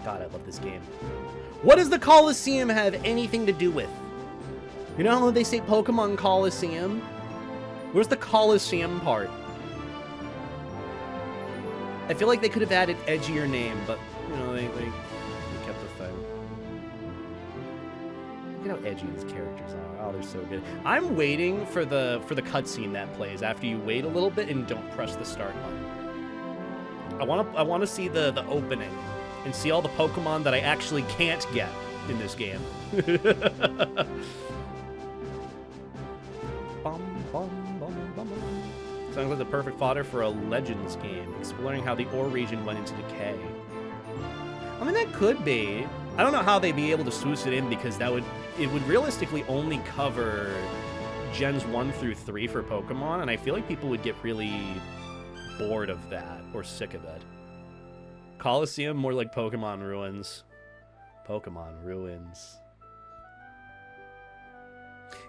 God, I love this game. What does the Colosseum have anything to do with? You know how they say Pokemon Colosseum? Where's the Colosseum part? I feel like they could have added edgier name, but, you know, they kept the thing. Look at how edgy these characters are. Oh, they're so good. I'm waiting for the cutscene that plays after you wait a little bit and don't press the start button. I want to see the opening and see all the Pokemon that I actually can't get in this game. Sounds like the perfect fodder for a Legends game, exploring how the Orre region went into decay. I mean, that could be. I don't know how they'd be able to swoosh it in, because it would realistically only cover Gens 1 through 3 for Pokemon, and I feel like people would get really bored of that, or sick of it. Colosseum, more like Pokemon Ruins. Pokemon Ruins.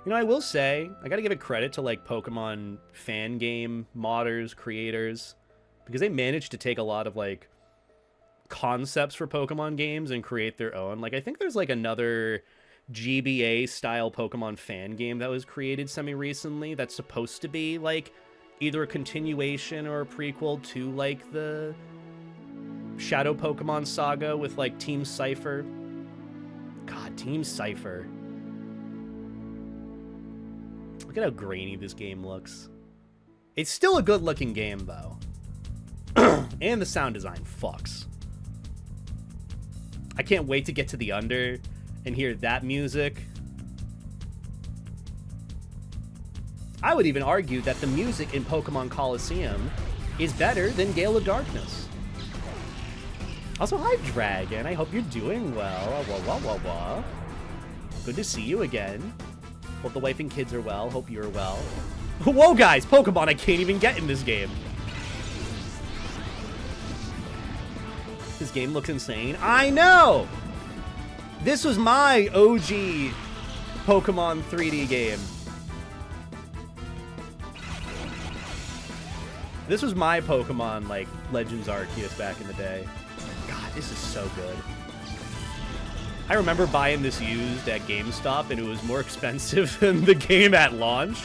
You know, I will say, I gotta give it credit to, like, Pokemon fan game modders, creators, because they managed to take a lot of, like, concepts for Pokemon games and create their own. Like, I think there's, like, another GBA-style Pokemon fan game that was created semi-recently that's supposed to be, like, either a continuation or a prequel to, like, the Shadow Pokemon saga with, like, Team Cipher. God, Team Cipher. Look at how grainy this game looks. It's still a good-looking game, though. And the sound design fucks. I can't wait to get to the Under and hear that music. I would even argue that the music in Pokemon Colosseum is better than Gale of Darkness. Also, hi, Dragon. I hope you're doing well. Good to see you again. Hope the wife and kids are well. Hope you're well. Whoa, guys! Pokemon I can't even get in this game. This game looks insane. I know! This was my OG Pokemon 3D game. This was my Pokemon, like, Legends Arceus back in the day. God, this is so good. I remember buying this used at GameStop, and it was more expensive than the game at launch.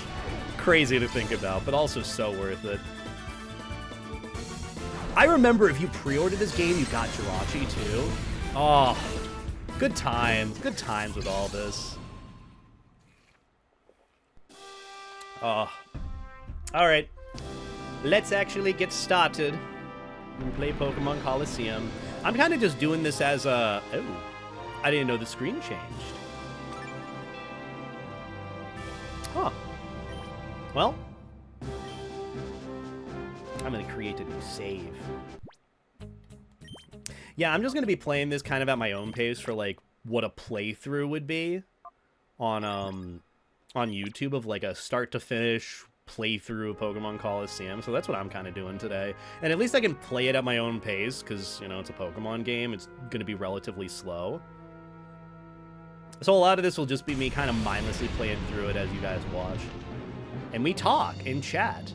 Crazy to think about, but also so worth it. I remember if you pre-ordered this game, you got Jirachi too. Oh, good times. Good times with all this. Oh. Alright. Let's actually get started and play Pokemon Colosseum. I'm kind of just doing this as a... Oh. I didn't know the screen changed. Huh. Well. I'm going to create a new save. Yeah, I'm just going to be playing this kind of at my own pace for, like, what a playthrough would be on YouTube of, like, a start-to-finish playthrough of Pokemon Colosseum. So that's what I'm kind of doing today. And at least I can play it at my own pace because, you know, it's a Pokemon game. It's going to be relatively slow. So a lot of this will just be me kind of mindlessly playing through it as you guys watch. And we talk and chat.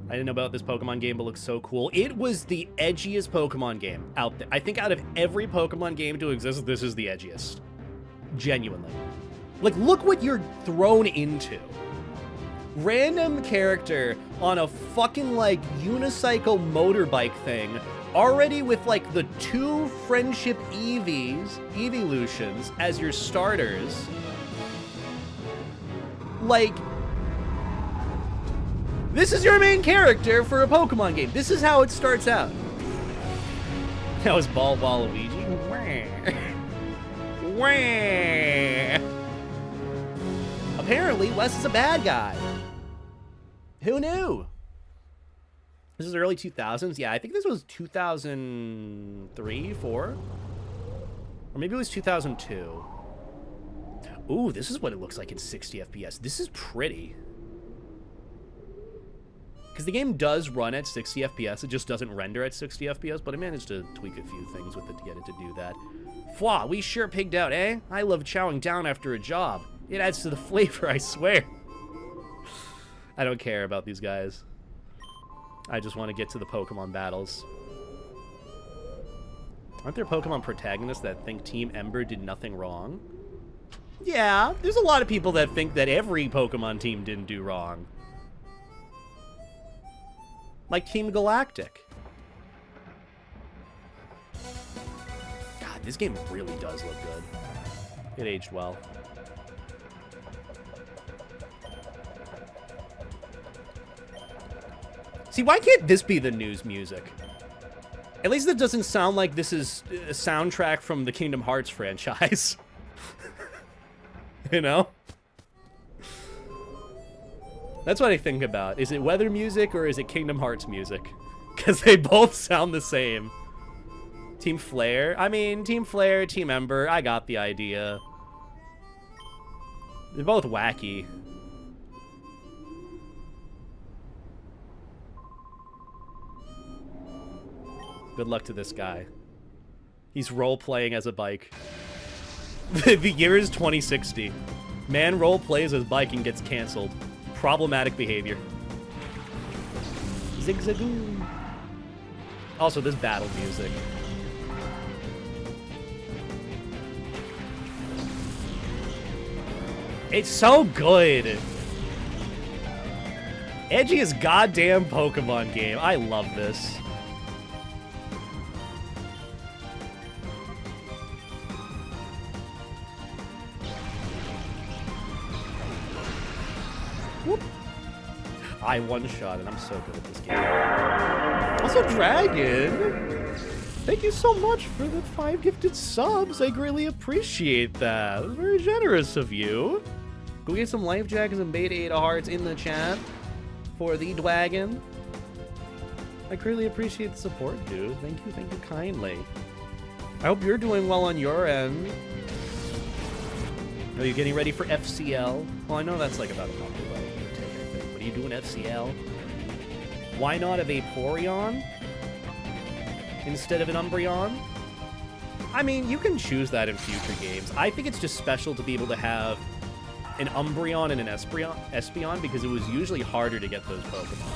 I didn't know about this Pokemon game, but it looks so cool. It was the edgiest Pokemon game out there. I think out of every Pokemon game to exist, this is the edgiest. Genuinely. Like, look what you're thrown into. Random character on a fucking, like, unicycle motorbike thing, already with, like, the 2 friendship evolutions as your starters. Like, this is your main character for a Pokemon game. This is how it starts out. That was Ball Waluigi. Apparently, Wes is a bad guy. Who knew? This is early 2000s. Yeah, I think this was 2003, 4? Or maybe it was 2002. Ooh, this is what it looks like in 60 FPS. This is pretty. Because the game does run at 60 FPS. It just doesn't render at 60 FPS, but I managed to tweak a few things with it to get it to do that. Fwa, we sure pigged out, eh? I love chowing down after a job. It adds to the flavor, I swear. I don't care about these guys. I just want to get to the Pokemon battles. Aren't there Pokemon protagonists that think Team Ember did nothing wrong? Yeah, there's a lot of people that think that every Pokemon team didn't do wrong. Like Team Galactic. God, this game really does look good. It aged well. See, why can't this be the news music? At least it doesn't sound like this is a soundtrack from the Kingdom Hearts franchise. You know? That's what I think about. Is it weather music or is it Kingdom Hearts music? Because they both sound the same. Team Flare? I mean, Team Flare, Team Ember, I got the idea. They're both wacky. Good luck to this guy. He's role-playing as a bike. The year is 2060. Man role-plays as bike and gets canceled. Problematic behavior. Zigzagoon. Also, this battle music. It's so good. Edgiest goddamn Pokemon game. I love this. Whoop. I one-shot and I'm so good at this game. Also, Dragon, thank you so much for the 5 gifted subs. I greatly appreciate that. It was very generous of you. Go get some life jackets and beta 8 hearts in the chat for the Dwagon. I greatly appreciate the support, dude. Thank you kindly. I hope you're doing well on your end. Are you getting ready for FCL? Well, I know that's like about a month away. What are you doing, FCL? Why not a Vaporeon instead of an Umbreon? I mean, you can choose that in future games. I think it's just special to be able to have an Umbreon and an Espeon because it was usually harder to get those Pokemon.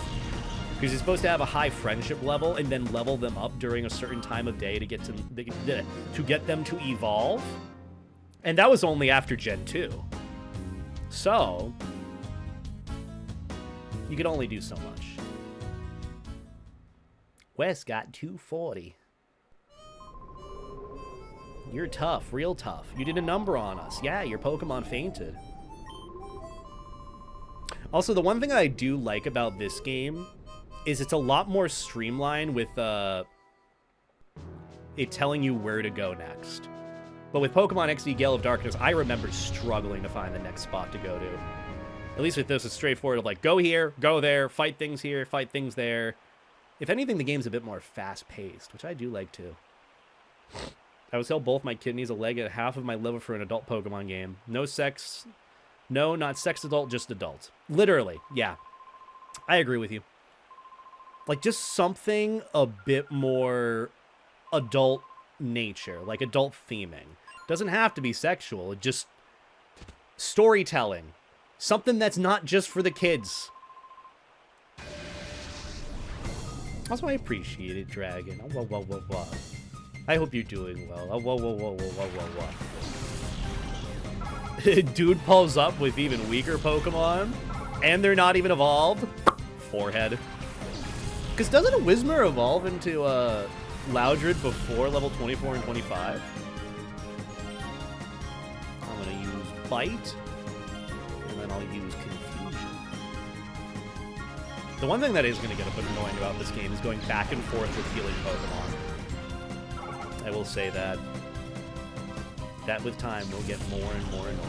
Because you're supposed to have a high friendship level and then level them up during a certain time of day to get them to evolve. And that was only after Gen 2. So, you could only do so much. Wes got 240. You're tough, real tough. You did a number on us. Yeah, your Pokemon fainted. Also, the one thing I do like about this game is it's a lot more streamlined with it telling you where to go next. But with Pokemon XD Gale of Darkness, I remember struggling to find the next spot to go to. At least with this, it's straightforward of like, go here, go there, fight things here, fight things there. If anything, the game's a bit more fast-paced, which I do like too. I would sell both my kidneys, a leg, and half of my liver for an adult Pokemon game. No sex. No, not sex adult, just adult. Literally, yeah. I agree with you. Like, just something a bit more adult nature, like adult theming. Doesn't have to be sexual, it just storytelling. Something that's not just for the kids. Also, I appreciate it, Dragon. Oh, whoa, whoa, whoa, whoa. I hope you're doing well. Oh, whoa, whoa, whoa, whoa, whoa, whoa, whoa. Dude pulls up with even weaker Pokemon, and they're not even evolved. Forehead. Because doesn't a Whismur evolve into Loudred before level 24 and 25? I'm going to use Bite, and then I'll use Confusion. The one thing that is going to get a bit annoying about this game is going back and forth with healing Pokemon. I will say that. That with time will get more and more annoying.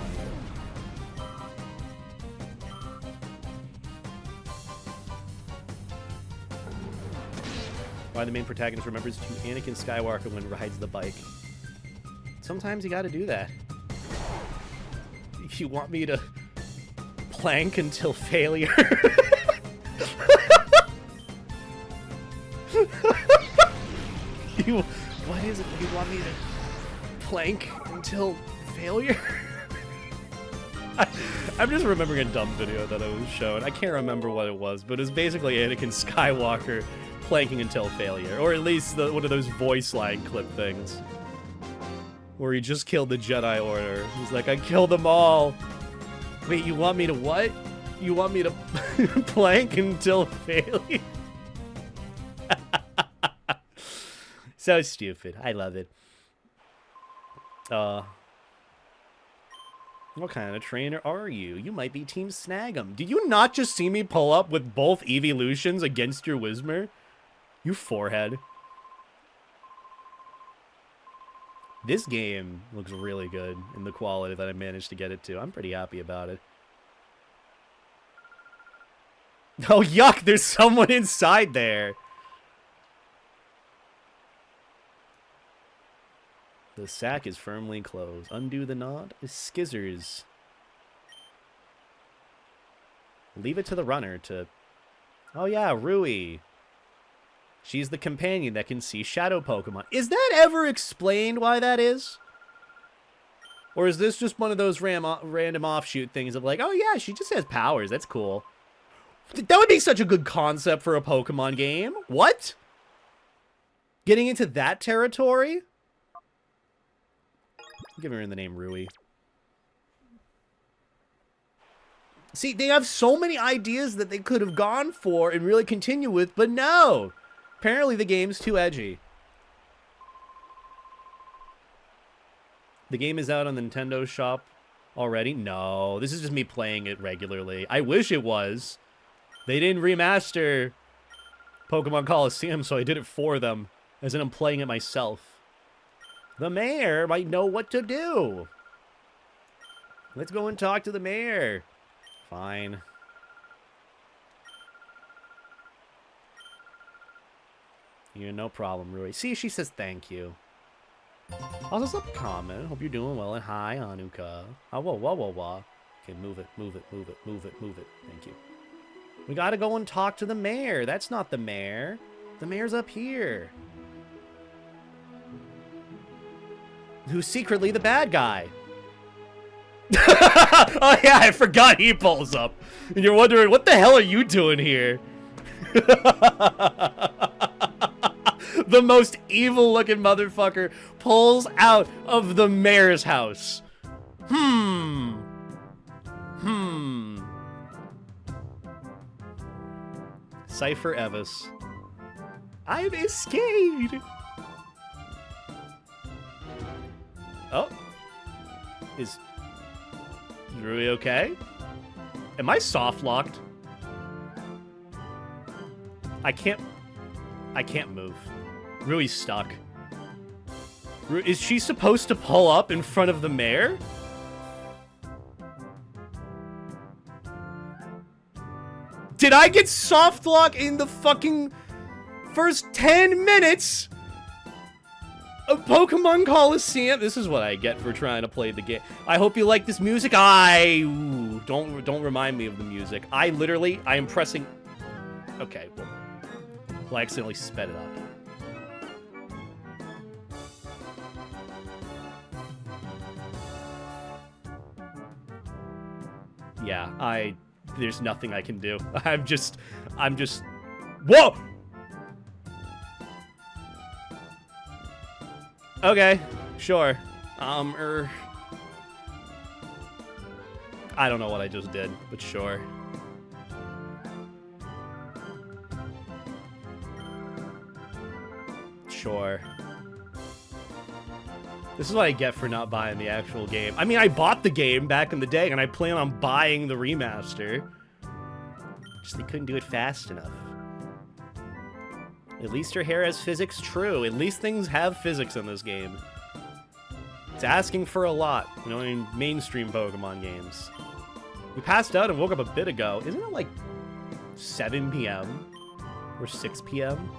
Why the main protagonist remembers to Anakin Skywalker when rides the bike. Sometimes you gotta do that. You want me to plank until failure? What is it? You want me to plank until failure? I'm just remembering a dumb video that I was shown. I can't remember what it was, but it was basically Anakin Skywalker planking until failure. Or at least one of those voice line clip things. Where he just killed the Jedi Order. He's like, I killed them all. Wait, you want me to what? You want me to plank until failure? So stupid. I love it. What kind of trainer are you? You might be Team Snagem. Did you not just see me pull up with both evolutions against your Whismer? You forehead. This game looks really good in the quality that I managed to get it to. I'm pretty happy about it. Oh, yuck! There's someone inside there! The sack is firmly closed. Undo the knot. Skizzers. Leave it to the runner to... Oh yeah, Rui. She's the companion that can see Shadow Pokemon. Is that ever explained why that is? Or is this just one of those random offshoot things of like, oh yeah, she just has powers. That's cool. That would be such a good concept for a Pokemon game. What? Getting into that territory? Give her the name Rui. See, they have so many ideas that they could have gone for and really continue with, but no. Apparently the game's too edgy. The game is out on the Nintendo shop already? No, this is just me playing it regularly. I wish it was. They didn't remaster Pokemon Colosseum, so I did it for them. As in I'm playing it myself. The mayor might know what to do. Let's go and talk to the mayor. Fine. Yeah, no problem, Rui. See, she says thank you. Also, some comment. Hope you're doing well. And hi, Anuka. Oh, whoa, whoa, whoa, whoa. Okay, move it, move it, move it, move it, move it. Thank you. We gotta go and talk to the mayor. That's not the mayor. The mayor's up here. Who's secretly the bad guy. Oh yeah, I forgot he pulls up. And you're wondering, what the hell are you doing here? The most evil looking motherfucker pulls out of the mayor's house. Cipher Evis. I'm escaped. Oh. Is Rui okay? Am I soft locked? I can't move. Rui's stuck. Is she supposed to pull up in front of the mayor? Did I get soft lock in the fucking first 10 minutes of Pokemon Colosseum? This is what I get for trying to play the game. I hope you like this music. Don't remind me of the music. I am pressing. Okay, well, I accidentally sped it up. Yeah, there's nothing I can do. I'm just, whoa! Okay, sure. I don't know what I just did, but sure. Sure. This is what I get for not buying the actual game. I mean, I bought the game back in the day, and I plan on buying the remaster. Just they couldn't do it fast enough. At least your hair has physics, true. At least things have physics in this game. It's asking for a lot, you know, in mainstream Pokemon games. We passed out and woke up a bit ago. Isn't it like 7 p.m. or 6 p.m.?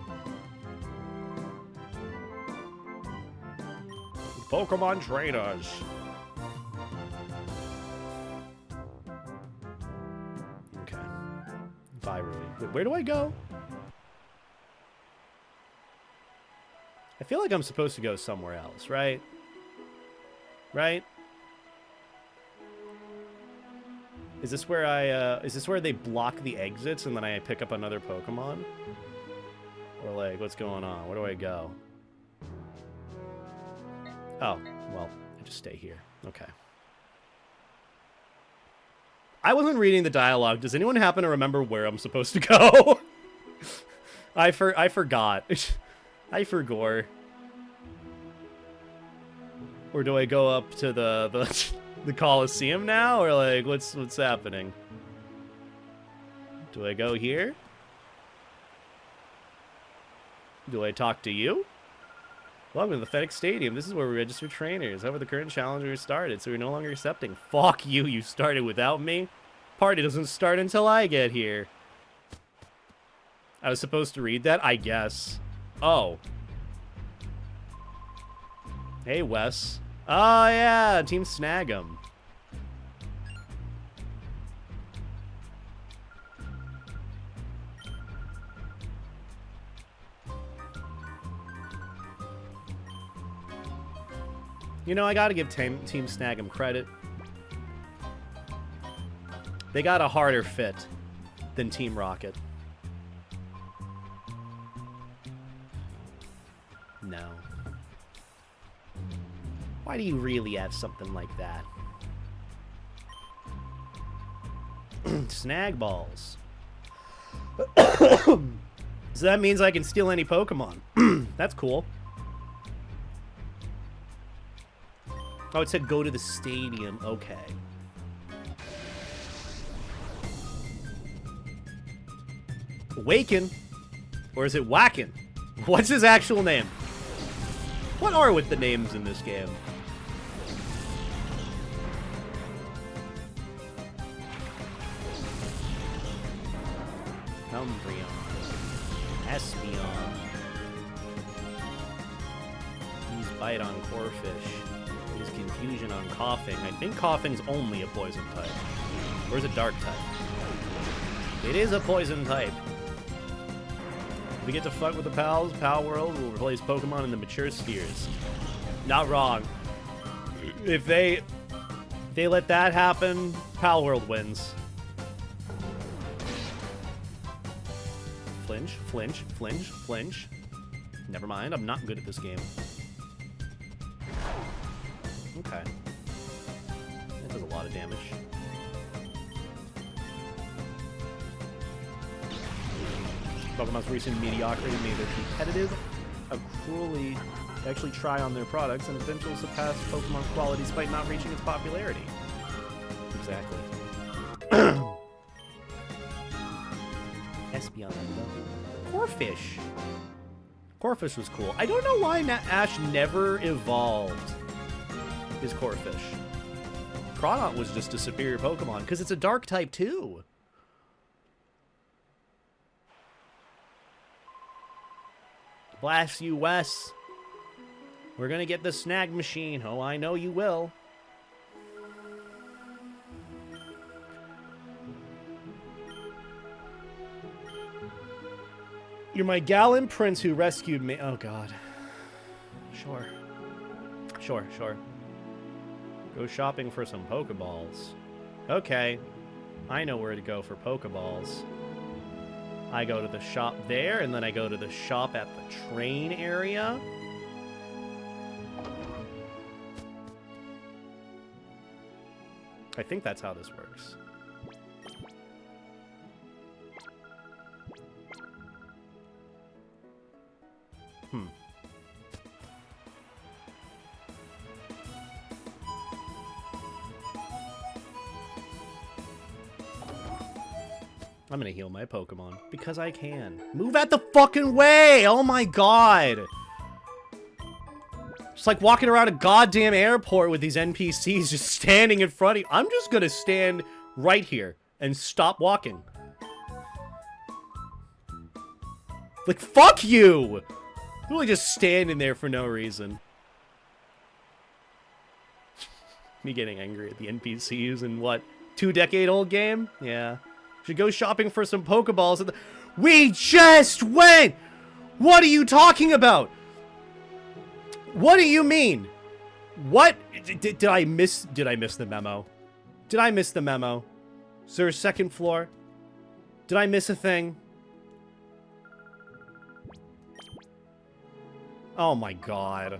Pokemon trainers. Okay. Bye, Rui. Wait, where do I go? I feel like I'm supposed to go somewhere else, right? Right? Is this where is this where they block the exits and then I pick up another Pokemon? Or, like, what's going on? Where do I go? Oh, well, I just stay here. Okay. I wasn't reading the dialogue. Does anyone happen to remember where I'm supposed to go? I forgot. I forgot. Or do I go up to the Colosseum now? Or, like, what's happening? Do I go here? Do I talk to you? Welcome to the FedEx Stadium. This is where we register trainers. However, the current challenger started, so we're no longer accepting. Fuck you, you started without me? Party doesn't start until I get here. I was supposed to read that? I guess. Oh. Hey, Wes. Oh, yeah, Team Snagem. You know, I gotta give Team Snagem credit. They got a harder fit than Team Rocket. No. Why do you really have something like that? Snag balls. So that means I can steal any Pokemon. That's cool. Oh, it said go to the stadium. Okay. Waken? Or is it Whacken? What's his actual name? What are with the names in this game? Umbreon. Espeon. Use Bite on Corphish. Use Confusion on Coughing. I think Coughing's only a poison type. Or is it dark type? It is a poison type. If we get to fuck with the pals, Pal World will replace Pokemon in the mature spheres. Not wrong. If they let that happen, Pal World wins. Flinch, flinch, flinch, flinch. Never mind, I'm not good at this game. Okay. That does a lot of damage. Pokemon's recent mediocrity made their competitive, cruelly actually try on their products and eventually surpass Pokemon quality despite not reaching its popularity. Exactly. Espeon. Corphish. Corphish was cool. I don't know why Ash never evolved his Corphish. Crawdont was just a superior Pokemon because it's a dark type too. Blast you, Wes. We're gonna get the snag machine. Oh, I know you will. You're my gallant prince who rescued me. Oh, God. Sure. Sure, sure. Go shopping for some Pokeballs. Okay. I know where to go for Pokeballs. I go to the shop there, and then I go to the shop at the train area. I think that's how this works. I'm gonna heal my Pokemon because I can. Move out the fucking way! Oh my god! It's like walking around a goddamn airport with these NPCs just standing in front of you. I'm just gonna stand right here and stop walking. Like, fuck you! Really just standing there for no reason. Me getting angry at the NPCs in what, 2-decade-old game? Yeah. Should go shopping for some Pokeballs at the... We just went! What are you talking about? What do you mean? What? Did I miss the memo? Did I miss the memo? Is there a second floor? Did I miss a thing? Oh my god.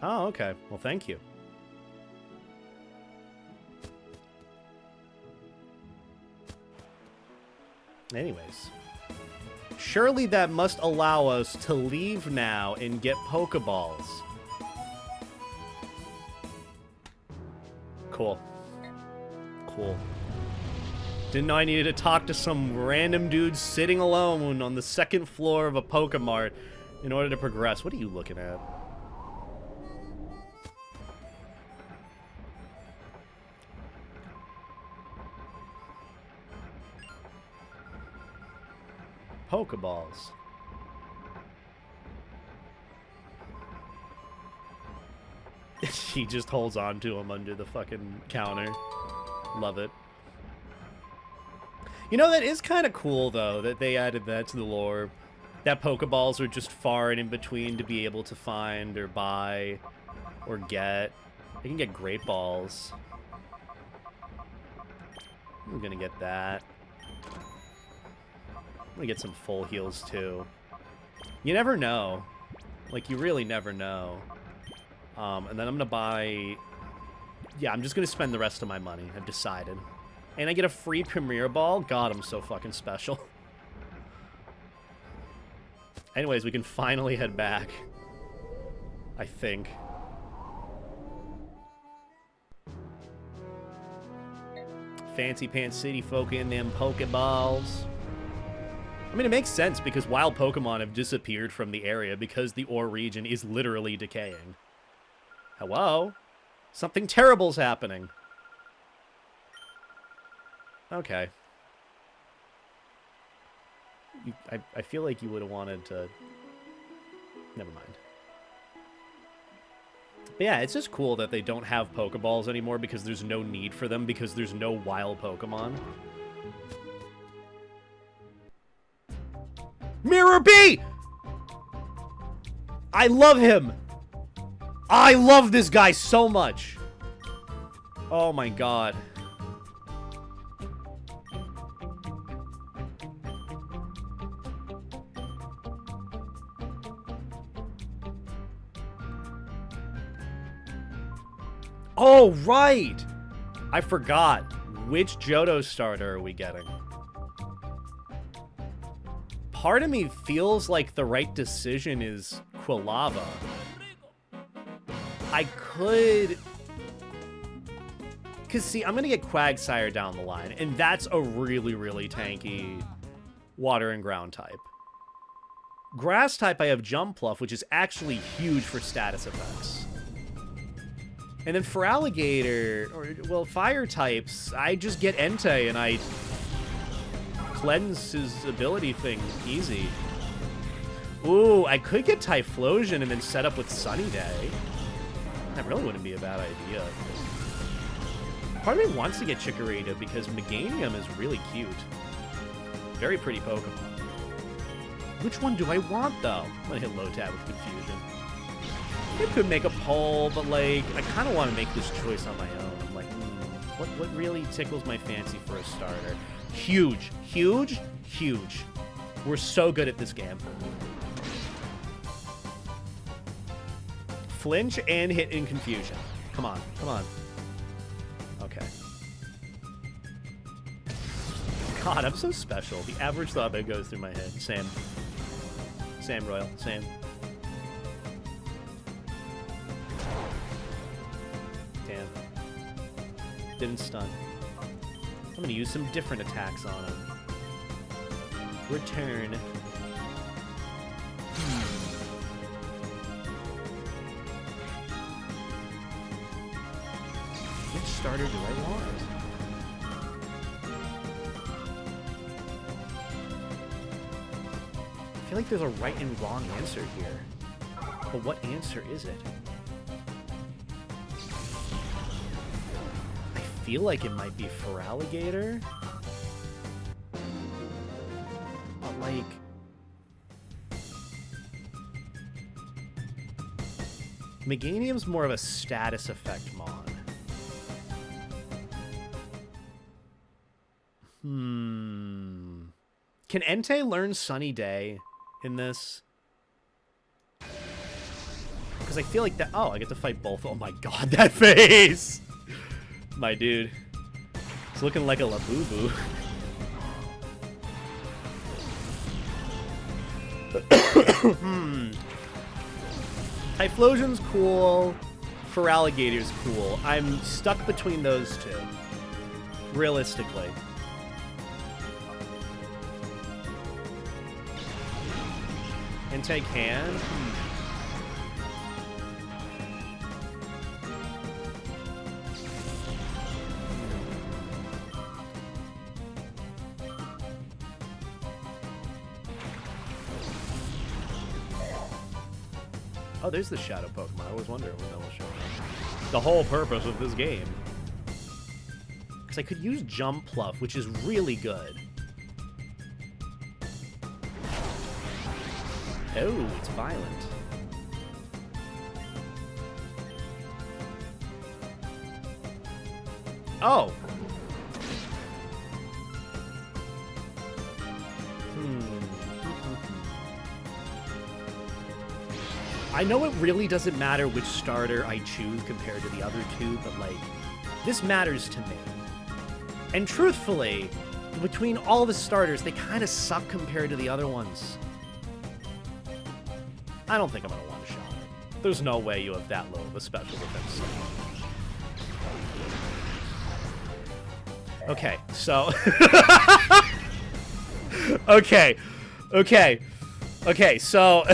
Oh, okay. Well, thank you. Anyways. Surely that must allow us to leave now and get Pokeballs. Cool. Cool. Didn't know I needed to talk to some random dude sitting alone on the second floor of a Pokemart in order to progress. What are you looking at? Pokeballs. He just holds on to him under the fucking counter. Love it. You know, that is kind of cool, though, that they added that to the lore. That Pokeballs are just far and in between to be able to find or buy or get. You can get Great Balls. I'm gonna get that. I'm gonna get some full heals, too. You never know. Like, you really never know. And then I'm gonna buy... Yeah, I'm just gonna spend the rest of my money. I've decided. And I get a free Premier Ball? God, I'm so fucking special. Anyways, we can finally head back. I think. Fancy Pants City folk in them Pokeballs. I mean, it makes sense because wild Pokemon have disappeared from the area because the Orre region is literally decaying. Hello? Something terrible's happening. Okay. I feel like you would have wanted to... Never mind. But yeah, it's just cool that they don't have Pokeballs anymore because there's no need for them because there's no wild Pokemon. Mirror B! I love him! I love this guy so much! Oh my god. Oh, right! I forgot. Which Johto starter are we getting? Part of me feels like the right decision is Quilava. I could... Because, see, I'm going to get Quagsire down the line, and that's a really, really tanky water and ground type. Grass type, I have Jumpluff, which is actually huge for status effects. And then for Alligator, or, well, fire types, I just get Entei and I cleanse his ability thing easy. Ooh, I could get Typhlosion and then set up with Sunny Day. That really wouldn't be a bad idea. Part of me wants to get Chikorita because Meganium is really cute. Very pretty Pokemon. Which one do I want, though? I'm gonna hit low tab with Confusion. I could make a poll, but, like, I kind of want to make this choice on my own. I'm like, what really tickles my fancy for a starter? Huge. Huge? Huge. We're so good at this game. Flinch and hit in Confusion. Come on. Come on. Okay. God, I'm so special. The average thought that goes through my head. Same. Same, Royal. Same. Damn. Didn't stun. I'm gonna use some different attacks on him. Return. Which starter do I want? I feel like there's a right and wrong answer here. But what answer is it? I feel like it might be Feraligatr. But like... Meganium's more of a status effect mon. Can Entei learn Sunny Day in this? Because I feel like that... Oh, I get to fight both. Oh my god, that face! My dude. It's looking like a Labubu. Typhlosion's cool. Feraligator's cool. I'm stuck between those two. Realistically. Entei can? Oh, there's the Shadow Pokemon. I always wonder when that will show up. The whole purpose of this game. Because I could use Jump Pluff, which is really good. Oh, it's violent. Oh! I know it really doesn't matter which starter I choose compared to the other two, but, like, this matters to me. And truthfully, between all the starters, they kind of suck compared to the other ones. I don't think I'm going to one-shot it. There's no way you have that low of a special defense. Okay, so... Okay, so...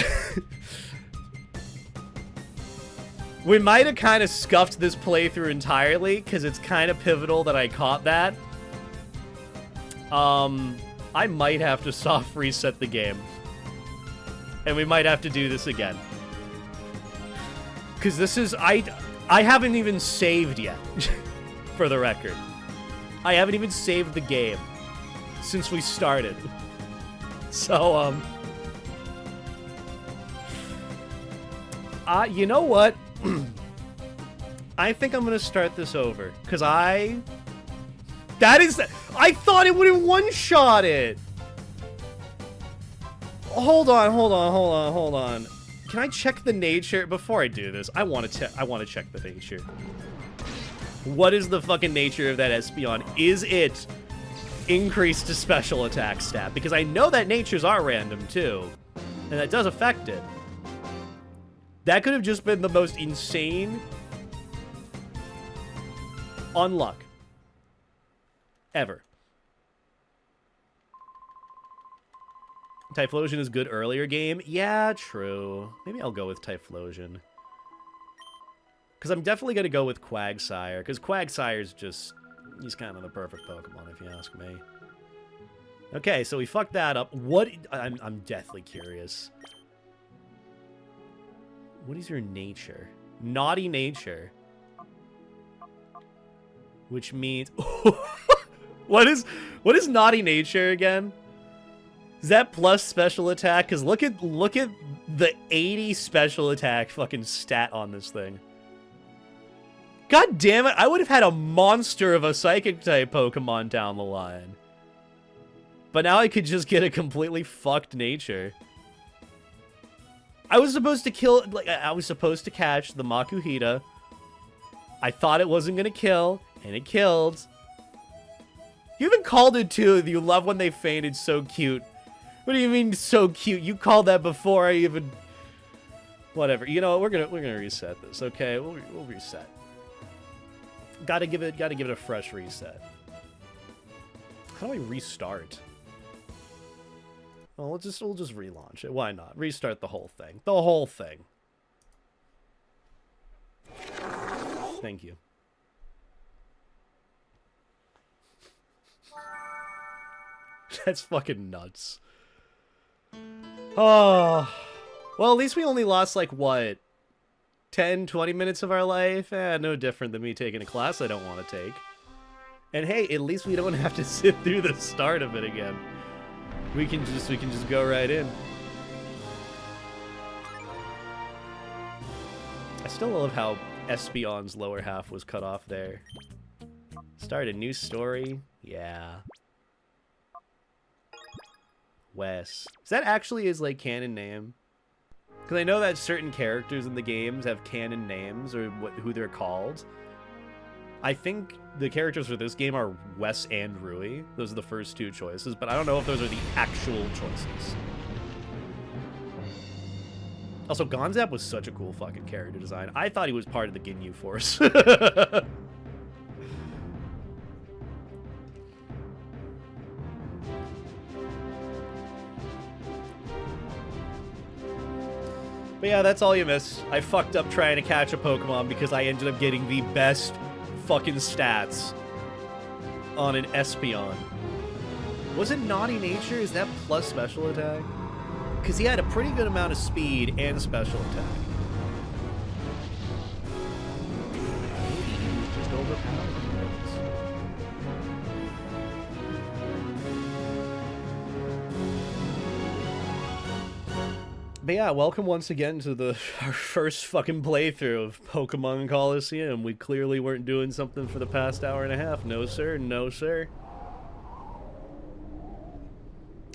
We might have kind of scuffed this playthrough entirely, because it's kind of pivotal that I caught that. I might have to soft reset the game. And we might have to do this again. Because this is... I haven't even saved yet, for the record. I haven't even saved the game since we started. So, you know what? I think I'm gonna start this over, because I thought it wouldn't one-shot it! Hold on. Can I check the nature? Before I do this, I want to check the nature. What is the fucking nature of that Espeon? Is it increased to special attack stat? Because I know that natures are random, too. And that does affect it. That could have just been the most insane unluck ever. Typhlosion is good earlier game. Yeah, true. Maybe I'll go with Typhlosion. Because I'm definitely going to go with Quagsire. Because Quagsire's just... He's kind of the perfect Pokemon, if you ask me. Okay, so we fucked that up. What... I'm deathly curious. What is your nature? Naughty nature. Which means... What is naughty nature again? Is that plus special attack? Because look at the 80 special attack fucking stat on this thing. God damn it, I would have had a monster of a psychic type Pokemon down the line. But now I could just get a completely fucked nature. I was supposed to kill, like, I was supposed to catch the Makuhita. I thought it wasn't gonna kill, and it killed. You even called it too. You love when they faint. It's so cute. What do you mean so cute? You called that before I even... Whatever. You know what? We're gonna reset this, okay? We'll reset. Gotta give it a fresh reset. How do I restart? Well, we'll just relaunch it. Why not? Restart the whole thing. The whole thing. Thank you. That's fucking nuts. Oh. Well, at least we only lost, like, what? 10, 20 minutes of our life? No different than me taking a class I don't want to take. And hey, at least we don't have to sit through the start of it again. We can just go right in. I still love how Espeon's lower half was cut off there. Start a new story? Yeah. Wes. Is that actually his, like, canon name? Because I know that certain characters in the games have canon names, or who they're called. I think the characters for this game are Wes and Rui. Those are the first two choices, but I don't know if those are the actual choices. Also, Gonzap was such a cool fucking character design. I thought he was part of the Ginyu Force. But yeah, that's all you miss. I fucked up trying to catch a Pokemon because I ended up getting the best fucking stats on an Espeon. Was it Naughty Nature? Is that plus special attack? Because he had a pretty good amount of speed and special attack. Maybe he was just overpowered. But yeah, welcome once again to our first fucking playthrough of Pokemon Colosseum. We clearly weren't doing something for the past hour and a half. No, sir. No, sir.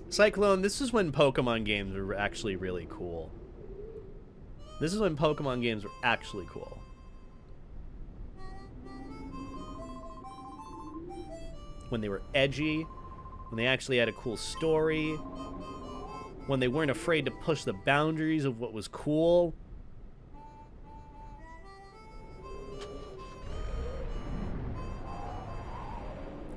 Cyclone, this is when Pokemon games were actually really cool. This is when Pokemon games were actually cool. When they were edgy, when they actually had a cool story, when they weren't afraid to push the boundaries of what was cool.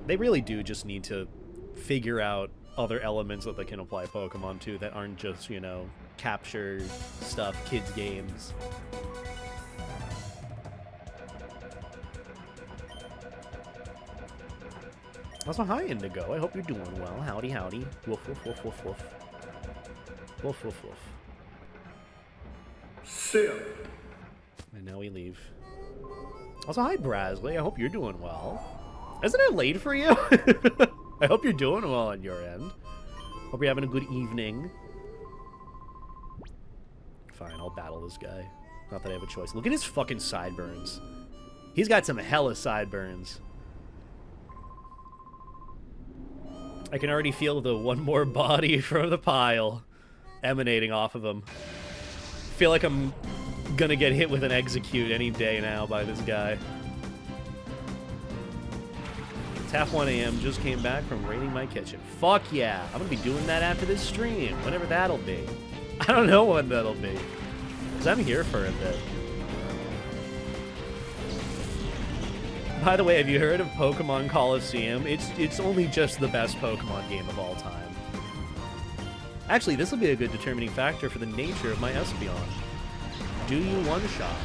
They really do just need to figure out other elements that they can apply Pokemon to that aren't just, you know, capture stuff, kids' games. Also, hi, Indigo. I hope you're doing well. Howdy, howdy. Woof, woof, woof, woof, woof. Woof, woof, woof. Sip. And now we leave. Also, hi, Brasley. I hope you're doing well. Isn't it late for you? I hope you're doing well on your end. Hope you're having a good evening. Fine, I'll battle this guy. Not that I have a choice. Look at his fucking sideburns. He's got some hella sideburns. I can already feel the one more body from the pile emanating off of him. Feel like I'm gonna get hit with an execute any day now by this guy. It's half 1 a.m. Just came back from raiding my kitchen. Fuck yeah! I'm gonna be doing that after this stream, whenever that'll be. I don't know when that'll be, because I'm here for a bit. By the way, have you heard of Pokemon Colosseum? It's only just the best Pokemon game of all time. Actually, this will be a good determining factor for the nature of my Espeon. Do you one-shot?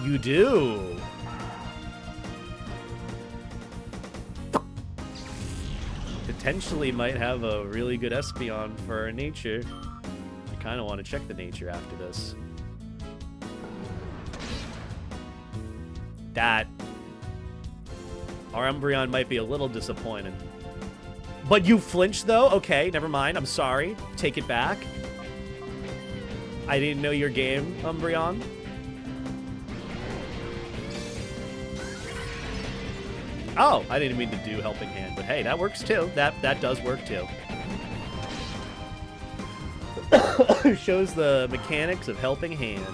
You do! Potentially might have a really good Espeon for our nature. I kind of want to check the nature after this. That. Our Umbreon might be a little disappointed. But you flinched, though? Okay, never mind. I'm sorry. Take it back. I didn't know your game, Umbreon. Oh, I didn't mean to do Helping Hand, but hey, that works too. That does work too. Shows the mechanics of Helping Hand.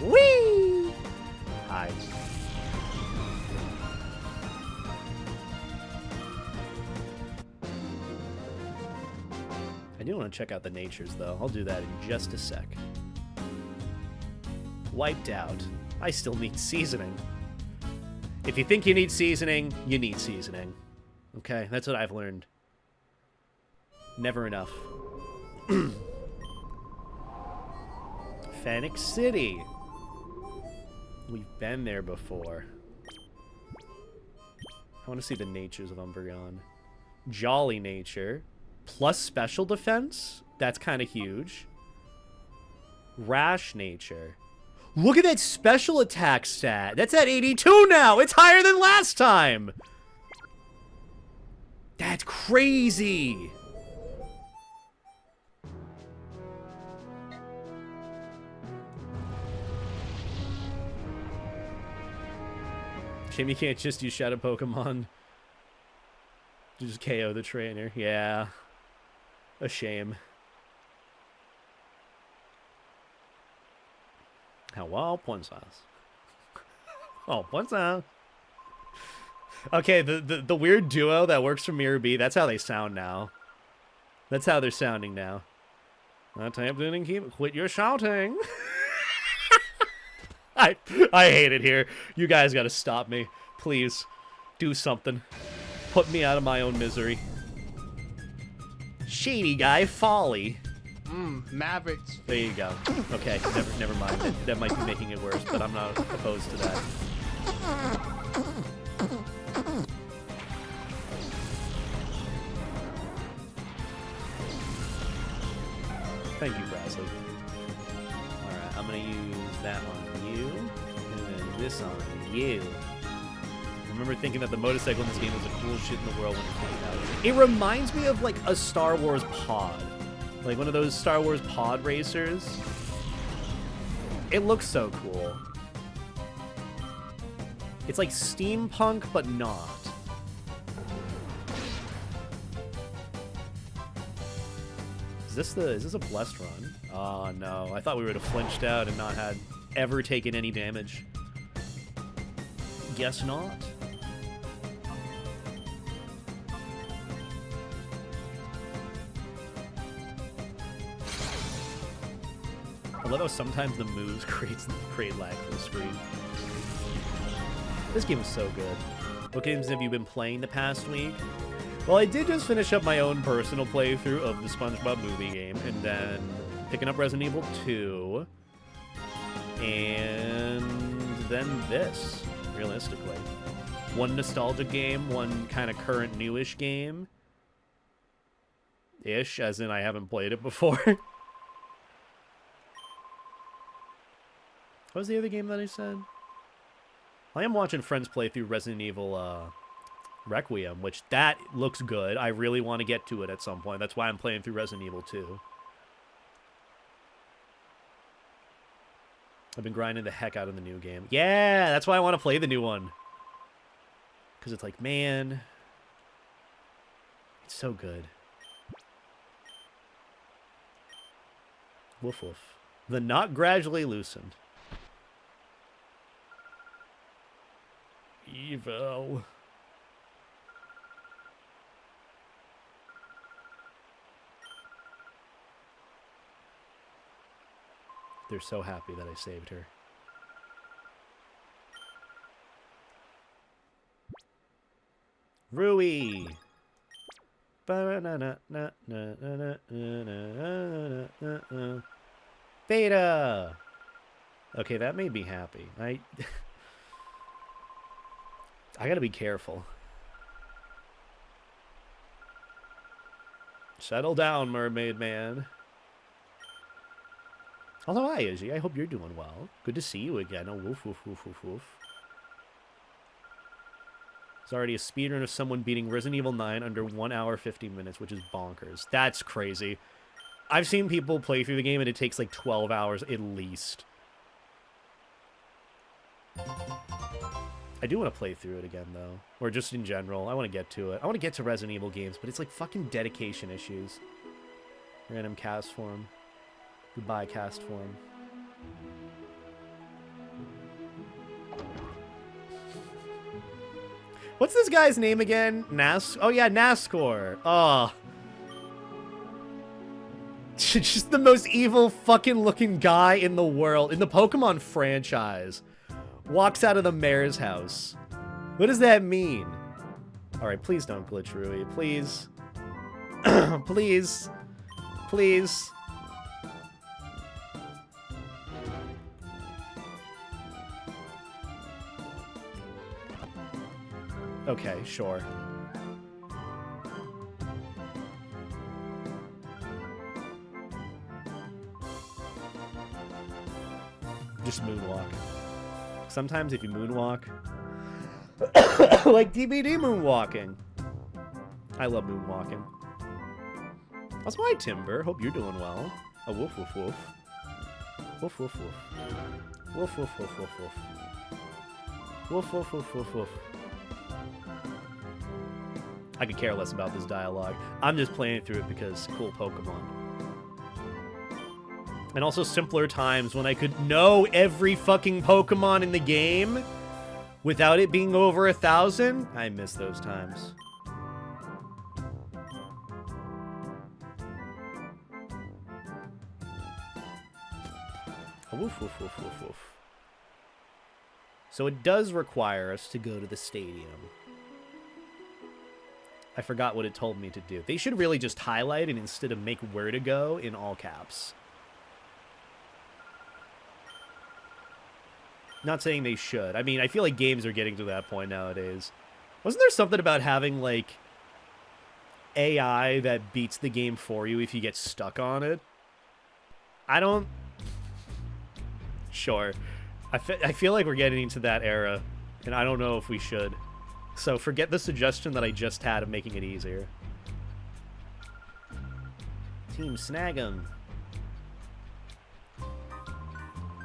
Whee! Hi. I do want to check out the natures, though. I'll do that in just a sec. Wiped out. I still need seasoning. If you think you need seasoning, you need seasoning. Okay, that's what I've learned. Never enough. Phoenix City. We've been there before. I want to see the natures of Umbreon. Jolly nature. Plus special defense? That's kind of huge. Rash nature. Look at that special attack stat. That's at 82 now. It's higher than last time. That's crazy. Shame you can't just use Shadow Pokemon. Just KO the trainer. Yeah. A shame. Hello, princess. Oh, princess. Okay, the weird duo that works for Mirror B, that's how they sound now. That's how they're sounding now. I typed in and quit your shouting. I hate it here. You guys gotta stop me. Please. Do something. Put me out of my own misery. Shady guy, folly. Mavericks. There you go. Okay, never mind. That might be making it worse, but I'm not opposed to that. Thank you, Brasley. Alright, I'm gonna use that on you, and then this on you. I remember thinking that the motorcycle in this game was the coolest shit in the world when it came out. It reminds me of, like, a Star Wars pod. Like, one of those Star Wars pod racers. It looks so cool. It's like steampunk, but not. Is this a blessed run? Oh no, I thought we would have flinched out and not had ever taken any damage. Guess not. I love how sometimes the moves create lag for the screen. This game is so good. What games have you been playing the past week? Well, I did just finish up my own personal playthrough of the SpongeBob movie game, and then picking up Resident Evil 2, and then this, realistically. One nostalgia game, one kind of current newish game. Ish, as in I haven't played it before. What was the other game that I said? I am watching friends play through Resident Evil Requiem, which that looks good. I really want to get to it at some point. That's why I'm playing through Resident Evil 2. I've been grinding the heck out of the new game. Yeah, that's why I want to play the new one. Because it's like, man, it's so good. Woof woof. The knot gradually loosened. Evil. They're so happy that I saved her. Rui. Beta. Okay, that made me happy. I gotta be careful. Settle down, mermaid man. Hello, hi, Izzy. I hope you're doing well. Good to see you again. Oh, woof, woof, woof, woof, woof. There's already a speedrun of someone beating Resident Evil 9 under 1 hour 50 minutes, which is bonkers. That's crazy. I've seen people play through the game and it takes like 12 hours at least. I do want to play through it again, though. Or just in general. I want to get to it. I want to get to Resident Evil games, but it's like fucking dedication issues. Random cast form. Goodbye, cast form. What's this guy's name again? Oh, yeah, Nascor. Oh. Just the most evil fucking looking guy in the world. In the Pokemon franchise. Walks out of the mayor's house. What does that mean? Alright, please don't glitch, Rui. Please. Please. Please. Okay, sure. Just moonwalk. Sometimes if you moonwalk... like DVD moonwalking. I love moonwalking. Also, hi, Timber. Hope you're doing well. Oh, woof, woof, woof. Woof, woof, woof. Woof, woof, woof, woof, woof. Woof, woof, woof, woof, woof. I could care less about this dialogue. I'm just playing through it because cool Pokemon. And also simpler times when I could know every fucking Pokemon in the game without it being over 1,000. I miss those times. Woof, woof, woof, woof, woof. So it does require us to go to the stadium. I forgot what it told me to do. They should really just highlight it instead of make where to go in all caps. Not saying they should. I mean, I feel like games are getting to that point nowadays. Wasn't there something about having, like, AI that beats the game for you if you get stuck on it? I don't... Sure. I feel like we're getting into that era, and I don't know if we should. So forget the suggestion that I just had of making it easier. Team Snagem.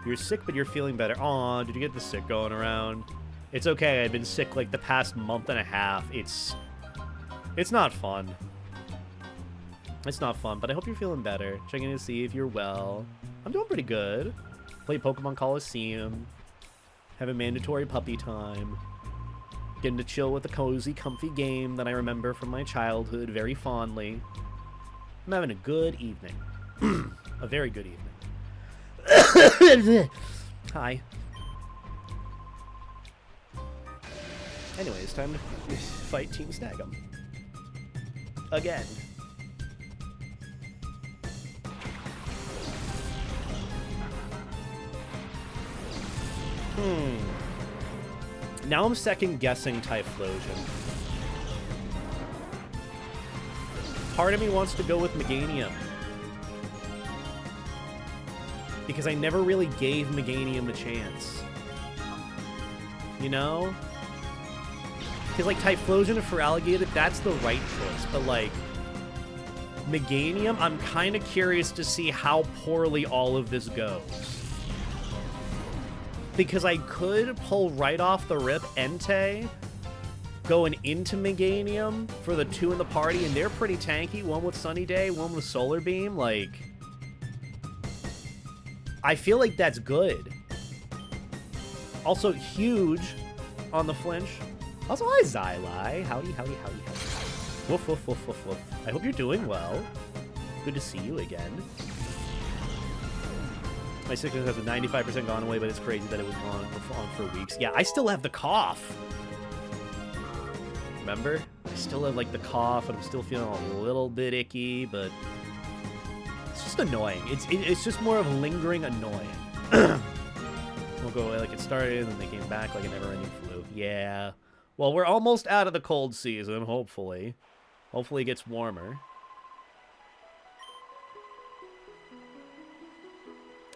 You're sick, but you're feeling better. Aw, did you get the sick going around? It's okay, I've been sick like the past month and a half. It's not fun. It's not fun, but I hope you're feeling better. Checking to see if you're well. I'm doing pretty good. Play Pokemon Colosseum. Have a mandatory puppy time. Getting to chill with a cozy, comfy game that I remember from my childhood very fondly. I'm having a good evening. A very good evening. Hi. Anyway, it's time to fight Team Snagem. Again. Now I'm second-guessing Typhlosion. Part of me wants to go with Meganium. Because I never really gave Meganium a chance. You know? Because, like, Typhlosion and Feraligatr, that's the right choice. But, like, Meganium, I'm kind of curious to see how poorly all of this goes. Because I could pull right off the rip Entei going into Meganium for the two in the party, and they're pretty tanky. One with Sunny Day, one with Solar Beam. Like, I feel like that's good. Also, huge on the flinch. Also, hi, Xyli. Howdy, howdy, howdy, howdy. Woof, woof, woof, woof, woof. I hope you're doing well. Good to see you again. My sickness has a 95% gone away, but it's crazy that it was on for weeks. Yeah, I still have the cough. Remember? I still have, like, the cough, and I'm still feeling a little bit icky, but it's just annoying. It's just more of lingering annoying. We'll go away like it started, and then they came back like a never-ending flu. Yeah. Well, we're almost out of the cold season, hopefully. Hopefully it gets warmer.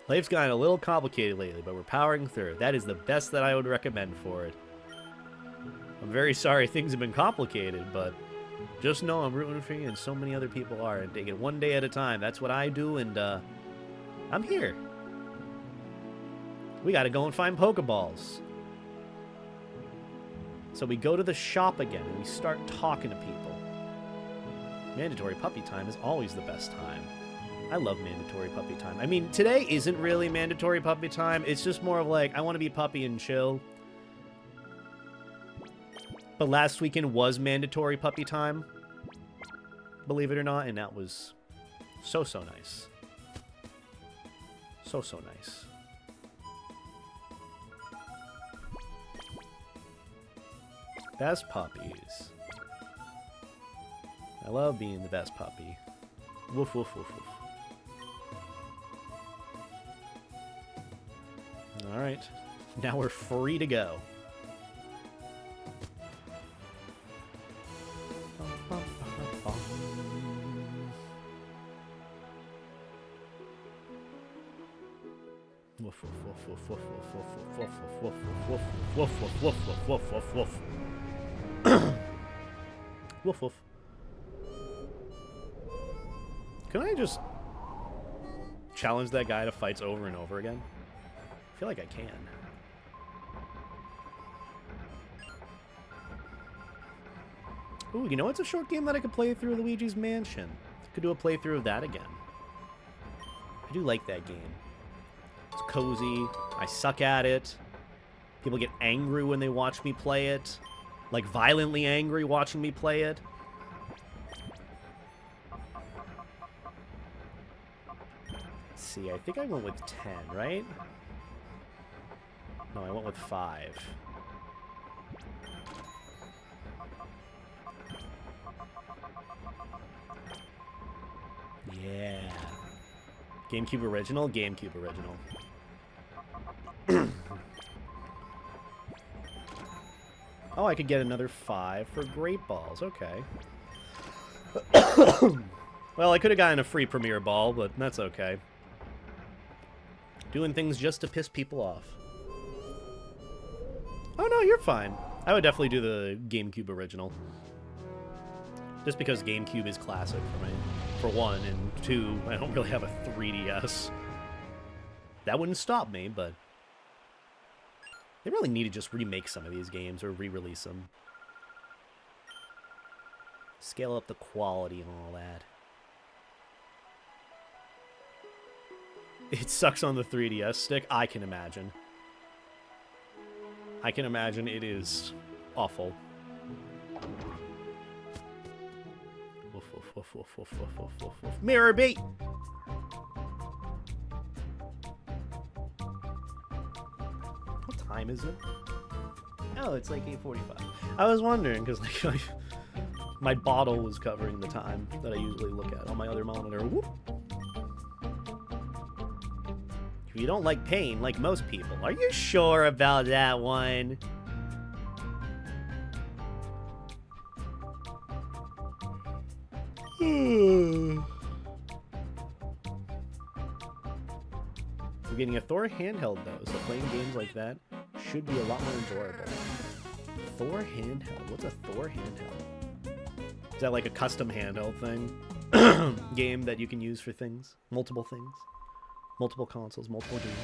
Life's gotten a little complicated lately, but we're powering through. That is the best that I would recommend for it. I'm very sorry things have been complicated, but just know I'm rooting for you and so many other people are, and take it one day at a time. That's what I do, and I'm here. We gotta go and find Pokeballs. So we go to the shop again, and we start talking to people. Mandatory puppy time is always the best time. I love mandatory puppy time. I mean, today isn't really mandatory puppy time. It's just more of like, I want to be puppy and chill. But last weekend was mandatory puppy time. Believe it or not. And that was so, so nice. So, so nice. Best puppies. I love being the best puppy. Woof, woof, woof, woof. Alright, now we're free to go. Woof, woof, woof, woof, woof, woof, woof, woof, woof, woof, woof, woof, woof, woof, woof. Woof, woof. Can I just challenge that guy to fights over and over again? I feel like I can. Ooh, you know what's a short game that I could play through? Luigi's Mansion. Could do a playthrough of that again. I do like that game. It's cozy. I suck at it. People get angry when they watch me play it. Like, violently angry watching me play it. Let's see, I think I went with 10, right? No, I went with 5. Yeah. GameCube original? GameCube original. Oh, I could get another 5 for Great Balls. Okay. Well, I could have gotten a free Premier Ball, but that's okay. Doing things just to piss people off. Oh, no, you're fine. I would definitely do the GameCube original. Just because GameCube is classic for me. For one, and two, I don't really have a 3DS. That wouldn't stop me, but... They really need to just remake some of these games or re-release them. Scale up the quality and all that. It sucks on the 3DS stick, I can imagine. I can imagine it is awful. Woof, woof, woof, woof, woof, woof, woof, woof, woof. Mirror beat! What time is it? Oh, it's like 8:45. I was wondering, because like my bottle was covering the time that I usually look at on my other monitor. Whoop. If you don't like pain, like most people, are you sure about that one? We're getting a Thor handheld though, so playing games like that should be a lot more enjoyable. Thor handheld? What's a Thor handheld? Is that like a custom handheld thing? Game that you can use for things? Multiple things? Multiple consoles, multiple games?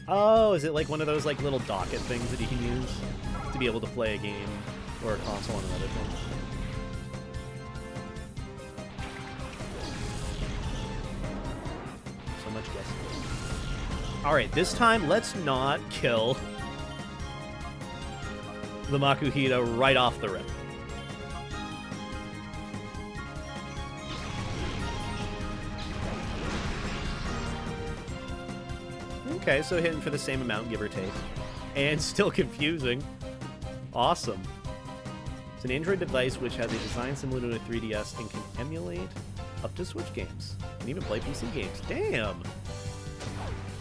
Oh, is it like one of those like little docket things that you can use to be able to play a game or a console on another thing? So much guessing. Alright, this time let's not kill the Makuhita right off the rip. Okay, so hitting for the same amount, give or take. And still confusing. Awesome. It's an Android device which has a design similar to a 3DS and can emulate up to Switch games. And even play PC games. Damn!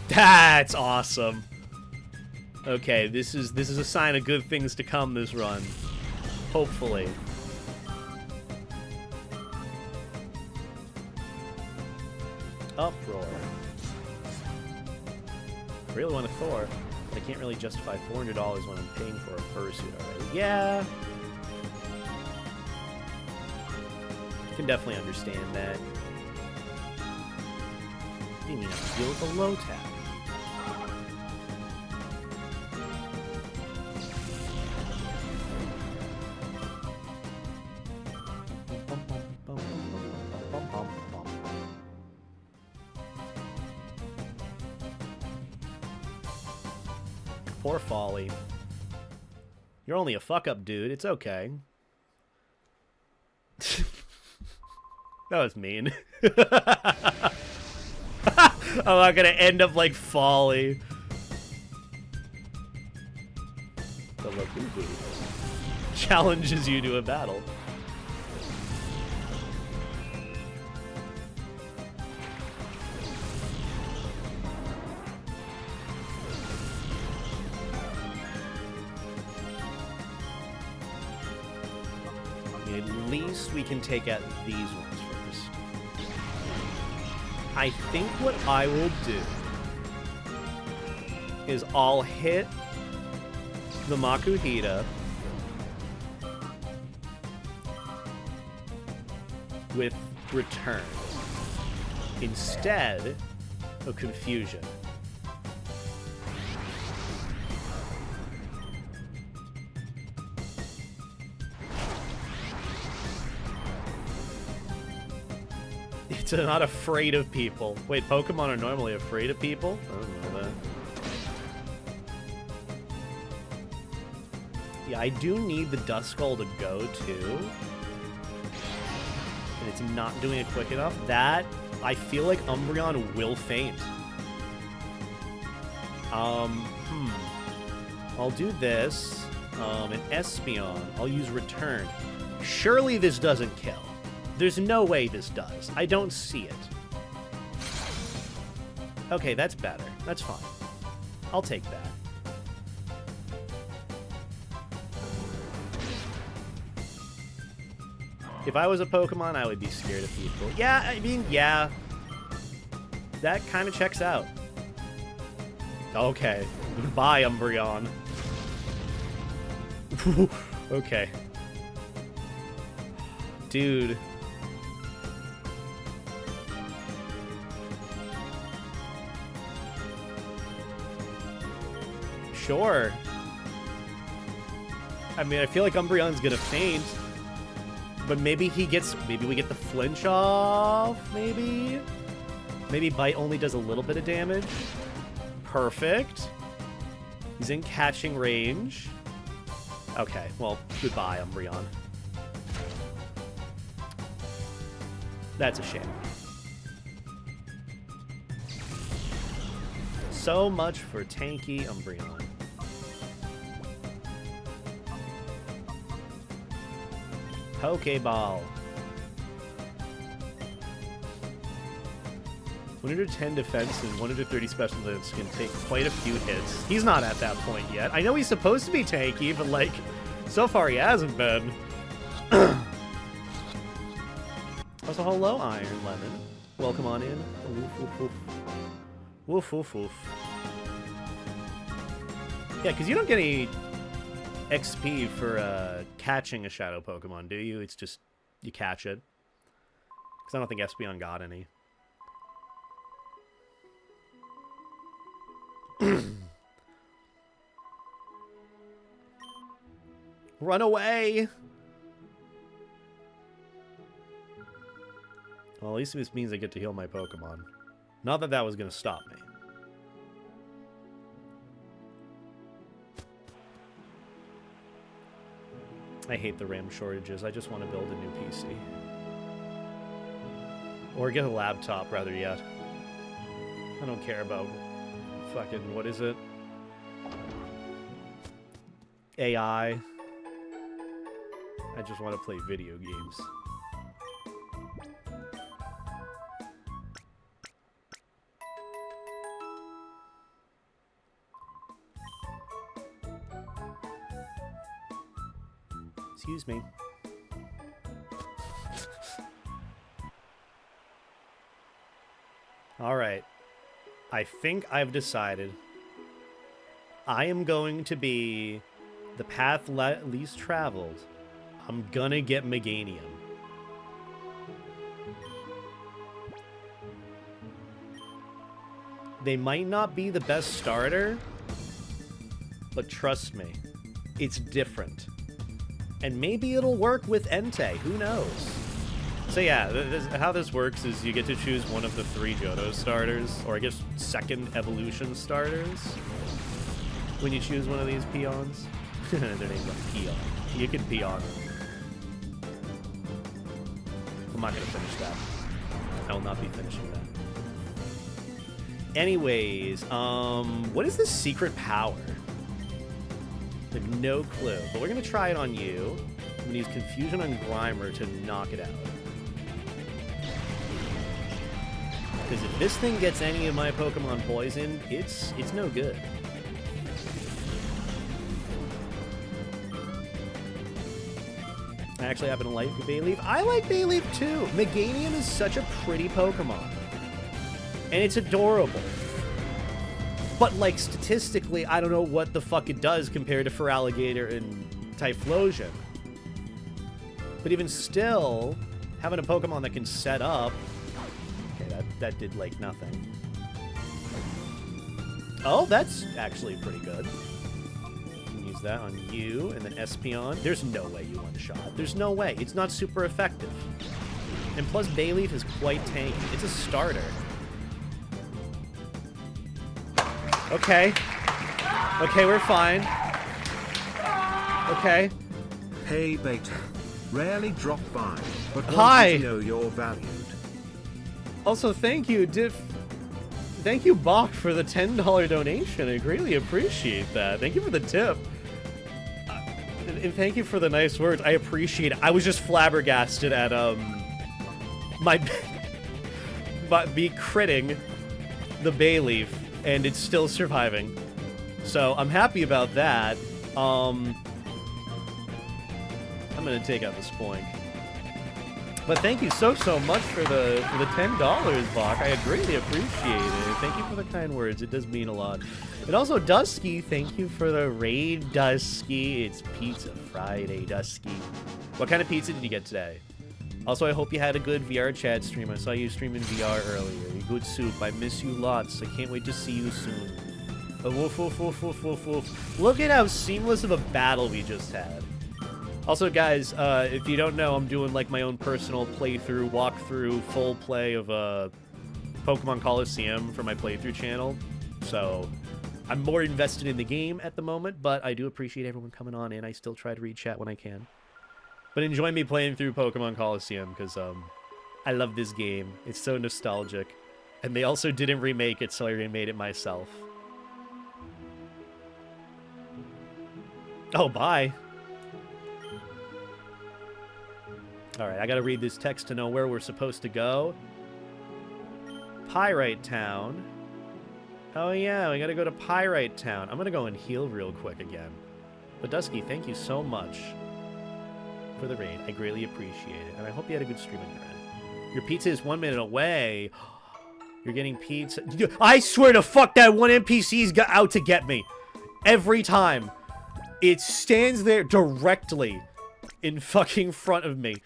That's awesome! Okay, this is a sign of good things to come this run. Hopefully. Uproar. I really want a Thor, but I can't really justify $400 when I'm paying for a fursuit already. Yeah. I can definitely understand that. You didn't even have to deal with a low tap. Poor Folly. You're only a fuck-up, dude. It's okay. That was mean. I'm not gonna end up like Folly. The Labubu challenges you to a battle. At least we can take out these ones first. I think what I will do is I'll hit the Makuhita with Return instead of Confusion. It's not afraid of people. Wait, Pokemon are normally afraid of people? I don't know that. Yeah, I do need the Duskull to go, too. And it's not doing it quick enough. That, I feel like Umbreon will faint. I'll do this. An Espeon. I'll use Return. Surely this doesn't kill. There's no way this does. I don't see it. Okay, that's better. That's fine. I'll take that. If I was a Pokemon, I would be scared of people. Yeah, I mean, yeah. That kind of checks out. Okay. Goodbye, Umbreon. Okay. Dude. Sure. I mean, I feel like Umbreon's gonna faint. But maybe he gets... Maybe we get the flinch off, maybe? Maybe Bite only does a little bit of damage. Perfect. He's in catching range. Okay, well, goodbye, Umbreon. That's a shame. So much for tanky Umbreon. Pokeball. 110 defense and 130 special defense can take quite a few hits. He's not at that point yet. I know he's supposed to be tanky, but, like, so far he hasn't been. Also, hello, Iron Lemon. Welcome on in. Woof, woof, woof. Woof, woof, woof. Yeah, because you don't get any XP for catching a Shadow Pokemon, do you? It's just you catch it. Because I don't think Espeon got any. Run away! Well, at least this means I get to heal my Pokemon. Not that that was going to stop me. I hate the RAM shortages. I just want to build a new PC. Or get a laptop, rather yet. I don't care about fucking, what is it? AI. I just want to play video games. Excuse me. Alright. I think I've decided I am going to be the path least traveled. I'm gonna get Meganium. They might not be the best starter, but trust me, it's different. And maybe it'll work with Entei, who knows? So yeah, how this works is you get to choose one of the 3 Johto starters, or I guess second evolution starters, when you choose one of these peons. Their name's like Peon. You can peon. I'm not gonna finish that. I will not be finishing that. Anyways, what is this secret power? Like, no clue. But we're gonna try it on you. I'm gonna use Confusion on Grimer to knock it out. Because if this thing gets any of my Pokemon poisoned, it's no good. I actually happen to like Bayleaf. I like Bayleaf too. Meganium is such a pretty Pokemon. And it's adorable. But, like, statistically, I don't know what the fuck it does compared to Feraligatr and Typhlosion. But even still, having a Pokemon that can set up... Okay, that did, like, nothing. Oh, that's actually pretty good. You can use that on you, and then Espeon. There's no way you one-shot. There's no way. It's not super effective. And plus, Bayleaf is quite tanky. It's a starter. Okay. Okay, we're fine. Okay. Hey Beta. Rarely drop by, but Hi. want you to know you're valued. Also, thank you, Thank you, Bach, for the $10 donation. I greatly appreciate that. Thank you for the tip. And thank you for the nice words. I appreciate it. I was just flabbergasted at, me critting the Bayleaf, and it's still surviving. So, I'm happy about that. I'm gonna take out the Spoink. But thank you so much for the $10, Bach. I greatly appreciate it. Thank you for the kind words. It does mean a lot. And also, Dusky, thank you for the raid, Dusky. It's Pizza Friday, Dusky. What kind of pizza did you get today? Also, I hope you had a good VR chat stream. I saw you streaming VR earlier. Good soup. I miss you lots. I can't wait to see you soon. Woof, woof, woof, woof, woof, woof. Look at how seamless of a battle we just had. Also, guys, if you don't know, I'm doing like my own personal playthrough, walkthrough, full play of Pokemon Colosseum for my playthrough channel. So I'm more invested in the game at the moment, but I do appreciate everyone coming on in. I still try to read chat when I can. But enjoy me playing through Pokemon Colosseum because I love this game. It's so nostalgic. And they also didn't remake it, so I remade it myself. Oh, bye. Alright, I gotta read this text to know where we're supposed to go. Pyrite Town. Oh yeah, we gotta go to Pyrite Town. I'm gonna go and heal real quick again. But Dusky, thank you so much for the raid. I greatly appreciate it. And I hope you had a good stream on your end. Your pizza is 1 minute away. You're getting pizza. I swear to fuck that one NPC's got out to get me. Every time. It stands there directly in fucking front of me.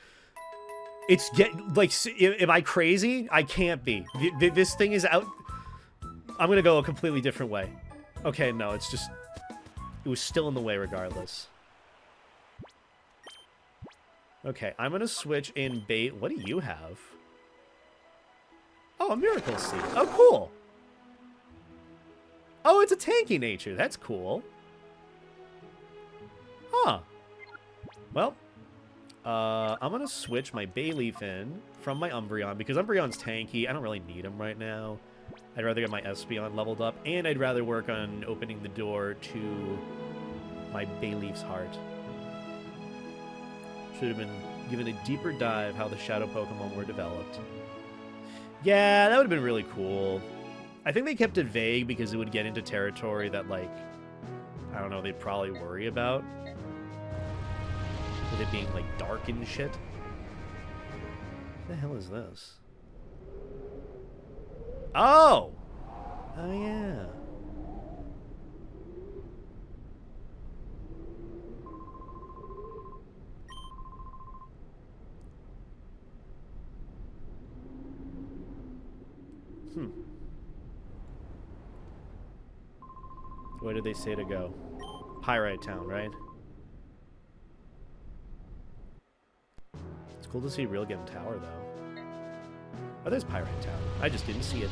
It's like, am I crazy? I can't be. This thing is out. I'm gonna go a completely different way. Okay, no, it's just, it was still in the way regardless. Okay, I'm gonna switch in bait. What do you have? Oh, a Miracle Seed. Oh, cool. Oh, it's a tanky nature. That's cool. Huh. Well, I'm going to switch my Bayleaf in from my Umbreon, because Umbreon's tanky. I don't really need him right now. I'd rather get my Espeon leveled up, and I'd rather work on opening the door to my Bayleaf's heart. Should have been given a deeper dive how the Shadow Pokemon were developed. Yeah, that would have been really cool. I think they kept it vague because it would get into territory that, like, I don't know, they'd probably worry about. With it being, like, dark and shit. What the hell is this? Oh! Oh, yeah. Where did they say to go? Pyrite Town, right? It's cool to see Real Gem Tower, though. Oh, there's Pyrite Town. I just didn't see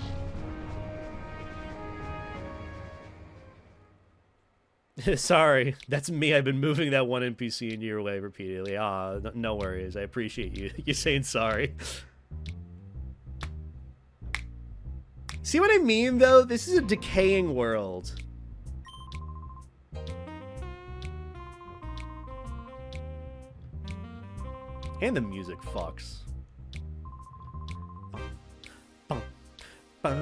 it. Sorry, that's me. I've been moving that one NPC in your way repeatedly. Ah, no worries. I appreciate you saying sorry. See what I mean, though? This is a decaying world. And the music fucks. I'm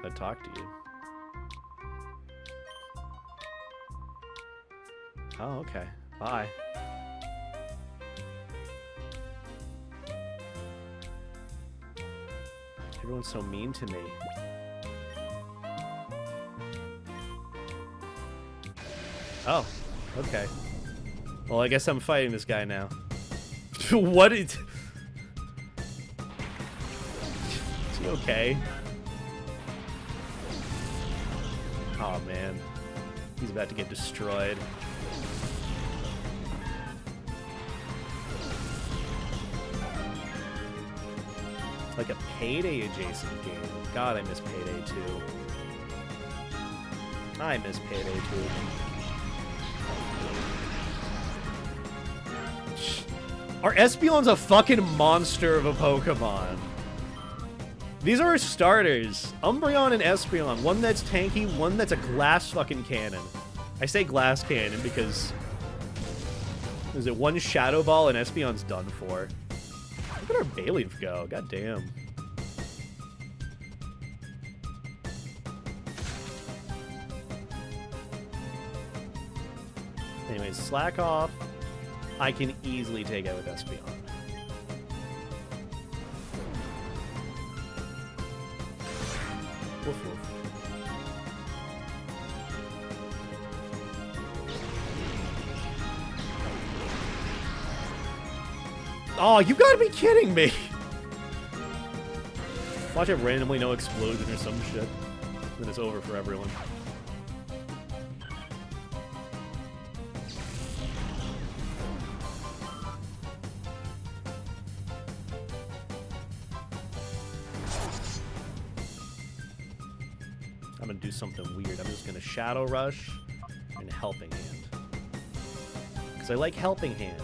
gonna talk to you. Oh, okay. Bye. Everyone's so mean to me. Oh, okay. Well, I guess I'm fighting this guy now. What is... Is he okay? Oh, man. He's about to get destroyed. Like a Payday adjacent game. God, I miss Payday 2. I miss Payday 2. Our Espeon's a fucking monster of a Pokemon. These are our starters. Umbreon and Espeon. One that's tanky, one that's a glass fucking cannon. I say glass cannon because... Is it one Shadow Ball and Espeon's done for? Look at our Bayleaf go. God damn. Anyways, slack off. I can easily take out with Espeon. Woof woof. Oh, you gotta be kidding me! Watch it randomly no explosion or some shit. Then it's over for everyone. I'm gonna do something weird. I'm just gonna Shadow Rush and Helping Hand. Because I like Helping Hand.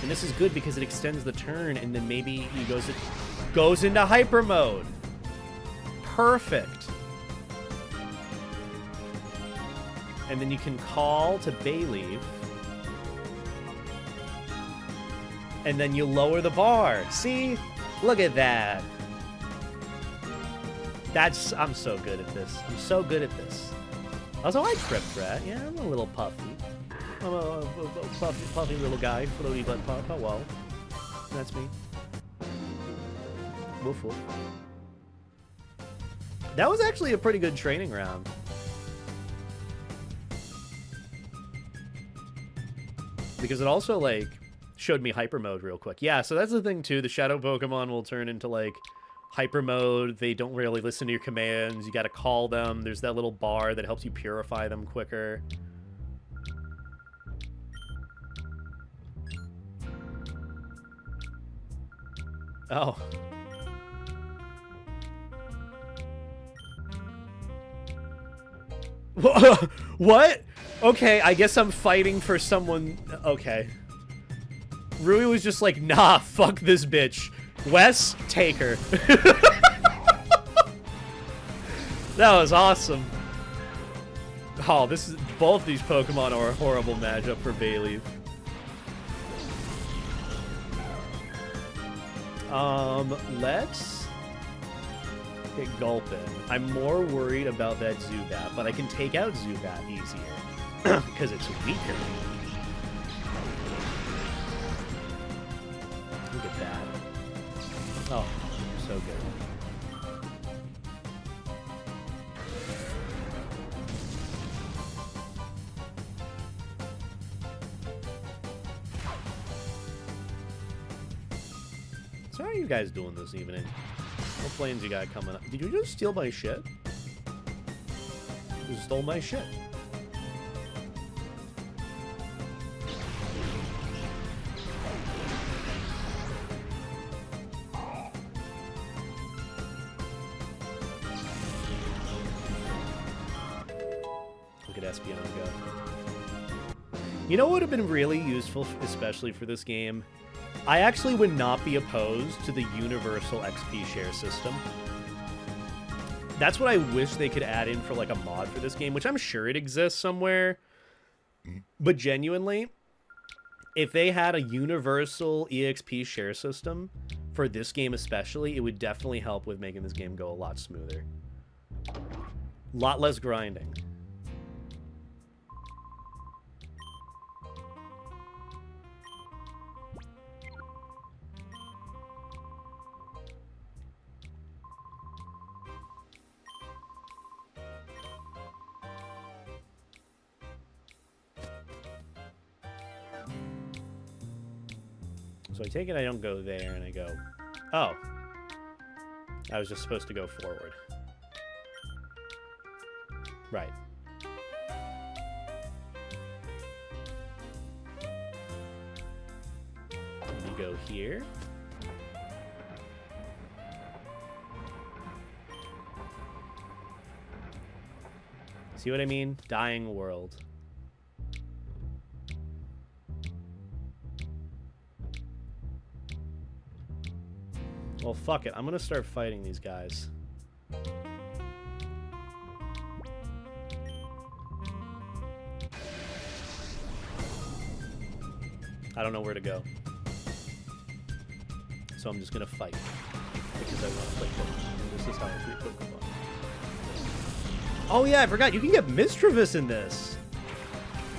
And this is good because it extends the turn, and then maybe he goes into Hyper Mode. Perfect. And then you can call to Bayleaf. And then you lower the bar. See? Look at that. I'm so good at this. I'm so good at this. Also, I Trip Threat. Yeah, I'm a little puffy. I'm a puffy little guy. Floaty butt pop. Oh, well. That's me. Woof woof. That was actually a pretty good training round. Because it also, like, showed me Hyper Mode real quick. Yeah, so that's the thing, too. The Shadow Pokemon will turn into, like, Hyper Mode. They don't really listen to your commands. You gotta call them. There's that little bar that helps you purify them quicker. Oh. What? Okay, I guess I'm fighting for someone. Okay. Rui was just like, nah, fuck this bitch. Wes, take her. That was awesome. Oh, this is both these Pokemon are a horrible matchup for Bayleaf. Let's get Gulpin. I'm more worried about that Zubat, but I can take out Zubat easier because it's weaker. Look at that. Oh, so good. So how are you guys doing this evening? What plans you got coming up? Did you just steal my shit? You just stole my shit. Look at Espeon go. You know what would have been really useful, especially for this game? I actually would not be opposed to the universal XP share system. That's what I wish they could add in for like a mod for this game, which I'm sure it exists somewhere. But genuinely, if they had a universal EXP share system for this game especially, it would definitely help with making this game go a lot smoother. A lot less grinding. So I take it I don't go there, and I go... Oh. I was just supposed to go forward. Right. We go here. See what I mean? Dying world. Well, fuck it. I'm gonna start fighting these guys. I don't know where to go. So I'm just gonna fight. Because I want to play Pokemon. This is how I play Pokemon. Oh yeah, I forgot. You can get Mischievous in this.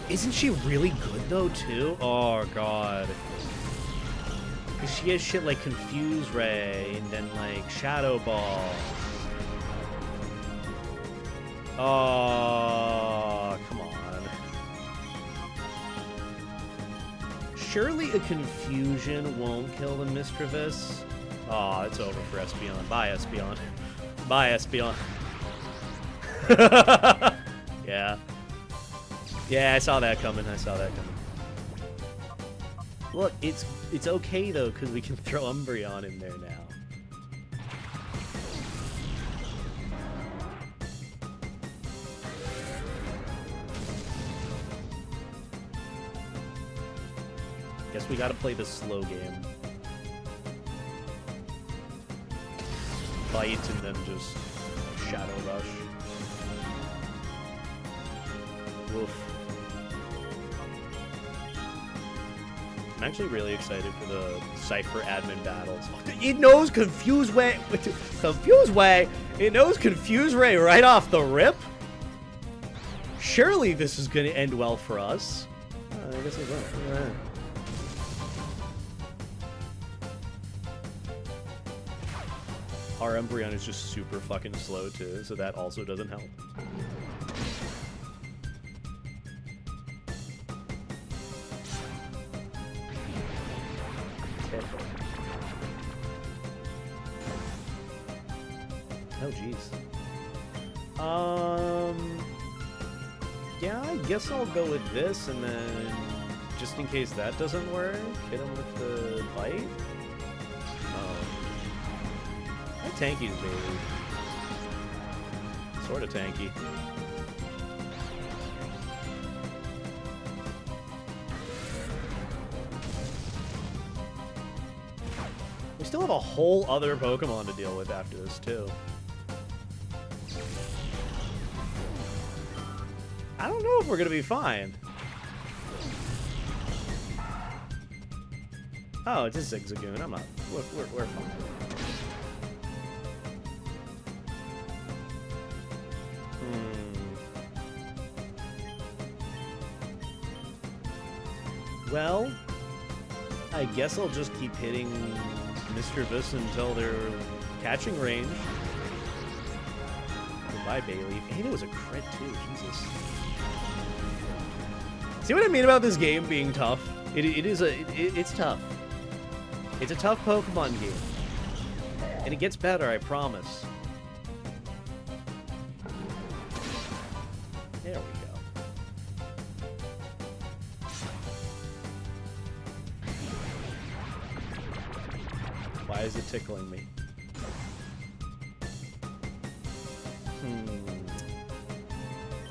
Isn't she really good though, too? Oh god. She has shit like Confuse Ray and then like Shadow Ball. Oh, come on. Surely a Confusion won't kill the Mischievous. Oh, it's over for Espeon. Bye, Espeon. Bye, Espeon. Yeah. Yeah, I saw that coming. I saw that coming. Look, it's okay though, because we can throw Umbreon in there now. Guess we gotta play the slow game. Bite and then just Shadow Rush. Woof. I'm actually really excited for the Cipher admin battles. It knows Confuse Ray. Confuse Ray. It knows Confuse Ray right off the rip. Surely this is going to end well for us. I guess it will. Yeah. Our Umbreon is just super fucking slow too, so that also doesn't help. Oh, jeez. Yeah, I guess I'll go with this, and then, just in case that doesn't work, hit him with the bite. Oh. That tanky's baby. Sort of tanky. We still have a whole other Pokemon to deal with after this, too. I don't know if we're gonna be fine. Oh, it's a Zigzagoon. I'm not. We're fine. Well, I guess I'll just keep hitting Mischievous until they're catching range. Goodbye, Bayleaf. And it was a crit too. Jesus. See what I mean about this game being tough? It's tough. It's a tough Pokemon game. And it gets better, I promise. There we go. Why is it tickling me?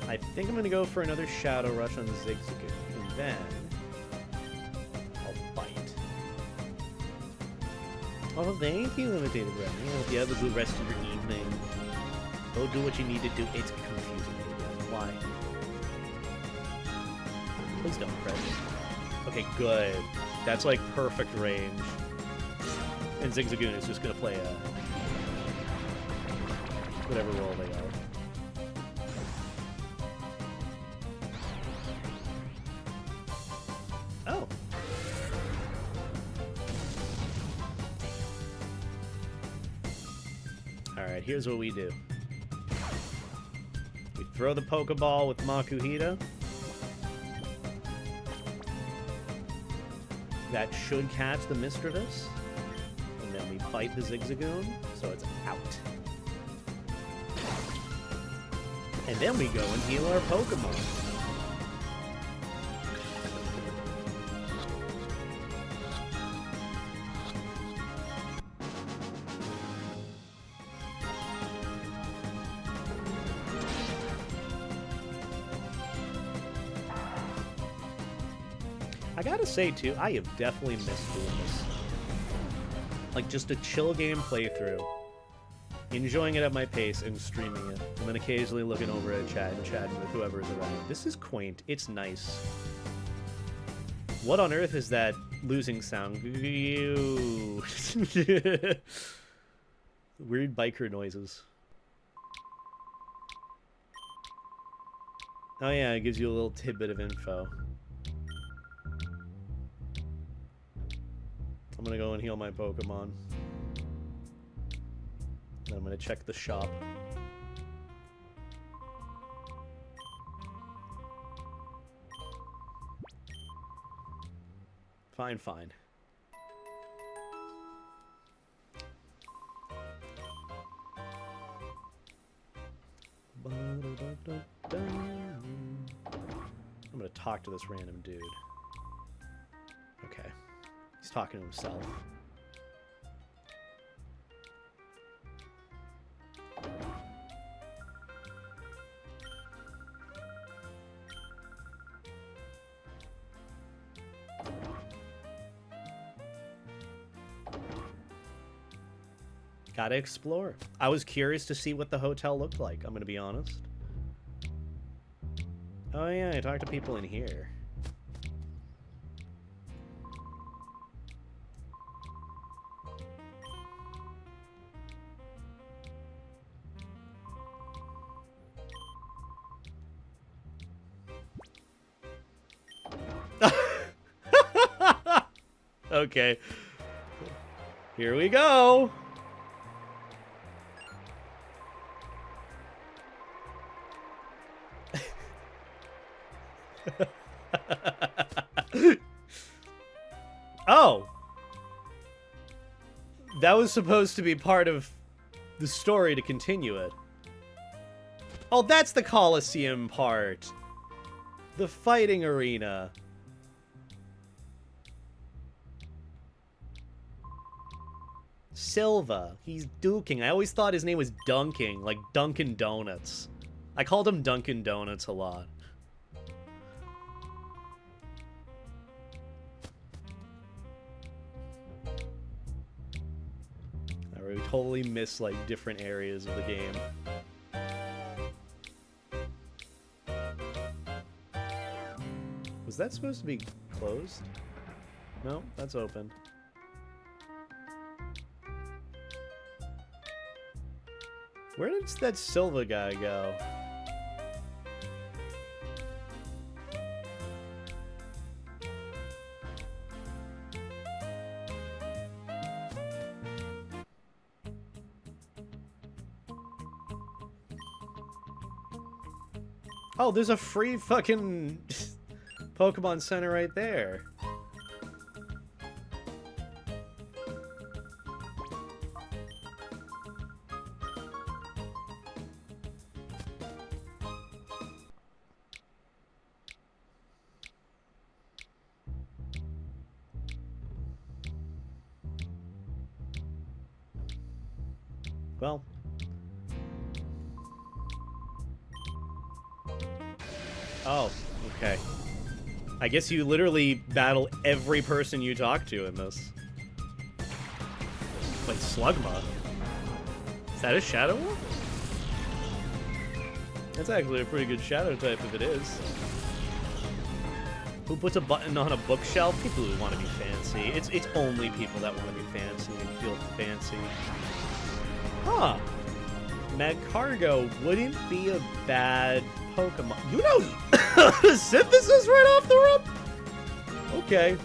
I think I'm going to go for another Shadow Rush on Zigzagoon, and then I'll bite. Oh, thank you, Limited Remy. Hope you have a good rest of your evening. Go do what you need to do. It's confusing me again. Why? Please don't crit. Okay, good. That's like perfect range. And Zigzagoon is just going to play whatever role they are. Oh. Alright, here's what we do. We throw the Pokeball with Makuhita. That should catch the Mischievous. And then we bite the Zigzagoon, so it's out. And then we go and heal our Pokemon. I gotta say, too, I have definitely missed doing this. Like, just a chill game playthrough. Enjoying it at my pace and streaming it. And then occasionally looking over at chat and chatting with whoever's around. This is quaint. It's nice. What on earth is that losing sound? Weird biker noises. Oh yeah, it gives you a little tidbit of info. I'm gonna go and heal my Pokemon. Then I'm gonna check the shop. Fine, fine. I'm gonna talk to this random dude. Okay. He's talking to himself. Gotta explore. I was curious to see what the hotel looked like, I'm gonna be honest. Oh yeah, I talked to people in here. Okay. Here we go. Oh. That was supposed to be part of the story to continue it. Oh, that's the Colosseum part. The fighting arena. Silva. He's duking. I always thought his name was Dunking, like Dunkin' Donuts. I called him Dunkin' Donuts a lot. I really totally miss, like, different areas of the game. Was that supposed to be closed? No, that's open. Where did that Silva guy go? Oh, there's a free fucking Pokemon Center right there. Well. Oh, okay. I guess you literally battle every person you talk to in this. Wait, Slugma? Is that a Shadow one? That's actually a pretty good Shadow type if it is. Who puts a button on a bookshelf? People who want to be fancy. It's only people that want to be fancy and feel fancy. Huh. Magcargo wouldn't be a bad Pokemon. You know Synthesis right off the rip? Okay.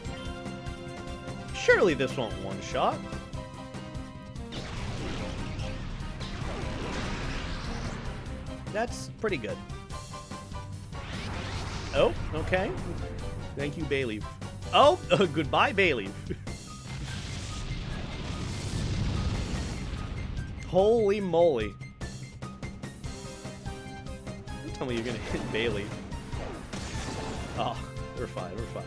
Surely this won't one-shot. That's pretty good. Oh, okay. Thank you, Bayleaf. Oh, goodbye, Bayleaf. Holy moly. Tell me you're gonna hit Bailey. Oh, we're fine, we're fine.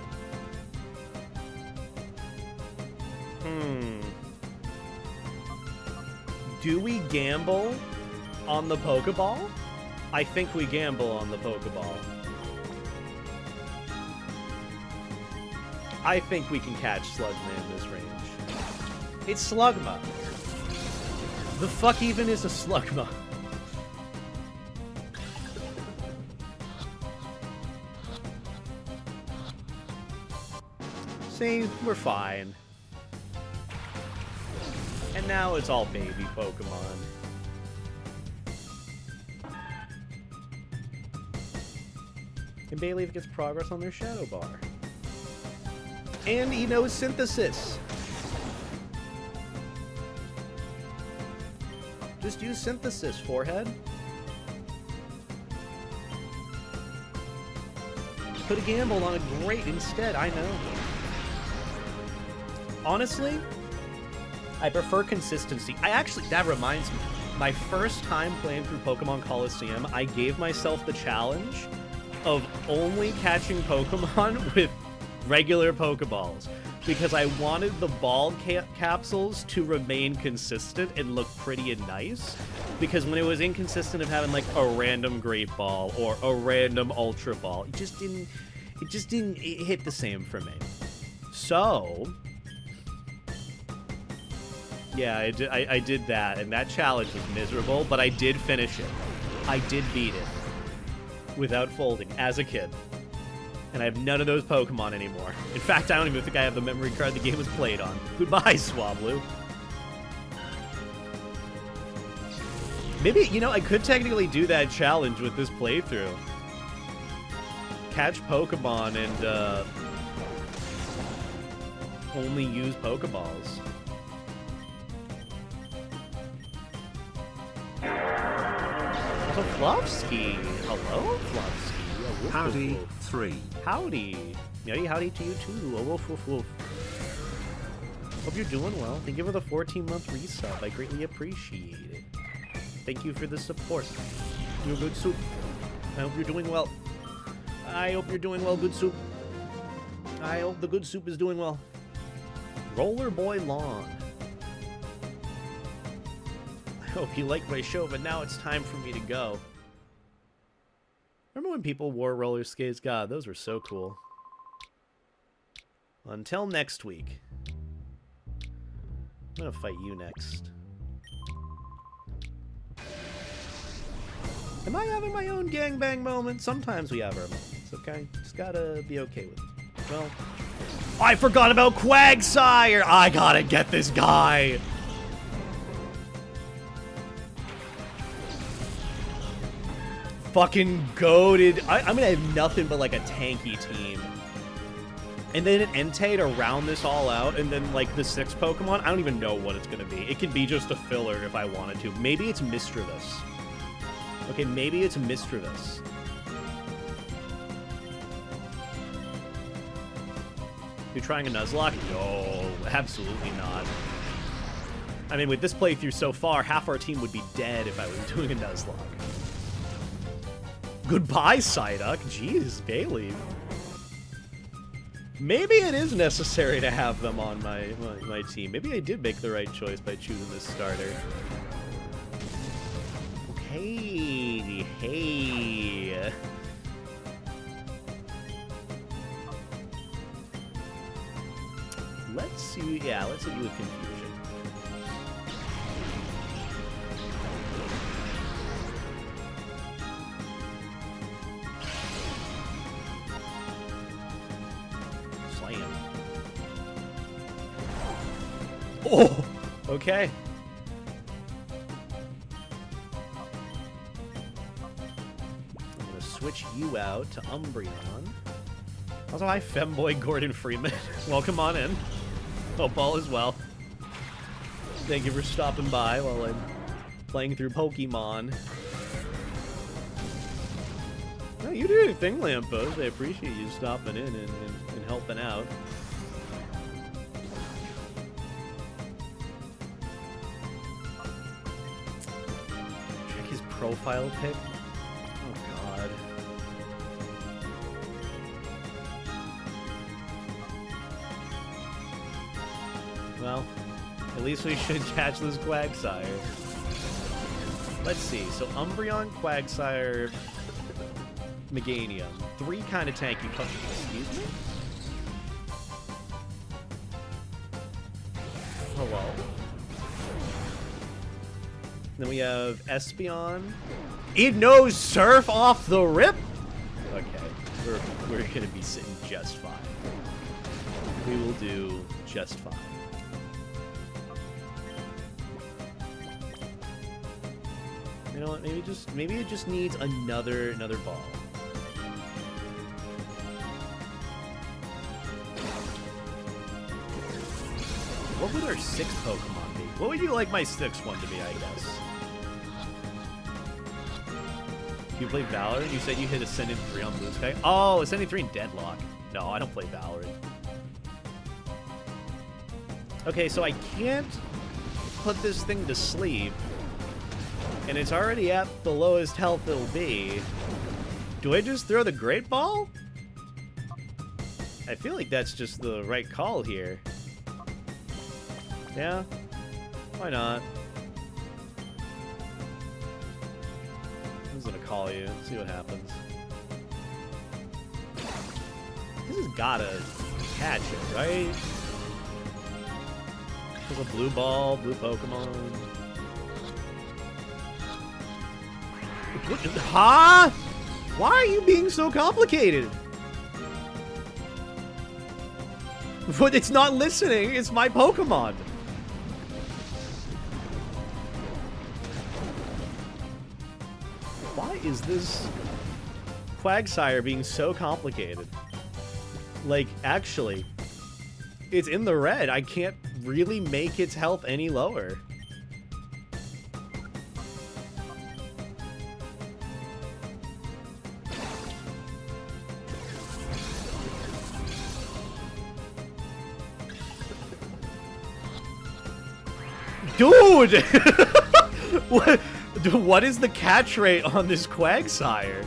Do we gamble on the Pokeball? I think we gamble on the Pokeball. I think we can catch Slugma in this range. It's Slugma. The fuck even is a Slugma? See, we're fine. And now it's all baby Pokemon. And Bailey gets progress on their Shadow Bar. And he knows Synthesis. Just use Synthesis, Forehead. Could have gambled on a great instead, I know. Honestly, I prefer consistency. That reminds me. My first time playing through Pokemon Colosseum, I gave myself the challenge of only catching Pokemon with regular Pokeballs. Because I wanted the ball capsules to remain consistent and look pretty and nice. Because when it was inconsistent of having like a random Great Ball or a random Ultra Ball, it just didn't hit the same for me. So yeah, I did that, and that challenge was miserable, but I did finish it. I did beat it without folding as a kid. And I have none of those Pokemon anymore. In fact, I don't even think I have the memory card the game was played on. Goodbye, Swablu. Maybe, you know, I could technically do that challenge with this playthrough. Catch Pokemon and only use Pokeballs. Also, Fluffsky. Hello, Fluffsky. Woof, Howdy, woof, woof. 3. Howdy. Howdy to you too. Oh, woof, woof, woof. Hope you're doing well. Thank you for the 14-month resub. I greatly appreciate it. Thank you for the support. You're a good soup. I hope you're doing well. I hope you're doing well, good soup. I hope the good soup is doing well. Roller Boy Lawn. I hope you liked my show, but now it's time for me to go. Remember when people wore roller skates? God, those were so cool. Until next week. I'm gonna fight you next. Am I having my own gangbang moment? Sometimes we have our moments, okay? Just gotta be okay with it. Well, I forgot about Quagsire! I gotta get this guy! Fucking goated. I'm gonna have nothing but like a tanky team. And then an Entei to round this all out, and then like the 6 Pokemon, I don't even know what it's gonna be. It can be just a filler if I wanted to. Maybe it's Misdreavus. Okay, maybe it's Misdreavus. You trying a Nuzlocke? No, absolutely not. I mean, with this playthrough so far, half our team would be dead if I was doing a Nuzlocke. Goodbye, Psyduck. Jeez, Bailey. Maybe it is necessary to have them on my team. Maybe I did make the right choice by choosing this starter. Okay, hey. Let's see. Yeah, let's hit you with confusion. Oh, okay. I'm gonna switch you out to Umbreon. Also, hi, femboy Gordon Freeman. Welcome on in. Hope all is well. Thank you for stopping by while I'm playing through Pokemon. No, you do your thing, Lamppost. I appreciate you stopping in and helping out. Profile pic? Oh god. Well, at least we should catch this Quagsire. Let's see. So Umbreon, Quagsire, Meganium. 3 kind of tanky Pokemon. Excuse me? Hello. Then we have Espeon. It knows Surf off the rip? Okay. We're going to be sitting just fine. We will do just fine. You know what? Maybe it just needs another ball. What would our 6th Pokemon be? What would you like my 6th one to be, I guess? You play Valorant? You said you hit Ascendant 3 on Blue Sky? Oh, Ascendant 3 in Deadlock. No, I don't play Valorant. Okay, so I can't put this thing to sleep. And it's already at the lowest health it'll be. Do I just throw the Great Ball? I feel like that's just the right call here. Yeah? Why not? I'm just gonna call you, see what happens. This has gotta catch it, right? There's a blue ball, blue Pokemon. Huh? Why are you being so complicated? But it's not listening, it's my Pokemon. Why is this Quagsire being so complicated? Like, actually, it's in the red. I can't really make its health any lower. Dude! What is the catch rate on this Quagsire?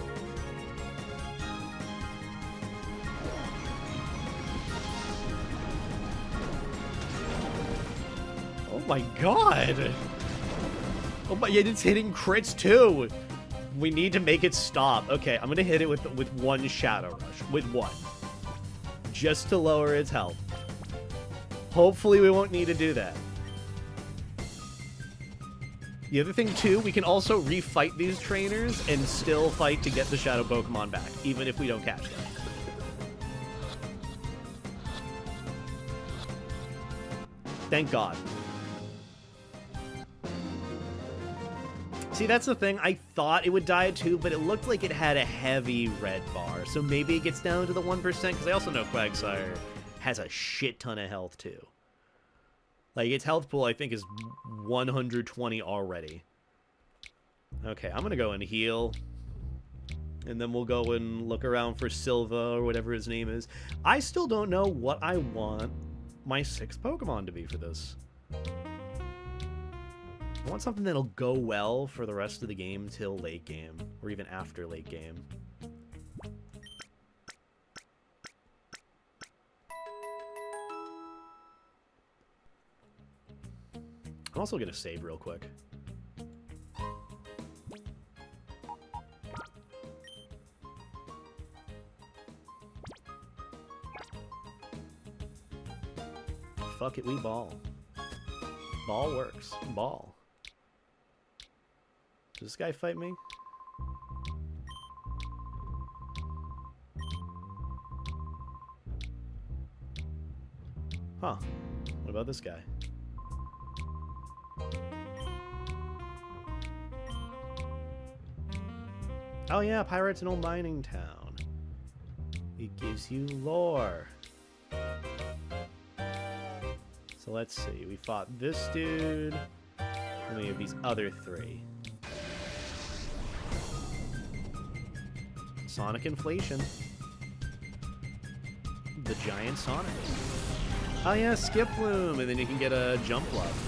Oh my god! Oh my, yeah, it's hitting crits too! We need to make it stop. Okay, I'm gonna hit it with one Shadow Rush. With one. Just to lower its health. Hopefully we won't need to do that. The other thing, too, we can also refight these trainers and still fight to get the Shadow Pokemon back, even if we don't catch them. Thank God. See, that's the thing. I thought it would die at 2, but it looked like it had a heavy red bar. So maybe it gets down to the 1%, because I also know Quagsire has a shit ton of health, too. Like, its health pool, I think, is 120 already. Okay, I'm gonna go and heal. And then we'll go and look around for Silva, or whatever his name is. I still don't know what I want my 6th Pokemon to be for this. I want something that'll go well for the rest of the game till late game. Or even after late game. I'm also going to save real quick. Fuck it, we ball. Ball works. Ball. Does this guy fight me? Huh. What about this guy? Oh yeah, Pirate's an old mining town. It gives you lore. So let's see, we fought this dude, and we have these other 3. Sonic Inflation. The giant Sonic. Oh yeah, Skip Bloom, and then you can get a Jump Bluff.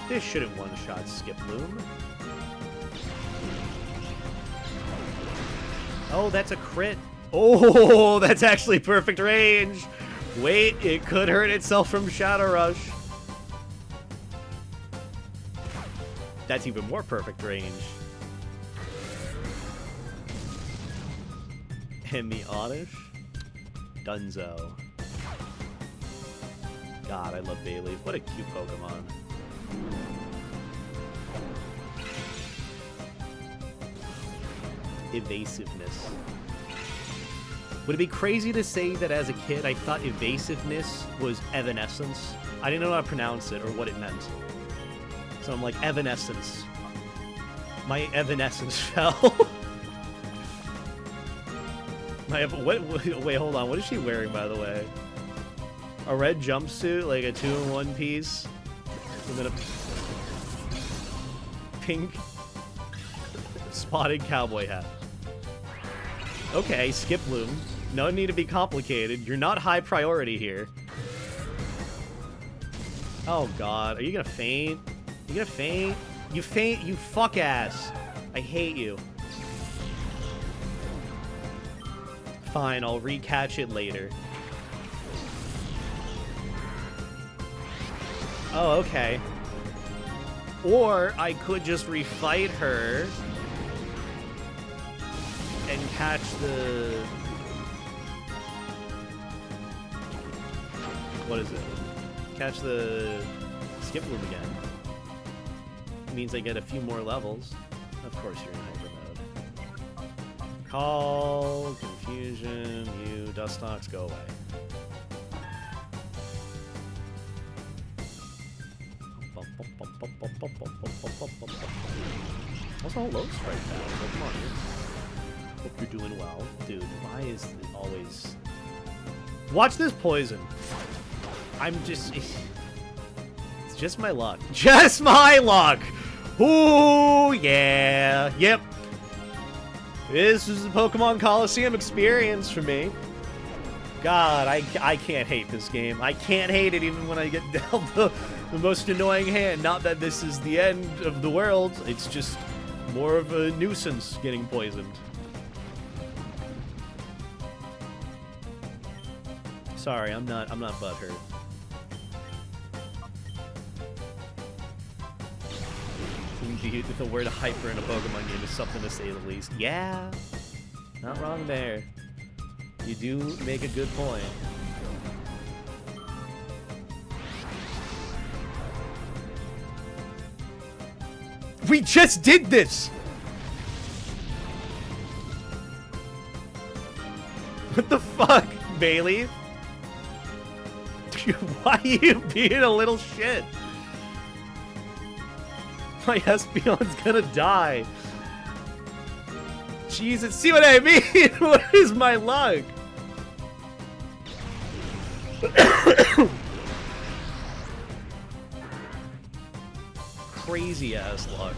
This shouldn't one-shot Skiploom. Oh, that's a crit. Oh, that's actually perfect range. Wait, it could hurt itself from Shadow Rush. That's even more perfect range. And the Oddish? Dunzo. God, I love Bailey. What a cute Pokemon. Evasiveness. Would it be crazy to say that as a kid I thought evasiveness was evanescence? I didn't know how to pronounce it or what it meant. So I'm like, evanescence. My evanescence fell. Wait, hold on. What is she wearing, by the way? A red jumpsuit, like a 2-in-1 piece, and then a pink spotted cowboy hat. Okay, Skiploom. No need to be complicated. You're not high priority here. Oh god, are you gonna faint? You gonna faint? You faint, you fuck ass. I hate you. Fine, I'll recatch it later. Oh, okay. Or I could just refight her and catch the... What is it? Catch the Skiploom again. It means I get a few more levels. Of course you're in hyper mode. Call, confusion, you, Dustox, go away. Also, hello, Strike Battle. Come on, hope you're doing well. Dude, why is it always... Watch this poison. I'm just... It's just my luck. Just my luck! Ooh, yeah. Yep. This is the Pokemon Colosseum experience for me. God, I can't hate this game. I can't hate it even when I get dealt the most annoying hand. Not that this is the end of the world. It's just more of a nuisance getting poisoned. Sorry, I'm not butthurt. The word hyper in a Pokemon game is something to say the least. Yeah, not wrong there. You do make a good point. We just did this! What the fuck, Bailey? Why are you being a little shit? My Espeon's gonna die. Jesus, see what I mean? What is my luck? Crazy ass luck.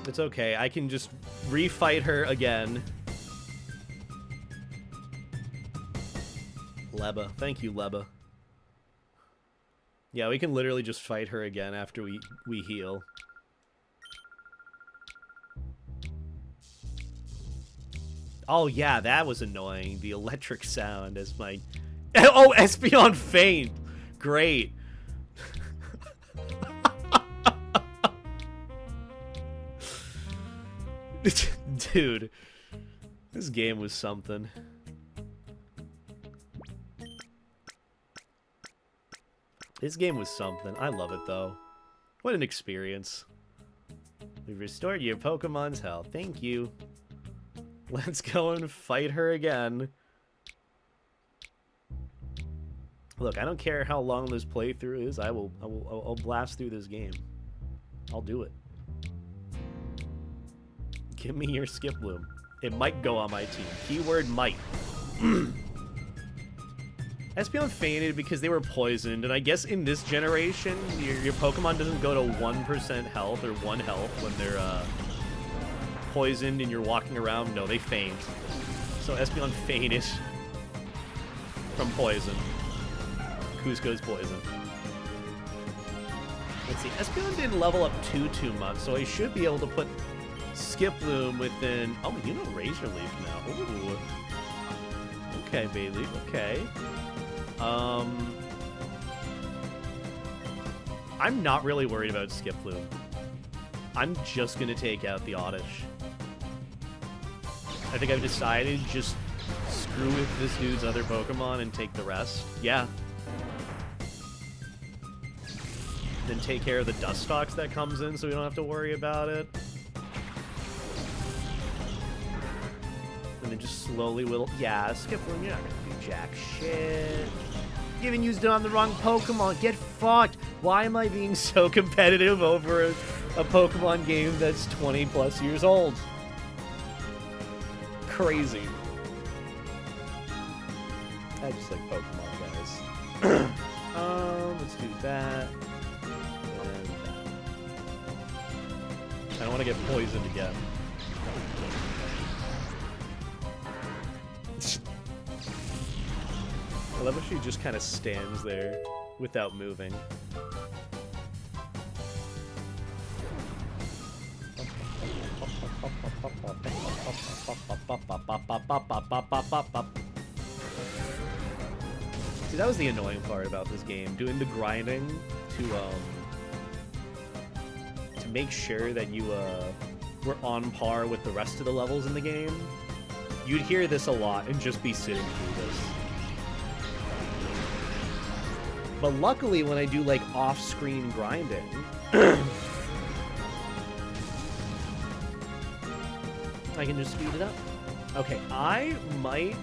It's okay, I can just refight her again. Leba. Thank you, Leba. Yeah, we can literally just fight her again after we heal. Oh yeah, that was annoying. The electric sound as my... Oh, Espeon faint! Great. Dude, this game was something. This game was something. I love it, though. What an experience. We've restored your Pokemon's health. Thank you. Let's go and fight her again. Look, I don't care how long this playthrough is. I'll blast through this game. I'll do it. Give me your Skiploom. It might go on my team. Keyword might. Espeon fainted because they were poisoned, and I guess in this generation, your Pokemon doesn't go to 1% health or 1 health when they're poisoned and you're walking around. No, they faint. So Espeon fainted from poison. Cusco's poison. Let's see. Espeon didn't level up too much, so I should be able to put Skiploom within... Oh, you know Razor Leaf now. Ooh. Okay, Bayleaf. Okay. I'm not really worried about Skiploom. I'm just going to take out the Oddish. I think I've decided just screw with this dude's other Pokemon and take the rest. Yeah. Then take care of the Dustox that comes in so we don't have to worry about it. And then just slowly whittle... Yeah, Skiploom, you're not going to do jack shit. You even used it on the wrong Pokemon. Get fucked. Why am I being so competitive over a Pokemon game that's 20 plus years old? Crazy. I just like Pokemon, guys. Let's do that. And that. I don't want to get poisoned again. I love how she just kind of stands there without moving. See, that was the annoying part about this game, doing the grinding to make sure that you were on par with the rest of the levels in the game. You'd hear this a lot and just be sitting through this. But luckily, when I do, like, off-screen grinding... I can just speed it up. Okay, I might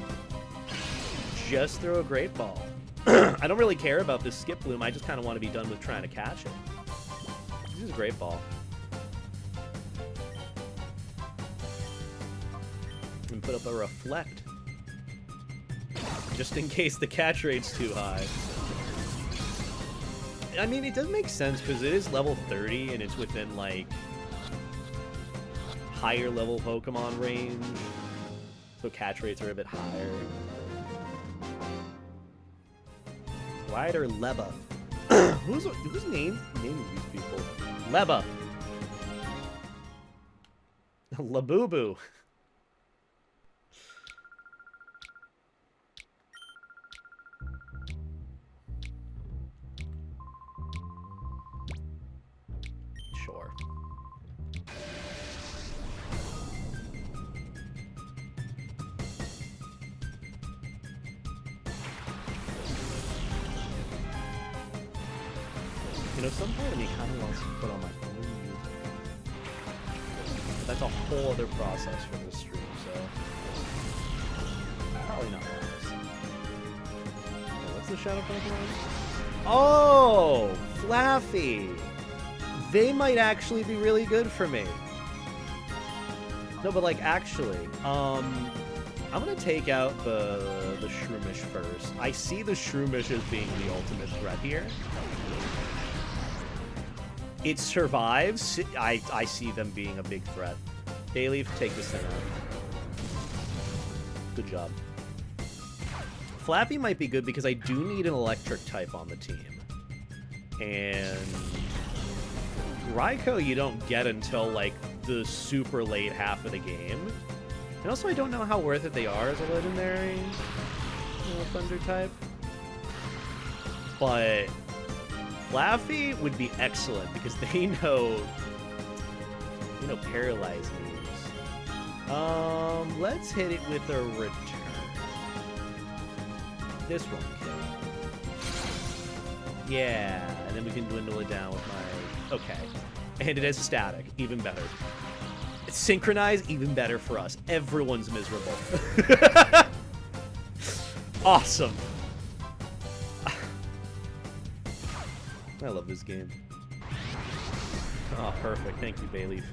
just throw a Great Ball. I don't really care about this Skiploom. I just kind of want to be done with trying to catch it. This is a Great Ball. And put up a Reflect. Just in case the catch rate's too high. I mean, it does make sense because it is level 30 and it's within, like, higher level Pokemon range. So catch rates are a bit higher. Wyatt or Leba? Who's naming these people? Leba. Labubu. Sure. You know, some part of me kind of wants to put on my own music. But that's a whole other process for this stream, so... Probably not wise. Okay, what's the Shadow Pokemon? Oh! Flaffy! They might actually be really good for me. No, but, like, actually, I'm gonna take out the Shroomish first. I see the Shroomish as being the ultimate threat here. It survives. I see them being a big threat. Bayleaf, take this thing out. Good job. Flappy might be good because I do need an electric type on the team. And Raikou you don't get until, like, the super late half of the game. And also I don't know how worth it they are as a legendary, you know, thunder type. But Flaffy would be excellent because they know, you know, paralyze moves. Let's hit it with a return. This won't kill. Yeah, and then we can dwindle it down with my... Okay. And it has static. Even better. Synchronize, even better for us. Everyone's miserable. Awesome. I love this game. Oh, perfect. Thank you, Bayleaf.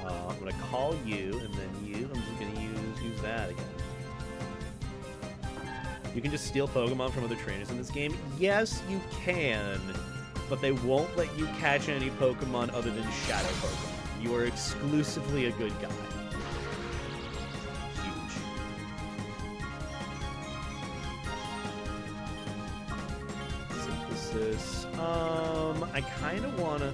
I'm going to call you, and then you. I'm just going to use that again. You can just steal Pokemon from other trainers in this game? Yes, you can. But they won't let you catch any Pokemon other than Shadow Pokemon. You are exclusively a good guy. Huge. this. I kind of want to...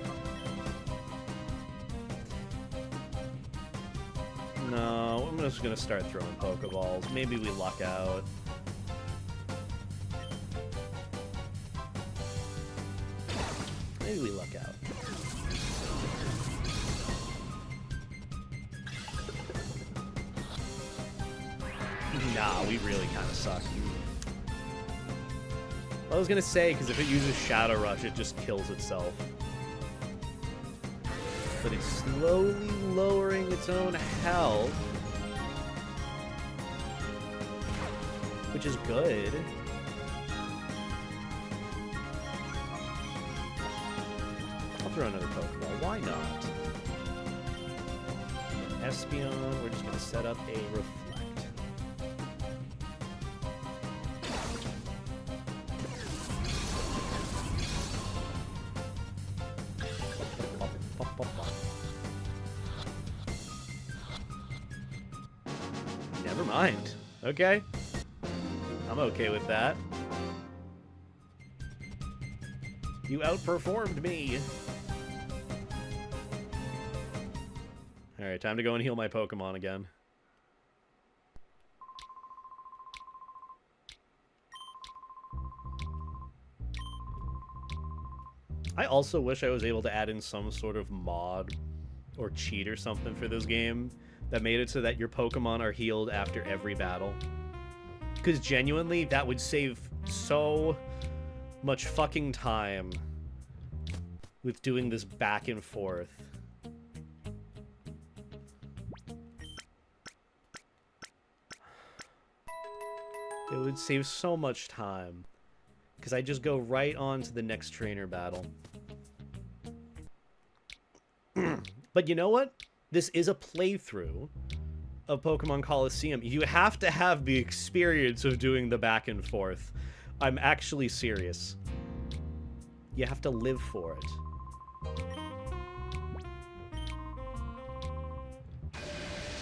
No, I'm just going to start throwing Pokeballs. Maybe we luck out. Maybe we luck out. Nah, we really kind of suck. I was gonna say, because if it uses Shadow Rush, it just kills itself. But it's slowly lowering its own health. Which is good. I'll throw another Pokeball. Why not? Espeon, we're just gonna set up a Reflect. Never mind. Okay. I'm okay with that. You outperformed me. Alright, time to go and heal my Pokemon again. I also wish I was able to add in some sort of mod or cheat or something for this game that made it so that your Pokemon are healed after every battle. Because genuinely, that would save so much fucking time with doing this back and forth. It would save so much time. Because I just go right on to the next trainer battle. But you know what? This is a playthrough of Pokemon Colosseum. You have to have the experience of doing the back and forth. I'm actually serious. You have to live for it.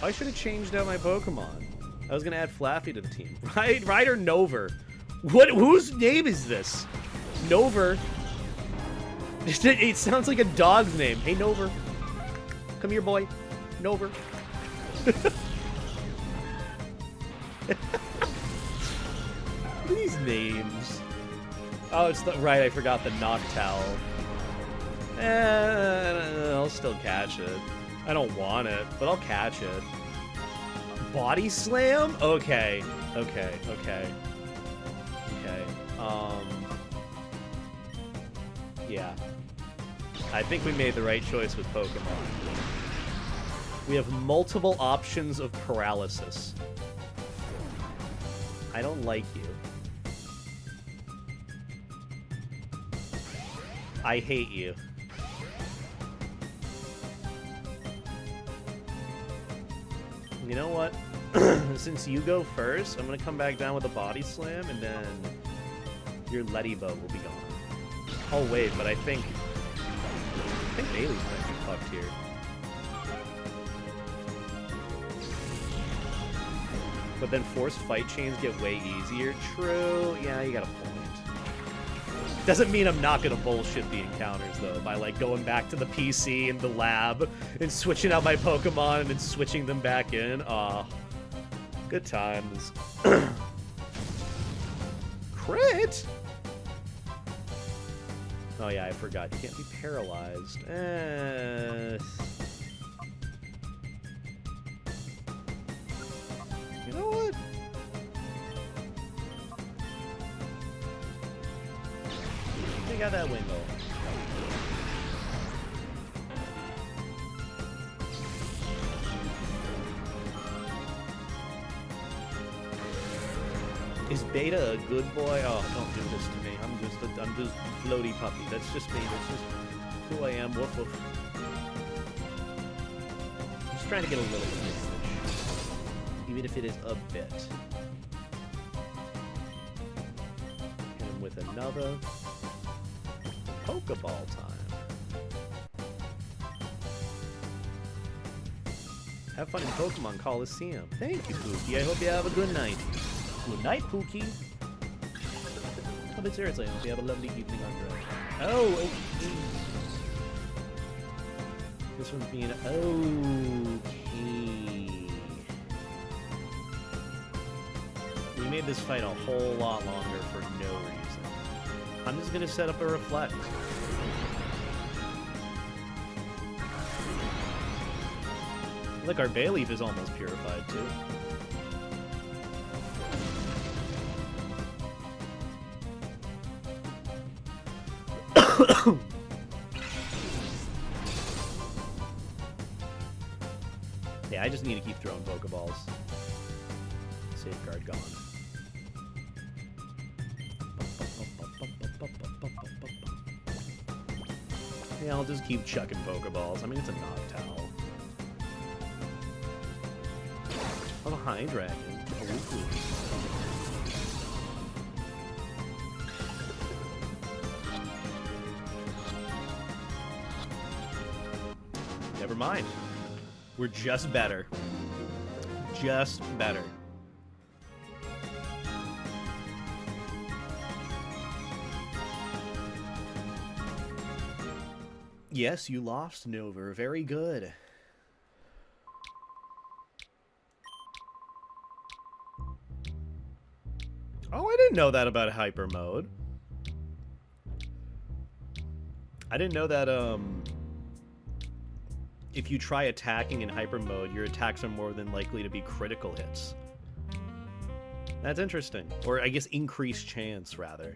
I should have changed out my Pokemon. I was going to add Flaffy to the team. Ryder Nover. Whose name is this? Nover. It sounds like a dog's name. Hey, Nover. Come here, boy. Nover. These names. Oh, it's the... Right, I forgot the Noctowl. I'll still catch it. I don't want it, but I'll catch it. Body Slam? Okay. Okay, okay. Okay. Yeah. I think we made the right choice with Pokemon. We have multiple options of paralysis. I don't like you. I hate you. You know what? Since you go first, I'm gonna come back down with a Body Slam, and then your Leddybo will be gone. Oh wait, but I think Bailey's might be fucked here. But then forced fight chains get way easier. True. Yeah, you got a point. Doesn't mean I'm not gonna bullshit the encounters though by like going back to the PC and the lab and switching out my Pokemon and then switching them back in. Good times. Crit? Oh yeah, I forgot. You can't be paralyzed. You know what? Take out that window. Is Beta a good boy? Oh, don't do this to me. I'm just floaty puppy. That's just me. That's just who I am. Woof woof. I'm just trying to get a little bit, even if it is a bit. Hit him with another Pokeball time. Have fun in Pokemon Colosseum. Thank you, Pookie. I hope you have a good night. Good night, Pookie. but seriously, I hope you have a lovely evening on drugs. Oh, okay. This one's being okay. We made this fight a whole lot longer for no reason. I'm just gonna set up a reflect. Look, our Bayleaf is almost purified too. Yeah, I just need to keep throwing Pokeballs. Safeguard gone. Yeah, I'll just keep chucking Pokeballs. I mean, it's a Noctowl. Oh, hi, Dragon. Oh, never mind. We're just better. Just better. Yes, you lost, Nover. Very good. Oh, I didn't know that about Hyper Mode. I didn't know that, if you try attacking in Hyper Mode, your attacks are more than likely to be critical hits. That's interesting. Or, I guess, increased chance, rather.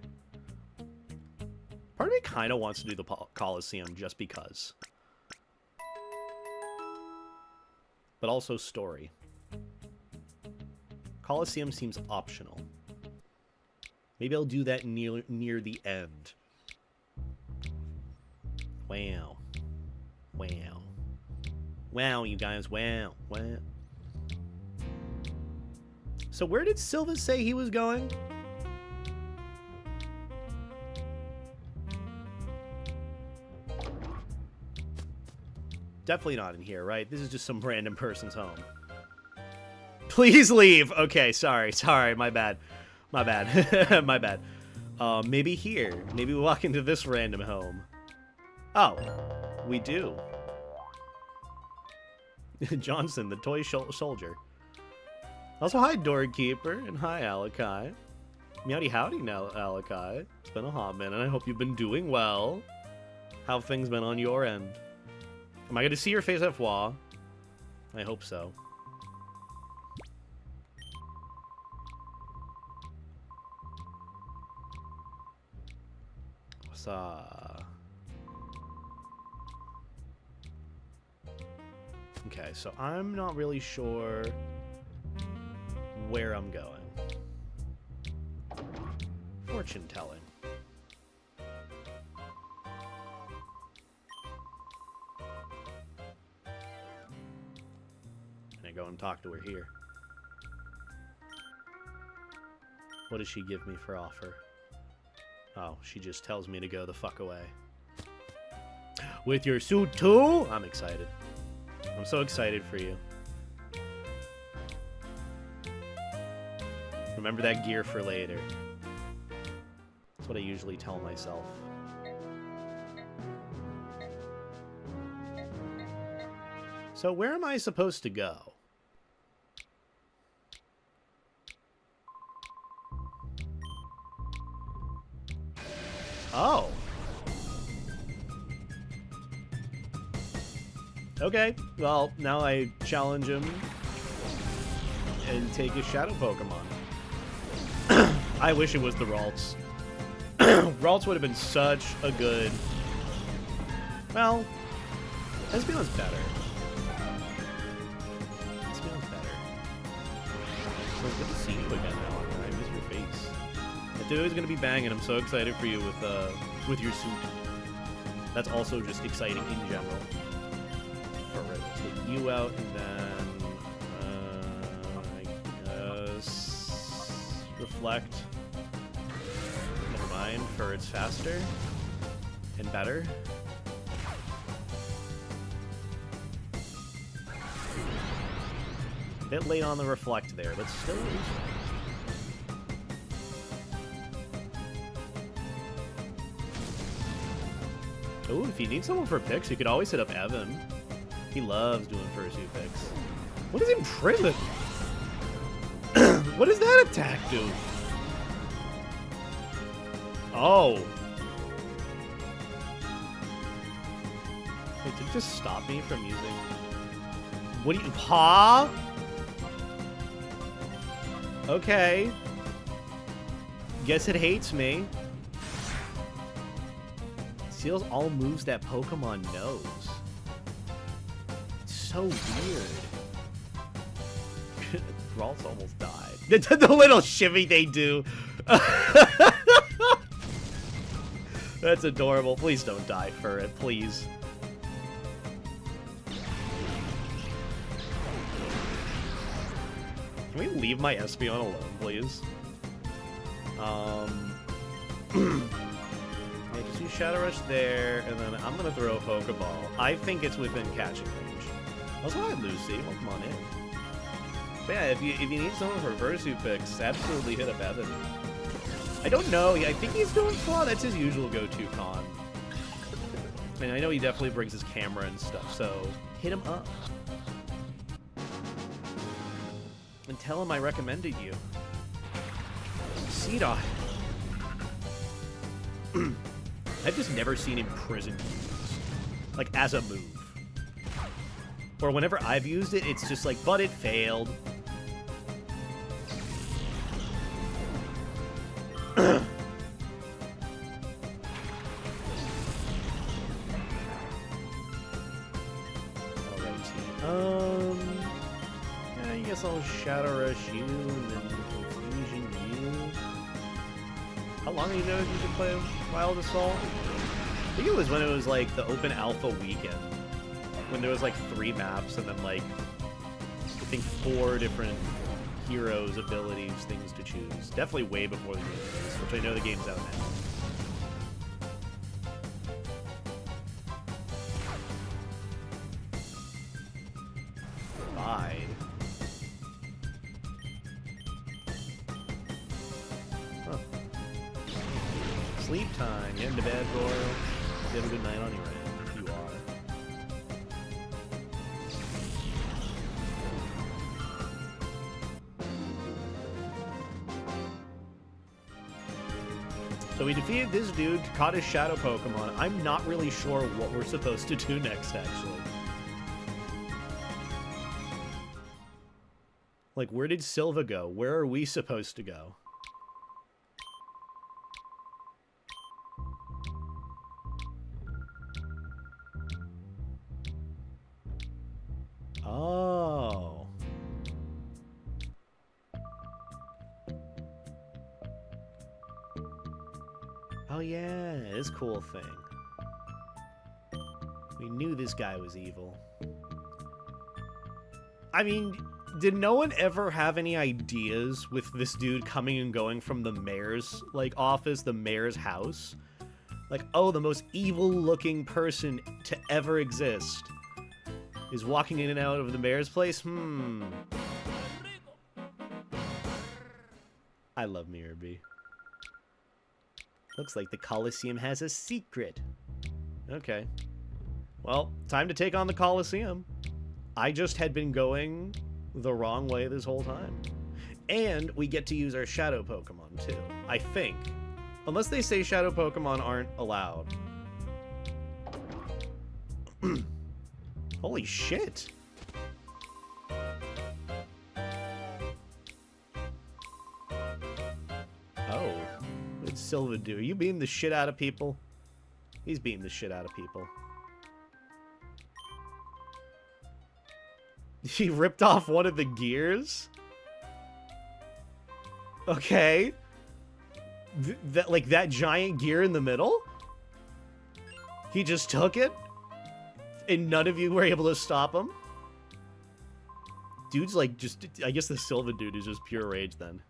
Part of me kind of wants to do the Colosseum just because. But also story. Colosseum seems optional. Maybe I'll do that near the end. Wow. Wow. Wow, you guys. Wow. Wow. So where did Silva say he was going? Definitely not in here, right? This is just some random person's home. Please leave! Okay, sorry, my bad. My bad. My bad. Maybe here. Maybe we walk into this random home. Oh, we do. Johnson, the toy soldier. Also, hi, Doorkeeper, and hi, Alakai. Meowdy howdy now, Alakai. It's been a hot minute, and I hope you've been doing well. How have things been on your end? Am I going to see your face at Fwa? I hope so. What's up? Okay, so I'm not really sure where I'm going. Fortune telling. Can I go and talk to her here? What does she give me for offer? Oh, she just tells me to go the fuck away. With your suit too? I'm excited. I'm so excited for you. Remember that gear for later. That's what I usually tell myself. So where am I supposed to go? Oh. Okay, well, now I challenge him and take his Shadow Pokemon. I wish it was the Ralts. Ralts would have been such a good... Well, Espeon's better. Espeon's better. Well, it's good to see you again, Alan. I miss your face. That dude is going to be banging. I'm so excited for you with your suit. That's also just exciting in general. Alright, take you out, and then I guess reflect. Never mind, for it's faster and better. A bit late on the reflect there, but still useful. Ooh, if you need someone for picks, you could always hit up Evan. He loves doing fursuit picks. What is imprison? What does that attack do? Oh. Wait, did it just stop me from using... What do you... Huh? Okay. Guess it hates me. Seals all moves that Pokemon knows. It's so weird. Thrall's almost died. The little shimmy they do. That's adorable. Please don't die for it, please. Can we leave my Espeon alone, please? Yeah, just use Shadow Rush there, and then I'm gonna throw a Pokeball. I think it's within catching range. That's why Lucy. Well, come on in. But yeah, if you need someone for Fursuit picks, absolutely hit up Evan. I don't know. I think he's doing Claw. That's his usual go-to con. And I know he definitely brings his camera and stuff, so hit him up. And tell him I recommended you. Seedot. I've just never seen Imprison used, like, as a move. Or whenever I've used it, it's just like, but it failed. Yeah, I guess I'll Shadow Rush you and then Confusion you. How long have you known you can play Wild Assault? I think it was when it was like the open alpha weekend. When there was like 3 maps and then like, I think 4 different heroes, abilities, things to choose. Definitely way before the game release, which I know the game's out now. Huh. Sleep time. You into bed, Royal? You have a good night on your end. You are. So we defeated this dude, caught his Shadow Pokemon. I'm not really sure what we're supposed to do next, actually. Like, where did Silva go? Where are we supposed to go? Oh. Oh yeah, this cool thing. We knew this guy was evil. I mean, did no one ever have any ideas with this dude coming and going from the mayor's, like, office, the mayor's house? Like, oh, the most evil-looking person to ever exist is walking in and out of the mayor's place? I love Mirabee. Looks like the Colosseum has a secret. Okay. Well, time to take on the Colosseum. I just had been going the wrong way this whole time. And we get to use our Shadow Pokemon, too. I think. Unless they say Shadow Pokemon aren't allowed. Holy shit. Oh. What'd Silva do? Are you beating the shit out of people? He's beating the shit out of people. He ripped off one of the gears? Okay. That giant gear in the middle? He just took it? And none of you were able to stop him? Dude's like just... I guess the Silva dude is just pure rage then.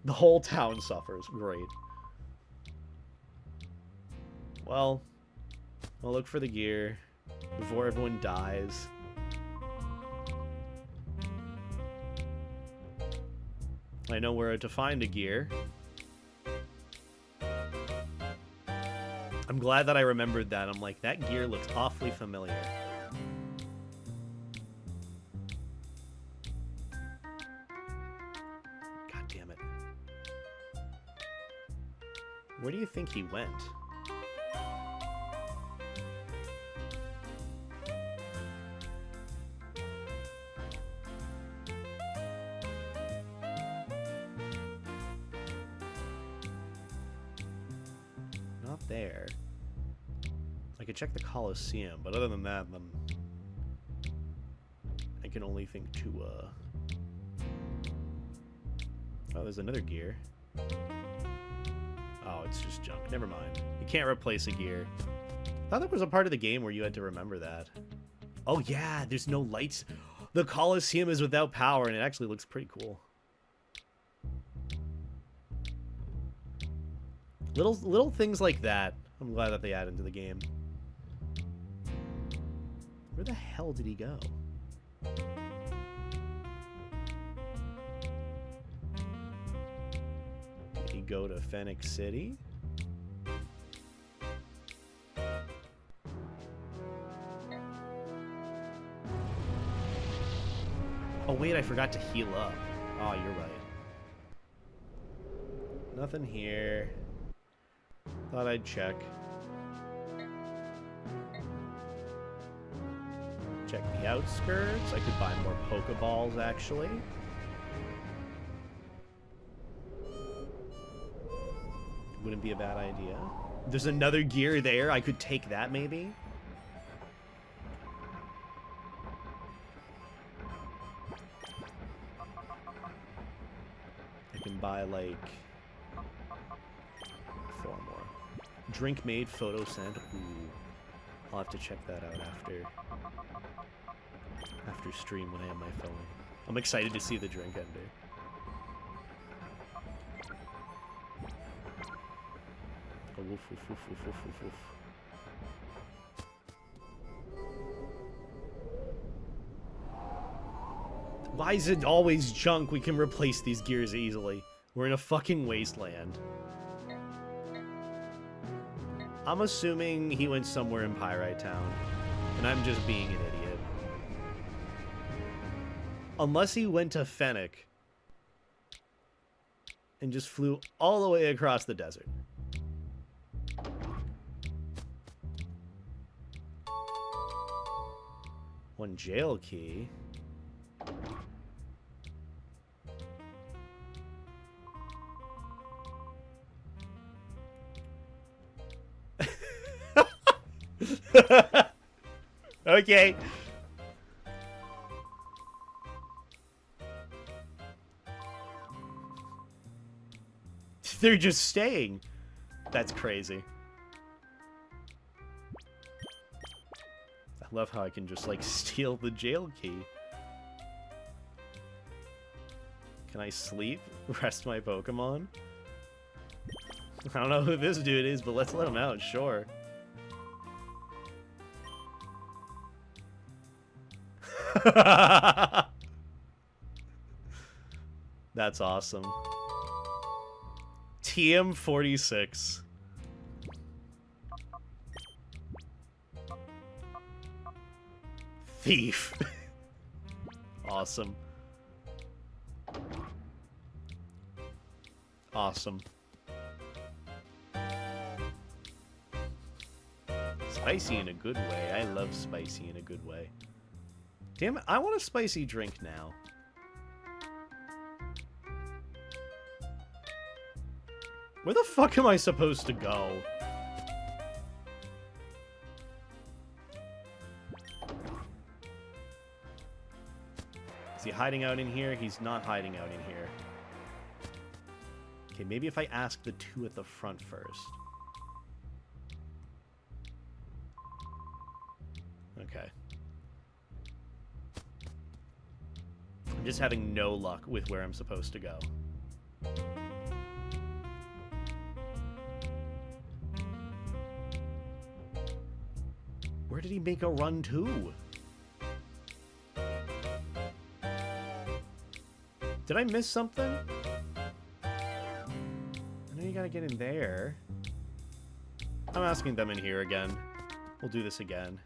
The whole town suffers. Great. Well, I'll look for the gear before everyone dies. I know where to find a gear. I'm glad that I remembered that. I'm like, that gear looks awfully familiar. God damn it. Where do you think he went? Not there. I could check the Colosseum, but other than that, then I can only think to, Oh, there's another gear. Oh, it's just junk. Never mind. You can't replace a gear. I thought there was a part of the game where you had to remember that. Oh, yeah, there's no lights. The Colosseum is without power, and it actually looks pretty cool. Little things like that. I'm glad that they added into the game. Where the hell did he go? Did he go to Fennec City? Oh wait, I forgot to heal up. Oh, you're right. Nothing here. Thought I'd check. Check the outskirts. I could buy more Pokeballs, actually. Wouldn't be a bad idea. There's another gear there. I could take that, maybe. I can buy, like, 4 more. Drink made, photo sent. Ooh. I'll have to check that out after stream when I have my phone. I'm excited to see the drink ender. Oh, woof, woof, woof, woof, woof, woof, woof. Why is it always junk? We can replace these gears easily. We're in a fucking wasteland. I'm assuming he went somewhere in Pyrite Town, and I'm just being an idiot. Unless he went to Fennec and just flew all the way across the desert. One jail key. Okay. They're just staying. That's crazy. I love how I can just, like, steal the jail key. Can I sleep? Rest my Pokemon? I don't know who this dude is, but let's let him out, sure. That's awesome. TM46. Thief. Awesome. Awesome. Spicy in a good way. I love spicy in a good way. Damn it, I want a spicy drink now. Where the fuck am I supposed to go? Is he hiding out in here? He's not hiding out in here. Okay, maybe if I ask the two at the front first. Okay. I'm just having no luck with where I'm supposed to go. Where did he make a run to? Did I miss something? I know you gotta get in there. I'm asking them in here again. We'll do this again.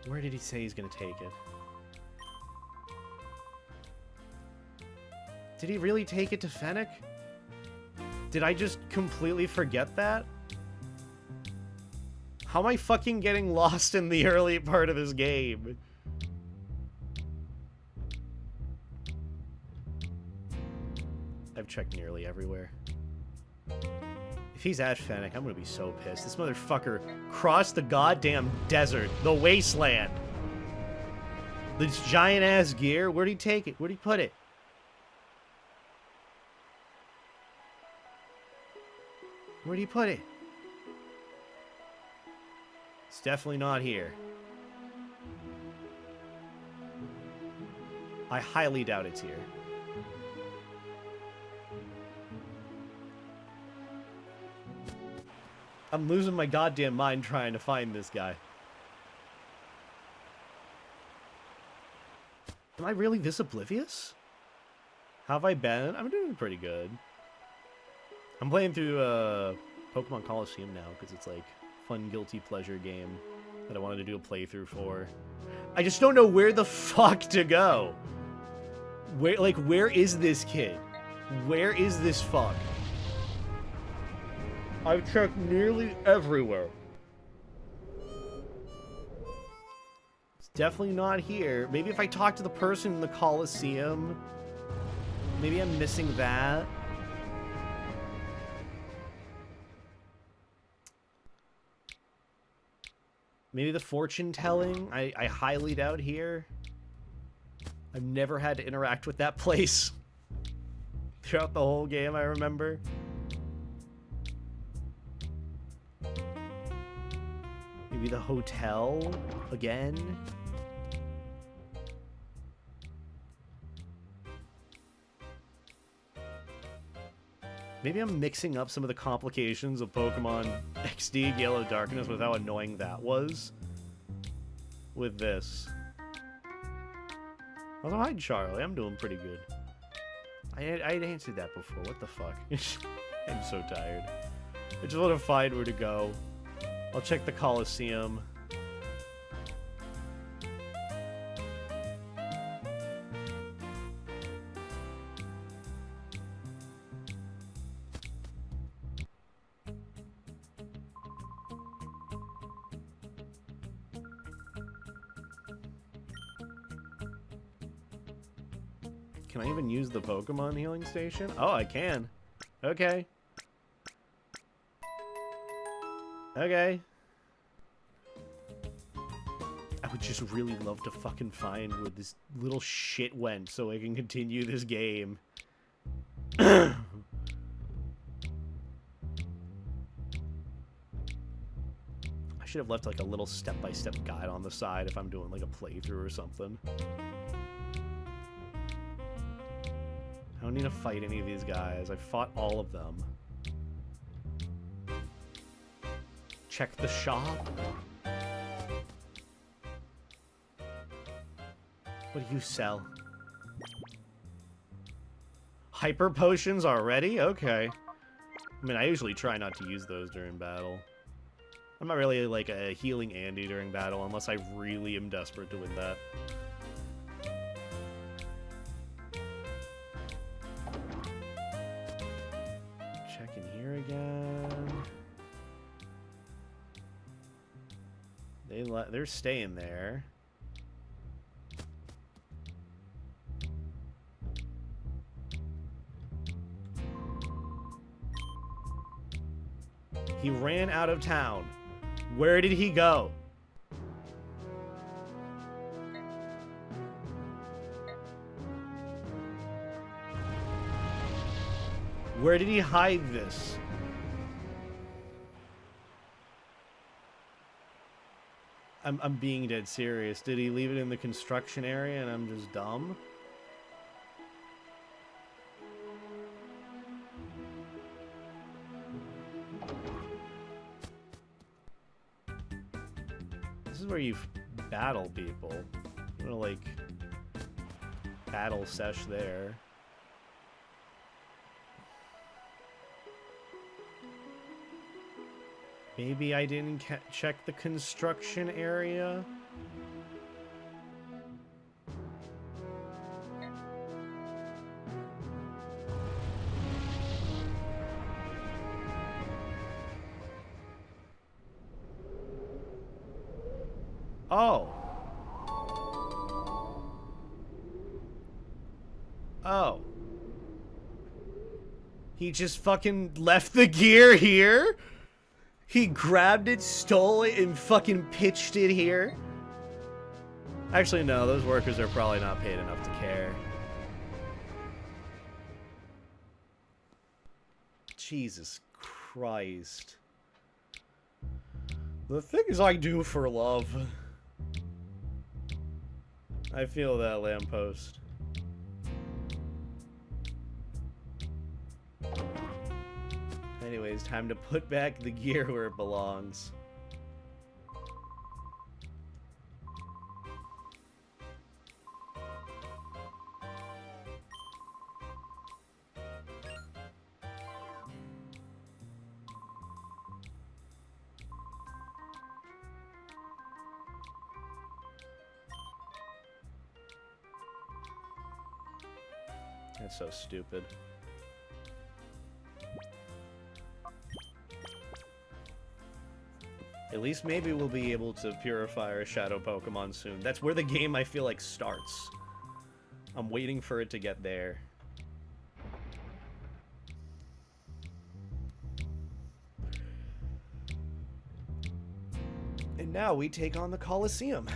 Where did he say he's gonna take it? Did he really take it to Fennec? Did I just completely forget that? How am I fucking getting lost in the early part of this game? I've checked nearly everywhere. If he's at Fennec, I'm gonna be so pissed. This motherfucker crossed the goddamn desert, the wasteland. This giant-ass gear, where'd he take it? Where'd he put it? Where'd he put it? It's definitely not here. I highly doubt it's here. I'm losing my goddamn mind trying to find this guy. Am I really this oblivious? How have I been? I'm doing pretty good. I'm playing through Pokemon Colosseum now because it's like fun guilty pleasure game that I wanted to do a playthrough for. I just don't know where the fuck to go. Where is this kid? Where is this fuck? I've checked nearly everywhere. It's definitely not here. Maybe if I talk to the person in the Colosseum. Maybe I'm missing that. Maybe the fortune telling. I highly doubt here. I've never had to interact with that place throughout the whole game, I remember. Maybe the hotel again. Maybe I'm mixing up some of the complications of Pokemon XD Gale of Darkness with how annoying that was with this. Also, hi Charlie, I'm doing pretty good. I'd answered that before, what the fuck? I'm so tired. I just want to find where to go. I'll check the Colosseum. Can I even use the Pokemon healing station? Oh, I can. Okay. Okay. I would just really love to fucking find where this little shit went so I can continue this game. I should have left like a little step-by-step guide on the side if I'm doing like a playthrough or something. I don't need to fight any of these guys. I fought all of them. Check the shop. What do you sell? Hyper potions already? Okay. I mean, I usually try not to use those during battle. I'm not really like a healing Andy during battle unless I really am desperate to win that. Checking here again. They're staying there. He ran out of town. Where did he go? Where did he hide this? I'm being dead serious. Did he leave it in the construction area and I'm just dumb? This is where you battle people. I'm gonna like battle sesh there. Maybe I didn't check the construction area? Oh. Oh. He just fucking left the gear here? He grabbed it, stole it, and fucking pitched it here? Actually, no, those workers are probably not paid enough to care. Jesus Christ. The things I do for love. I feel that, lamppost. Anyways, time to put back the gear where it belongs. That's so stupid. At least maybe we'll be able to purify our Shadow Pokemon soon. That's where the game, I feel like, starts. I'm waiting for it to get there. And now we take on the Colosseum.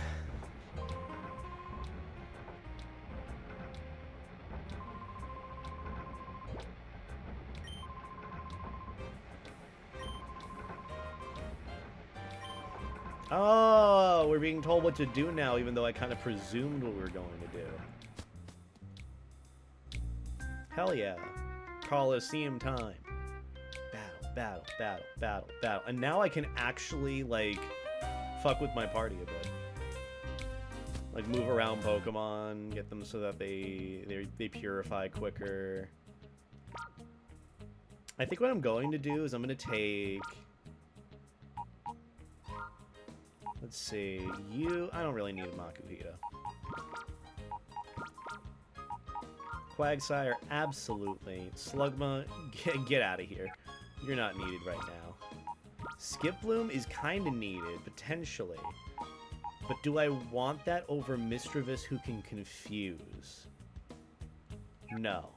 Oh, we're being told what to do now, even though I kind of presumed what we were going to do. Hell yeah. Colosseum time. Battle, battle, battle, battle, battle. And now I can actually, like, fuck with my party a bit. Like, move around Pokemon, get them so that they purify quicker. I think what I'm going to do is I'm going to take... Let's see, I don't really need a Makuhita. Quagsire, absolutely. Slugma, get out of here. You're not needed right now. Skiploom is kind of needed, potentially. But do I want that over Mischievous, who can confuse? No.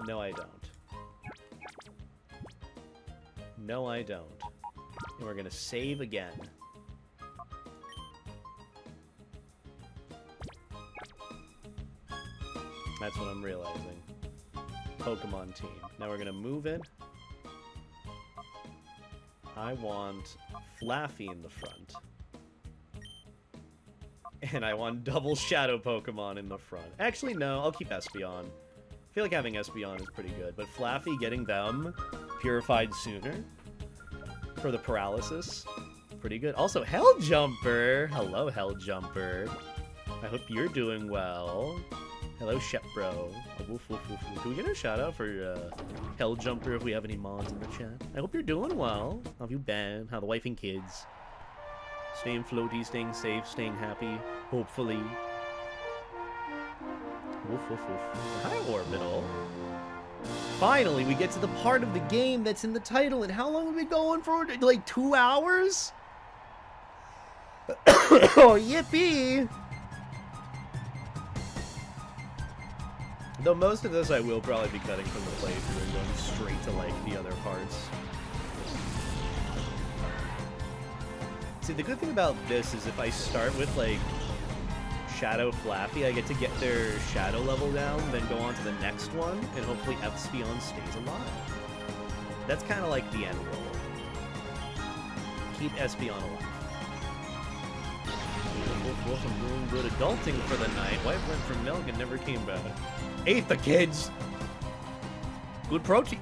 No, I don't. No, I don't. And we're gonna save again. That's what I'm realizing. Pokemon team. Now we're gonna move in. I want Flaffy in the front. And I want double Shadow Pokemon in the front. Actually, no, I'll keep Espeon. I feel like having Espeon is pretty good. But Flaffy, getting them purified sooner for the paralysis, pretty good. Also, Helljumper! Hello, Helljumper. I hope you're doing well. Hello, Shepbro. Oh, woof, woof, woof, woof. Can we get a shout out for Helljumper if we have any mods in the chat? I hope you're doing well. How have you been? How the wife and kids? Staying floaty, staying safe, staying happy, hopefully. Woof, woof, woof. Hi, Orbital. Finally, we get to the part of the game that's in the title, and how long have we been going for? Like 2 hours? Oh, yippee! Though most of this I will probably be cutting from the playthrough and going straight to, like, the other parts. See, the good thing about this is if I start with, like, Shadow Flaffy, I get to get their Shadow level down, then go on to the next one, and hopefully Espeon stays alive. That's kind of like the end goal. Keep Espeon alive. I'm doing good adulting for the night. Wife went for milk and never came back. Ate the kids! Good protein.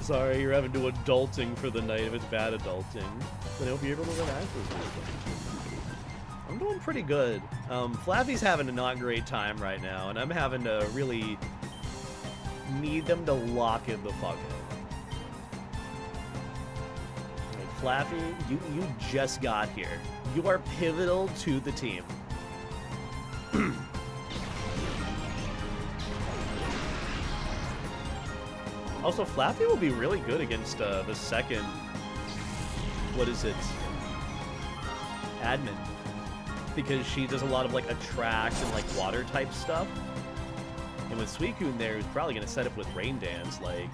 Sorry, you're having to do adulting for the night if it's bad adulting. But I hope you're able to relax with me. I'm doing pretty good. Flaffy's having a not great time right now, and I'm having to really need them to lock in the fuck in. Like, Flaffy, you just got here. You are pivotal to the team. Also, Flaffy will be really good against the second... What is it? Admin. Because she does a lot of, like, attract and, like, water-type stuff. And with Suicune there, who's probably going to set up with Rain Dance, like...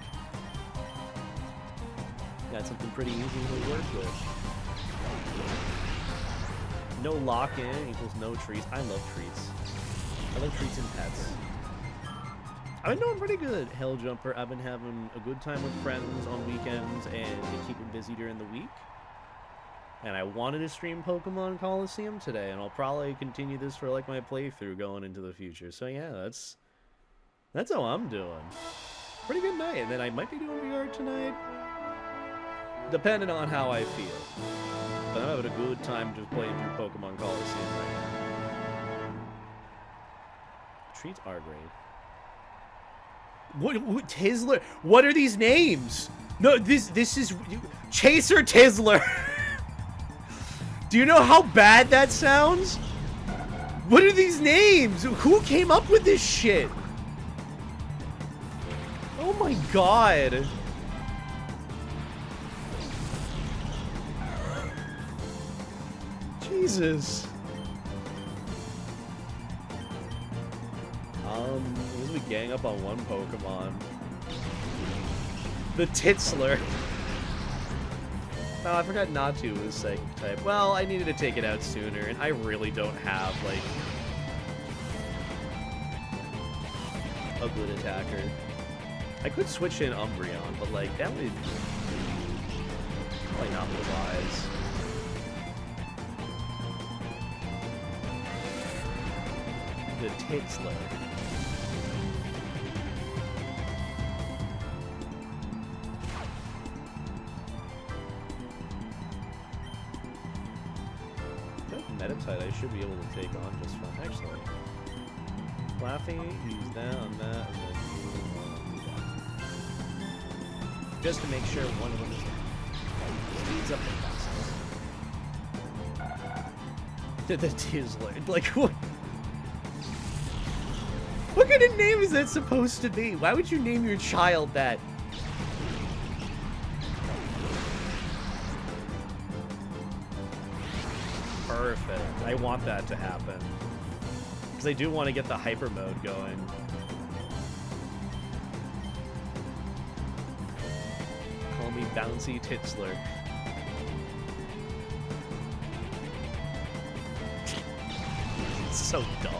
Got something pretty easy to work with. No lock-in equals no treats. I love treats. I love treats and pets. I've been doing pretty good, Hell Jumper. I've been having a good time with friends on weekends and keeping busy during the week. And I wanted to stream Pokemon Colosseum today, and I'll probably continue this for like my playthrough going into the future. So yeah, that's how I'm doing. Pretty good night, and then I might be doing VR tonight, depending on how I feel. But I'm having a good time just playing through Pokemon Colosseum right now. Treats are great. What Tizzler? What are these names? No, this is Chaser Tizzler. Do you know how bad that sounds? What are these names? Who came up with this shit? Oh my god. Jesus. We gang up on one Pokemon. The Titzler. Oh, I forgot Natu was Psychic type. Well, I needed to take it out sooner, and I really don't have, like, a good attacker. I could switch in Umbreon, but, like, that would probably not be wise. The Titzler. Metatite I should be able to take on just fine. Excellent. Flaffy, use that on that, and then do that. Just to make sure one of them speeds up the process. The Tizzler. Like, what kind of name is that supposed to be? Why would you name your child that? Perfect. I want that to happen. Because I do want to get the hyper mode going. Call me Bouncy Titzler. It's so dumb.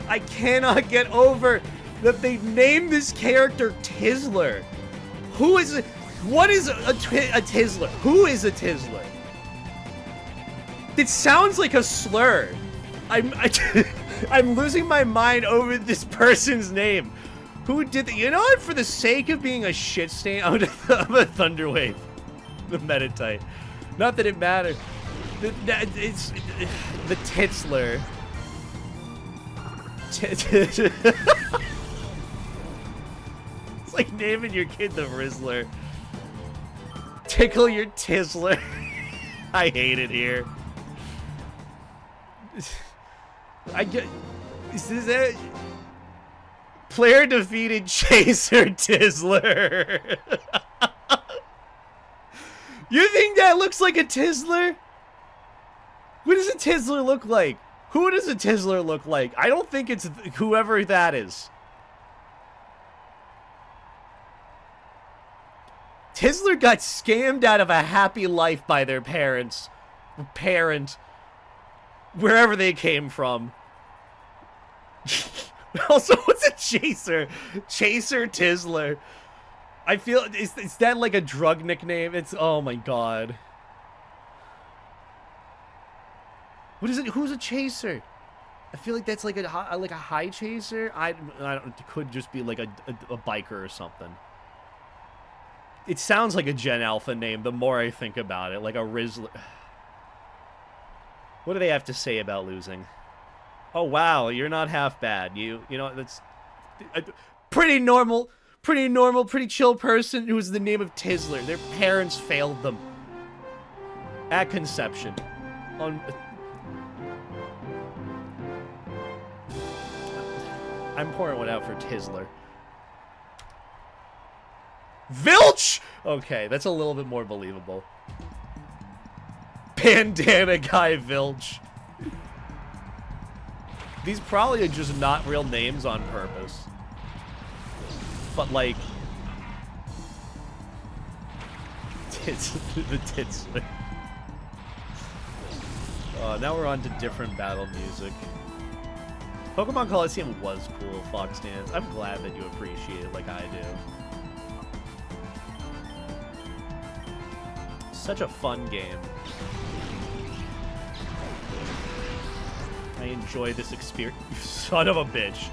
I cannot get over that they named this character Tizzler. What is a Tizzler? Who is a Tizzler? It sounds like a slur. I'm losing my mind over this person's name. Who did that? You know what? For the sake of being a shit stain, I'm a Thunderwave. The Metatite. Not that it matters. It's the Titzler. It's like naming your kid the Rizzler. Tickle your Tizzler. I hate it here. Is that player defeated Chaser Tizzler? You think that looks like a Tizzler? What does a Tizzler look like? Who does a Tizzler look like? I don't think it's whoever that is. Tizzler got scammed out of a happy life by their parents. Wherever they came from. Also, what's a Chaser? Chaser Tizzler. I feel, is that like a drug nickname? It's, oh my god. What is it? Who's a Chaser? I feel like that's like a high chaser. I don't. It could just be like a biker or something. It sounds like a Gen Alpha name. The more I think about it, like a Rizzler. What do they have to say about losing? Oh wow, you're not half bad. You know that's pretty normal, pretty chill person who was the name of Tizzler. Their parents failed them at conception. I'm pouring one out for Tizzler. Vilch! Okay, that's a little bit more believable. Bandana Guy Vilch. These probably are just not real names on purpose. But, like... the Tizzler. Now we're on to different battle music. Pokemon Colosseum was cool, Fox Dance. I'm glad that you appreciate it like I do. Such a fun game. I enjoy this experience. You son of a bitch.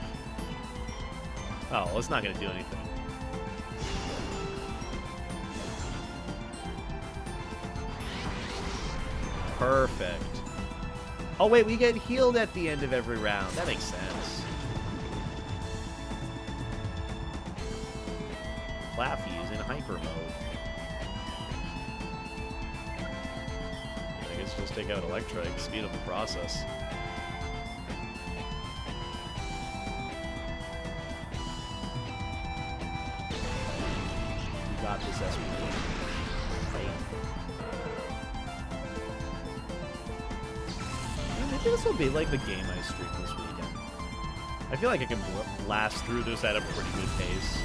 Oh, well, it's not gonna do anything. Perfect. Oh wait, we get healed at the end of every round. That makes sense. Flaffy is in hyper mode. I guess just take out Electrike, speed up the process. You got this, SP. Maybe this will be like the game I stream this weekend. I feel like I can last through this at a pretty good pace.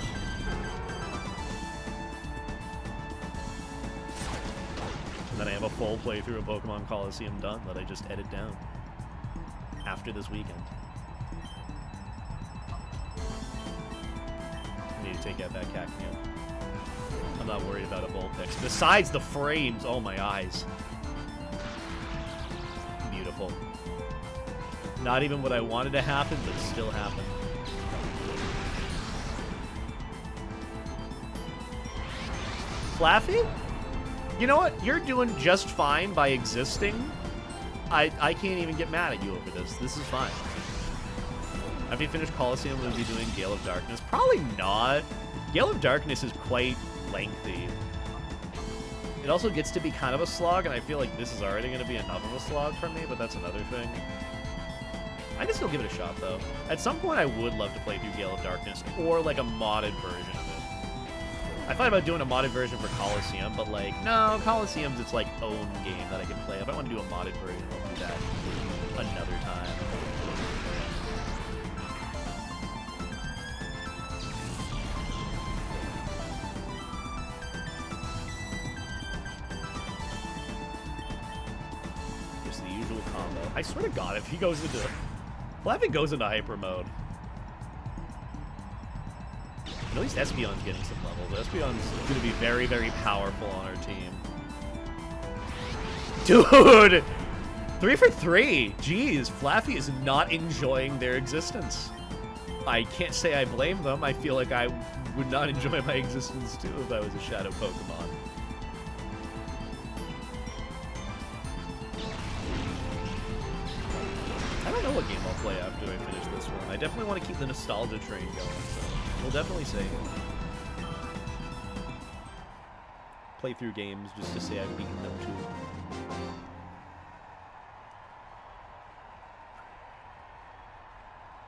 And then I have a full playthrough of Pokemon Colosseum done that I just edit down after this weekend. I need to take out that Cacnea. I'm not worried about a Vulpix. Besides the frames, oh my eyes. Beautiful. Not even what I wanted to happen, but still happened. Flaffy? You know what? You're doing just fine by existing. I can't even get mad at you over this. This is fine. After you finish Colosseum, will you be doing Gale of Darkness? Probably not. Gale of Darkness is quite lengthy. It also gets to be kind of a slog, and I feel like this is already going to be enough of a slog for me, but that's another thing. I can still give it a shot, though. At some point, I would love to play through Gale of Darkness, or, like, a modded version of it. I thought about doing a modded version for Colosseum, but, like, no, Colosseum's its, like, own game that I can play. If I want to do a modded version, I'll do that another time. Just the usual combo. I swear to God, if he goes into... Flappy goes into hyper mode. At least Espeon's getting some levels. Espeon's going to be very, very powerful on our team. Dude! 3 for 3! Jeez, Flaffy is not enjoying their existence. I can't say I blame them. I feel like I would not enjoy my existence too if I was a Shadow Pokemon. I don't know what game I'll play after I finish this one. I definitely want to keep the nostalgia train going, so we'll definitely say play through games just to say I've beaten them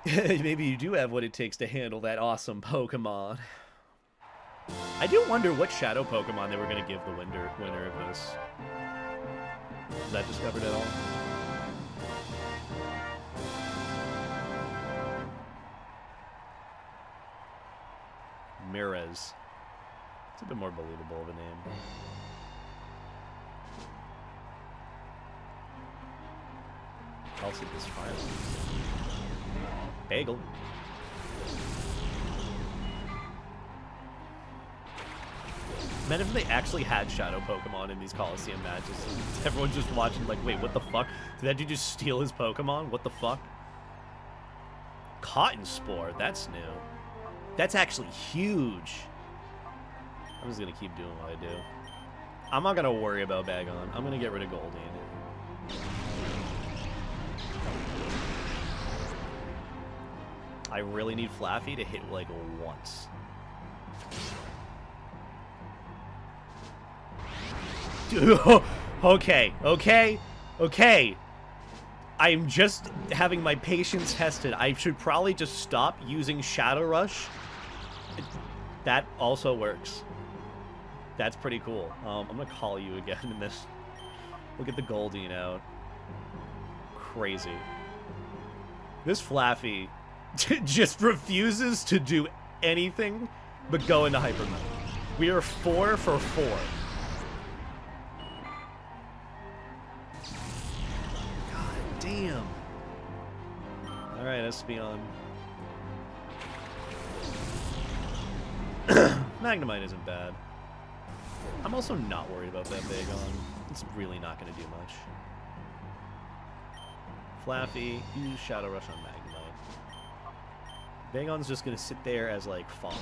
too. Maybe you do have what it takes to handle that awesome Pokemon. I do wonder what Shadow Pokemon they were going to give the winner of this. Is that discovered at all? Mirez. It's a bit more believable of a name. I'll see this file. Bagel. Man, if they actually had Shadow Pokemon in these Colosseum matches, everyone's just watching like, wait, what the fuck? Did that dude just steal his Pokemon? What the fuck? Cotton Spore, that's new. That's actually huge. I'm just gonna keep doing what I do. I'm not gonna worry about Bagon. I'm gonna get rid of Goldeen. I really need Flaffy to hit, like, once. Okay, okay, okay. I'm just having my patience tested. I should probably just stop using Shadow Rush. That also works. That's pretty cool. I'm gonna call you again in this. We'll get the Goldeen out. Crazy. This Flaffy just refuses to do anything but go into Hyper Mode. We are 4 for 4. God damn. Alright, Espeon. Magnemite isn't bad. I'm also not worried about that Bagon. It's really not going to do much. Flaffy, use Shadow Rush on Magnemite. Bagon's just going to sit there as, like, fodder.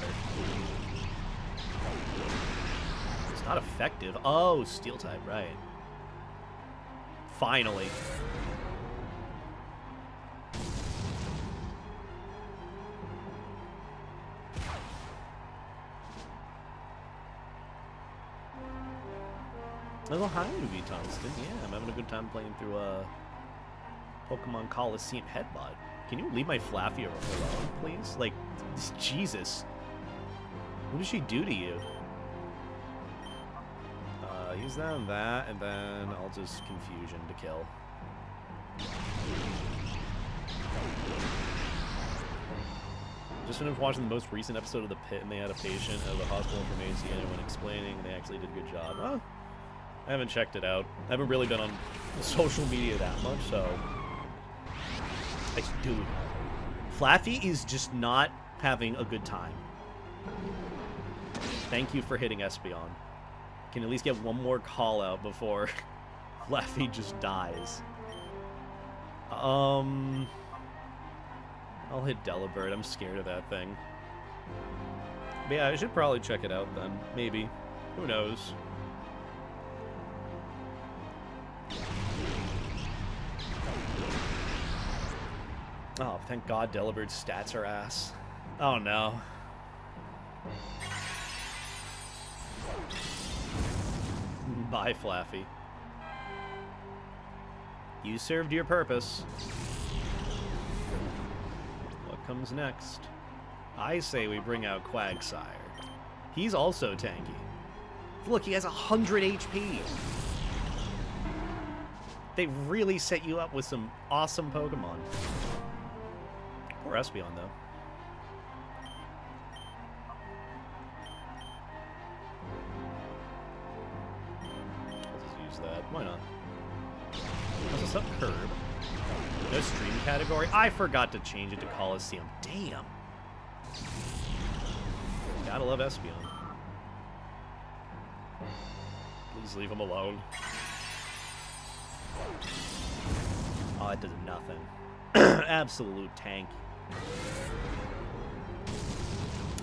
It's not effective. Oh, Steel type, right. Finally. Oh, hi, Ruby Tungsten. Yeah, I'm having a good time playing through Pokemon Colosseum Headbutt. Can you leave my Flaffy alone, please? Like, Jesus. What did she do to you? Use that and that, and then I'll just Confusion to kill. Just finished watching the most recent episode of The Pit, and they had a patient at the hospital from ACN, and when explaining, and they actually did a good job. Oh. I haven't checked it out. I haven't really been on social media that much, so... Like, dude. Flaffy is just not having a good time. Thank you for hitting Espeon. Can at least get one more call out before Flaffy just dies. I'll hit Delibird. I'm scared of that thing. But yeah, I should probably check it out then. Maybe. Who knows? Oh, thank God Delibird's stats are ass. Oh, no. Bye, Flaffy. You served your purpose. What comes next? I say we bring out Quagsire. He's also tanky. Look, he has 100 HP. They really set you up with some awesome Pokemon. Poor Espeon, though. Let's just use that. Why not? What's this up? Curb. No stream category? I forgot to change it to Colosseum. Damn. Gotta love Espeon. Please leave him alone. Oh, it does nothing. Absolute tank.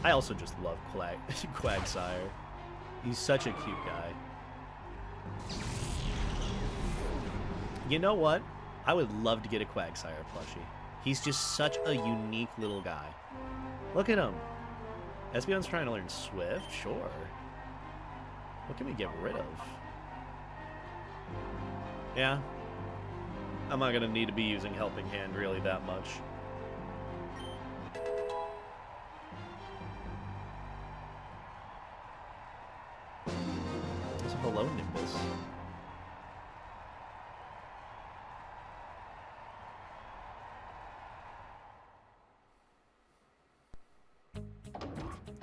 I also just love Quagsire. He's such a cute guy. You know what? I would love to get a Quagsire plushie. He's just such a unique little guy. Look at him. Espeon's trying to learn Swift? Sure. What can we get rid of? Yeah. I'm not going to need to be using Helping Hand really that much. There's a Hello Nimbus.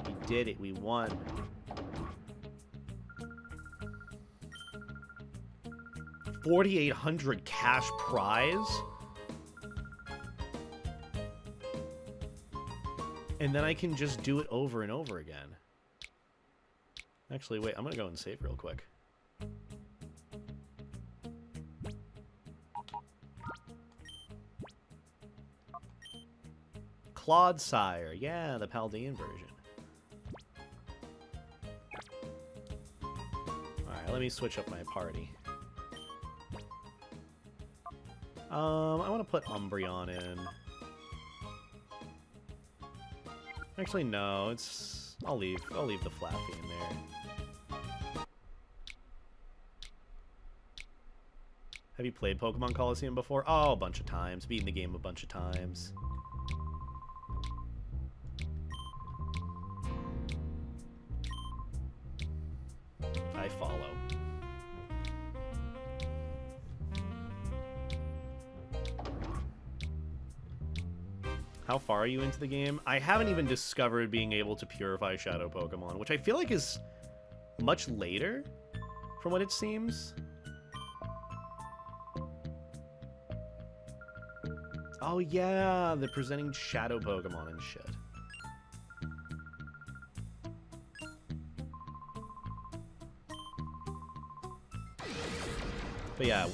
We did it. We won. $4,800 cash prize? And then I can just do it over and over again. Actually, wait, I'm gonna go and save real quick. Clodsire, yeah, the Paldean version. Alright, let me switch up my party. I want to put Umbreon in. Actually, no. It's I'll leave the Flaffy in there. Have you played Pokemon Colosseum before? Oh, a bunch of times. Beaten the game a bunch of times. I follow. How far are you into the game? I haven't even discovered being able to purify Shadow Pokemon, which I feel like is much later from what it seems. Oh yeah, they're presenting Shadow Pokemon and shit. But yeah, I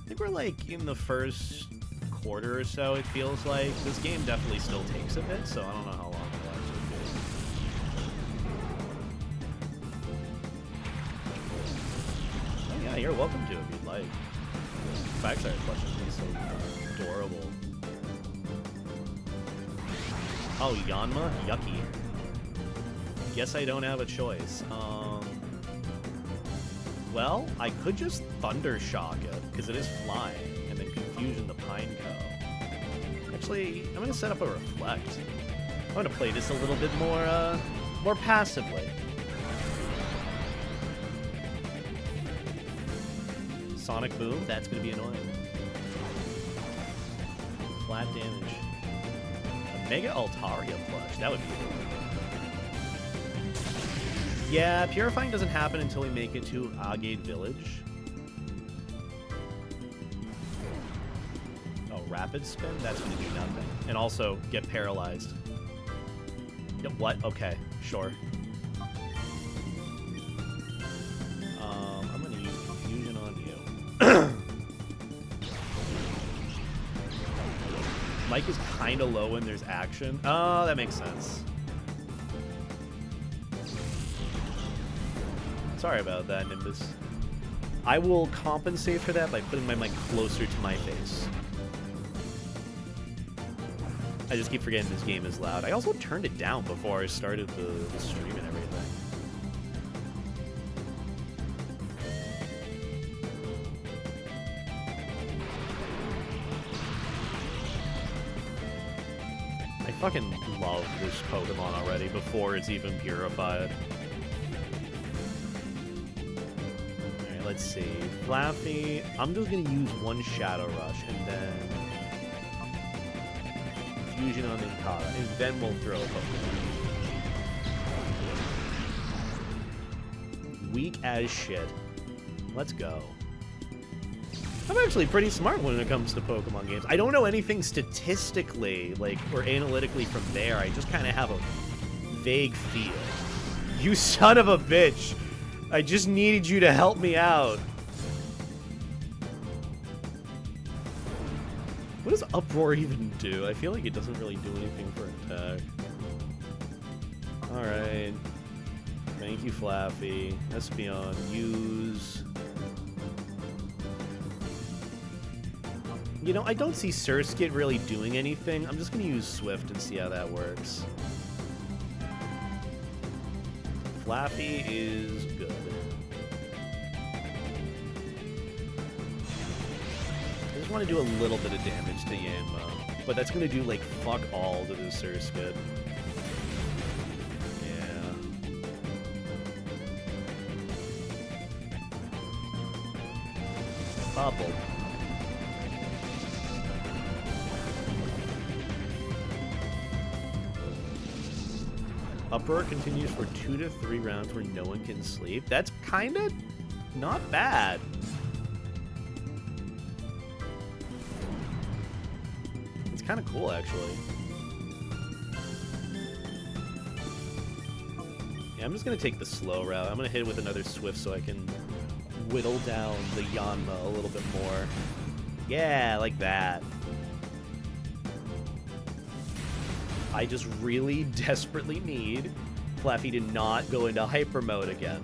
think we're like in the first quarter or so, it feels like. This game definitely still takes a bit, so I don't know how long it'll actually be. Oh yeah, you're welcome to if you'd like. Backside questions is so adorable. Oh, Yanma? Yucky. Guess I don't have a choice. Well, I could just Thunder Shock it, because it is flying, and then Confusion the Pineco. Actually, I'm going to set up a Reflect. I'm going to play this a little bit more passively. Sonic Boom, that's going to be annoying. Flat damage. A Mega Altaria plush, that would be annoying. Yeah, Purifying doesn't happen until we make it to Agate Village. Oh, Rapid Spin? That's going to do nothing. And also, get paralyzed. What? Okay, sure. I'm going to use Confusion on you. Mike is kind of low when there's action. Oh, that makes sense. Sorry about that, Nimbus. I will compensate for that by putting my mic closer to my face. I just keep forgetting this game is loud. I also turned it down before I started the stream and everything. I fucking love this Pokemon already before it's even purified. Let's see. Flaffy. I'm just going to use one Shadow Rush and then Fusion on Inkara, and then we'll throw a Pokemon. Weak as shit. Let's go. I'm actually pretty smart when it comes to Pokemon games. I don't know anything statistically, like, or analytically from there. I just kind of have a vague feel. You son of a bitch! I just needed you to help me out. What does Uproar even do? I feel like it doesn't really do anything for attack. Alright. Thank you, Flaffy. Espeon, use. You know, I don't see Surskit really doing anything. I'm just going to use Swift and see how that works. Flaffy is good. I just want to do a little bit of damage to Yanma, but that's going to do, like, fuck all to this Surskit. Yeah. Bubble. Uproar continues for 2 to 3 rounds where no one can sleep. That's kind of not bad. It's kind of cool, actually. Yeah, I'm just going to take the slow route. I'm going to hit it with another Swift so I can whittle down the Yanma a little bit more. Yeah, like that. I just really desperately need Flaffy to not go into hyper mode again.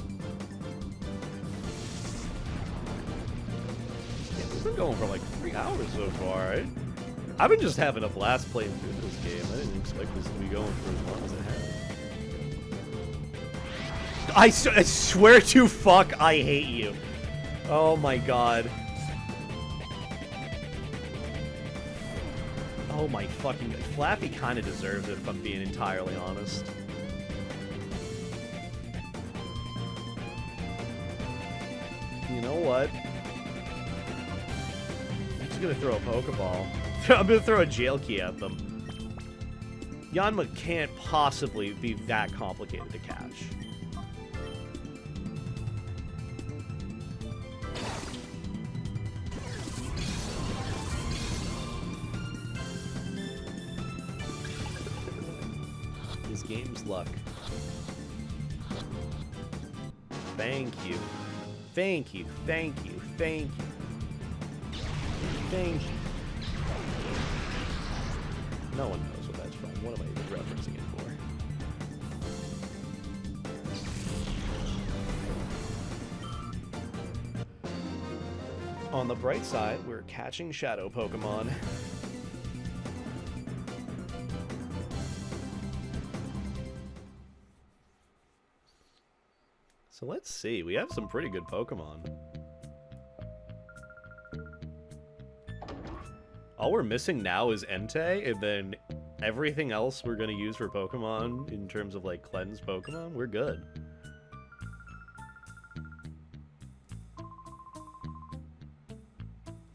Yeah, we've been going for like 3 hours so far, right? I've been just having a blast playing through this game. I didn't expect this to be going for as long as it has. I swear to fuck, I hate you. Oh my god. Oh my fucking... Flappy kind of deserves it, if I'm being entirely honest. You know what? I'm just gonna throw a Pokeball. I'm gonna throw a jail key at them. Yanma can't possibly be that complicated to catch. This game's luck. Thank you. Thank you, thank you, thank you. Thank you. No one knows what that's from. What am I even referencing it for? On the bright side, we're catching Shadow Pokemon. So let's see. We have some pretty good Pokemon. All we're missing now is Entei, and then everything else we're going to use for Pokemon in terms of, like, cleanse Pokemon, we're good.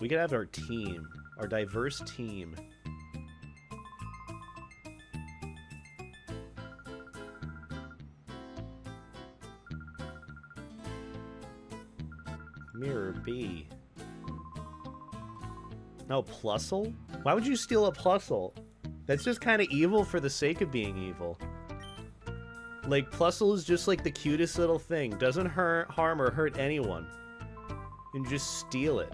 We could have our team, our diverse team. Mirror B. No, Plusle? Why would you steal a Plusle? That's just kind of evil for the sake of being evil. Like, Plusle is just like the cutest little thing. Doesn't harm or hurt anyone. And just steal it.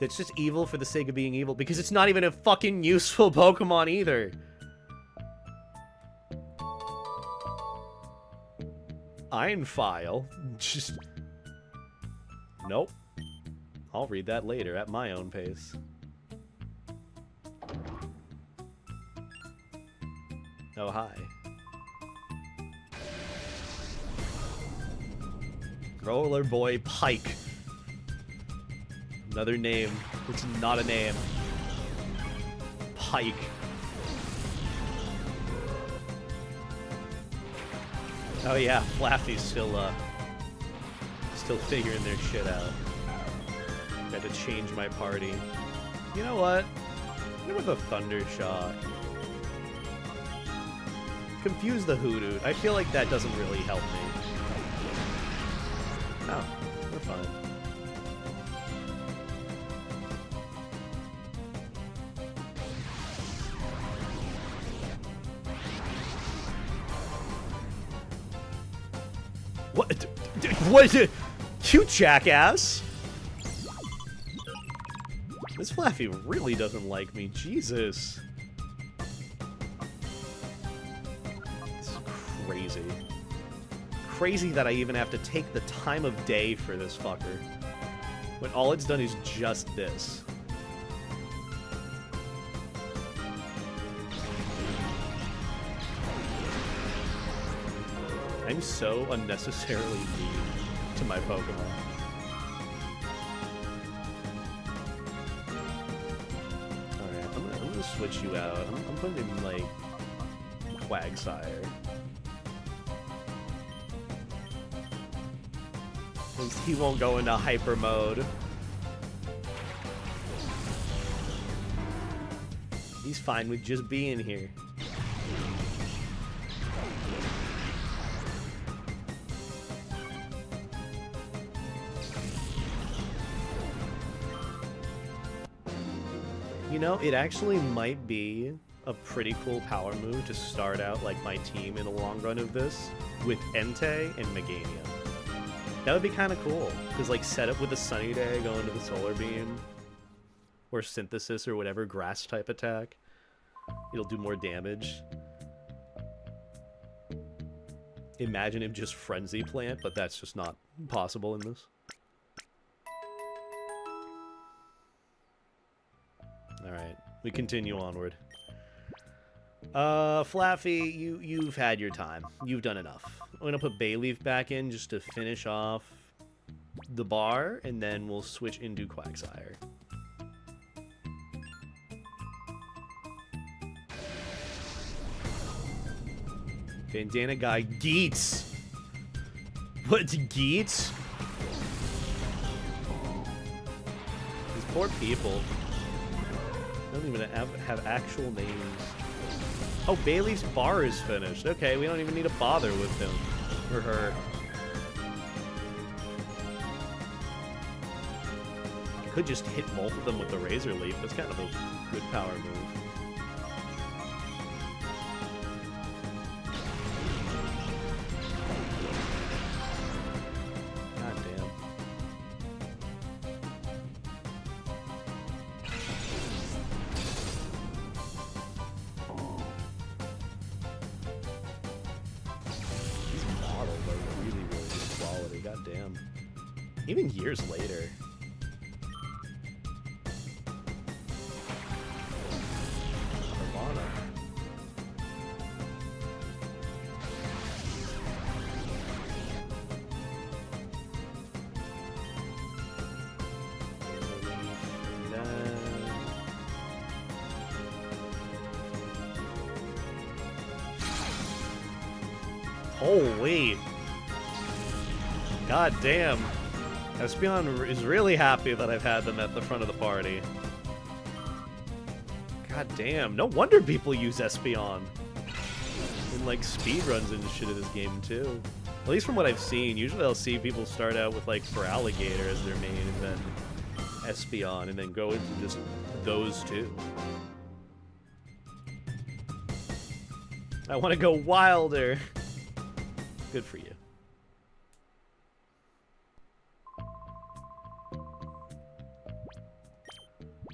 That's just evil for the sake of being evil. Because it's not even a fucking useful Pokemon either. Iron File. Just... Nope. I'll read that later at my own pace. Oh, hi. Roller Boy Pike. Another name. It's not a name. Pike. Oh yeah, Flaffy's still figuring their shit out. Had to change my party. You know what? Get with a Thunder Shock. Confuse the Hoodoo. I feel like that doesn't really help me. Oh, we're fine. What? What? You jackass! This Flaffy really doesn't like me. Jesus. It's crazy. Crazy that I even have to take the time of day for this fucker. When all it's done is just this. I'm so unnecessarily mean to my Pokemon. Switch you out. I'm putting in, like, Quagsire. He won't go into hyper mode. He's fine with just being here. You know, it actually might be a pretty cool power move to start out, like, my team in the long run of this with Entei and Meganium. That would be kind of cool, because, like, set up with a Sunny Day, go into the Solar Beam, or Synthesis, or whatever grass-type attack. It'll do more damage. Imagine him just Frenzy Plant, but that's just not possible in this. Alright, we continue onward. Flaffy, you've had your time. You've done enough. I'm gonna put Bayleaf back in just to finish off the bar, and then we'll switch into Quagsire. Bandana guy Geets! What's Geets? These poor people. They don't even have actual names. Oh, Bailey's bar is finished. Okay, we don't even need to bother with him. Or her. I could just hit both of them with the Razor Leaf. That's kind of a good power move. Even years later. Nirvana. Holy. God damn. Espeon is really happy that I've had them at the front of the party. God damn, no wonder people use Espeon in like speedruns and shit in this game too. At least from what I've seen, usually I'll see people start out with like Feraligatr as their main and then Espeon and then go into just those two. I want to go wilder. Good for you.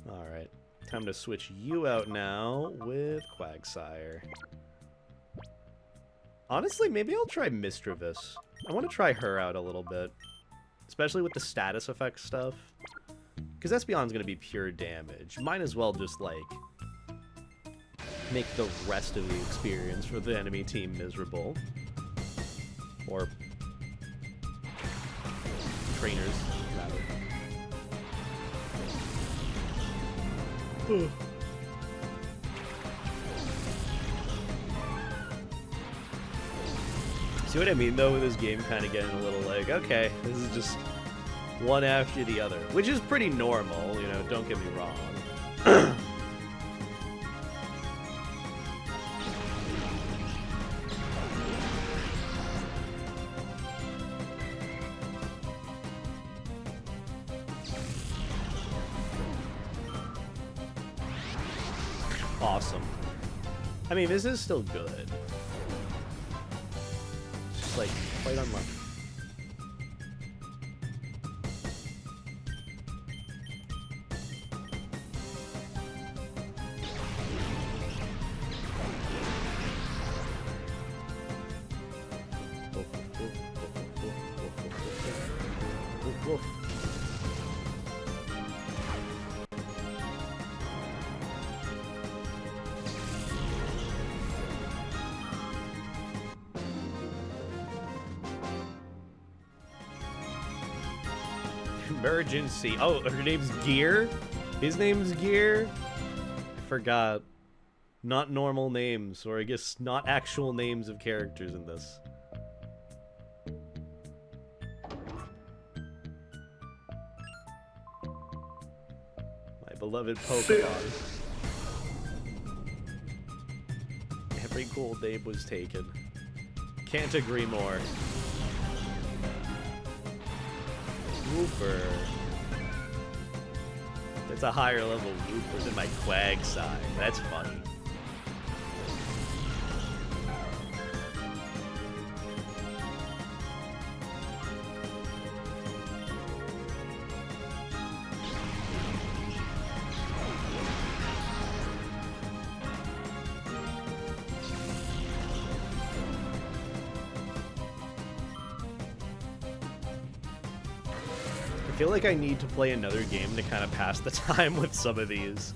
Alright, time to switch you out now with Quagsire. Honestly, maybe I'll try Misdreavus. I want to try her out a little bit. Especially with the status effect stuff. Because Espeon's going to be pure damage. Might as well just, like, make the rest of the experience for the enemy team miserable. Or trainers, rather. See what I mean, though, with this game kind of getting a little like, okay, this is just one after the other. Which is pretty normal, you know, don't get me wrong. Awesome. I mean, this is still good. Just like quite unlucky. Emergency. Oh, her name's Gear? His name's Gear? I forgot. Not normal names, or I guess not actual names of characters in this. My beloved Pokemon. Every cool name was taken. Can't agree more. Wooper. That's a higher level Wooper than my Quagsire. That's funny. I feel like I need to play another game to kind of pass the time with some of these.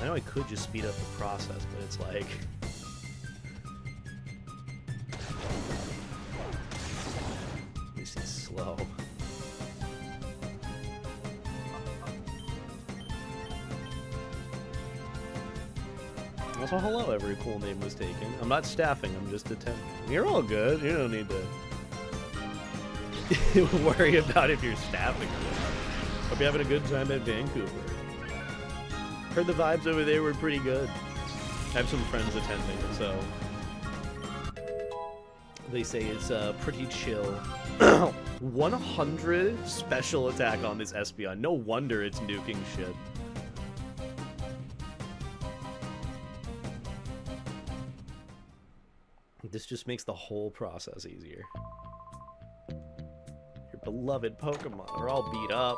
I know I could just speed up the process, but it's like... This is slow. Also, hello, every cool name was taken. I'm not staffing, I'm just attending. You're all good, you don't need to worry about if you're staffing or not. Hope you're having a good time at Vancouver. Heard the vibes over there were pretty good. I have some friends attending, so... They say it's pretty chill. 100 special attack on this Espeon. No wonder it's nuking shit. This just makes the whole process easier. Your beloved Pokemon are all beat up.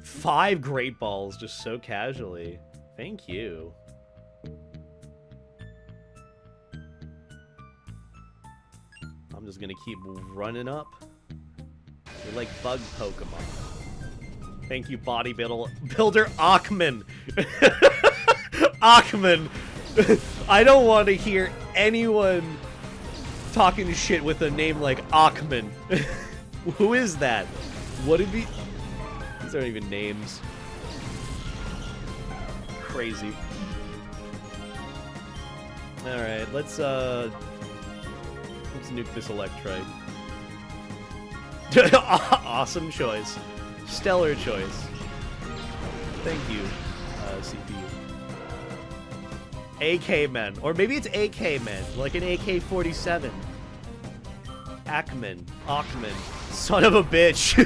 5 Great Balls just so casually. Thank you. I'm just gonna keep running up. You're like bug Pokemon. Thank you, Bodybuilder Achman. Achman. I don't want to hear anyone talking shit with a name like Achman. Who is that? What did he... These aren't even names. Crazy. Alright, let's nuke this Electrike. Awesome choice. Stellar choice. Thank you, CPU. AK Men. Or maybe it's AK Men, like an AK-47. Achman. Son of a bitch.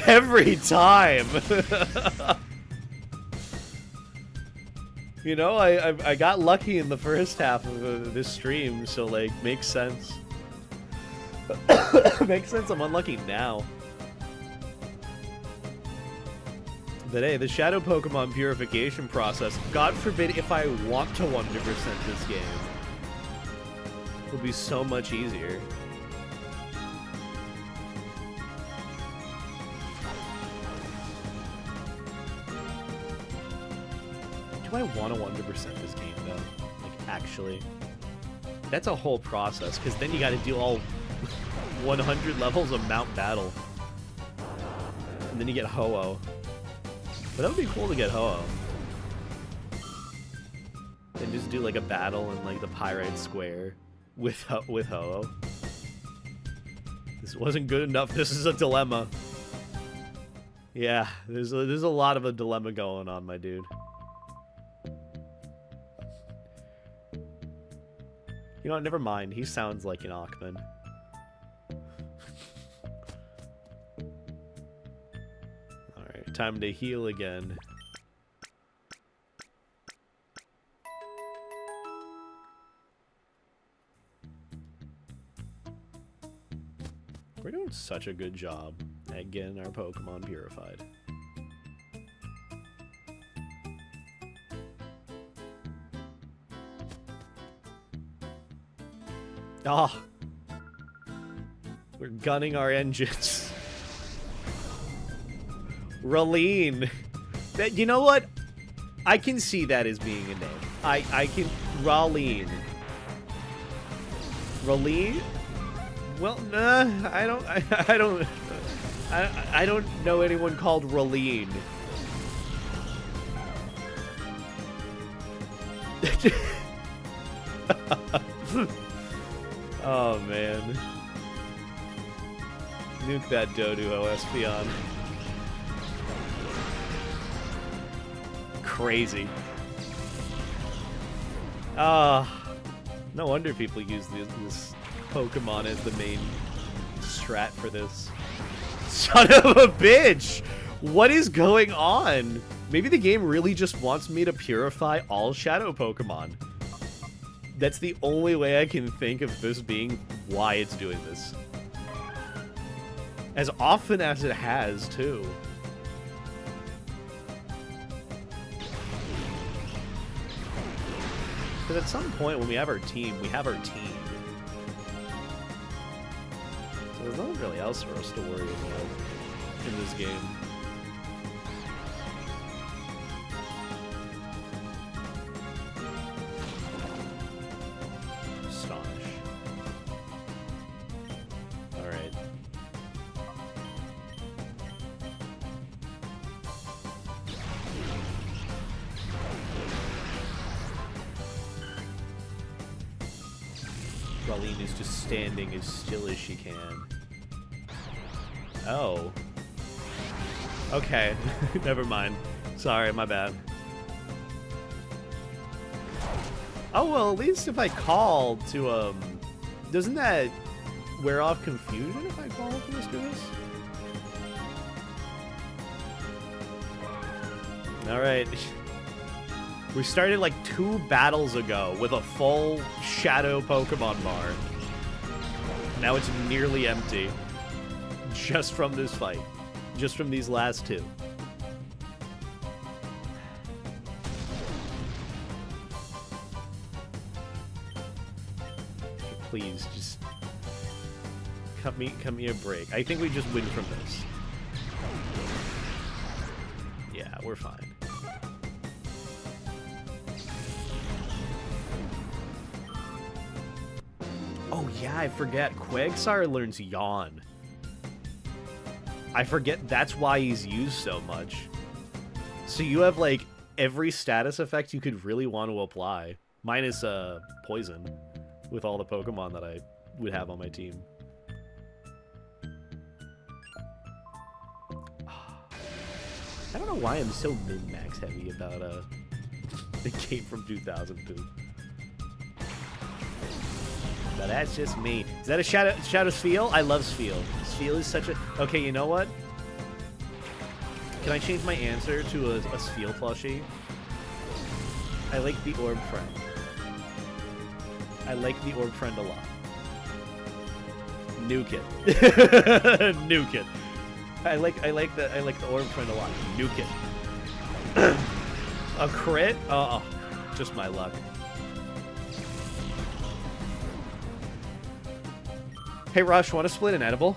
Every time. You know, I got lucky in the first half of this stream, so like, makes sense. Makes sense I'm unlucky now. But hey, the Shadow Pokemon purification process, God forbid if I want to 100% this game, will be so much easier. Do I want to 100% this game, though? Like, actually? That's a whole process, because then you gotta do all 100 levels of Mount Battle. And then you get Ho-Oh. But that would be cool to get Ho-Oh. And just do, like, a battle in, like, the Pyrite Square with Ho-Oh. This wasn't good enough. This is a dilemma. Yeah, there's a lot of a dilemma going on, my dude. You know what, never mind. He sounds like an Achman. Alright, time to heal again. We're doing such a good job at getting our Pokemon purified. Ah, oh, we're gunning our engines. Raleen. That, you know what? I can see that as being a name. I can... Raleen. Raleen? Well, nah, I don't know anyone called Raleen. Oh, man. Nuke that Doduo Espeon. Crazy. No wonder people use this Pokemon as the main strat for this. Son of a bitch! What is going on? Maybe the game really just wants me to purify all Shadow Pokemon. That's the only way I can think of this being why it's doing this. As often as it has, too. Because at some point when we have our team, we have our team. So there's nothing really else for us to worry about in this this game. Astonish. Alright. Raleen is just standing as still as she can. Oh. Okay. Never mind. Sorry, my bad. Oh, well, at least if I call to, doesn't that wear off confusion if I call to Mr. This? Alright. We started like 2 battles ago with a full Shadow Pokemon bar. Now it's nearly empty. Just from this fight. Just from these last 2. Please, just cut me a break. I think we just win from this. Yeah, we're fine. Oh yeah, I forget. Quagsire learns Yawn. I forget that's why he's used so much. So you have like every status effect you could really want to apply. Minus poison. With all the Pokemon that I would have on my team. I don't know why I'm so min-max heavy about the game from 2002. But that's just me. Is that a Shadow Spheal? I love Spheal. Spheal is such a... Okay, you know what? Can I change my answer to a Spheal plushie? I like the Orb Friend. I like the Orb Friend a lot. Nuke it. Nuke it. I like the Orb Friend a lot. Nuke it. A crit? Oh, just my luck. Hey Rush, want to split an edible?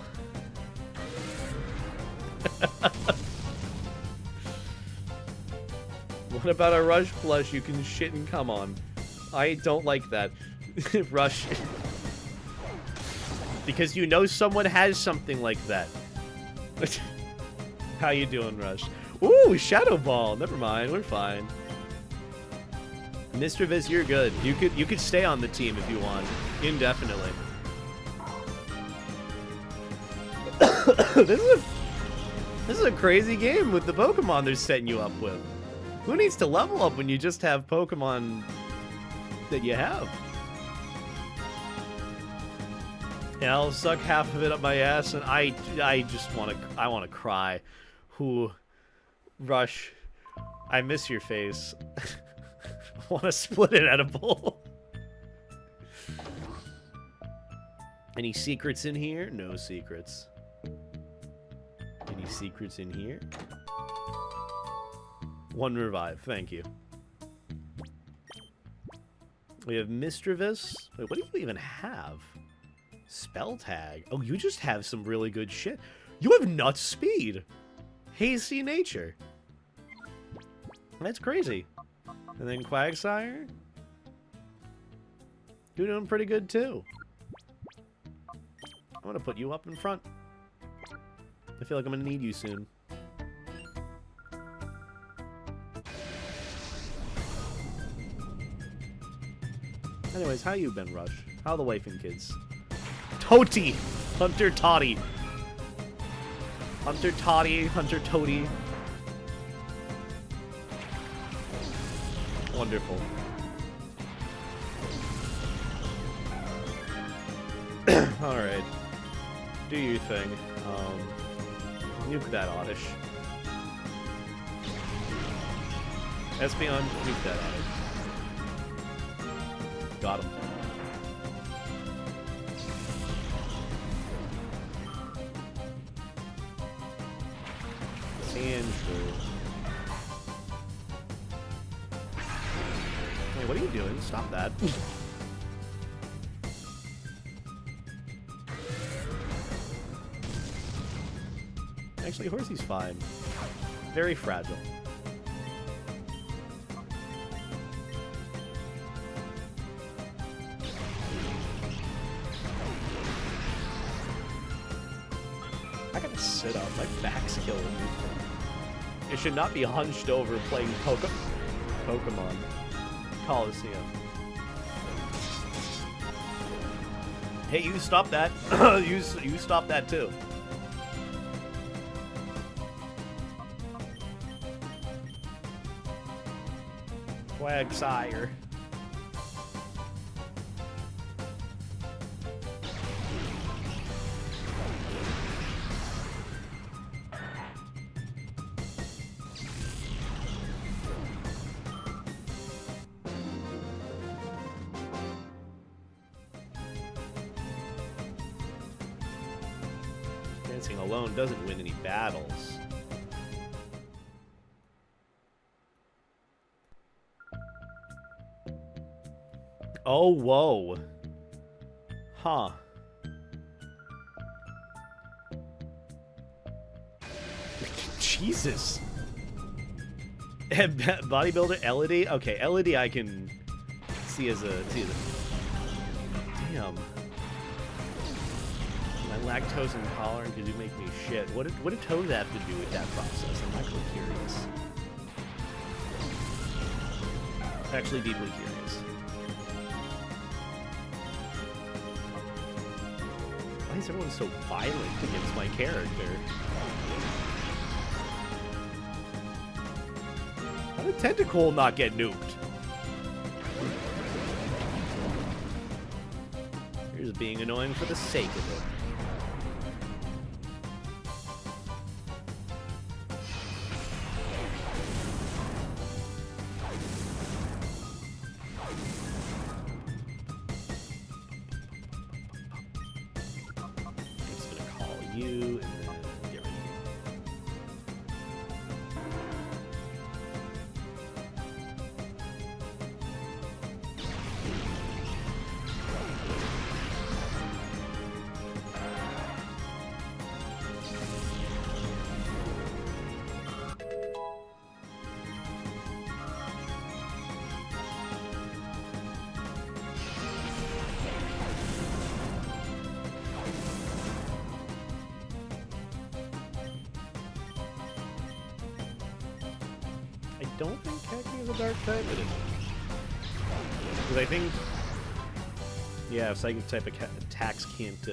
What about a Rush plush you can shit and come on? I don't like that. Rush. Because you know someone has something like that. How you doing, Rush? Ooh, Shadow Ball. Never mind, we're fine. Mr. Viz, you're good. You could stay on the team if you want. Indefinitely. This is a crazy game with the Pokemon they're setting you up with. Who needs to level up when you just have Pokemon that you have? Yeah, I'll suck half of it up my ass, and I just want to cry. Who, Rush, I miss your face. Want to split an edible? Any secrets in here? No secrets. Any secrets in here? 1 revive, thank you. We have Mischievous. Wait, what do you even have? Spell Tag. Oh, you just have some really good shit. You have Nut Speed. Hasty Nature. That's crazy. And then Quagsire. You're doing pretty good too. I'm gonna put you up in front. I feel like I'm gonna need you soon. Anyways, how you been, Rush? How the wife and kids? Toti! Hunter Toddy. Hunter Toddy, Hunter Toady. Wonderful. Alright. Do your thing. Nuke that Oddish. Espeon, nuke that Oddish. Got him. Sandshrew. Hey, what are you doing? Stop that. Actually, Horsey's fine. Very fragile. I gotta sit up. My back's killing me. It should not be hunched over playing Pokemon Colosseum. Hey, you stop that. you stop that too. Quagsire. Dancing alone doesn't win any battles. Oh, whoa. Huh. Jesus. Bodybuilder Elodie? Okay, Elodie I can see as a... Damn. My lactose intolerant, did you make me shit? What did Toad have to do with that process? I'm actually curious. Actually deeply curious. Why is everyone so violent against my character? How did Tentacool not get nuked? Here's being annoying for the sake of it. You and then get rid of I don't think Cacnea is a dark type, it isn't. Because I think... Yeah, psychic type attacks can't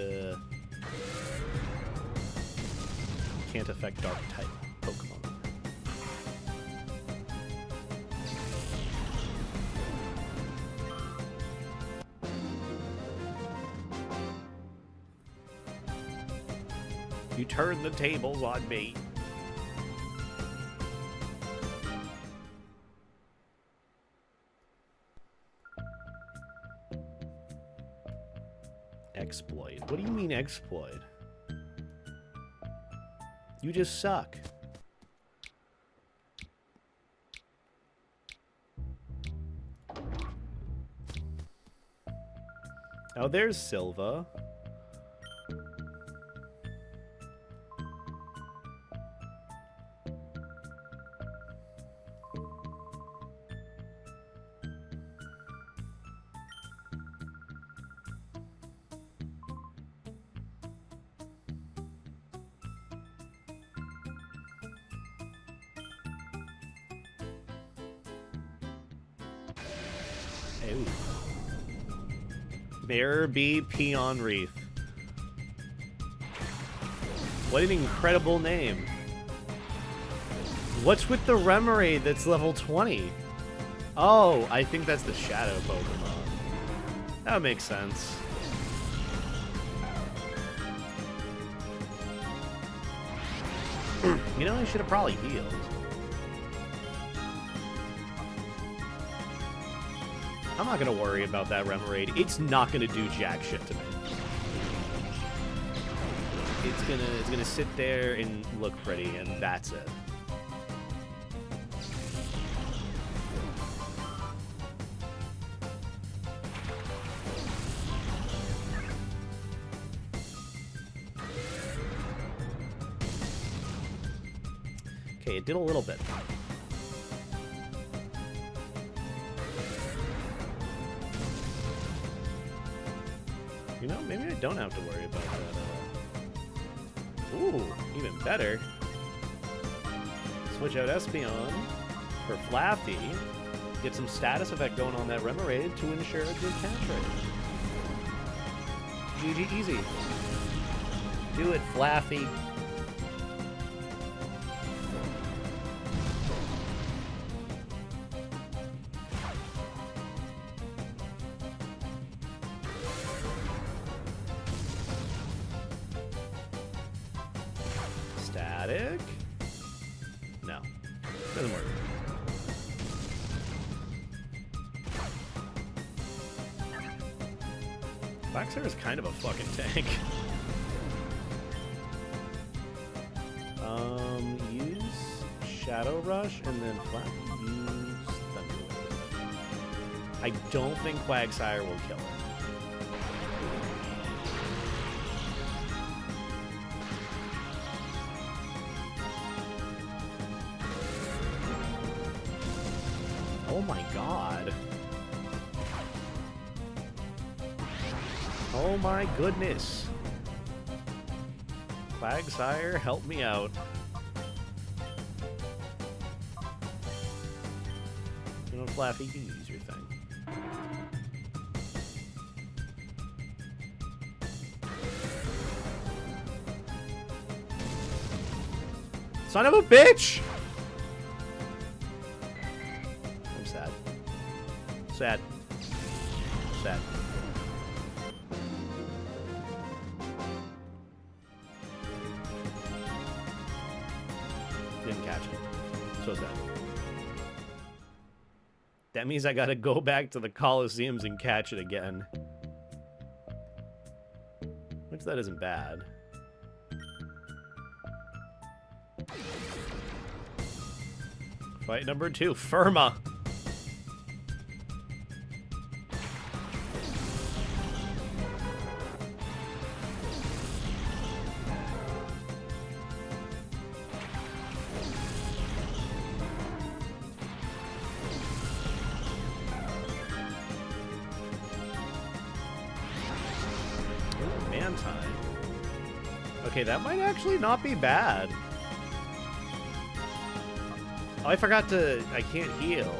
affect dark type Pokemon. You turn the tables on me. Exploit. What do you mean exploit? You just suck. Oh, there's Silva. Ooh. There be Peon Wreath. What an incredible name. What's with the Remoraid that's level 20? Oh, I think that's the Shadow Pokemon. That makes sense. You know, I should have probably healed. I'm not gonna worry about that Remoraid. It's not gonna do jack shit to me. It's gonna sit there and look pretty, and that's it. Okay, it did a little bit. You know, maybe I don't have to worry about that. Ooh, even better. Switch out Espeon for Flaffy. Get some status effect going on that Remoraid to ensure a good catch rate. GG easy. Do it, Flaffy. Static? No. Doesn't work. Quagsire is kind of a fucking tank. Use Shadow Rush and then use Thunder Wave. I don't think Quagsire will kill it. Oh my god. Oh my goodness. Quagsire, help me out. You know, Flaffy, you can use your thing. Son of a bitch! I'm sad. Sad. Sad. Didn't catch it. So sad. That means I gotta go back to the Colosseums and catch it again. Which that isn't bad. Fight number 2, Firma. Mantine. Okay, that might actually not be bad. Oh, I forgot to... I can't heal.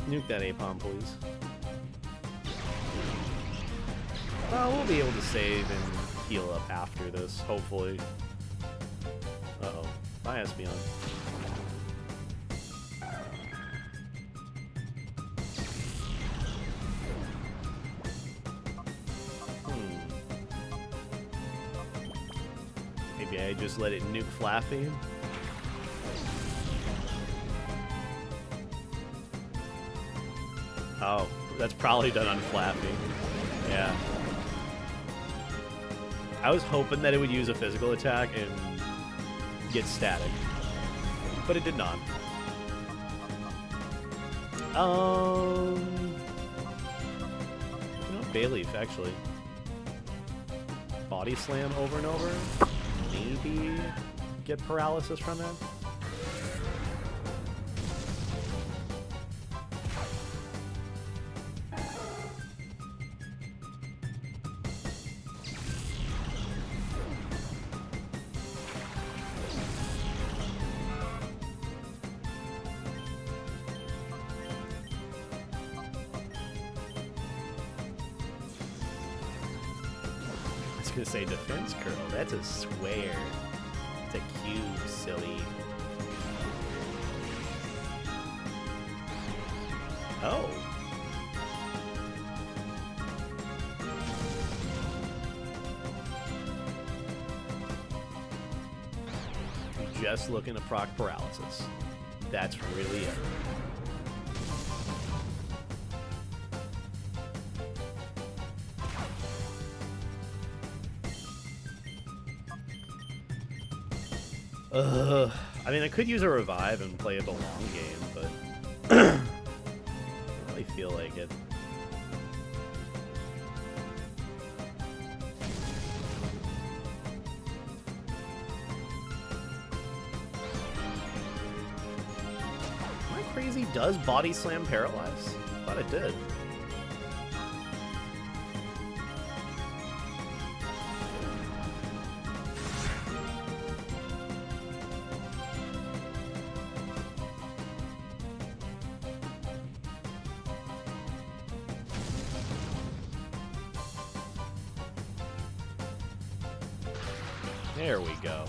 Nuke that Apom, please. We'll be able to save and heal up after this, hopefully. Uh-oh. Bye, Espeon. Maybe I just let it nuke Flaffy. Oh, that's probably done on Flaffy. Yeah. I was hoping that it would use a physical attack and get static, but it did not. You know, Bayleaf, actually. Body Slam over and over. Maybe get paralysis from it. I was gonna say defense curl. That's a swear. It's a cube, silly. Oh. Just looking to proc paralysis. That's really it. I mean, I could use a revive and play the long game, but I don't really feel like it. crazy? Does Body Slam paralyze? Thought it did. There we go.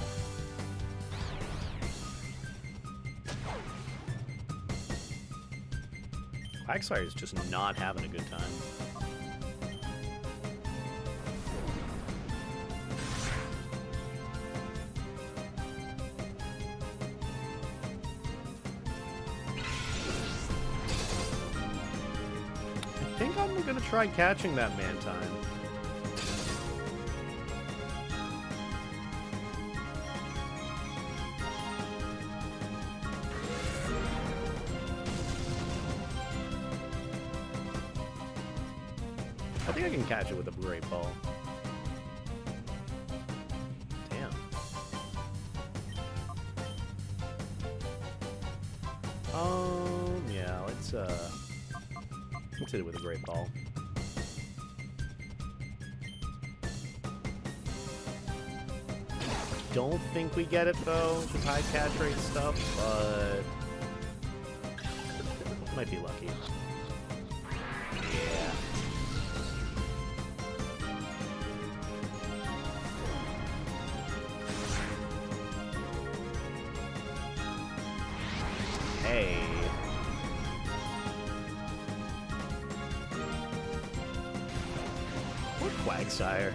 Quagsire is just not having a good time. I think I'm gonna try catching that Mantine. I think I can catch it with a Great Ball. Damn. Yeah, let's hit it with a Great Ball. Don't think we get it though, with high catch rate stuff, but might be lucky. Yeah. Hey. Poor Quagsire.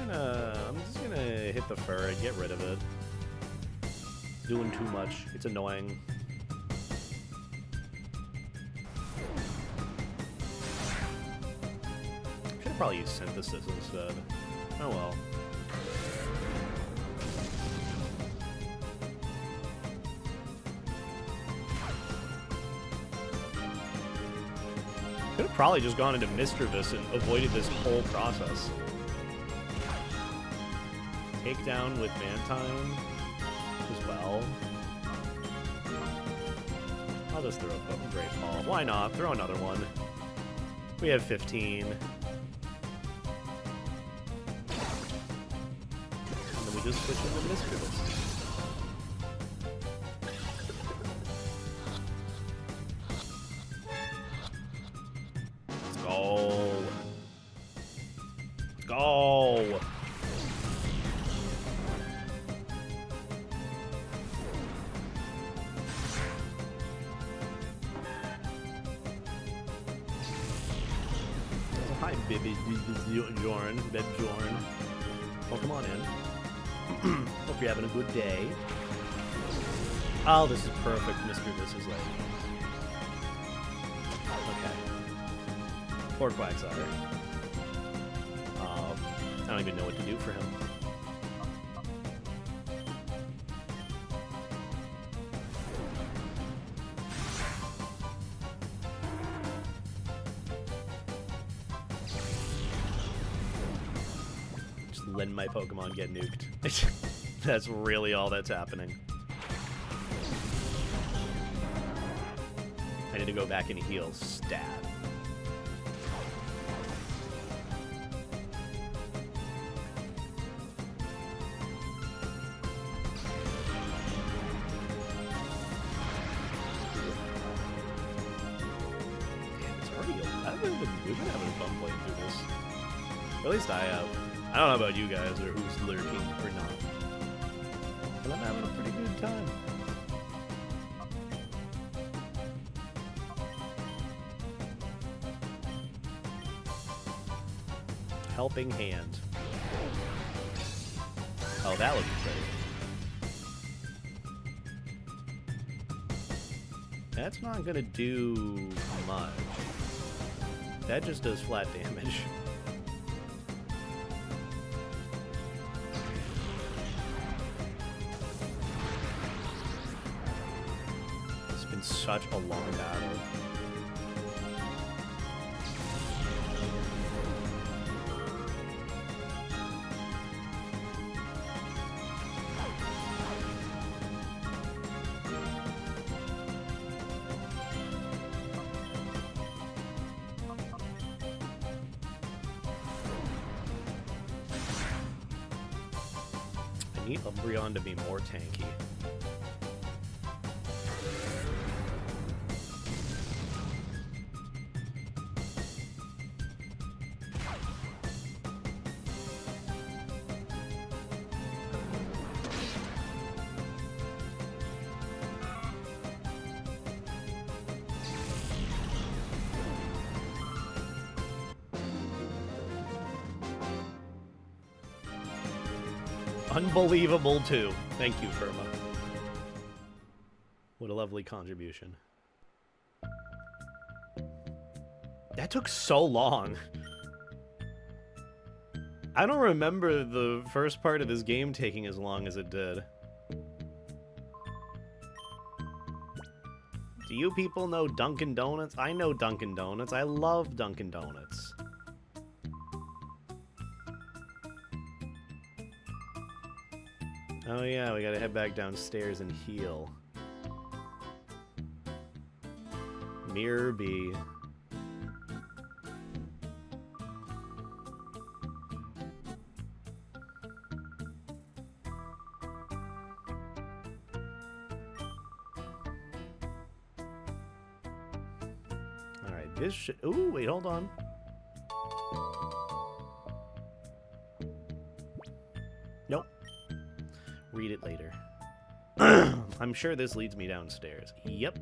I'm just gonna hit the fur and get rid of it. It's doing too much. It's annoying. Should probably use Synthesis instead. Oh well. Could have probably just gone into Mischievous and avoided this whole process. Takedown with Mantine as well. I'll just throw a Great Ball. Why not? Throw another one. We have 15. And then we just switch into Mischievous. Let's go. Let's go. Hi, Bibjorn. Pokemon in. Hope you're having a good day. Oh, this is perfect. Mischievous is like... Okay. Poor Quagsire. I don't even know what to do for him. Letting my Pokemon get nuked. That's really all that's happening. I need to go back and heal. Stat. Damn, it's already 11. We've been having fun playing through this. Or at least I have. I don't know about you guys or who's lurking or not, but I'm having a pretty good time. Helping Hand. Oh, that looks great. That's not gonna do much. That just does flat damage. Such a long battle. I need Umbreon to be more tanky. Unbelievable, too. Thank you, Firma. What a lovely contribution. That took so long. I don't remember the first part of this game taking as long as it did. Do you people know Dunkin' Donuts? I know Dunkin' Donuts. I love Dunkin' Donuts. Oh yeah, we gotta head back downstairs and heal. Mirror B. Alright, this should... Ooh, wait, hold on. Nope. Read it later. I'm sure this leads me downstairs. Yep.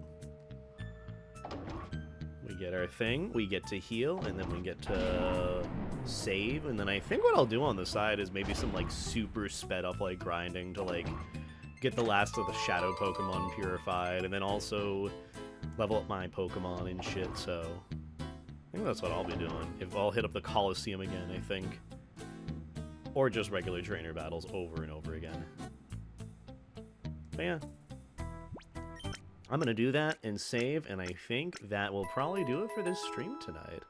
We get our thing, we get to heal, and then we get to save, and then I think what I'll do on the side is maybe some, like, super sped up, like, grinding to, like, get the last of the Shadow Pokemon purified, and then also level up my Pokemon and shit, so... I think that's what I'll be doing. If I'll hit up the Colosseum again, I think. Or just regular trainer battles over and over again. But yeah. I'm gonna do that and save, and I think that will probably do it for this stream tonight.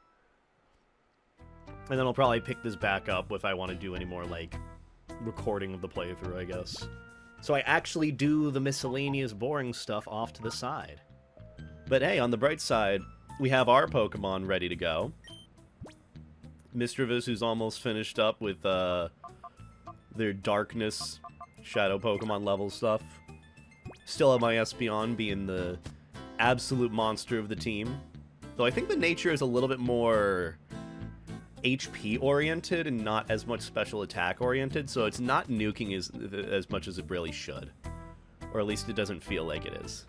And then I'll probably pick this back up if I want to do any more, like, recording of the playthrough, I guess. So I actually do the miscellaneous boring stuff off to the side. But hey, on the bright side, we have our Pokemon ready to go. Mischievous, who's almost finished up with their Darkness Shadow Pokemon level stuff. Still have my Espeon being the absolute monster of the team. Though I think the nature is a little bit more HP oriented and not as much special attack oriented, so it's not nuking as much as it really should. Or at least it doesn't feel like it is.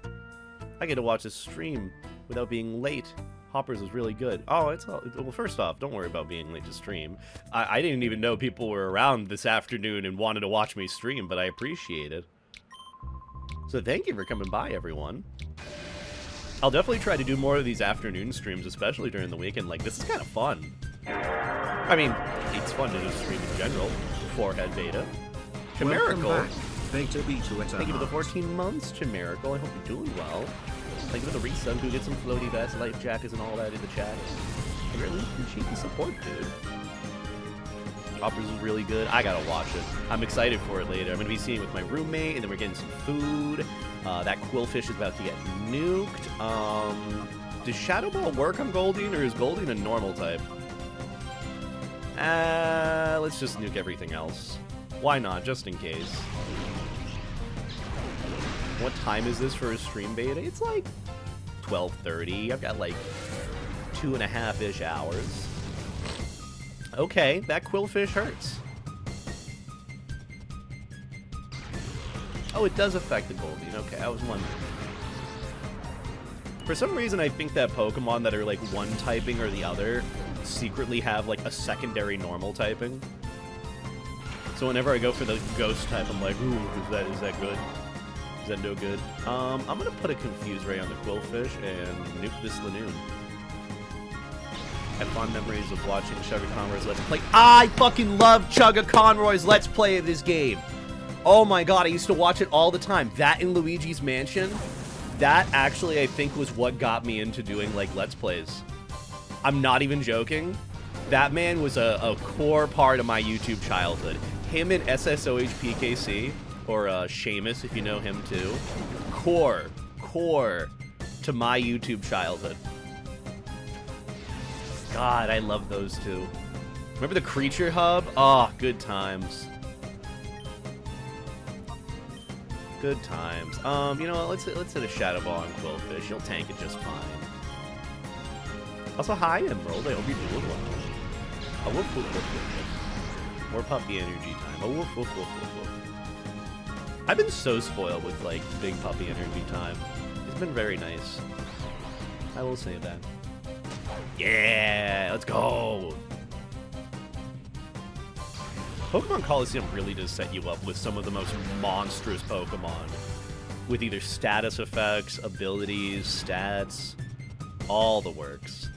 I get to watch this stream without being late. Hoppers is really good. Oh, it's all... Well, first off, don't worry about being late to stream. I didn't even know people were around this afternoon and wanted to watch me stream, but I appreciate it. So thank you for coming by, everyone. I'll definitely try to do more of these afternoon streams, especially during the weekend. Like, this is kind of fun. I mean, it's fun to just stream in general. Forehead Beta. Chimerical. Beta B2 Thank you for the 14 months, Chimerical. I hope you're doing well. Thank you for the resub. Who get some floaty vests, life jackets, and all that in the chat. I really appreciate the support, dude. Hoppers is really good. I gotta watch it. I'm excited for it later. I'm gonna be seeing it with my roommate, and then we're getting some food. That Quillfish is about to get nuked. Does Shadow Ball work on Goldeen, or is Goldeen a normal type? Let's just nuke everything else. Why not, just in case. What time is this for a stream beta? It's like 12:30. I've got like 2.5-ish hours. Okay, that Quillfish hurts. Oh, it does affect the Goldeen. Okay, I was wondering. For some reason, I think that Pokemon that are like one typing or the other secretly have like a secondary normal typing. So whenever I go for the ghost type, I'm like, ooh, is that good? Is that no good? I'm gonna put a Confuse Ray on the Quillfish and nuke this Lanoon. I have fond memories of watching Chugga Conroy's Let's Play. I fucking love Chugga Conroy's Let's Play of this game. Oh my god, I used to watch it all the time. That in Luigi's Mansion, that actually I think was what got me into doing like Let's Plays. I'm not even joking. That man was a core part of my YouTube childhood. Him and SSOHPKC, or Seamus if you know him too. Core to my YouTube childhood. God, I love those two. Remember the Creature Hub? Oh, good times. Good times. You know what? Let's hit a Shadow Ball on Quillfish. You'll tank it just fine. Also, hi, Emerald. I hope you're doing well. Oh, woof, woof, woof, woof. More puppy energy time. Oh, woof, woof, woof, woof, woof. I've been so spoiled with, like, big puppy energy time. It's been very nice. I will say that. Yeah! Let's go! Pokemon Colosseum really does set you up with some of the most monstrous Pokemon. With either status effects, abilities, stats, all the works.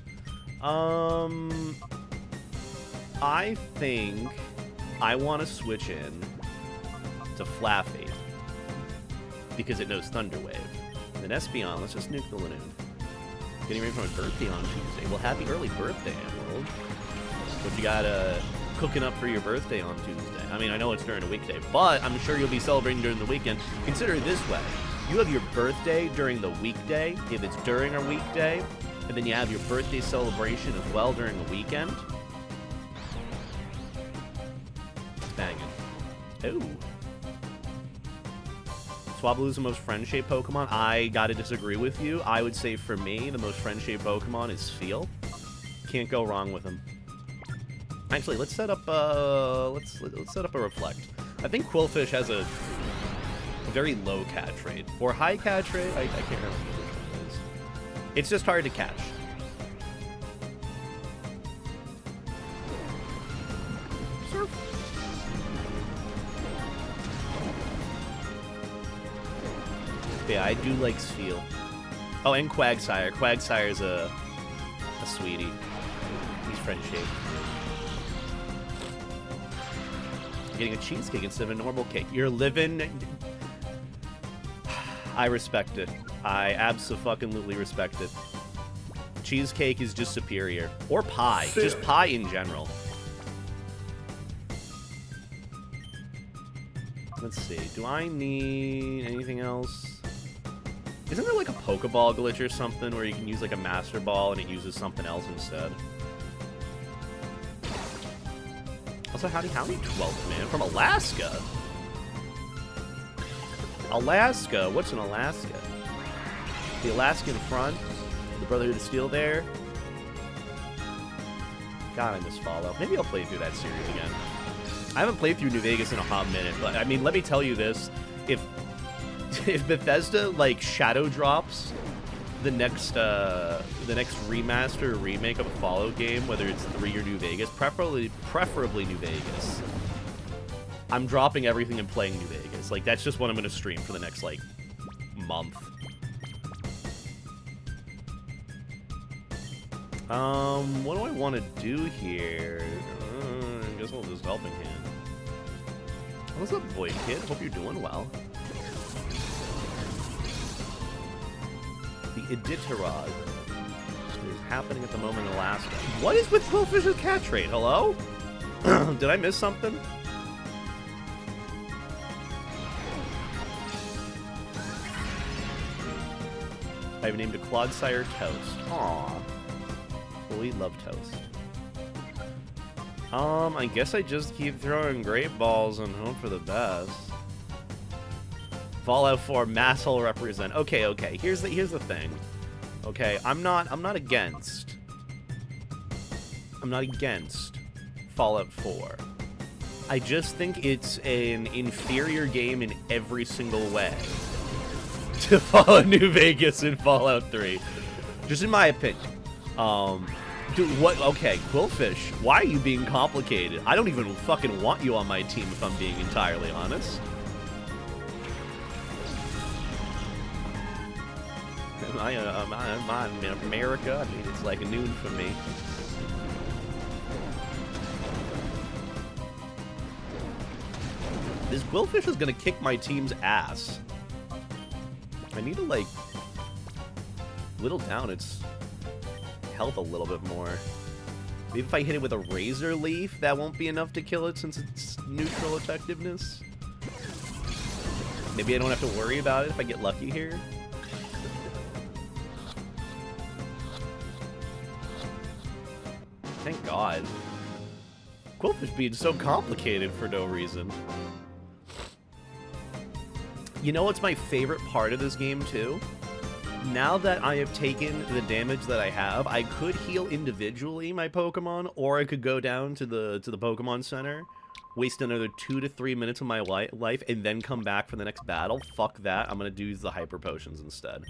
I think I want to switch in to Flaffy because it knows Thunder Wave. And then Espeon, let's just nuke the Lanoon. Getting ready for my birthday on Tuesday. Well, happy early birthday, Emerald. What you got cooking up for your birthday on Tuesday? I mean, I know it's during a weekday, but I'm sure you'll be celebrating during the weekend. Consider it this way. You have your birthday during the weekday, if it's during a weekday, and then you have your birthday celebration as well during the weekend. It's banging. Oh. Swablu's the most friend-shaped Pokemon. I gotta disagree with you. I would say for me, the most friend-shaped Pokemon is Feel. Can't go wrong with him. Actually, let's set up let's set up a Reflect. I think Quillfish has a very low catch rate or high catch rate. I can't remember which one it is. It's just hard to catch. Surf. Yeah, I do like Spheal. Oh, and Quagsire. Quagsire's a sweetie. He's friend-shaped. Getting a cheesecake instead of a normal cake. You're living... I respect it. I abso-fucking-lutely respect it. Cheesecake is just superior. Or pie. Just pie in general. Let's see. Do I need anything else? Isn't there like a Pokeball glitch or something where you can use like a Master Ball and it uses something else instead? Also, howdy, 12th man from Alaska. Alaska? What's in Alaska? The Alaskan Front? The Brotherhood of Steel there? God, I miss Fallout. Maybe I'll play through that series again. I haven't played through New Vegas in a hot minute, but I mean, let me tell you this. If Bethesda, like, shadow drops the next remaster or remake of a Fallout game, whether it's 3 or New Vegas, preferably New Vegas, I'm dropping everything and playing New Vegas. Like, that's just what I'm going to stream for the next, like, month. What do I want to do here? I guess we'll just Helping Hand. What's up, boy kid? Hope you're doing well. The Iditarod is happening at the moment in Alaska. What is with Quillfish's catch rate? Hello? Did I miss something? I've named a Clodsire Toast. Aww. Well, we love toast. I guess I just keep throwing great balls and hope for the best. Fallout 4 Masshole represent. Okay. Here's the thing. Okay, I'm not against Fallout 4. I just think it's an inferior game in every single way to follow New Vegas in Fallout 3. Just in my opinion. Dude, what? Okay, Quillfish, why are you being complicated? I don't even fucking want you on my team if I'm being entirely honest. I'm in America. I mean, it's like noon for me. This Quillfish is gonna kick my team's ass. I need to, like, whittle down its health a little bit more. Maybe if I hit it with a Razor Leaf, that won't be enough to kill it since it's neutral effectiveness. Maybe I don't have to worry about it if I get lucky here. Thank God. Quillfish being so complicated for no reason. You know what's my favorite part of this game, too? Now that I have taken the damage that I have, I could heal individually my Pokemon, or I could go down to the Pokemon Center, waste another 2 to 3 minutes of my life, and then come back for the next battle. Fuck that. I'm gonna do the Hyper Potions instead.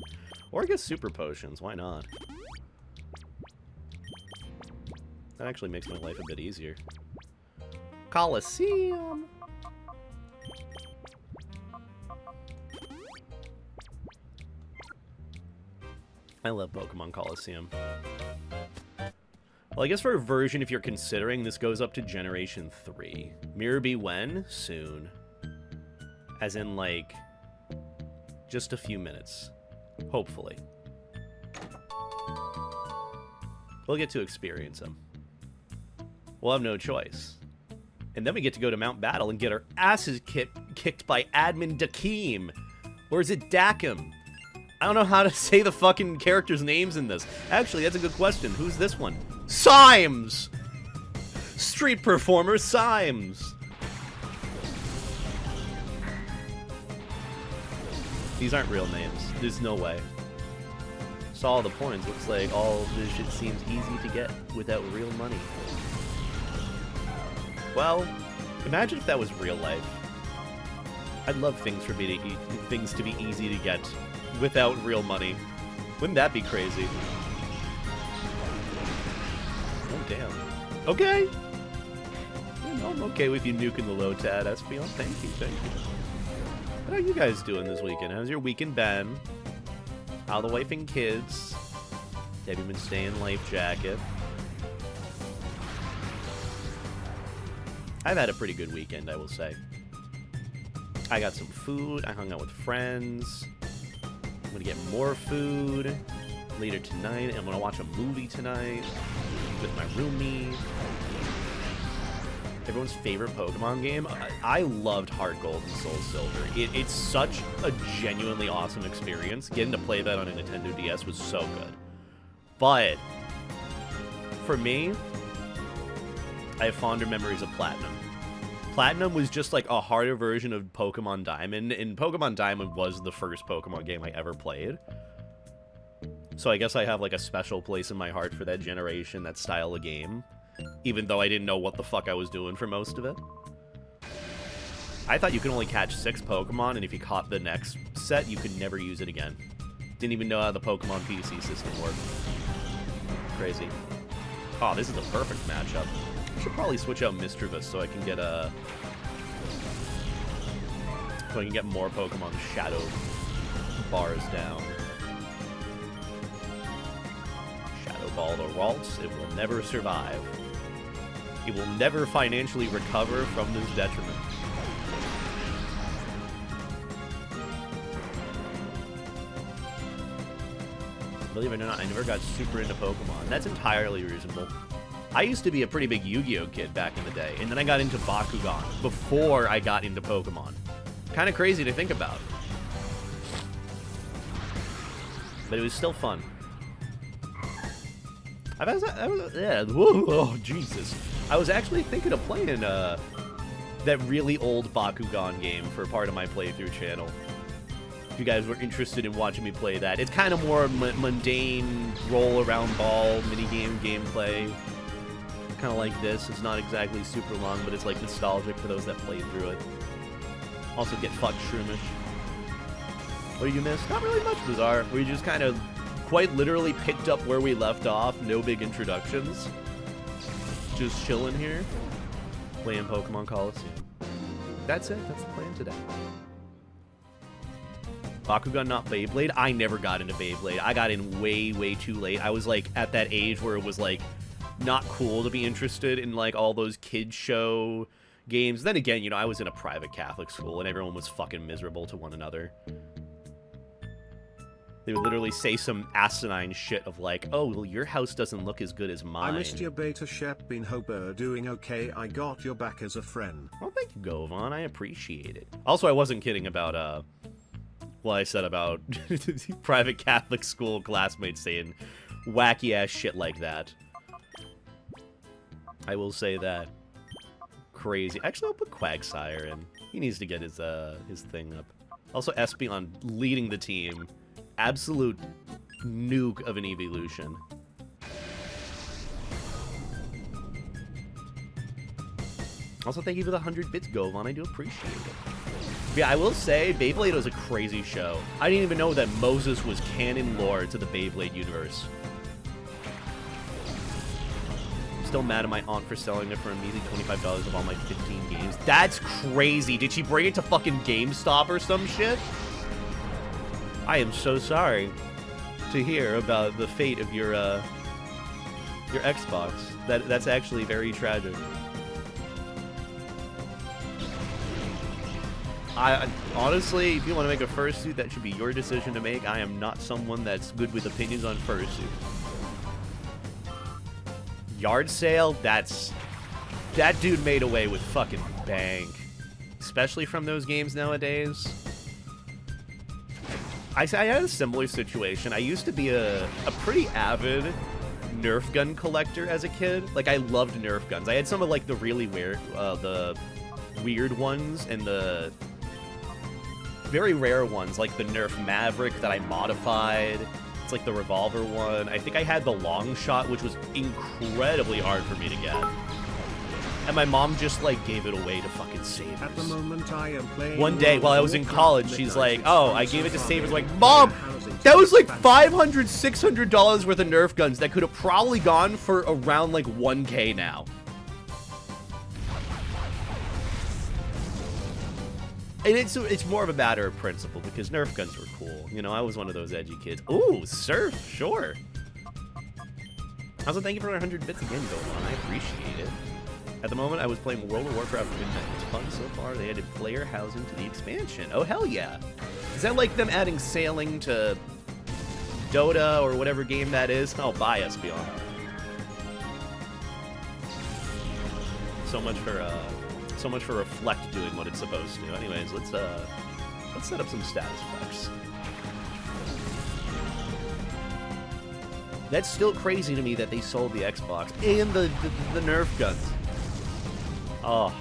Or I guess Super Potions. Why not? That actually makes my life a bit easier. Colosseum! I love Pokemon Colosseum. Well, I guess for a version, if you're considering, this goes up to Generation 3. Mirror be when? Soon. As in, like, just a few minutes. Hopefully. We'll get to experience them. We'll have no choice. And then we get to go to Mount Battle and get our asses kicked by Admin Dakeem. Or is it Dakim? I don't know how to say the fucking characters' names in this. Actually, that's a good question. Who's this one? Symes! Street performer Symes! These aren't real names. There's no way. Saw all the points. Looks like all this shit seems easy to get without real money. Well, imagine if that was real life. I'd love things to be easy to get without real money. Wouldn't that be crazy? Oh, damn. Okay! You know, I'm okay with you nuking the low tad, Espion. Thank you, thank you. What are you guys doing this weekend? How's your weekend been? How the wife and kids? Have you been staying life jacket? I've had a pretty good weekend, I will say. I got some food, I hung out with friends. I'm gonna get more food later tonight, and I'm gonna watch a movie tonight with my roomie. Everyone's favorite Pokemon game. I loved Heart Gold and Soul Silver. It's such a genuinely awesome experience. Getting to play that on a Nintendo DS was so good. But for me, I have fonder memories of Platinum. Platinum was just like a harder version of Pokemon Diamond, and Pokemon Diamond was the first Pokemon game I ever played. So I guess I have like a special place in my heart for that generation, that style of game, even though I didn't know what the fuck I was doing for most of it. I thought you could only catch 6 Pokemon, and if you caught the next set, you could never use it again. Didn't even know how the Pokemon PC system worked. Crazy. Oh, this is a perfect matchup. I should probably switch out Mischievous so I can get more Pokemon Shadow bars down. Shadow Ball the Ralts, it will never survive. It will never financially recover from this detriment. Believe it or not, I never got super into Pokemon. That's entirely reasonable. I used to be a pretty big Yu-Gi-Oh kid back in the day, and then I got into Bakugan before I got into Pokemon. Kind of crazy to think about. But it was still fun. Oh, Jesus. I was actually thinking of playing that really old Bakugan game for part of my playthrough channel. If you guys were interested in watching me play that. It's kind of more mundane roll-around ball minigame gameplay. Kind of like this. It's not exactly super long, but it's like nostalgic for those that played through it. Also get fucked shroomish. What did you miss? Not really much, Bizarre. We just kind of quite literally picked up where we left off. No big introductions. Just chilling here. Playing Pokemon Colosseum. That's it. That's the plan today. Bakugan, not Beyblade. I never got into Beyblade. I got in way, way too late. I was like at that age where it was like not cool to be interested in like all those kids show games. Then again, you know, I was in a private Catholic school and everyone was fucking miserable to one another. They would literally say some asinine shit of like, oh, well, your house doesn't look as good as mine. I missed your beta Shep been Hober doing okay. I got your back as a friend. Oh, thank you, Govan. I appreciate it. Also, I wasn't kidding about, what I said about private Catholic school classmates saying wacky-ass shit like that. I will say that. Crazy. Actually, I'll put Quagsire in. He needs to get his thing up. Also, Espeon leading the team. Absolute nuke of an evolution. Also, thank you for the 100 bits, Govan. I do appreciate it. But yeah, I will say, Beyblade was a crazy show. I didn't even know that Moses was canon lore to the Beyblade universe. Still mad at my aunt for selling it for a measly $25 of all my 15 games. That's crazy. Did she bring it to fucking GameStop or some shit? I am so sorry to hear about the fate of your Xbox. That's actually very tragic. Honestly, if you want to make a fursuit, that should be your decision to make. I am not someone that's good with opinions on fursuits. Yard sale, that dude made away with fucking bank. Especially from those games nowadays. I had a similar situation. I used to be a pretty avid Nerf gun collector as a kid. Like, I loved Nerf guns. I had some of, like, the really weird ones and the very rare ones, like the Nerf Maverick that I modified. It's like the revolver one. I think I had the long shot, which was incredibly hard for me to get. And my mom just, like, gave it away to fucking Savers. At the moment I am playing one day, while I was in college, she's like, oh, I gave it to Savers. Like, Mom, that was like $500, $600 worth of Nerf guns that could have probably gone for around, like, 1K now. And it's more of a matter of principle, because Nerf guns were cool. You know, I was one of those edgy kids. Ooh, surf, sure. Also, thank you for 100 bits again, Golan. I appreciate it. At the moment, I was playing World of Warcraft Midnight. It's fun so far. They added player housing to the expansion. Oh, hell yeah. Is that like them adding sailing to Dota or whatever game that is? Oh, bye, Espeon. So much for Reflect doing what it's supposed to. Anyways, let's set up some status effects. That's still crazy to me that they sold the Xbox and the Nerf guns. Oh.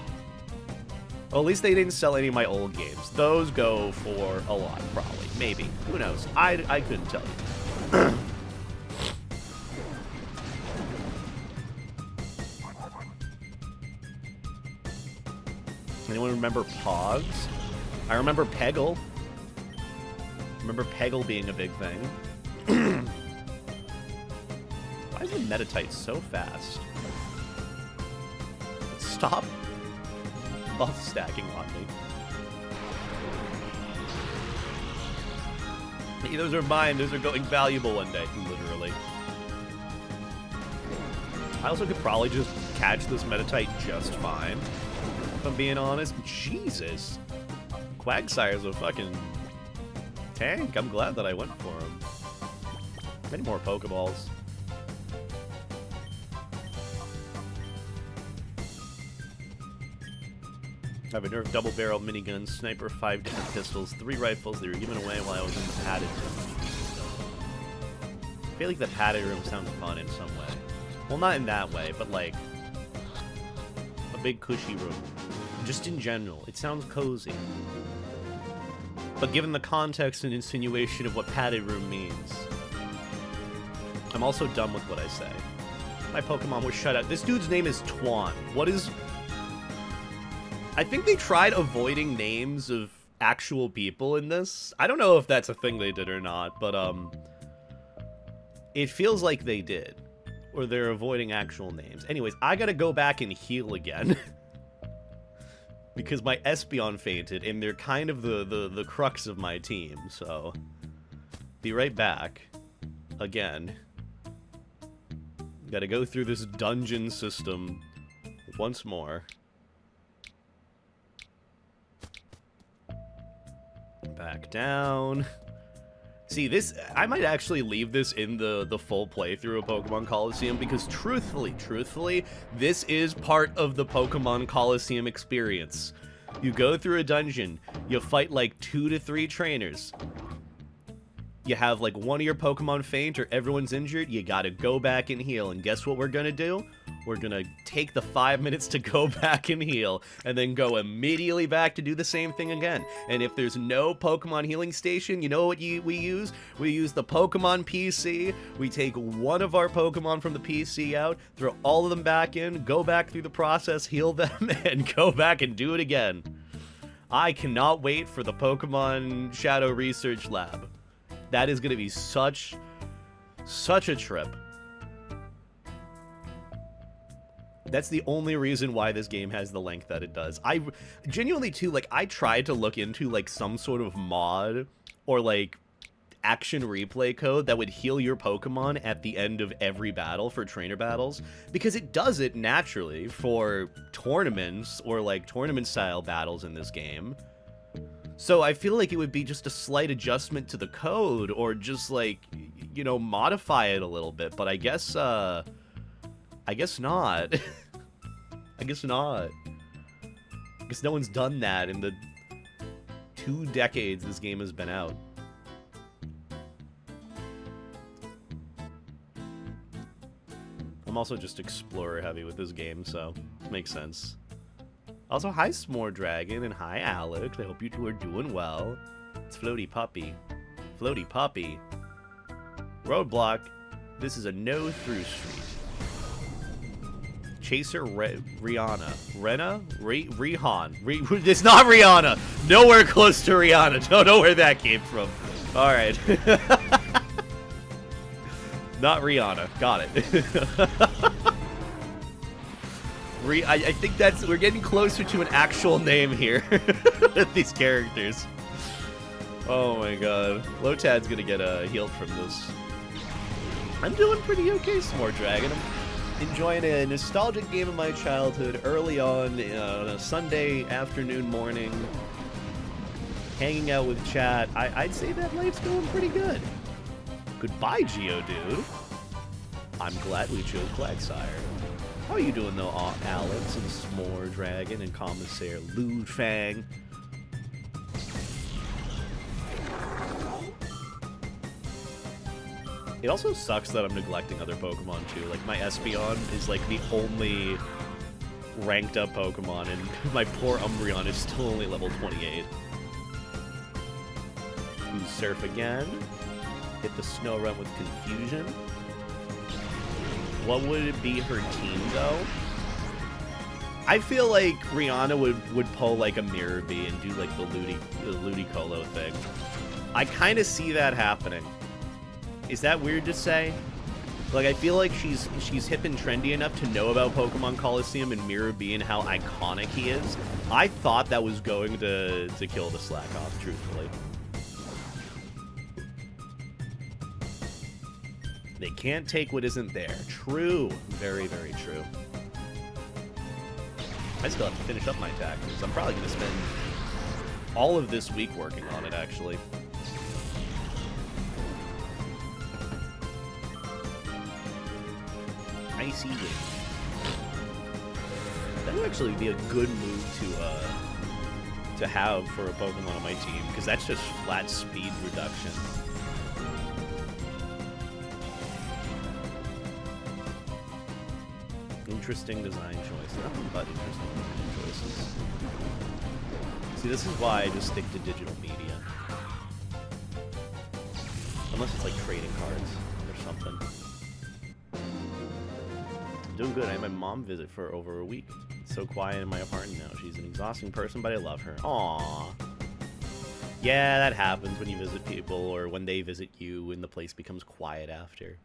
Well, at least they didn't sell any of my old games. Those go for a lot, probably. Maybe. Who knows? I couldn't tell you. Anyone remember Pogs? I remember Peggle. Remember Peggle being a big thing. Why is the Metatite so fast? Stop buff stacking on me. Hey, those are mine. Those are going valuable one day, literally. I also could probably just catch this Metatite just fine. If I'm being honest. Jesus. Quagsire's a fucking tank. I'm glad that I went for him. Many more Pokeballs. I have a Nerf double-barrel minigun, sniper, 5 different pistols, 3 rifles. They were given away while I was in the padded room. I feel like the padded room sounds fun in some way. Well, not in that way, but like a big cushy room. Just in general, it sounds cozy. But given the context and insinuation of what padded room means, I'm also done with what I say. My Pokemon was shut out. This dude's name is Twan. What is... I think they tried avoiding names of actual people in this. I don't know if that's a thing they did or not, but it feels like they did. Or they're avoiding actual names. Anyways, I gotta go back and heal again. Because my Espeon fainted, and they're kind of the crux of my team, so... Be right back. Again. Gotta go through this dungeon system once more. Back down. See, this... I might actually leave this in the full playthrough of Pokemon Colosseum, because truthfully, this is part of the Pokemon Colosseum experience. You go through a dungeon, you fight like 2 to 3 trainers. You have like one of your Pokemon faint or everyone's injured, you gotta go back and heal, and guess what we're gonna do? We're gonna take the 5 minutes to go back and heal, and then go immediately back to do the same thing again. And if there's no Pokemon healing station, you know what we use? We use the Pokemon PC. We take one of our Pokemon from the PC out, throw all of them back in, go back through the process, heal them, and go back and do it again. I cannot wait for the Pokemon Shadow Research Lab. That is gonna be such a trip. That's the only reason why this game has the length that it does. I genuinely too, like, I tried to look into like some sort of mod or like action replay code that would heal your Pokemon at the end of every battle for trainer battles, because it does it naturally for tournaments or like tournament style battles in this game. So I feel like it would be just a slight adjustment to the code, or just like, you know, modify it a little bit, but I guess not. I guess not. I guess no one's done that in the 2 decades this game has been out. I'm also just explorer heavy with this game, so makes sense. Also, hi S'more Dragon and hi Alex. I hope you two are doing well. It's Floaty Puppy. Floaty Puppy. Roadblock. This is a no-through street. Chaser Rihanna. Rihan. It's not Rihanna. Nowhere close to Rihanna. Don't know where that came from. Alright. Not Rihanna. Got it. I think that's... We're getting closer to an actual name here. With these characters. Oh my god. Lotad's gonna get healed from this. I'm doing pretty okay, S'more Dragon. I'm enjoying a nostalgic game of my childhood early on a Sunday afternoon morning. Hanging out with chat. I'd say that life's going pretty good. Goodbye, Geodude. I'm glad we chose Quagsire. How are you doing though, Alex and S'more Dragon and Commissaire Lufang? It also sucks that I'm neglecting other Pokemon too. Like, my Espeon is like the only ranked up Pokemon, and my poor Umbreon is still only level 28. Use Surf again. Hit the Snow Run with Confusion. What would it be her team though? I feel like Rihanna would pull like a Mirror Bee and do like the Ludicolo thing. I kind of see that happening. Is that weird to say? Like, I feel like she's hip and trendy enough to know about Pokemon Colosseum and Mirror Bee and how iconic he is. I thought that was going to kill the slack off, truthfully. They can't take what isn't there. True. Very, very true. I still have to finish up my tactics. I'm probably going to spend all of this week working on it, actually. Icy Wind. That would actually be a good move to have for a Pokemon on my team, because that's just flat speed reduction. Interesting design choice. Nothing but interesting design choices. See, this is why I just stick to digital media. Unless it's like trading cards or something. Doing good. I had my mom visit for over a week. It's so quiet in my apartment now. She's an exhausting person, but I love her. Aww. Yeah, that happens when you visit people, or when they visit you and the place becomes quiet after.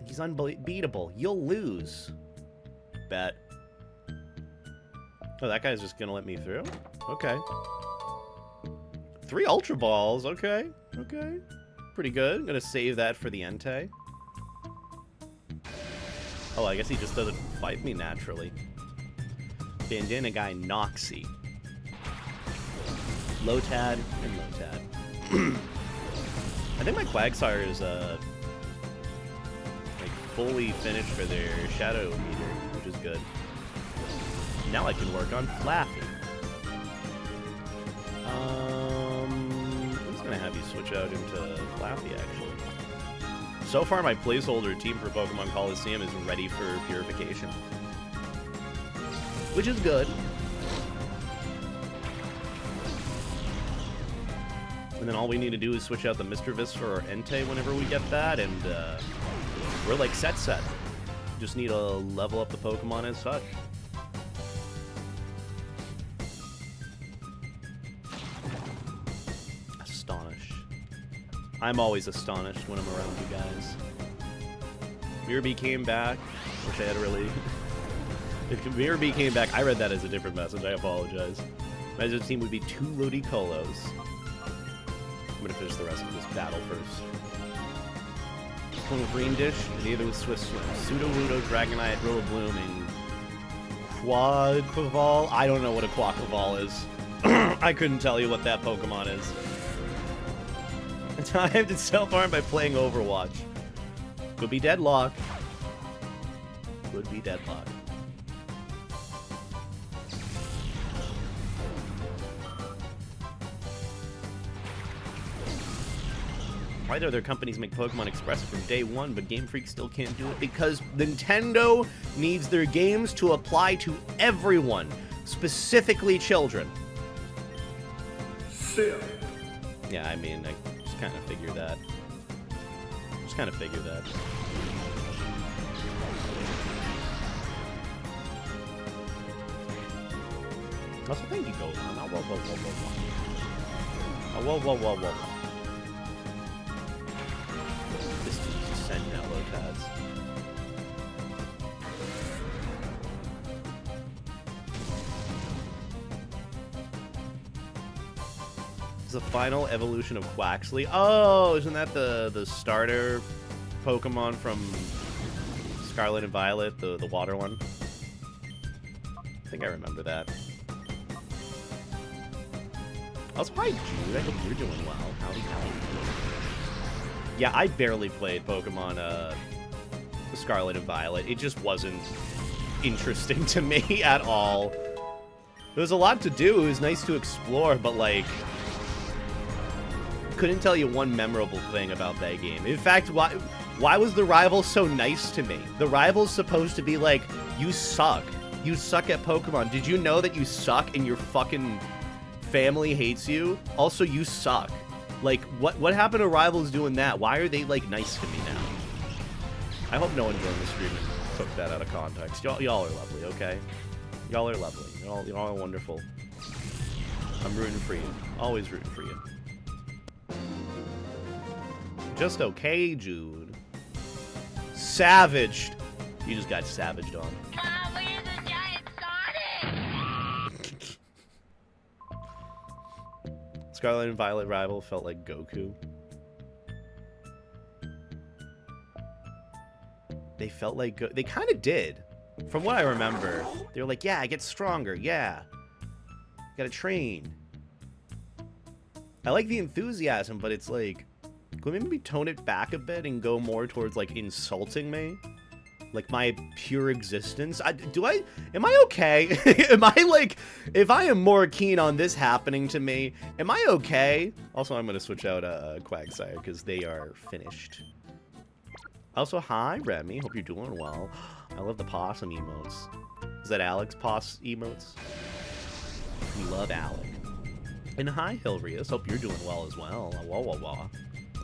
He's unbeatable. You'll lose. Bet. Oh, that guy's just gonna let me through? Okay. 3 Ultra Balls. Okay. Okay. Pretty good. I'm gonna save that for the Entei. Oh, I guess he just doesn't fight me naturally. Bandana guy Noxie. Lotad and Lotad. I think my Quagsire is like fully finished for their Shadow meter, which is good. Now I can work on Flaffy. I'm just gonna have you switch out into Flaffy actually. So far, my placeholder team for Pokemon Colosseum is ready for purification, which is good. And then all we need to do is switch out the Mr. Visper or Entei whenever we get that, and we're like set. Just need to level up the Pokemon as such. Astonished. I'm always astonished when I'm around you guys. Mirabee came back. Wish I had really... If Mirabee came back, I read that as a different message. I apologize. My other team would be 2 Ludicolo. I'm gonna finish the rest of this battle first. One with Green Dish, and the other with Swift Swim. Sudowoodo, Dragonite, Rillaboom, and Quaquaval. I don't know what a Quaquaval is. I couldn't tell you what that Pokemon is. I have to self-harm by playing Overwatch. Could be Deadlock. Could be Deadlock. Why do other companies make Pokemon Express from day one, but Game Freak still can't do it? Because Nintendo needs their games to apply to everyone, specifically children. Yeah, I mean, I just kind of figured that. Also, thank you, Golan. Oh, whoa. Send now, Lotads. It's the final evolution of Quaxley. Oh, isn't that the starter Pokemon from Scarlet and Violet, the water one? I think I remember that. Also, hi Jude, I hope you're doing well. Howdy. Yeah, I barely played Pokemon Scarlet and Violet. It just wasn't interesting to me at all. There was a lot to do. It was nice to explore, but, like, couldn't tell you one memorable thing about that game. In fact, why was the rival so nice to me? The rival's supposed to be like, you suck. You suck at Pokemon. Did you know that you suck and your fucking family hates you? Also, you suck. Like, what happened to rivals doing that? Why are they, like, nice to me now? I hope no one during the stream took that out of context. Y'all are lovely, okay? Y'all are lovely. Y'all are wonderful. I'm rooting for you. Always rooting for you. Just okay, Jude. Savaged. You just got savaged on. Scarlet and Violet rival felt like Goku. They felt like they kind of did. From what I remember, they were like, yeah, I get stronger, yeah. Gotta train. I like the enthusiasm, but it's like, could we maybe tone it back a bit and go more towards, like, insulting me? Like, my pure existence? Am I okay? Am I, like, if I am more keen on this happening to me, am I okay? Also, I'm gonna switch out Quagsire, because they are finished. Also, hi, Remy. Hope you're doing well. I love the possum emotes. Is that Alex Poss emotes? We love Alec. And hi, Hilrius. Hope you're doing well as well. Wah.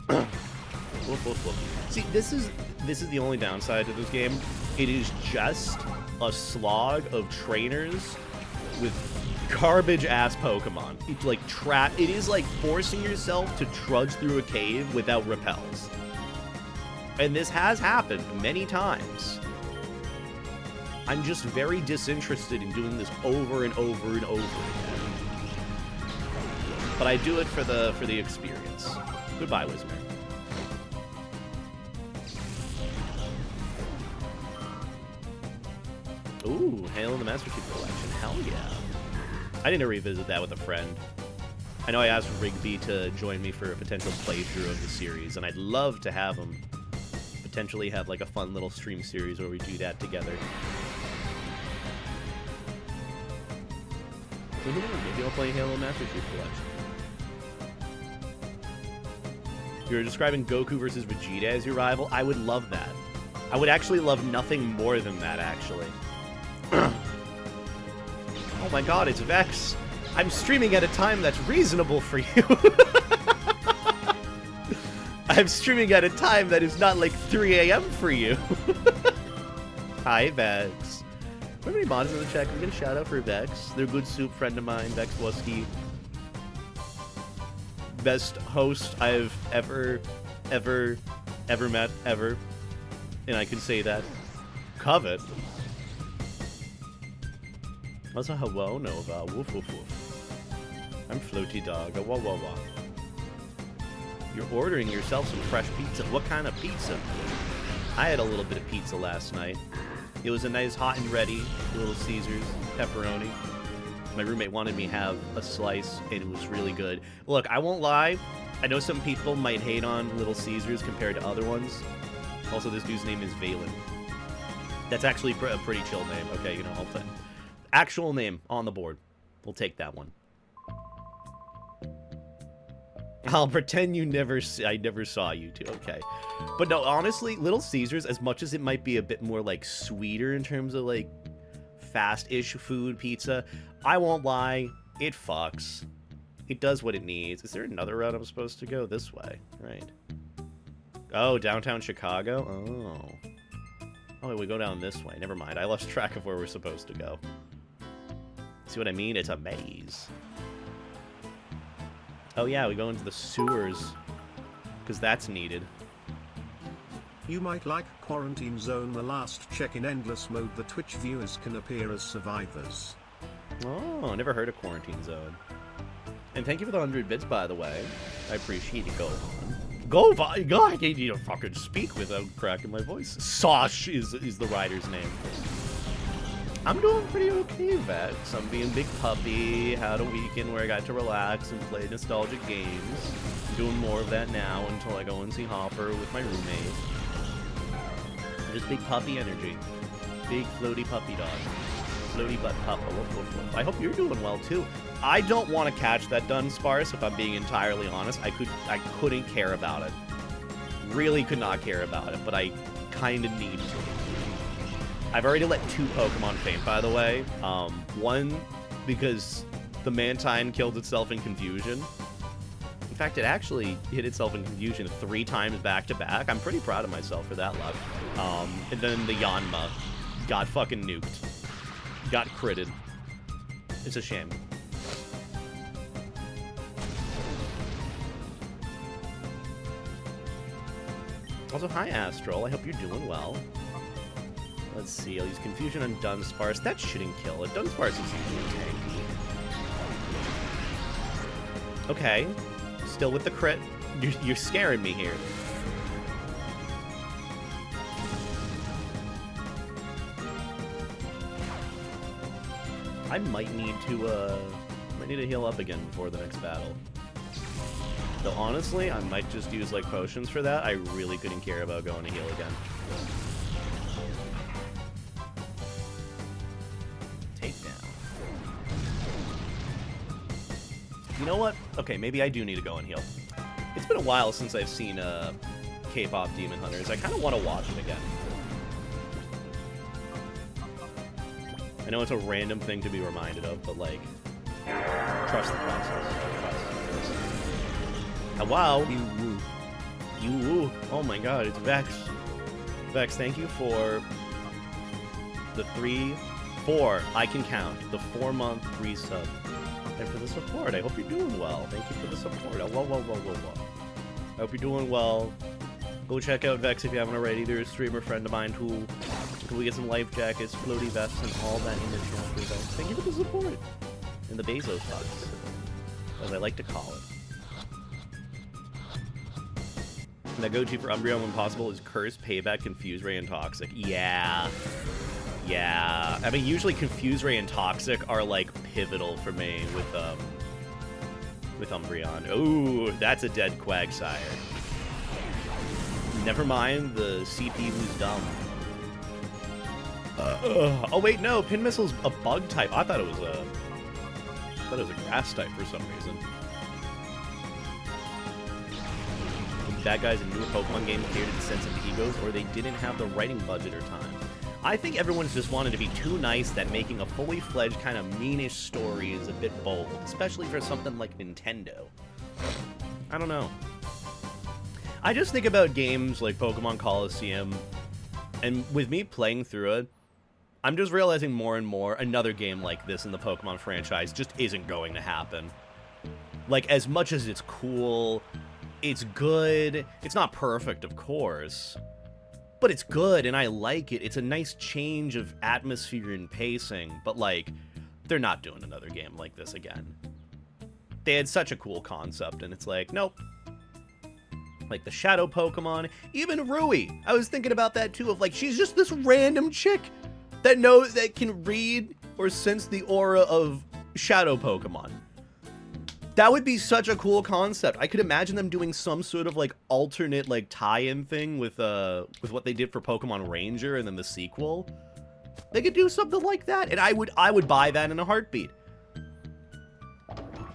Woof, woof, woof. See, this is the only downside to this game. It is just a slog of trainers with garbage-ass Pokemon. It's like it is like forcing yourself to trudge through a cave without repels. And this has happened many times. I'm just very disinterested in doing this over and over and over again. But I do it for the experience. Goodbye, Wizmer. Ooh, Hail in the Master Chief Collection. Hell yeah. I need to revisit that with a friend. I know I asked Rigby to join me for a potential playthrough of the series, and I'd love to have him potentially have like a fun little stream series where we do that together. So who knows? Maybe I'll play Halo Master Chief Collection. You're describing Goku versus Vegeta as your rival? I would love that. I would actually love nothing more than that, actually. Oh my god, it's Vex. I'm streaming at a time that's reasonable for you. I'm streaming at a time that is not like 3 a.m. for you. Hi, Vex. How many mods in the chat? Can we get a shout out for Vex? They're a good soup friend of mine, Vex Wusky. Best host I've ever met, ever. And I can say that. Covet. What's a hello Nova? Woof woof woof. I'm Floaty Dog. Wah wah wah. You're ordering yourself some fresh pizza. What kind of pizza? I had a little bit of pizza last night. It was a nice hot and ready Little Caesars pepperoni. My roommate wanted me to have a slice, and it was really good. Look, I won't lie. I know some people might hate on Little Caesars compared to other ones. Also, this dude's name is Valen. That's actually a pretty chill name. Okay, you know, I'll put actual name on the board. We'll take that one. I'll pretend I never saw you two. Okay. But no, honestly, Little Caesars, as much as it might be a bit more, like, sweeter in terms of, like, fast-ish food pizza, I won't lie, it fucks. It does what it needs. Is there another route I'm supposed to go? This way, right? Oh, downtown Chicago? Oh. Oh, wait, we go down this way. Never mind. I lost track of where we're supposed to go. See what I mean? It's a maze. Oh yeah, we go into the sewers. Because that's needed. You might like Quarantine Zone. The last check in endless mode, the Twitch viewers can appear as survivors. Oh, never heard of Quarantine Zone. And thank you for the 100 bits, by the way. I appreciate it. Go on. Go on. God, I need to fucking speak without cracking my voice. Sosh is the rider's name. I'm doing pretty okay, Vex. I'm being big puppy. Had a weekend where I got to relax and play nostalgic games. I'm doing more of that now until I go and see Hopper with my roommate. Just big puppy energy. Big floaty puppy dog. Floaty butt puppa. Woof, woof, woof. I hope you're doing well, too. I don't want to catch that Dunsparce, if I'm being entirely honest. I couldn't care about it. Really could not care about it, but I kind of need to. I've already let 2 Pokemon faint, by the way. One, because the Mantine killed itself in Confusion. In fact, it actually hit itself in Confusion 3 times back-to-back. I'm pretty proud of myself for that luck. And then the Yanma got fucking nuked. Got critted. It's a shame. Also, hi, Astral. I hope you're doing well. Let's see, I'll use Confusion on Dunsparce. That shouldn't kill it. Dunsparce is usually tanky. Okay. Still with the crit. You're scaring me here. I might need to heal up again before the next battle. Though honestly, I might just use like potions for that. I really couldn't care about going to heal again. You know what? Okay, maybe I do need to go and heal. It's been a while since I've seen K-pop Demon Hunters. I kind of want to watch it again. I know it's a random thing to be reminded of, but like, trust the process. Trust. And wow, you woo. Oh my god, it's Vex. Vex, thank you for the 4, I can count, the 4-month resub. And for the support. I hope you're doing well. Thank you for the support. Whoa. I hope you're doing well. Go check out Vex if you haven't already. There's a streamer friend of mine who can we get some life jackets, floaty vests, and all that in the chat for Vex. Thank you for the support. And the Bezos box, as I like to call it. And the go-to for Umbreon when possible is Curse, Payback, Confuse Ray, and Toxic. Yeah. I mean, usually Confuse Ray and Toxic are, like, pivotal for me with Umbreon. Ooh, that's a dead Quagsire. Never mind the CP who's dumb. Oh, wait, no. Pin Missile's a bug type. I thought it was a grass type for some reason. bad guys in newer Pokemon games catered to the sense of egos, or they didn't have the writing budget or time. I think everyone's just wanted to be too nice that making a fully fledged kind of meanish story is a bit bold, especially for something like Nintendo. I don't know. I just think about games like Pokemon Colosseum, and with me playing through it, I'm just realizing more and more another game like this in the Pokemon franchise just isn't going to happen. Like, as much as it's cool, it's good, it's not perfect, of course, but it's good, and I like it. It's a nice change of atmosphere and pacing, but, like, they're not doing another game like this again. They had such a cool concept, and it's like, nope. Like, the Shadow Pokemon, even Rui. I was thinking about that, too, of, like, she's just this random chick that can read or sense the aura of Shadow Pokemon. That would be such a cool concept. I could imagine them doing some sort of, like, alternate, like, tie-in thing with what they did for Pokemon Ranger and then the sequel. They could do something like that, and I would buy that in a heartbeat.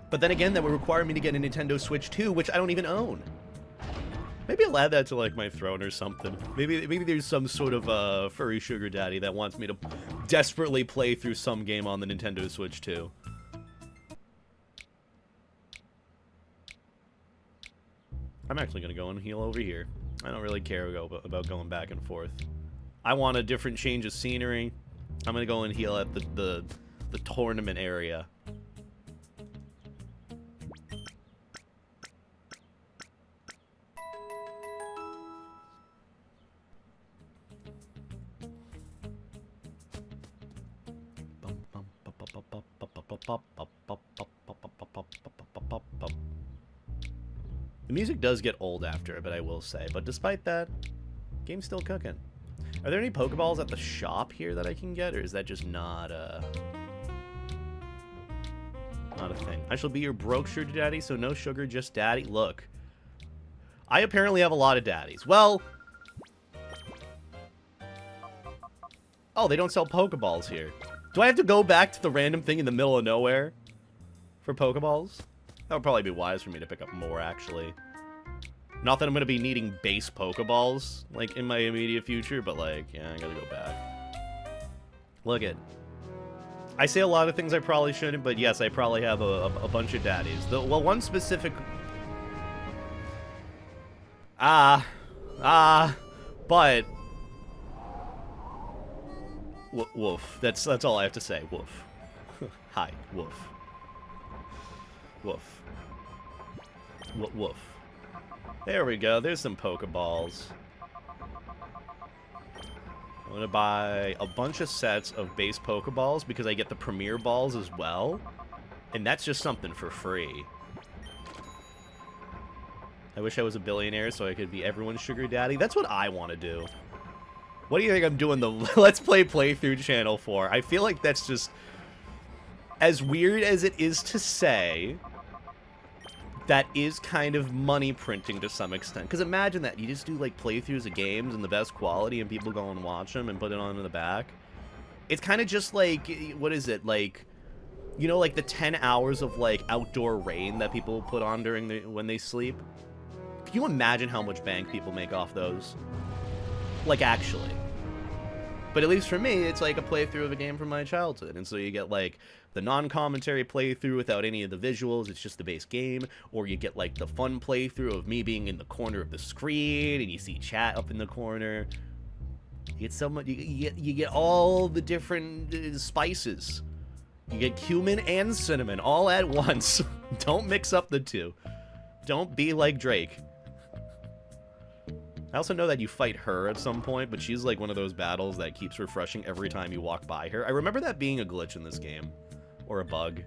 But then again, that would require me to get a Nintendo Switch 2, which I don't even own. Maybe I'll add that to, like, my throne or something. Maybe there's some sort of furry sugar daddy that wants me to desperately play through some game on the Nintendo Switch 2. I'm actually going to go and heal over here. I don't really care about going back and forth. I want a different change of scenery. I'm going to go and heal at the tournament area. The music does get old after it, but I will say. But despite that, game's still cooking. Are there any Pokeballs at the shop here that I can get, or is that just not a thing? I shall be your broke sugar daddy, so no sugar, just daddy. Look, I apparently have a lot of daddies. Well, oh, they don't sell Pokeballs here. Do I have to go back to the random thing in the middle of nowhere for Pokeballs? That would probably be wise for me to pick up more, actually. Not that I'm going to be needing base Pokeballs, like, in my immediate future, but, like, yeah, I gotta go back. Look it. I say a lot of things I probably shouldn't, but yes, I probably have a bunch of daddies. Well, one specific... but... Woof. That's all I have to say. Woof. Hi. Woof. Woof. Woof. There we go. There's some Pokeballs. I'm gonna buy a bunch of sets of base Pokeballs because I get the Premier Balls as well. And that's just something for free. I wish I was a billionaire so I could be everyone's sugar daddy. That's what I want to do. What do you think I'm doing the Let's Play playthrough channel for? I feel like that's just... as weird as it is to say, that is kind of money printing to some extent. Because imagine that. You just do, like, playthroughs of games in the best quality and people go and watch them and put it on in the back. It's kind of just like, what is it? Like, you know, like the 10 hours of, like, outdoor rain that people put on during when they sleep? Can you imagine how much bank people make off those? Like, actually. But at least for me, it's like a playthrough of a game from my childhood. And so you get, like, the non-commentary playthrough without any of the visuals. It's just the base game. Or you get, like, the fun playthrough of me being in the corner of the screen, and you see chat up in the corner. You get so much... You get all the different spices. You get cumin and cinnamon all at once. Don't mix up the two. Don't be like Drake. I also know that you fight her at some point, but she's like one of those battles that keeps refreshing every time you walk by her. I remember that being a glitch in this game. Or a bug.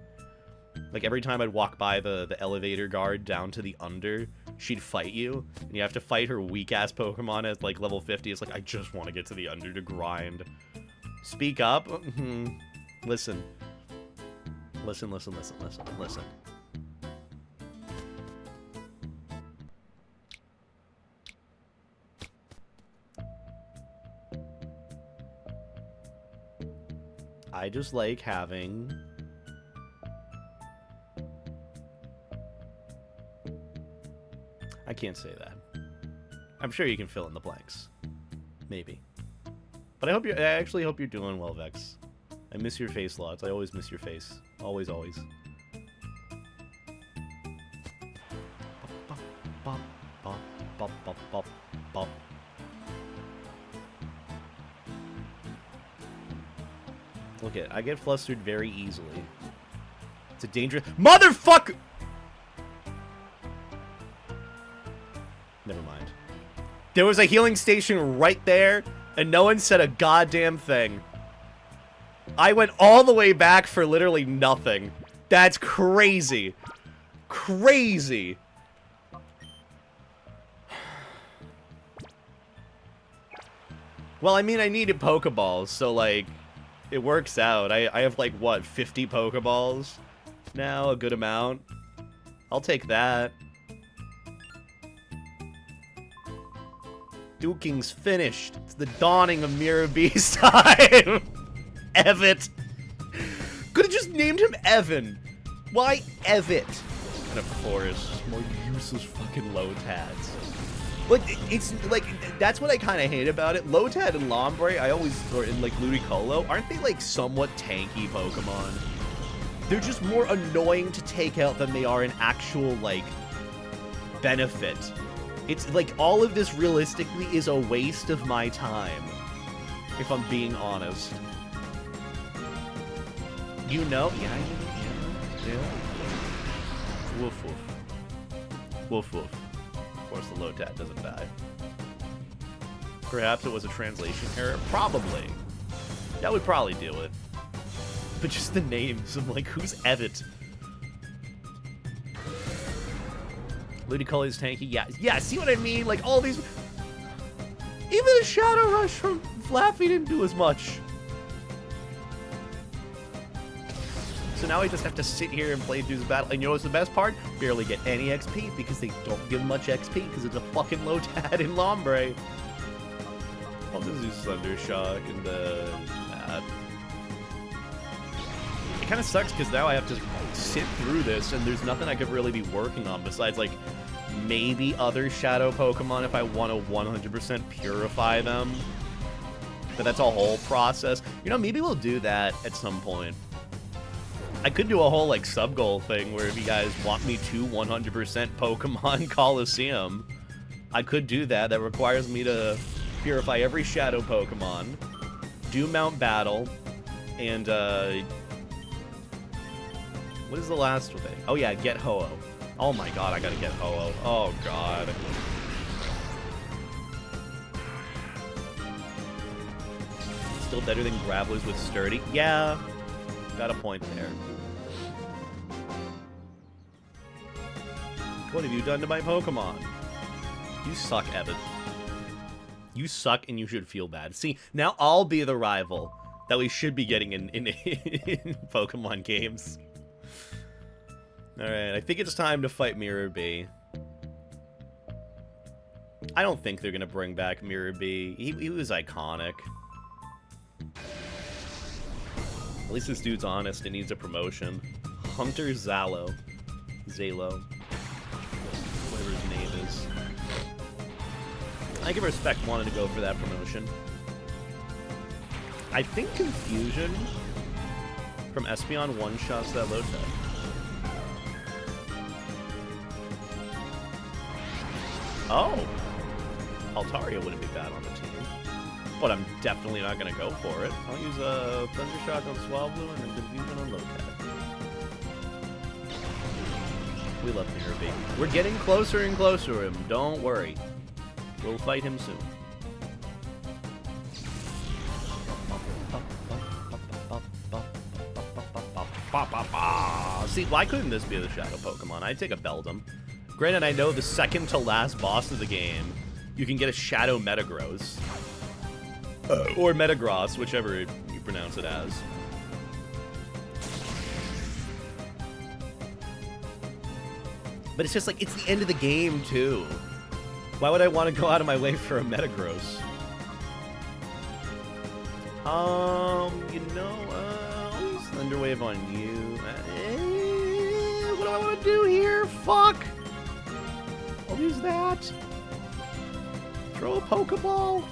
Like, every time I'd walk by the elevator guard down to the under, she'd fight you. And you have to fight her weak-ass Pokemon at, like, level 50. It's like, I just want to get to the under to grind. Speak up? Listen. Listen. I just like having... I can't say that. I'm sure you can fill in the blanks. Maybe. But I actually hope you're doing well, Vex. I miss your face lots. I always miss your face. Always, always. Look at, I get flustered very easily. It's a dangerous motherfucker. Never mind. There was a healing station right there, and no one said a goddamn thing. I went all the way back for literally nothing. That's crazy. Crazy. Well, I mean, I needed Pokeballs, so, like, it works out. I have, like, what, 50 Pokeballs now? A good amount. I'll take that. Duking's finished. It's the dawning of Mirror B's time. Evet. Could have just named him Evan. Why Evet? And of course, more useless fucking Lotads. Like, it's like, that's what I kind of hate about it. Lotad and Lombre, I always, or in like Ludicolo, aren't they like somewhat tanky Pokemon? They're just more annoying to take out than they are an actual, like, benefit. It's like, all of this realistically is a waste of my time, if I'm being honest. You know? Yeah. Woof woof. Woof woof. Of course, the Lotad doesn't die. Perhaps it was a translation error? Probably. That would probably do it. But just the names, I'm like, who's Evet? Ludicolo is tanky? Yeah, see what I mean? Like, all these... Even a Shadow Rush from Flaffy didn't do as much. So now I just have to sit here and play through this battle. And you know what's the best part? Barely get any XP because they don't give much XP because it's a fucking Lotad in Lombre. I'll just do Thunder Shock and that. It kind of sucks because now I have to sit through this and there's nothing I could really be working on besides, like, maybe other Shadow Pokemon if I want to 100% purify them. But that's a whole process. You know, maybe we'll do that at some point. I could do a whole, like, sub-goal thing where if you guys want me to 100% Pokemon Colosseum, I could do that. That requires me to purify every Shadow Pokemon, do Mount Battle, and, what is the last thing? Oh, yeah, get Ho-Oh. Oh, my God, I gotta get Ho-Oh. Oh, God. Still better than Gravelers with Sturdy? Yeah, got a point there. What have you done to my Pokemon? You suck, Evan. You suck and you should feel bad. See, now I'll be the rival that we should be getting in Pokemon games. Alright, I think it's time to fight Mirror B. I don't think they're gonna bring back Mirror B. He was iconic. At least this dude's honest and needs a promotion. Hunter Zalo. Zalo. Whatever his name is. I can respect wanting to go for that promotion. I think Confusion from Espeon one-shots that Lotad. Oh! Altaria wouldn't be bad on the team. But I'm definitely not going to go for it. I'll use a Thunder Shock on Swablu and then Confusion on Lotad. We love Mirror B. We're getting closer and closer to him. Don't worry. We'll fight him soon. See, why couldn't this be the Shadow Pokemon? I'd take a Beldum. Granted, I know the second to last boss of the game, you can get a Shadow Metagross. Or Metagross, whichever you pronounce it as. But it's just like, it's the end of the game, too. Why would I want to go out of my way for a Metagross? You know, I'll use Thunder Wave on you. What do I want to do here? Fuck! I'll use that. Throw a Pokeball!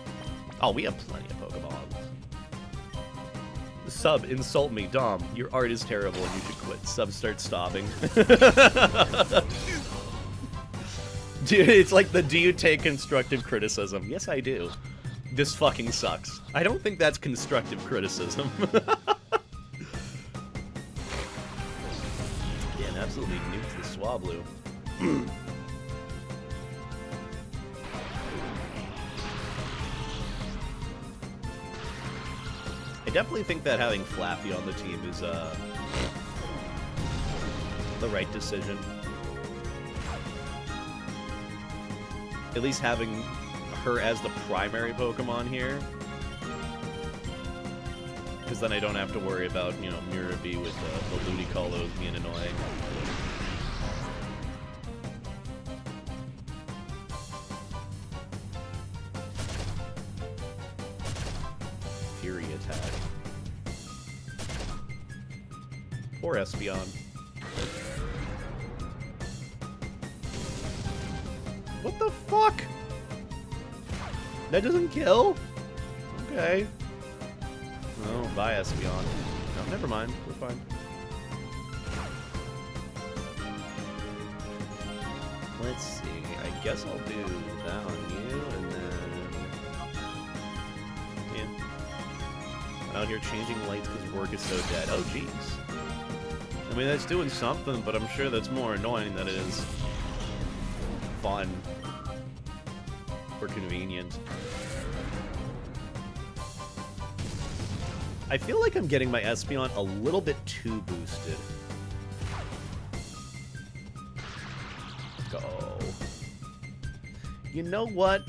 Oh, we have plenty of Pokeballs. Sub, insult me, Dom. Your art is terrible and you should quit. Sub, start stopping. Dude, it's like the do you take constructive criticism? Yes, I do. This fucking sucks. I don't think that's constructive criticism. Yeah, and absolutely nuked the Swablu. I definitely think that having Flappy on the team is the right decision. At least having her as the primary Pokemon here. Because then I don't have to worry about, you know, Miraby with the Ludicolo being annoying. Fury attack. Or Espeon. What the fuck? That doesn't kill? Okay. Oh, bye, Espeon. No, never mind. We're fine. Let's see. I guess I'll do that on you, and then... Yeah. I'm out here changing lights because work is so dead. Oh, jeez. I mean, that's doing something, but I'm sure that's more annoying than it is fun. Or convenient. I feel like I'm getting my Espeon a little bit too boosted. Let's go. You know what?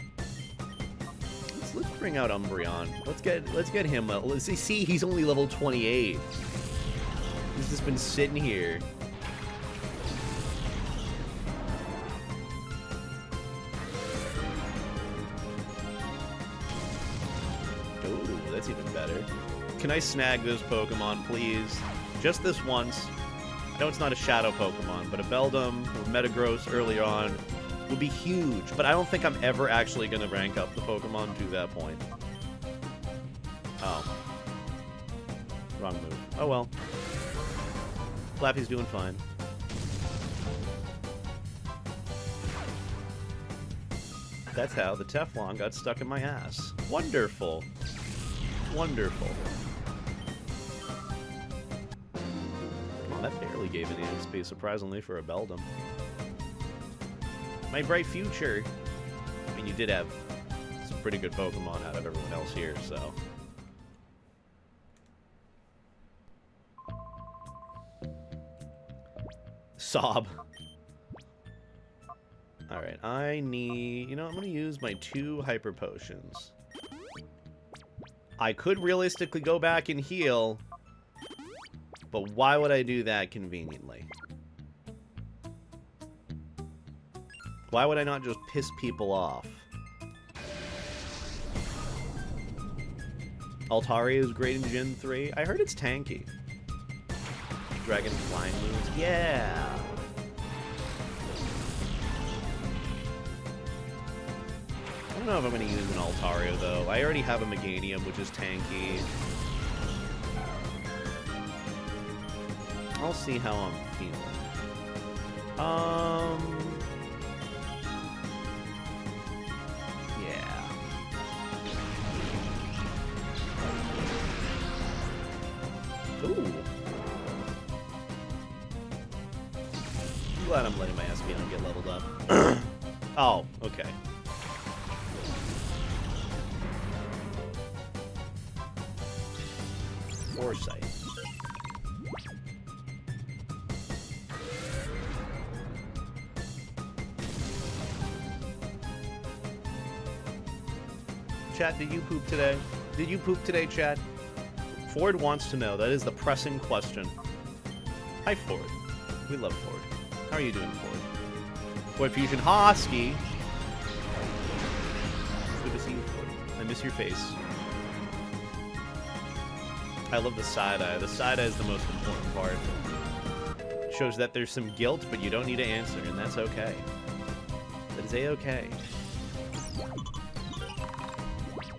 Let's bring out Umbreon. Let's get him. Let's see. He's only level 28. He's just been sitting here. Ooh, that's even better. Can I snag this Pokemon, please? Just this once. I know it's not a Shadow Pokemon, but a Beldum or Metagross early on would be huge. But I don't think I'm ever actually going to rank up the Pokemon to that point. Oh. Wrong move. Oh well. Flappy's doing fine. That's how the Teflon got stuck in my ass. Wonderful. Wonderful. Oh, that barely gave any XP, surprisingly, for a Beldum. My bright future. I mean, you did have some pretty good Pokemon out of everyone else here, so... Sob. Alright, I need... You know, I'm going to use my 2 Hyper Potions. I could realistically go back and heal, but why would I do that conveniently? Why would I not just piss people off? Altaria is great in Gen 3. I heard it's tanky. Dragon Flying moves. Yeah! I don't know if I'm going to use an Altaria, though. I already have a Meganium, which is tanky. I'll see how I'm feeling. Yeah. Ooh. I'm glad I'm letting my Espeon get leveled up. Oh, okay. Foresight. Chat, did you poop today? Did you poop today, chat? Ford wants to know. That is the pressing question. Hi, Ford. We love Ford. How are you doing, Ford? Boy Fusion Hosky. Good to see you, Ford. I miss your face. I love the side-eye. The side-eye is the most important part. Shows that there's some guilt, but you don't need to answer, and that's okay. That is A-okay.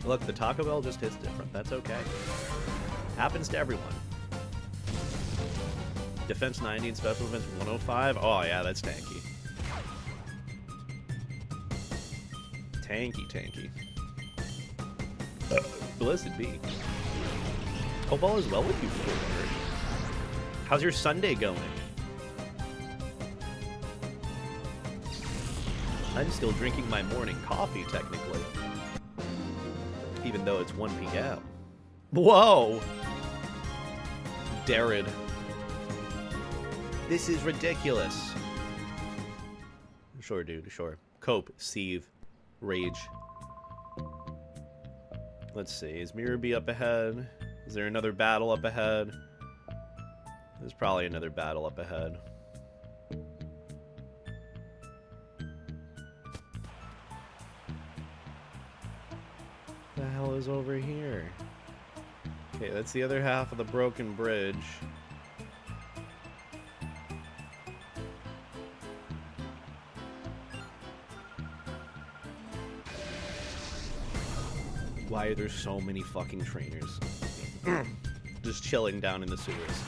Look, the Taco Bell just hits different. That's okay. Happens to everyone. Defense 90 and special defense 105. Oh, yeah, that's tanky. Tanky. Blessed be. Hope all is well with you, Ford. How's your Sunday going? I'm still drinking my morning coffee, technically. Even though it's 1 p.m. Whoa! Darrid. This is ridiculous. Sure, dude, sure. Cope, seethe, rage. Let's see, is Mirror B up ahead? Is there another battle up ahead? There's probably another battle up ahead. The hell is over here? Okay, that's the other half of the broken bridge. Why are there so many fucking trainers? Just chilling down in the sewers.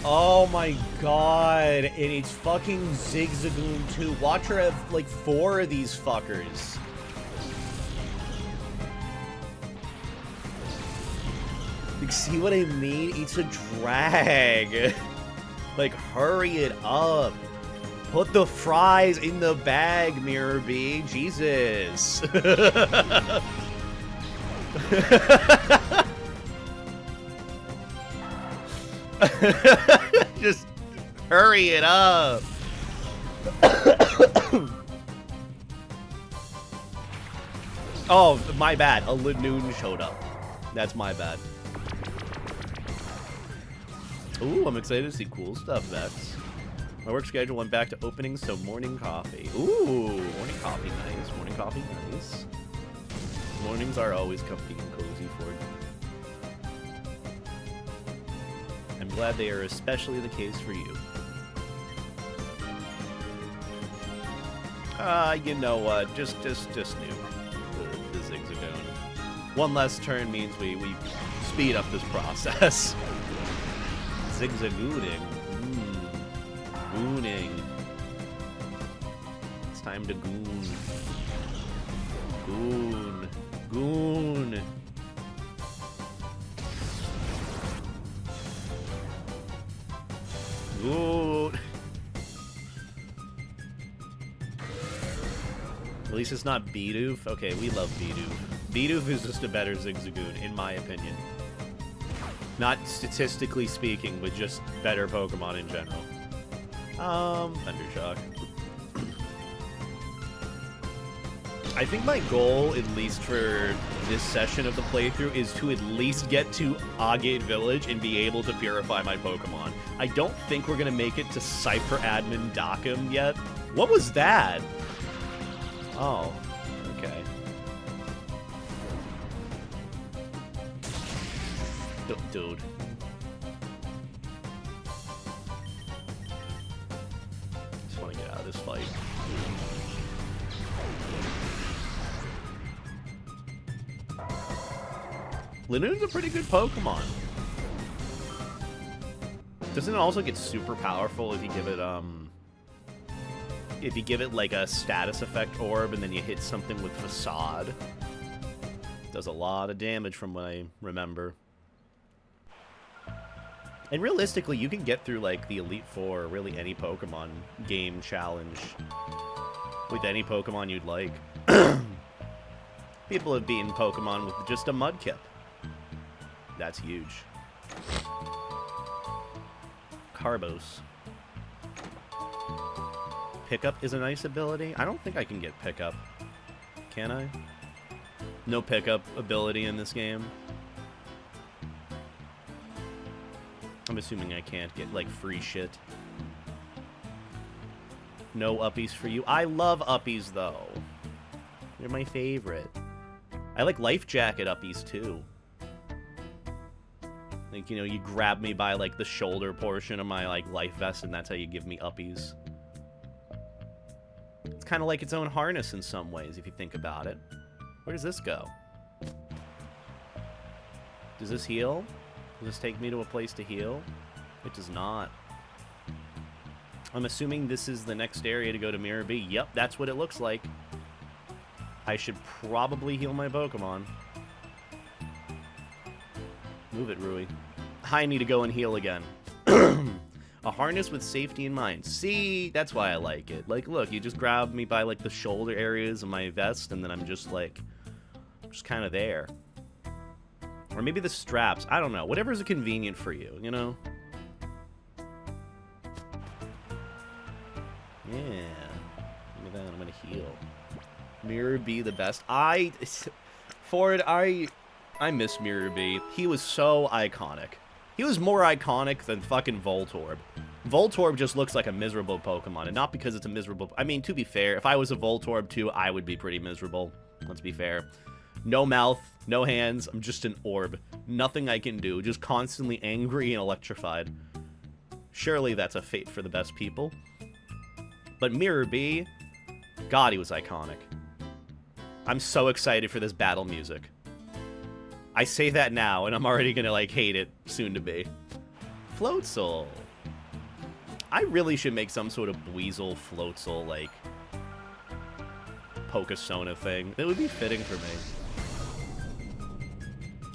Oh my god, and it's fucking Zigzagoon too. Watch her have like 4 of these fuckers. Like, see what I mean? It's a drag. Like, hurry it up. Put the fries in the bag, Mirror B. Jesus. Just hurry it up. Oh, my bad. A Lanoon showed up. That's my bad. Ooh, I'm excited to see cool stuff, Vex. My work schedule went back to openings, so morning coffee. Ooh, morning coffee, nice. Morning coffee, nice. Mornings are always comfy and cozy for you. I'm glad they are especially the case for you. You know what? Just nuke the Zigzagoon. One less turn means we speed up this process. Zigzagooning. Gooning. It's time to goon. Goon. Goon. Goon. At least it's not Bidoof. Okay, we love Bidoof. Bidoof is just a better Zigzagoon, in my opinion. Not statistically speaking, but just better Pokemon in general. Thundershock. I think my goal, at least for this session of the playthrough, is to at least get to Agate Village and be able to purify my Pokemon. I don't think we're gonna make it to Cipher Admin Dockham yet. What was that? Oh, okay. Dude. Just want to get out of this fight. Linoon's a pretty good Pokemon. Doesn't it also get super powerful if you give it like a status effect orb and then you hit something with Facade? Does a lot of damage from what I remember. And realistically, you can get through like the Elite Four or really any Pokemon game challenge with any Pokemon you'd like. People have beaten Pokemon with just a Mudkip. That's huge. Carbos. Pickup is a nice ability. I don't think I can get Pickup. Can I? No Pickup ability in this game. I'm assuming I can't get, like, free shit. No uppies for you. I love uppies, though. They're my favorite. I like Life Jacket uppies, too. Like, you know, you grab me by, like, the shoulder portion of my, like, life vest, and that's how you give me uppies. It's kind of like its own harness in some ways, if you think about it. Where does this go? Does this heal? Does this take me to a place to heal? It does not. I'm assuming this is the next area to go to Mirror B. Yep, that's what it looks like. I should probably heal my Pokemon. Move it, Rui. I need to go and heal again. A harness with safety in mind. See, that's why I like it. Like, look, you just grab me by, like, the shoulder areas of my vest, and then I'm just, like, just kind of there. Or maybe the straps. I don't know. Whatever's convenient for you, you know? Yeah. Give me that. I'm gonna heal. Mirror B the best. Ford, I miss Mirror B. He was so iconic. He was more iconic than fucking Voltorb. Voltorb just looks like a miserable Pokemon, and not because it's a miserable... I mean, to be fair, if I was a Voltorb too, I would be pretty miserable. Let's be fair. No mouth, no hands, I'm just an orb. Nothing I can do, just constantly angry and electrified. Surely that's a fate for the best people. But Mirror B, God, he was iconic. I'm so excited for this battle music. I say that now, and I'm already gonna, like, hate it soon to be. Floatzel. I really should make some sort of Dweezil, Floatzel, like, Pokesona thing. It would be fitting for me.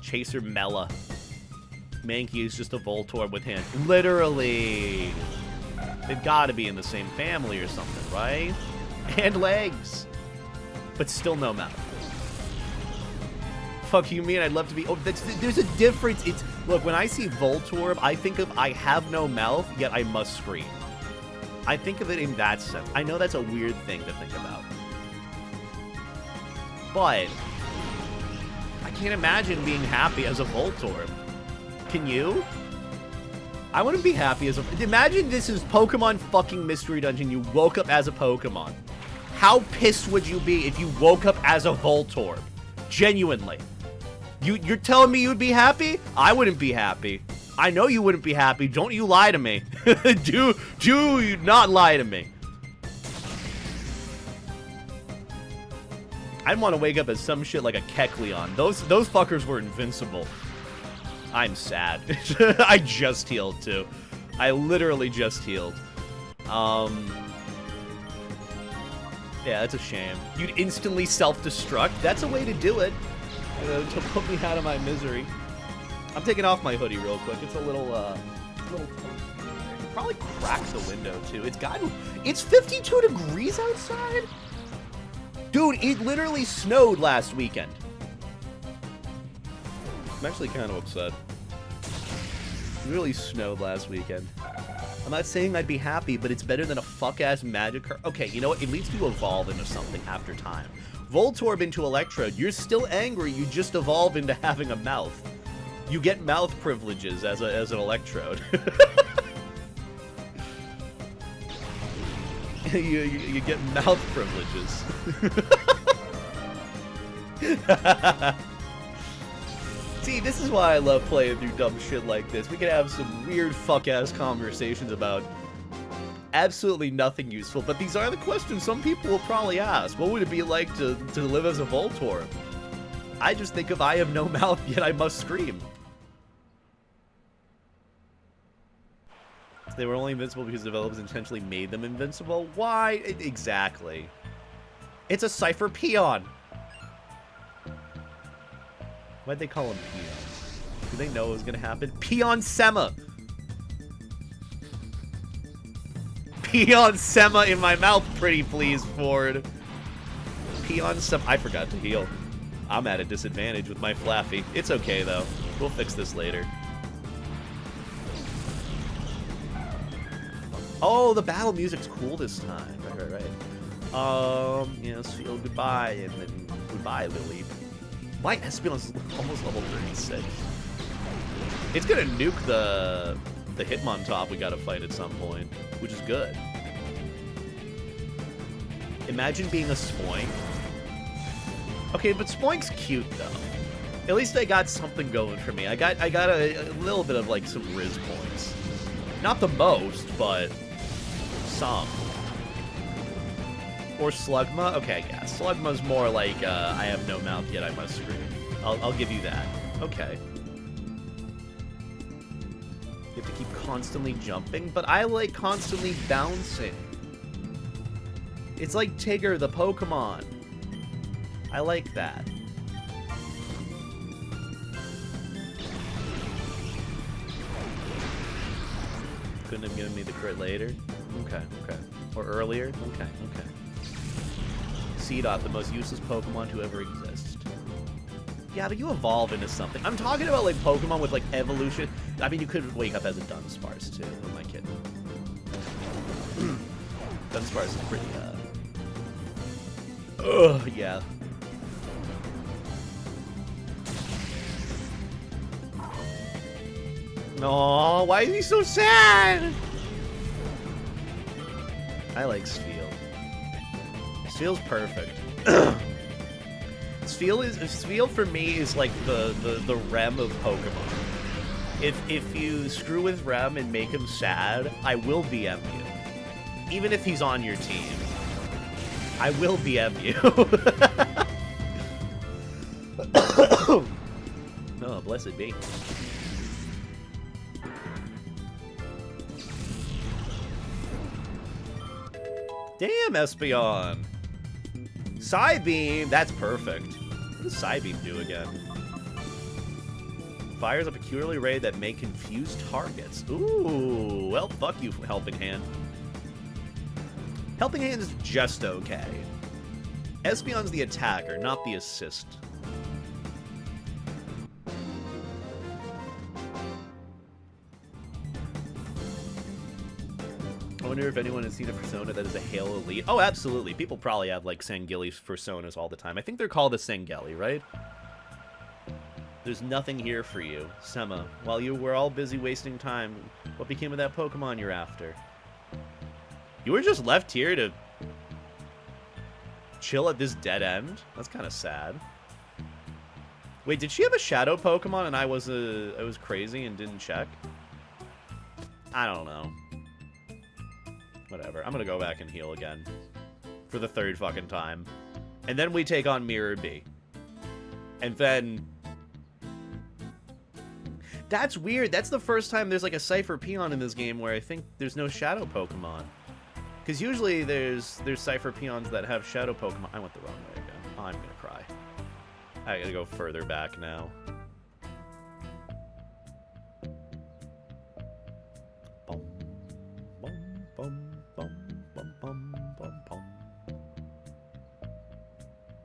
Chaser Mela. Mankey is just a Voltorb with hands. Literally! They've gotta be in the same family or something, right? And legs! But still no mouth. Fuck you mean I'd love to be... Oh, there's a difference. It's... Look, when I see Voltorb, I think of I have no mouth, yet I must scream. I think of it in that sense. I know that's a weird thing to think about. But... I can't imagine being happy as a Voltorb. Can you? I wouldn't be happy as a... Imagine this is Pokemon fucking Mystery Dungeon. You woke up as a Pokemon. How pissed would you be if you woke up as a Voltorb? Genuinely. You're telling me you'd be happy? I wouldn't be happy. I know you wouldn't be happy. Don't you lie to me. Do you not lie to me. I'd want to wake up as some shit like a Kecleon. Those fuckers were invincible. I'm sad. I just healed too. I literally just healed. Yeah, that's a shame. You'd instantly self-destruct? That's a way to do it. To put me out of my misery. I'm taking off my hoodie real quick. It's a little probably crack the window too. It's 52 degrees outside? Dude, it literally snowed last weekend. I'm actually kind of upset. It really snowed last weekend. I'm not saying I'd be happy, but it's better than a fuck-ass Magikarp. Okay, you know what? It needs to evolve into something after time. Voltorb into Electrode. You're still angry. You just evolve into having a mouth. You get mouth privileges as an Electrode. you get mouth privileges. See, this is why I love playing through dumb shit like this. We can have some weird fuck-ass conversations about absolutely nothing useful, but these are the questions some people will probably ask. What would it be like to live as a Voltorb? I just think of I have no mouth, yet I must scream. They were only invincible because developers intentionally made them invincible? Why? Exactly. It's a Cipher Peon. Why'd they call him Peon? Did they know it was gonna happen? Peon Sema! Peon Sema in my mouth, pretty please, Ford. Peon Sema. I forgot to heal. I'm at a disadvantage with my Flaffy. It's okay, though. We'll fix this later. Oh, the battle music's cool this time. Right. Yes, feel goodbye, and then goodbye, Lily. My Espeon's almost level 36. It's gonna nuke the Hitmontop we gotta fight at some point, which is good. Imagine being a Spoink. Okay, but Spoink's cute though. At least I got something going for me. I got a little bit of like some Riz points. Not the most, but some. Or Slugma? Okay, yeah. Slugma's more like, I have no mouth yet I must scream. I'll give you that. Okay. You have to keep constantly jumping, but I like constantly bouncing. It's like Tigger the Pokemon. I like that. Couldn't have given me the crit later? Okay, okay. Or earlier? Okay, okay. Seedot, the most useless Pokemon to ever exist. Yeah, but you evolve into something. I'm talking about, like, Pokemon with, like, evolution. I mean, you could wake up as a Dunsparce, too. Who am I kidding? Dunsparce is pretty, ugh, yeah. Aw, why is he so sad? I like Spheal. Spheal's perfect. Spheal for me is like the Rem of Pokemon. If you screw with Rem and make him sad, I will BM you. Even if he's on your team. I will BM you. Oh, blessed be. Damn, Espeon! Psybeam! That's perfect. What does Psybeam do again? Fires a peculiar ray that may confuse targets. Ooh, well, fuck you, Helping Hand. Helping Hand is just okay. Espeon's the attacker, not the assist. I wonder if anyone has seen a persona that is a Hail Elite. Oh, absolutely. People probably have, like, Sangeli personas all the time. I think they're called a Sangeli, right? There's nothing here for you. Sema, while you were all busy wasting time, what became of that Pokemon you're after? You were just left here to chill at this dead end? That's kind of sad. Wait, did she have a Shadow Pokemon and I was crazy and didn't check? I don't know. Whatever. I'm gonna go back and heal again. For the third fucking time. And then we take on Mirror B. And then... That's weird. That's the first time there's like a Cipher Peon in this game where I think there's no Shadow Pokemon. Because usually there's Cipher Peons that have Shadow Pokemon. I went the wrong way again. Oh, I'm gonna cry. I gotta go further back now. Bum, bum, bum.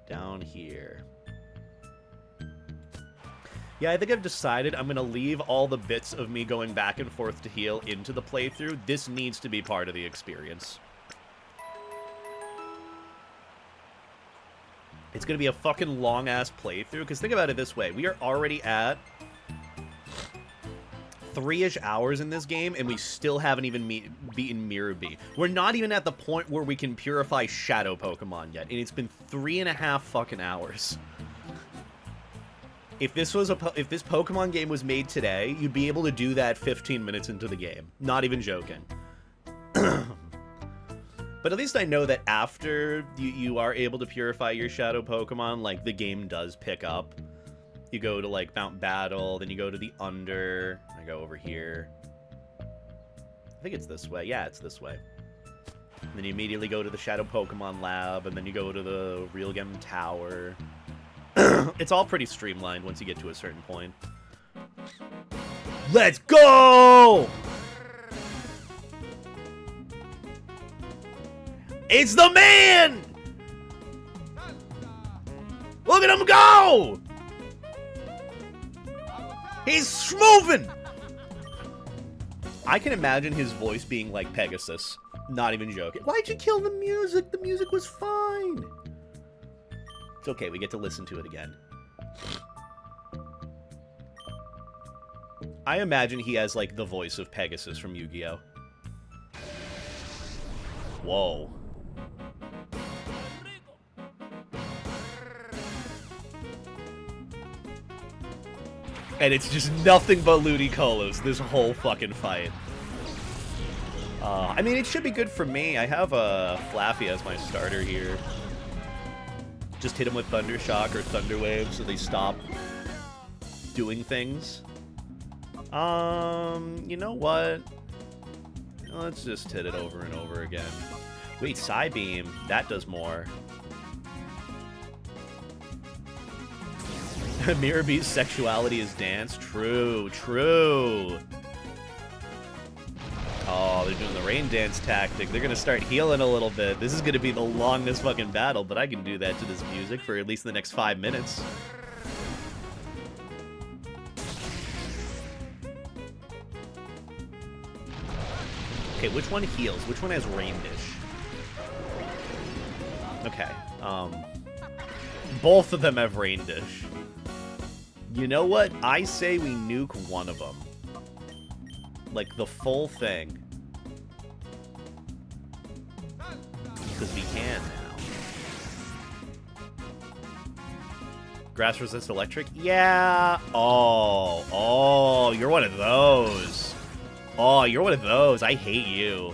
Down here. Yeah, I think I've decided I'm gonna leave all the bits of me going back and forth to heal into the playthrough. This needs to be part of the experience. It's gonna be a fucking long-ass playthrough, because think about it this way. We are already at 3-ish hours in this game, and we still haven't even beaten Mirror B. We're not even at the point where we can purify Shadow Pokemon yet, and it's been 3.5 fucking hours. If this Pokemon game was made today, you'd be able to do that 15 minutes into the game. Not even joking. But at least I know that after you are able to purify your Shadow Pokemon, like, the game does pick up. You go to, like, Mount Battle, then you go to the Under. I go over here. I think it's this way. Yeah, it's this way. And then you immediately go to the Shadow Pokemon Lab, and then you go to the Realgem Tower. It's all pretty streamlined once you get to a certain point. Let's go! It's the man! Look at him go! He's moving! I can imagine his voice being like Pegasus. Not even joking. Why'd you kill the music? The music was fine. It's okay, we get to listen to it again. I imagine he has, like, the voice of Pegasus from Yu-Gi-Oh! Whoa. And it's just nothing but Ludicolo this whole fucking fight. I mean, it should be good for me. I have Flaffy as my starter here. Just hit him with Thunder Shock or Thunder Wave so they stop doing things. You know what? Let's just hit it over and over again. Wait, Psybeam. That does more. Mirrorbee's sexuality is dance. True, true. Oh, they're doing the rain dance tactic. They're gonna start healing a little bit. This is gonna be the longest fucking battle, but I can do that to this music for at least the next 5 minutes. Okay, which one heals? Which one has Rain Dish? Okay, both of them have Rain Dish. You know what? I say we nuke one of them. Like, the full thing. Because we can now. Grass resist electric? Yeah! Oh, you're one of those. Oh, you're one of those. I hate you.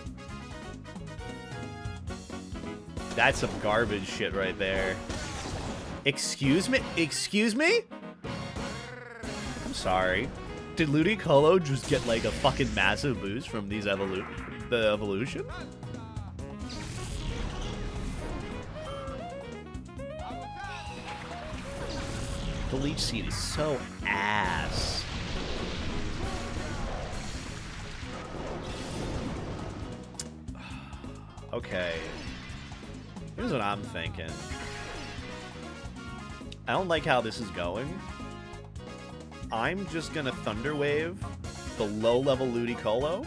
That's some garbage shit right there. Excuse me? Excuse me? I'm sorry. Did Ludicolo just get like a fucking massive boost from these the evolution? The Leech Seed is so ass. Okay. Here's what I'm thinking. I don't like how this is going. I'm just gonna Thunder Wave the low-level Ludicolo.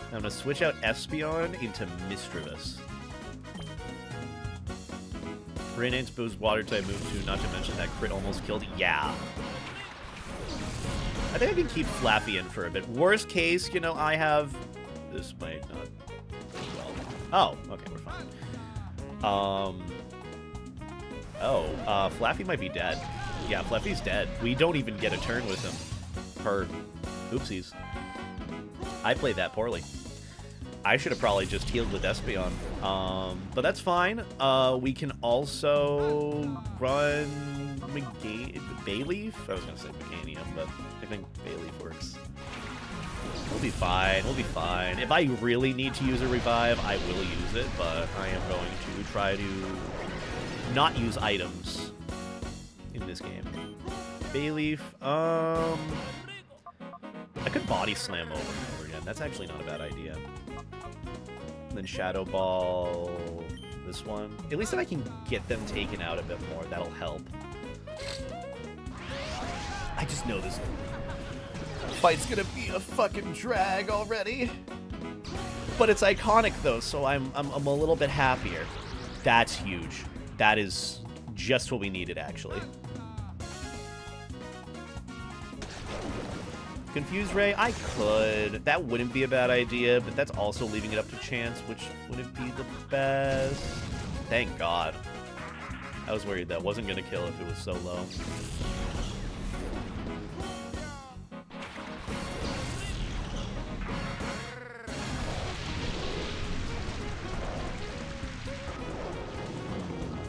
I'm gonna switch out Espeon into Misdreavus. Rain Dance boosts water-type moves too, not to mention that crit almost killed. Yeah. I think I can keep Flaffy in for a bit. Worst case, you know, I have... This might not... Well... Oh, okay, we're fine. Flaffy might be dead. Yeah, Fluffy's dead. We don't even get a turn with him. Per oopsies. I played that poorly. I should have probably just healed with Espeon. But that's fine. We can also run Bayleaf? I was going to say Meganium, but I think Bayleaf works. We'll be fine. We'll be fine. If I really need to use a revive, I will use it, but I am going to try to not use items in this game. Bayleaf, I could body slam over and over again. That's actually not a bad idea. And then Shadow Ball, this one. At least if I can get them taken out a bit more, that'll help. I just know this fight's gonna be a fucking drag already. But it's iconic though, so I'm a little bit happier. That's huge. That is just what we needed, actually. Confuse Ray? I could. That wouldn't be a bad idea, but that's also leaving it up to chance, which wouldn't be the best. Thank God. I was worried that wasn't going to kill if it was so low.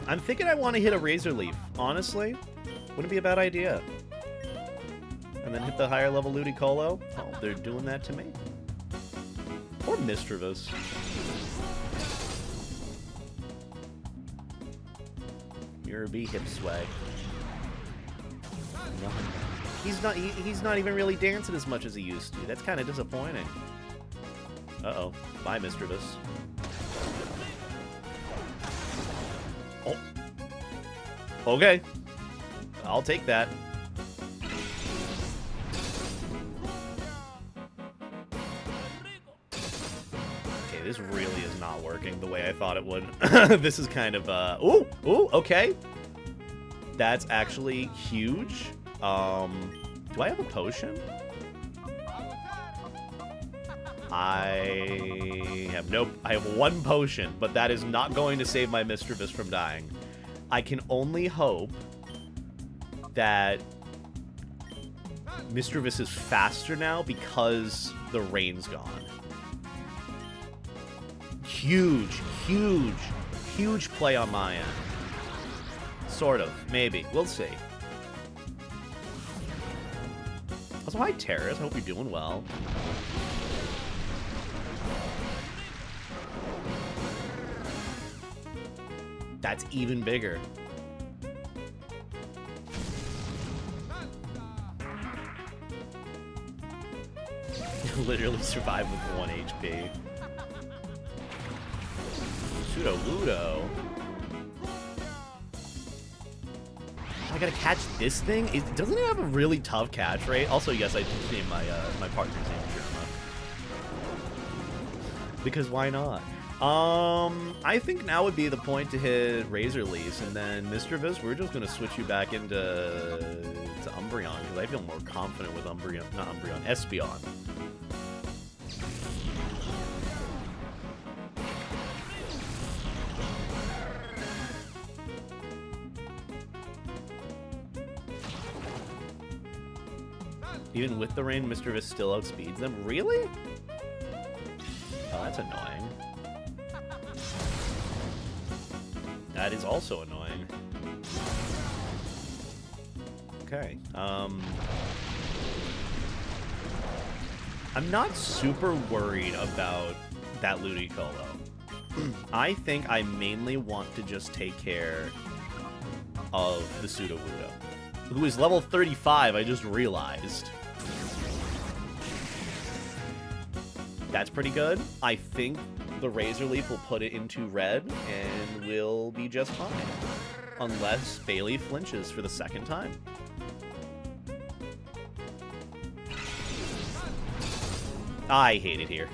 I'm thinking I want to hit a Razor Leaf, honestly. Wouldn't be a bad idea. And then hit the higher level Ludicolo. Oh, they're doing that to me. Or Misdreavus. Mirror-B hip swag. No. He's not even really dancing as much as he used to. That's kind of disappointing. Uh-oh. Bye, Misdreavus. Oh. Okay. I'll take that. Okay, this really is not working the way I thought it would. This is kind of, ooh, okay. That's actually huge. Do I have a potion? I have one potion, but that is not going to save my Misdreavus from dying. I can only hope that Misdreavus is faster now because the rain's gone. Huge, huge, huge play on my end. Sort of, maybe. We'll see. Also, hi, Terrace. I hope you're doing well. That's even bigger. Literally survived with 1 HP. Pseudo-Ludo. I gotta catch this thing? Doesn't it have a really tough catch rate? Also, yes, I did name my partner's name Germa. Because why not? I think now would be the point to hit Razor Leaf, and then Mr. Viz, we're just gonna switch you back into Umbreon, because I feel more confident with Umbreon, not Umbreon, Espeon. Even with the rain, Mr. Viz still outspeeds them? Really? Oh, that's annoying. That is also annoying. Okay. I'm not super worried about that Ludicolo. I think I mainly want to just take care of the Pseudo-Ludo, who is level 35, I just realized. That's pretty good. I think the Razor Leaf will put it into red and will be just fine. Unless Bailey flinches for the second time. I hate it here.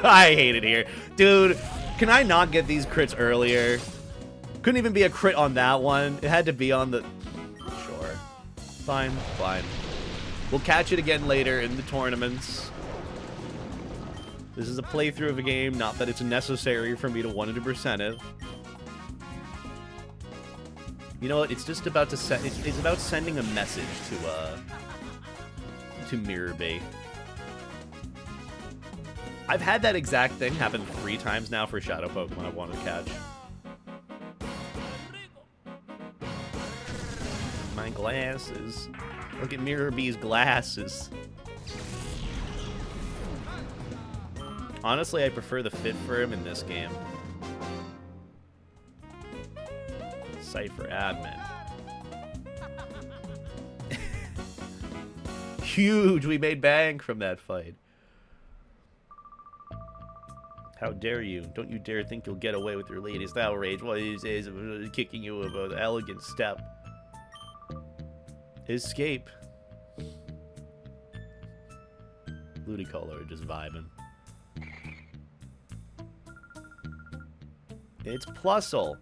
I hate it here. Dude, can I not get these crits earlier? Couldn't even be a crit on that one. It had to be on the... Sure. Fine, fine. We'll catch it again later in the tournaments. This is a playthrough of a game, not that it's necessary for me to 100% it. You know what? It's just about to set. It's about sending a message to Mirror-Bait. I've had that exact thing happen 3 times now for Shadow Pokemon I've wanted to catch. My glasses. Look at Mirror-Bee's glasses. Honestly, I prefer the fit for him in this game. Cipher admin. Huge! We made bank from that fight. How dare you? Don't you dare think you'll get away with your latest outrage. What is kicking you with an elegant step? Escape. Ludicolo just vibing. It's Plusle.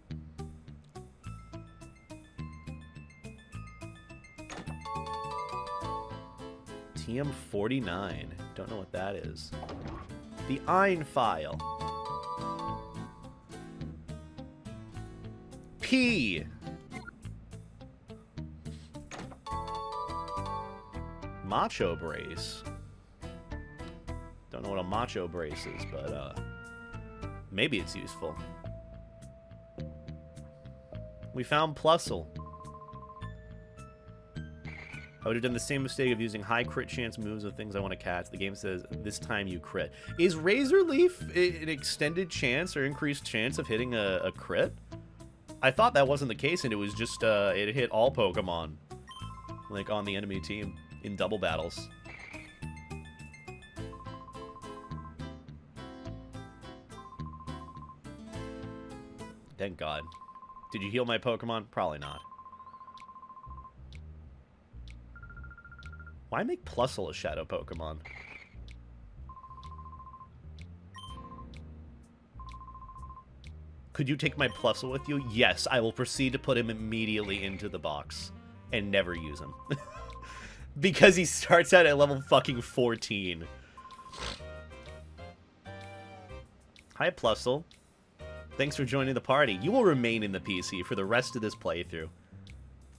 TM49. Don't know what that is. The Ein file. P. Macho Brace. Don't know what a Macho Brace is, but maybe it's useful. We found Plusle. I would have done the same mistake of using high crit chance moves of things I want to catch. The game says, this time you crit. Is Razor Leaf an extended chance or increased chance of hitting a crit? I thought that wasn't the case, and it was just, it hit all Pokemon. Like, on the enemy team in double battles. Thank God. Did you heal my Pokemon? Probably not. Why make Plusle a Shadow Pokemon? Could you take my Plusle with you? Yes, I will proceed to put him immediately into the box and never use him. Because he starts out at level fucking 14. Hi, Plusle. Thanks for joining the party. You will remain in the PC for the rest of this playthrough.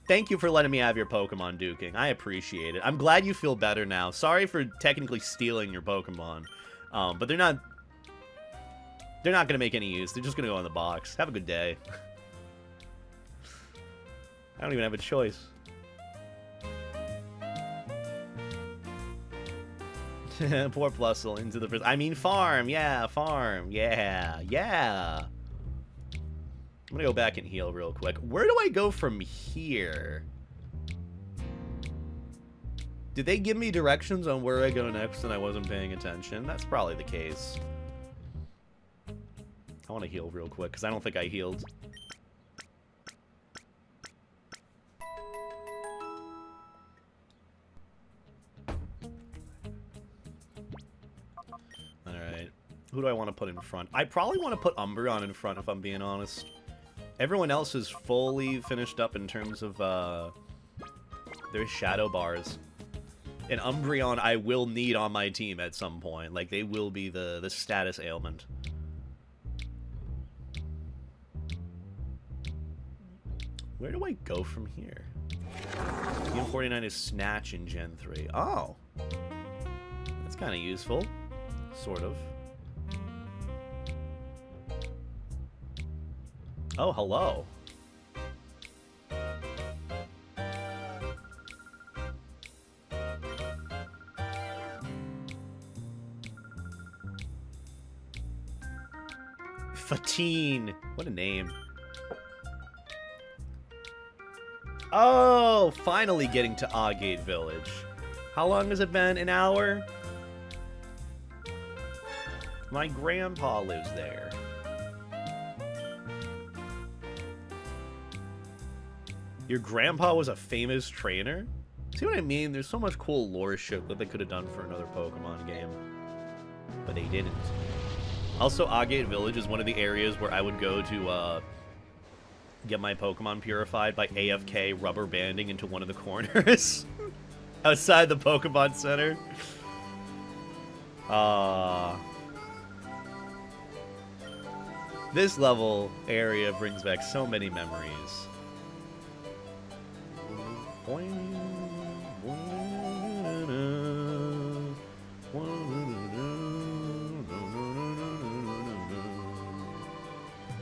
Thank you for letting me have your Pokemon duking. I appreciate it. I'm glad you feel better now. Sorry for technically stealing your Pokemon. But they're not going to make any use. They're just going to go in the box. Have a good day. I don't even have a choice. Poor Plusle into the first. I mean, farm. Yeah, farm. Yeah, yeah. I'm gonna go back and heal real quick. Where do I go from here? Did they give me directions on where I go next and I wasn't paying attention? That's probably the case. I want to heal real quick because I don't think I healed. Alright. Who do I want to put in front? I probably want to put Umbreon in front if I'm being honest. Everyone else is fully finished up in terms of their shadow bars. And Umbreon I will need on my team at some point. Like, they will be the status ailment. Where do I go from here? Team 49 is Snatch in Gen 3. Oh. That's kind of useful. Sort of. Oh, hello. Fatine. What a name. Oh, finally getting to Agate Village. How long has it been? An hour? My grandpa lives there. Your grandpa was a famous trainer? See what I mean? There's so much cool lore shit that they could have done for another Pokemon game. But they didn't. Also, Agate Village is one of the areas where I would go to get my Pokemon purified by AFK rubber banding into one of the corners outside the Pokemon Center. This level area brings back so many memories.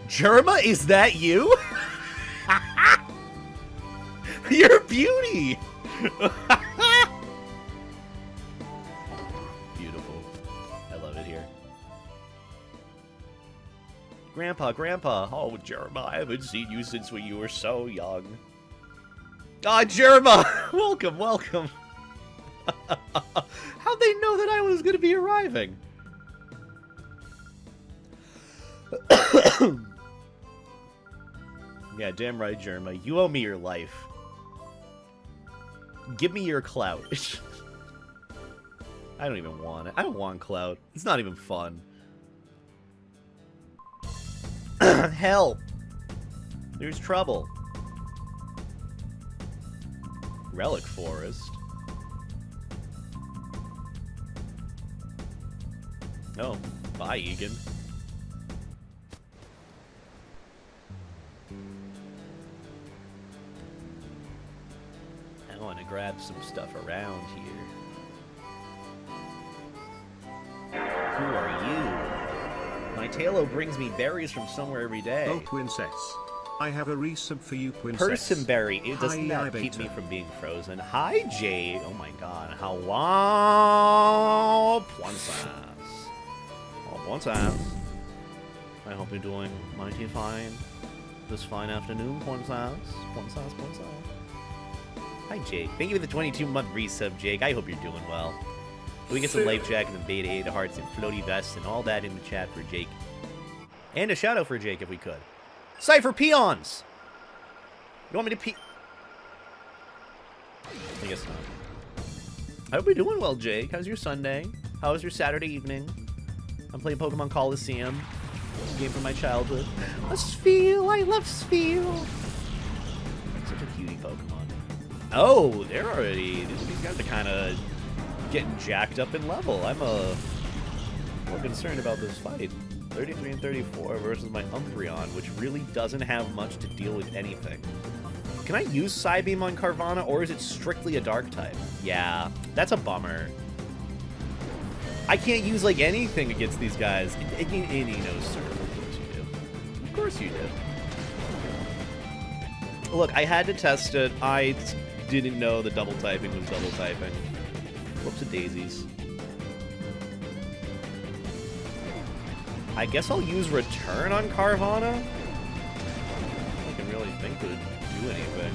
Germa, is that you? You're a beauty! Beautiful. I love it here. Grandpa, Grandpa. Oh, Germa, I haven't seen you since when you were so young. Ah, Germa! Welcome, welcome. How'd they know that I was going to be arriving? Yeah, damn right, Germa. You owe me your life. Give me your clout. I don't even want it. I don't want clout. It's not even fun. Hell. There's trouble. Relic Forest. Oh, bye, Egan. I want to grab some stuff around here. Who are you? My Tailo brings me berries from somewhere every day. Oh, Princess. I have a resub for you, Princess. Personberry. It doesn't that keep me from being frozen. Hi, Jade. Oh my god. How Princess. Oh, Princess. I hope you're doing mighty fine this fine afternoon, Princess. Princess, Princess. Hi, Jake. Thank you for the 22-month resub, Jake. I hope you're doing well. Can we get some life jack and the beta 8 hearts and floaty vests and all that in the chat for Jake? And a shout out for Jake if we could. Cipher peons! You want me to I guess not. I hope you're doing well, Jake. How's your Sunday? How was your Saturday evening? I'm playing Pokemon Colosseum. It's a game from my childhood. A Spheal! I love Spheal! Such a cutie Pokemon. Oh, they're already... These guys are kind of getting jacked up in level. I'm more concerned about this fight. 33 and 34 versus my Umbreon, which really doesn't have much to deal with anything. Can I use Psybeam on Carvana, or is it strictly a Dark type? Yeah, that's a bummer. I can't use, like, anything against these guys. Any no, sir. Of course you do. Of course you do. Look, I had to test it. I didn't know the double typing was double typing. Whoops a daisies. I guess I'll use return on Carvana. I can really think would do anything.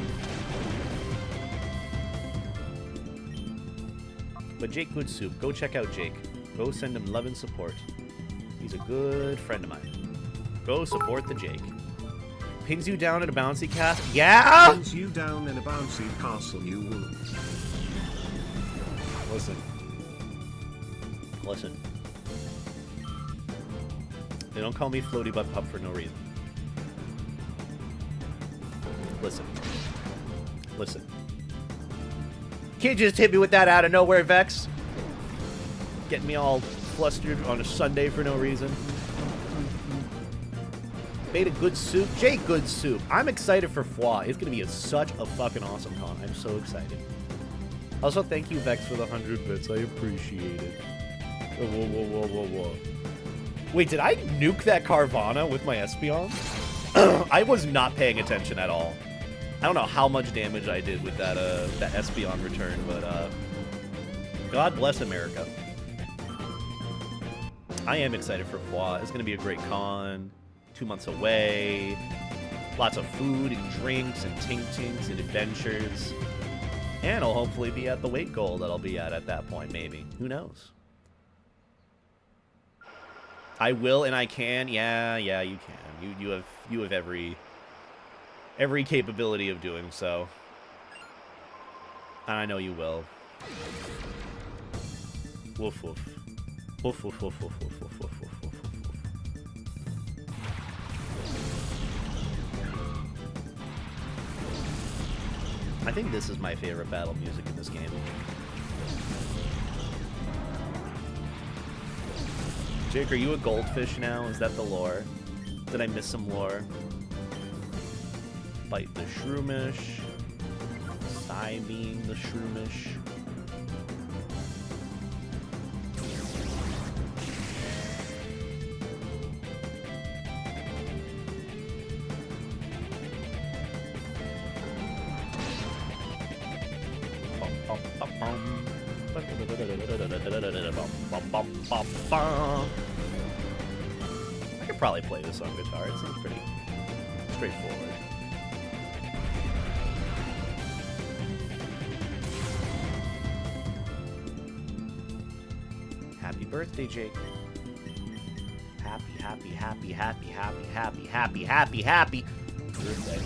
But Jake Good Soup, go check out Jake. Go send him love and support. He's a good friend of mine. Go support the Jake. Pins you down in a bouncy castle. Yeah! Pins you down in a bouncy castle, you will. Listen. Listen. They don't call me Floaty Butt Pup for no reason. Listen. Listen. Can't just hit me with that out of nowhere, Vex. Getting me all flustered on a Sunday for no reason. Beta Good Soup. Jake Good Soup. I'm excited for Foie. It's going to be such a fucking awesome con. I'm so excited. Also, thank you, Vex, for the 100 bits. I appreciate it. Whoa. Wait, did I nuke that Carvana with my Espeon? I was not paying attention at all. I don't know how much damage I did with that Espeon return, but God bless America. I am excited for Foie. It's going to be a great con. 2 months away. Lots of food and drinks and tink-tinks and adventures. And I'll hopefully be at the weight goal that I'll be at that point, maybe. Who knows? I will and I can. Yeah, you can. You have every capability of doing so. And I know you will. Woof woof. Woof woof woof woof woof woof woof woof woof. I think this is my favorite battle music in this game. Jake, are you a goldfish now? Is that the lore? Did I miss some lore? Bite the Shroomish. Psybeam the Shroomish. I could probably play this on guitar. It seems pretty straightforward. Happy birthday, Jake. Happy birthday.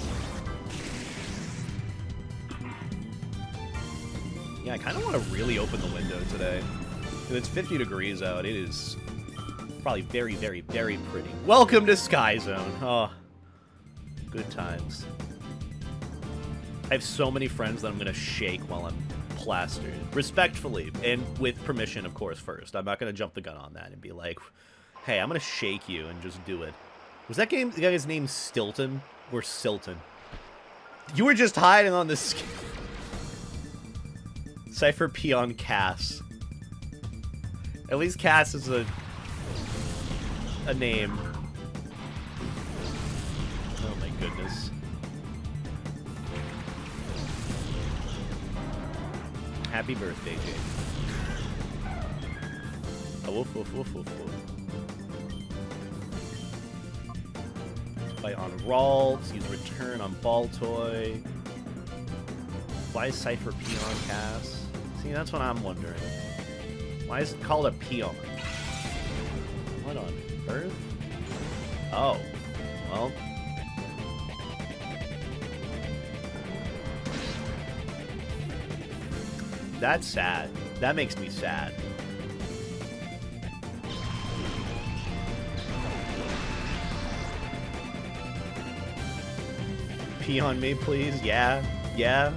Yeah, I kind of want to really open the window today. Because it's 50 degrees out. It is probably very, very, very pretty. Welcome to Sky Zone. Oh, good times. I have so many friends that I'm going to shake while I'm plastered. Respectfully, and with permission, of course, first. I'm not going to jump the gun on that and be like, hey, I'm going to shake you and just do it. Was that guy's name Stilton or Silton? You were just hiding on this... Cipher Peon Cass. At least Cass is a name. Oh my goodness. Happy birthday, Jake. Oh, woof, woof, woof, woof, woof. Fight on Ralts, use return on Baltoy. Why is Cipher Peon Cass? See, that's what I'm wondering. Why is it called a peon? What on earth? Oh. Well. That's sad. That makes me sad. Pee on me, please? Yeah. Yeah.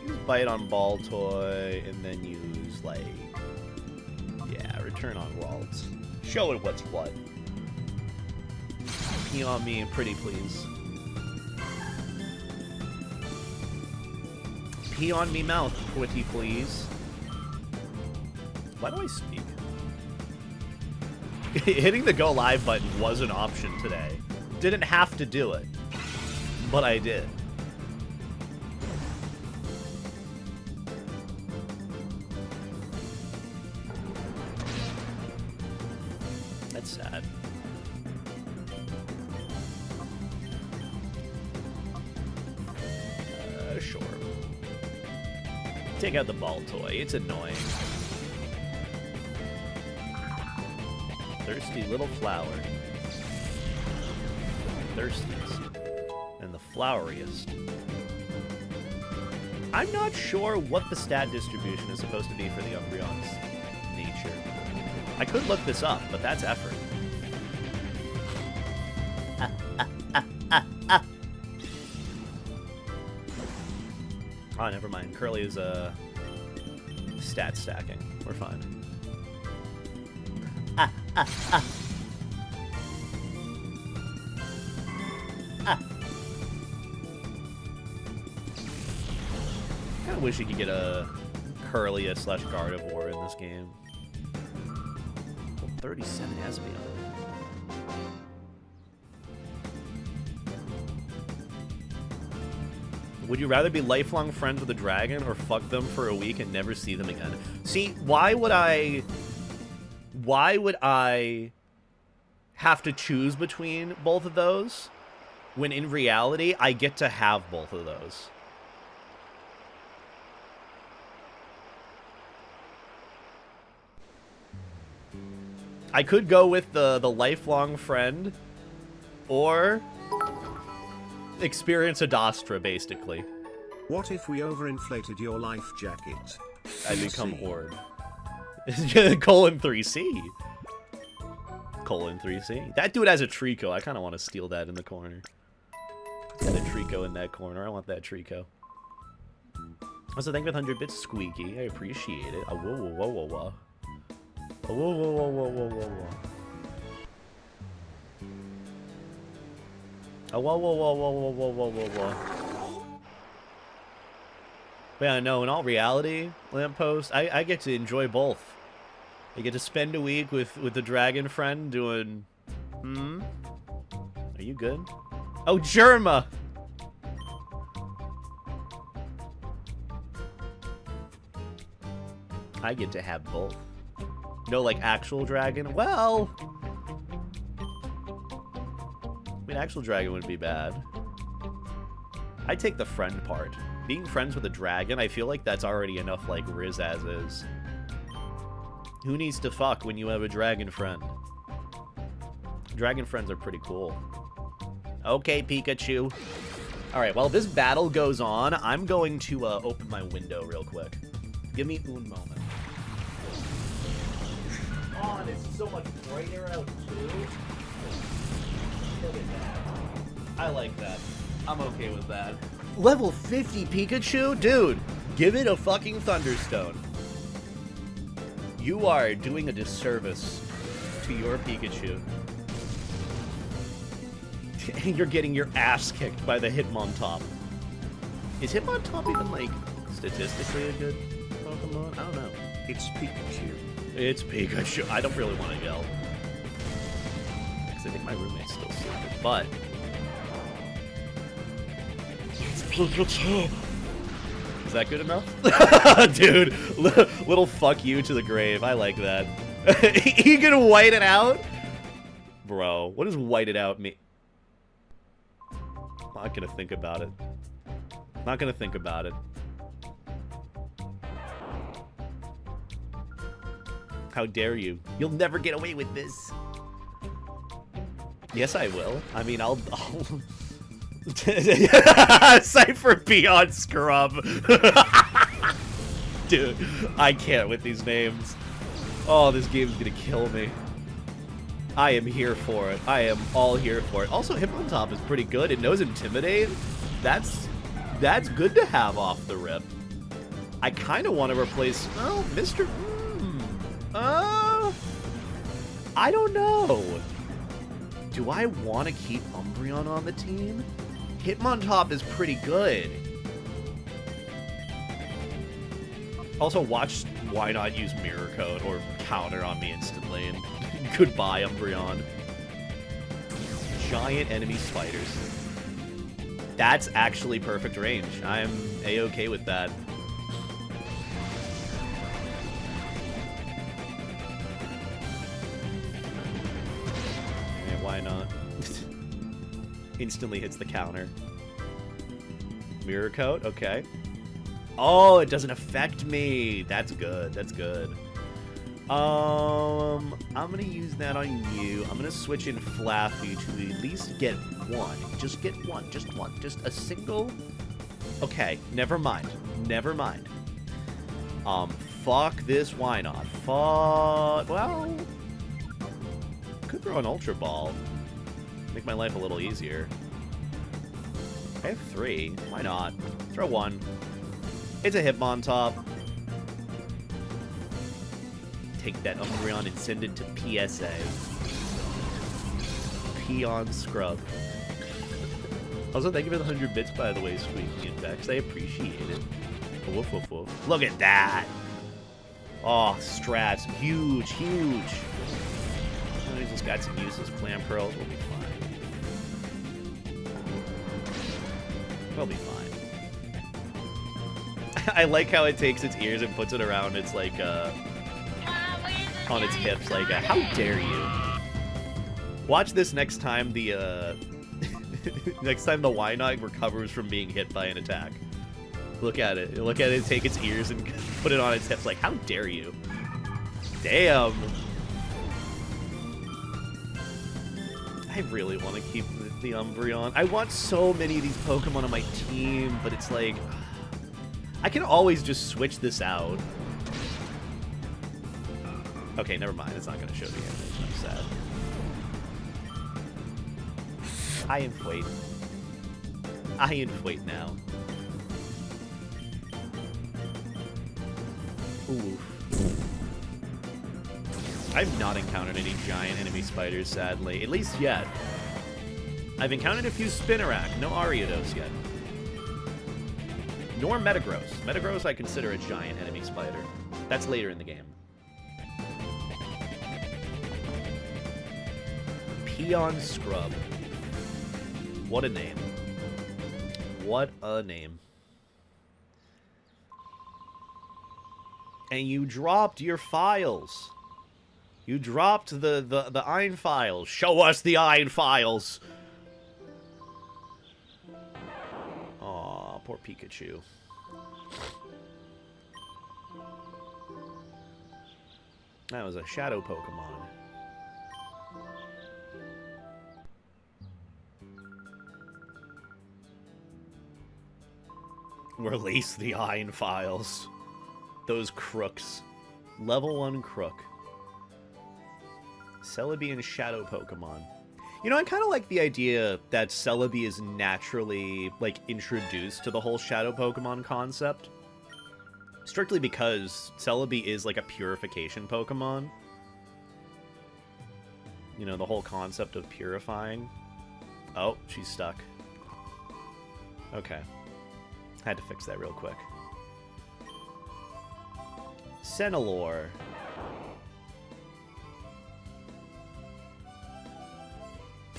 Use Bite on Baltoy, and then use, like, yeah, Return on Ralts. Show it what's what. Pee on me, pretty please. Pee on me mouth, pretty please. Why do I speak? Hitting the go live button was an option today. Didn't have to do it, but I did. sad. Sure. Take out the ball toy. It's annoying. Thirsty little flower. Thirstiest. And the floweriest. I'm not sure what the stat distribution is supposed to be for the Umbreon's nature. I could look this up, but that's effort. Oh, never mind. Curly is stat stacking. We're fine. I kinda wish you could get a Curlia / Gardevoir in this game. Well, 37 has me on it. Would you rather be lifelong friends with a dragon or fuck them for a week and never see them again? See, why would I have to choose between both of those when in reality I get to have both of those? I could go with the lifelong friend or experience a Dostra, basically. What if we overinflated your life jacket? I become Horde. Colon 3C. Colon 3C. That dude has a Trico. I kind of want to steal that in the corner. Got a Trico in that corner. I want that Trico. Also, thank you for 100 bits, Squeaky. I appreciate it. Oh, whoa, whoa, whoa, whoa, whoa. Oh, whoa, whoa, whoa, whoa, whoa, whoa, whoa. Oh, whoa, whoa, whoa, whoa, whoa, whoa, whoa, whoa, whoa. But yeah, no, in all reality, Lamppost, I get to enjoy both. I get to spend a week with the dragon friend doing... Are you good? Oh, Germa! I get to have both. No, like, actual dragon? Well... I mean, actual dragon wouldn't be bad. I take the friend part. Being friends with a dragon, I feel like that's already enough, like, Riz as is. Who needs to fuck when you have a dragon friend? Dragon friends are pretty cool. Okay, Pikachu. Alright, while this battle goes on, I'm going to open my window real quick. Give me un moment. Oh, and it's so much brighter out, too. Look at that. I like that. I'm okay with that. Level 50 Pikachu? Dude, give it a fucking Thunderstone. You are doing a disservice to your Pikachu. You're getting your ass kicked by the Hitmontop. Is Hitmontop even, like, statistically a good Pokemon? I don't know. It's Pikachu. It's Pikachu. I don't really want to yell. Because I think my roommate's still sleeping, but... It's Pikachu! Is that good enough? Dude, little fuck you to the grave. I like that. You can white it out? Bro, what does white it out mean? I'm not gonna think about it. Not gonna think about it. How dare you? You'll never get away with this. Yes, I will. I mean, I'll Cipher beyond scrub. Dude, I can't with these names. Oh, this game's gonna kill me. I am here for it. I am all here for it. Also, Hitmontop is pretty good. It knows Intimidate. That's good to have off the rip. I kind of want to replace... Oh, Mr... I don't know. Do I want to keep Umbreon on the team? Hitmontop is pretty good. Also, watch why not use Mirror Coat or counter on me instantly and goodbye, Umbreon. Giant enemy spiders. That's actually perfect range. I'm a-okay with that. why not? Instantly hits the counter. Mirror coat, okay. Oh, it doesn't affect me. That's good. That's good. I'm gonna use that on you. I'm gonna switch in Flaffy to at least get one. Just get one. Just one. Just a single. Okay, never mind. Never mind. Fuck this. Why not? Fuck. Well, could throw an Ultra Ball. Make my life a little easier. I have 3. Why not? Throw 1. It's a Hitmontop. Take that Umbreon and send it to PSA. Peon Scrub. Also, thank you for the 100 bits, by the way, Squeaky and Vex. I appreciate it. Woof, woof, woof. Look at that! Oh, strats. Huge, huge. Oh, he's just got some useless Clam Pearls. We'll be fine. We'll be fine. I like how it takes its ears and puts it around its, like, on its hips, like, how dare you? Watch this next time the, next time the Wynot recovers from being hit by an attack. Look at it. Look at it take its ears and put it on its hips, like, how dare you? Damn! I really want to keep the Umbreon. I want so many of these Pokemon on my team, but it's like... I can always just switch this out. Okay, never mind. It's not going to show the animation. I'm sad. I inflate. I inflate now. Ooh. I've not encountered any giant enemy spiders, sadly. At least yet. I've encountered a few Spinarak. No Ariados yet. Nor Metagross. Metagross I consider a giant enemy spider. That's later in the game. Peon Scrub. What a name. What a name. And you dropped your files. You dropped the Iron files. Show us the Iron files. Aw, poor Pikachu. That was a Shadow Pokemon. Release the Iron files. Those crooks. Level 1 crook. Celebi and Shadow Pokemon. You know, I kind of like the idea that Celebi is naturally, like, introduced to the whole Shadow Pokemon concept. Strictly because Celebi is, like, a purification Pokemon. You know, the whole concept of purifying. Oh, she's stuck. Okay. Had to fix that real quick. Senilor.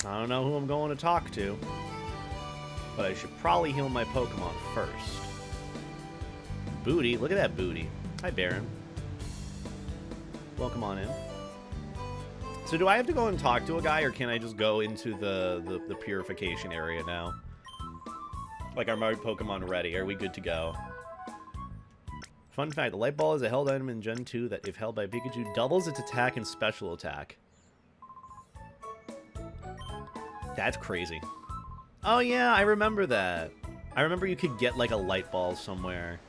I don't know who I'm going to talk to, but I should probably heal my Pokemon first. Booty, look at that booty. Hi, Baron. Welcome on in. So do I have to go and talk to a guy, or can I just go into the purification area now? Like, are my Pokemon ready? Are we good to go? Fun fact, the Light Ball is a held item in Gen 2 that, if held by Pikachu, doubles its attack and special attack. That's crazy. Oh yeah, I remember that. I remember you could get, like, a Light Ball somewhere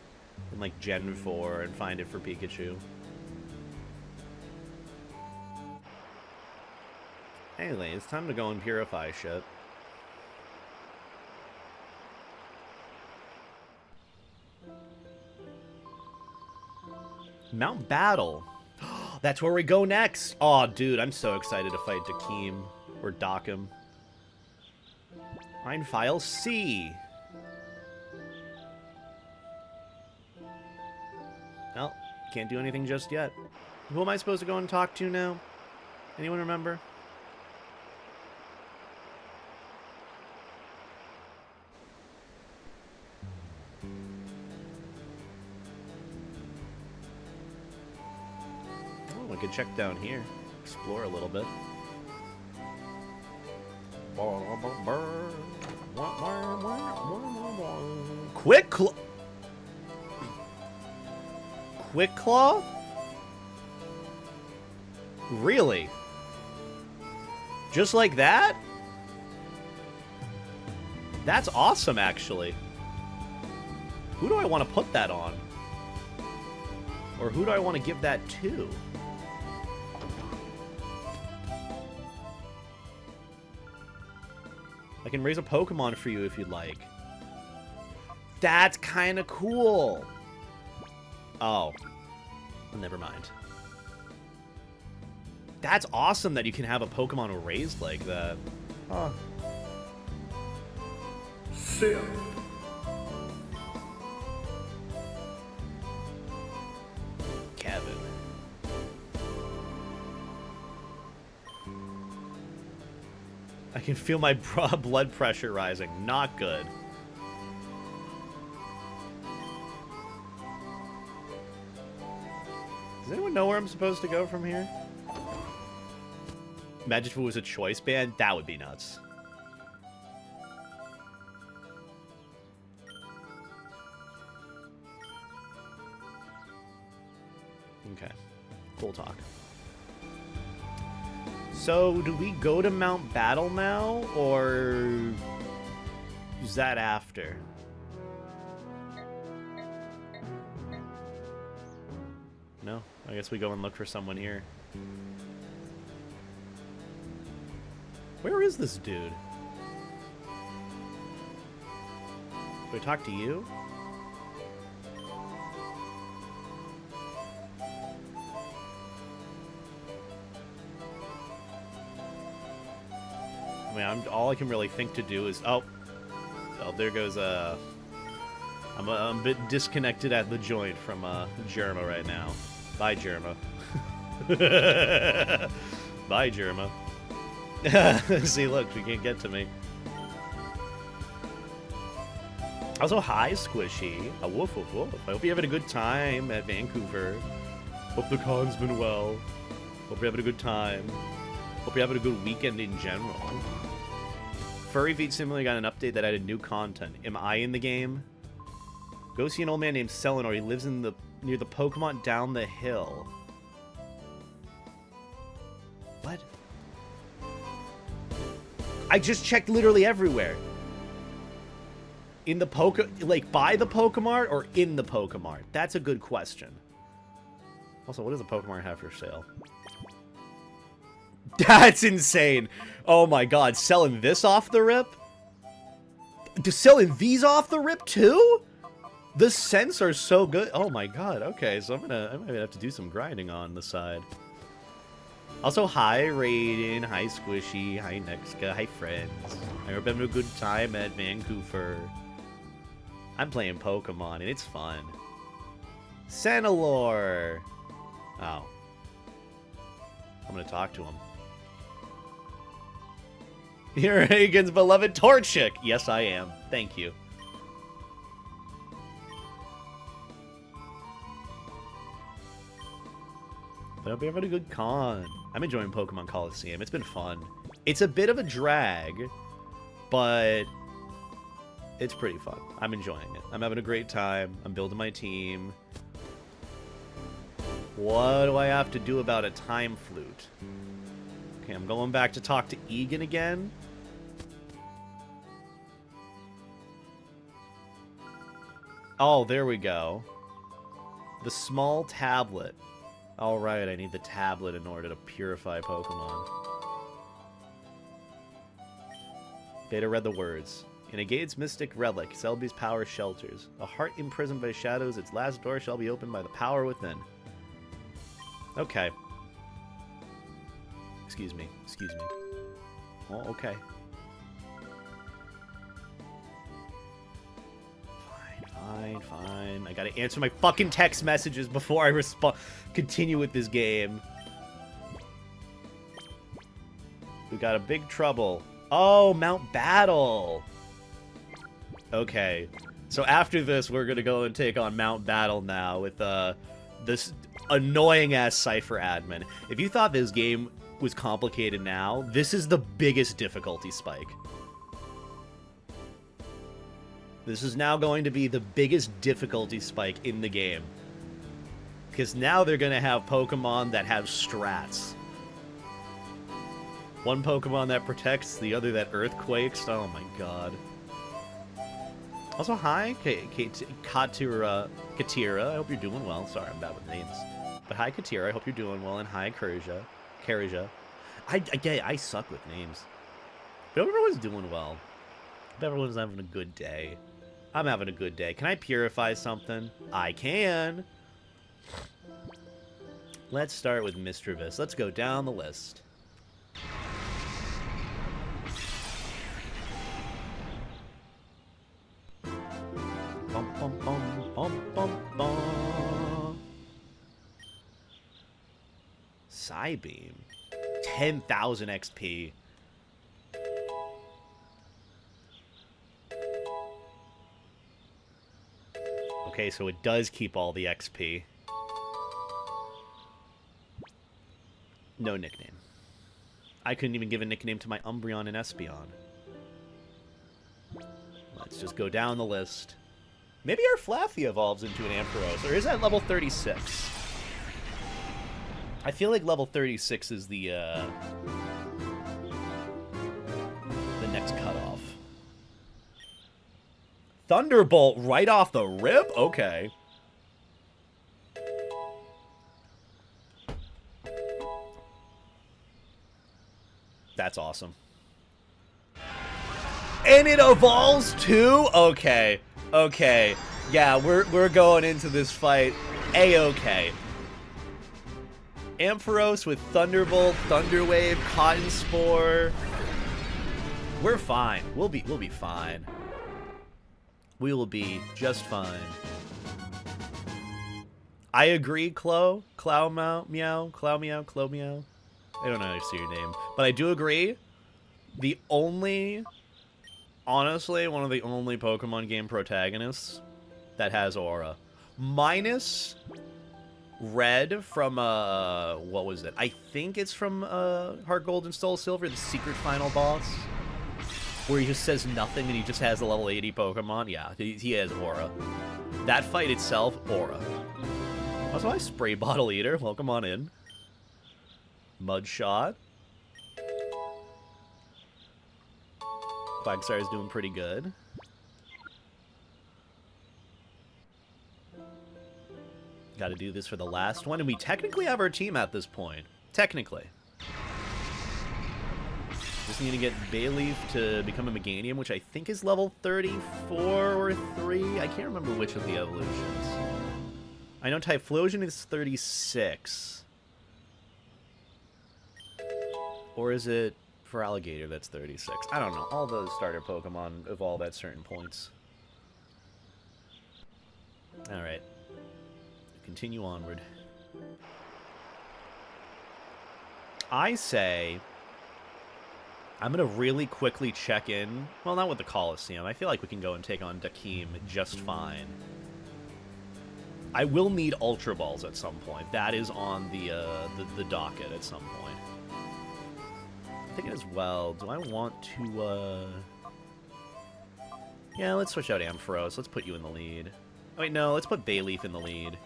in, like, Gen 4 and find it for Pikachu. Anyway, it's time to go and purify shit. Mount Battle. That's where we go next. Oh, dude, I'm so excited to fight Dakeem or Dockham. Mine file C. Well, can't do anything just yet. Who am I supposed to go and talk to now? Anyone remember? Oh, we could check down here. Explore a little bit. Quick Claw? Quick Claw? Really? Just like that? That's awesome, actually. Who do I want to put that on? Or who do I want to give that to? I can raise a Pokemon for you if you'd like. That's kind of cool. Oh. Never mind. That's awesome that you can have a Pokemon raised like that. Huh. Sim. Kevin. I can feel my blood pressure rising. Not good. Does anyone know where I'm supposed to go from here? Imagine if it was a choice band. That would be nuts. Okay. Cool talk. So, do we go to Mount Battle now, or is that after? No? I guess we go and look for someone here. Where is this dude? Do I talk to you? I mean, all I can really think to do is... Oh, there goes... I'm a bit disconnected at the joint from Germa right now. Bye, Germa. Bye, Germa. See, look, she can't get to me. Also, hi, Squishy. Woof, woof, woof. I hope you're having a good time at Vancouver. Hope the con's been well. Hope you're having a good time. Hope you're having a good weekend in general. Furry Feet Simulator got an update that added new content. Am I in the game? Go see an old man named Selenor. He lives in near the Pokemon down the hill. What? I just checked literally everywhere. In the by the Pokemart or in the Pokemart? That's a good question. Also, what does the Pokemart have for sale? That's insane. Oh my god, selling this off the rip? Selling these off the rip too? The scents are so good. Oh my god, okay, so I might have to do some grinding on the side. Also, hi Raiden, hi Squishy, hi Nexka, hi friends. I hope you're having a good time at Vancouver. I'm playing Pokemon and it's fun. Senalor! Oh. I'm gonna talk to him. You're Hagen's beloved Torchic! Yes, I am. Thank you. I hope you're having a good con. I'm enjoying Pokemon Colosseum. It's been fun. It's a bit of a drag, but it's pretty fun. I'm enjoying it. I'm having a great time. I'm building my team. What do I have to do about a time flute? Okay, I'm going back to talk to Egan again. Oh, there we go. The small tablet. Alright, I need the tablet in order to purify Pokemon. Beta read the words. In a Gade's mystic relic, Selby's power shelters. A heart imprisoned by shadows, its last door shall be opened by the power within. Okay. Excuse me. Excuse me. Oh, okay. Fine, fine. I gotta answer my fucking text messages before I continue with this game. We got a big trouble. Oh, Mount Battle. Okay. So after this, we're gonna go and take on Mount Battle now with this annoying-ass Cipher admin. If you thought this game was complicated now, this is the biggest difficulty spike. This is now going to be the biggest difficulty spike in the game. Because now they're going to have Pokemon that have strats. One Pokemon that protects, the other that earthquakes. Oh my god. Also, hi, Katira. I hope you're doing well. Sorry, I'm bad with names. But hi, Katira. I hope you're doing well. And hi, Karija. I suck with names. But everyone's doing well. But everyone's having a good day. I'm having a good day. Can I purify something? I can. Let's start with Mischievous. Let's go down the list. Bum, bum, bum, bum, bum, bum. Psybeam. 10,000 XP. Okay, so it does keep all the XP. No nickname. I couldn't even give a nickname to my Umbreon and Espeon. Let's just go down the list. Maybe our Flaffy evolves into an Ampharos, or is that level 36? I feel like level 36 is the next cutoff. Thunderbolt right off the rip? Okay. That's awesome. And it evolves too? Okay. Okay. Yeah, we're going into this fight A-okay. Ampharos with Thunderbolt, Thunderwave, Cotton Spore. We're fine. We'll be fine. We will be just fine. I agree, Clo. Clow meow. Clow meow. Clo meow. I don't know how to see your name. But I do agree. Honestly, one of the only Pokemon game protagonists that has aura. Minus Red from, what was it? I think it's from Heart Gold and Soul Silver, the secret final boss. Where he just says nothing and he just has a level 80 Pokemon. Yeah, he has aura. That fight itself, aura. Also, hi, Spray Bottle Eater. Welcome on in. Mudshot. Quagsire is doing pretty good. Got to do this for the last one, and we technically have our team at this point. Technically. Just need to get Bayleaf to become a Meganium, which I think is level 34 or 3. I can't remember which of the evolutions. I know Typhlosion is 36. Or is it for Alligator that's 36? I don't know. All those starter Pokemon evolve at certain points. Alright. Continue onward. I say I'm going to really quickly check in. Well, not with the Colosseum. I feel like we can go and take on Dakeem just fine. I will need Ultra Balls at some point. That is on the docket at some point. I think as well, do I want to, yeah, let's switch out Ampharos. Let's put you in the lead. Oh, wait, no, let's put Bayleaf in the lead.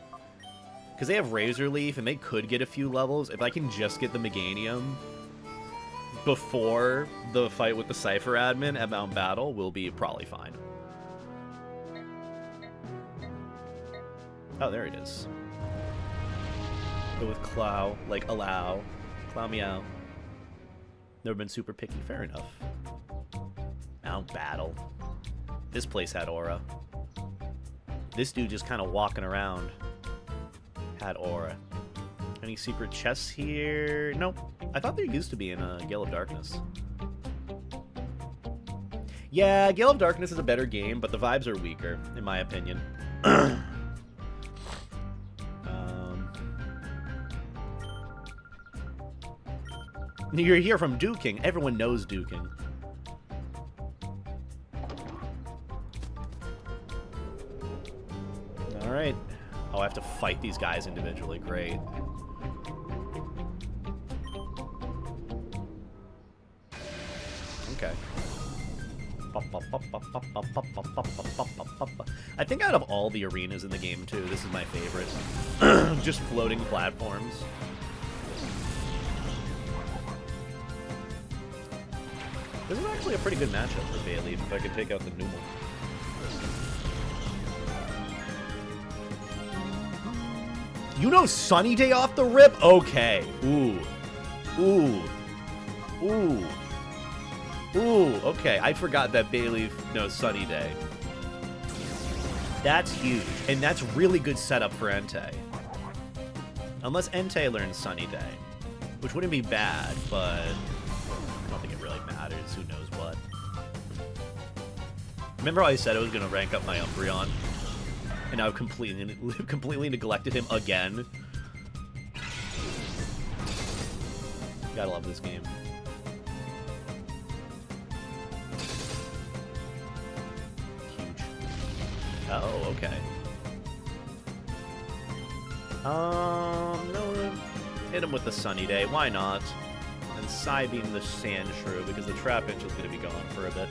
Because they have Razor Leaf, and they could get a few levels. If I can just get the Meganium before the fight with the Cipher admin at Mount Battle, we'll be probably fine. Oh, there it is. Go with Clow, like allow. Clow meow. Never been super picky, fair enough. Mount Battle. This place had aura. This dude just kind of walking around had aura. Any secret chests here? Nope. I thought there used to be in Gale of Darkness. Yeah, Gale of Darkness is a better game, but the vibes are weaker, in my opinion. You're here from Duking. Everyone knows Duking. Alright. Oh, I have to fight these guys individually. Great. okay. I think out of all the arenas in the game, too, this is my favorite. Just floating platforms. This is actually a pretty good matchup for Bailey if I could take out the new one. You know Sunny Day off the rip? Okay. Ooh. Ooh. Ooh. Ooh, okay. I forgot that Bailey knows Sunny Day. That's huge. And that's really good setup for Entei. Unless Entei learns Sunny Day. Which wouldn't be bad, but I don't think it really matters. Who knows what. Remember how I said I was going to rank up my Umbreon? And I've completely neglected him again. Gotta love this game. Huge. Oh, okay. No, hit him with the Sunny Day. Why not? And Psybeam the Sandshrew because the Trapinch is gonna be gone for a bit.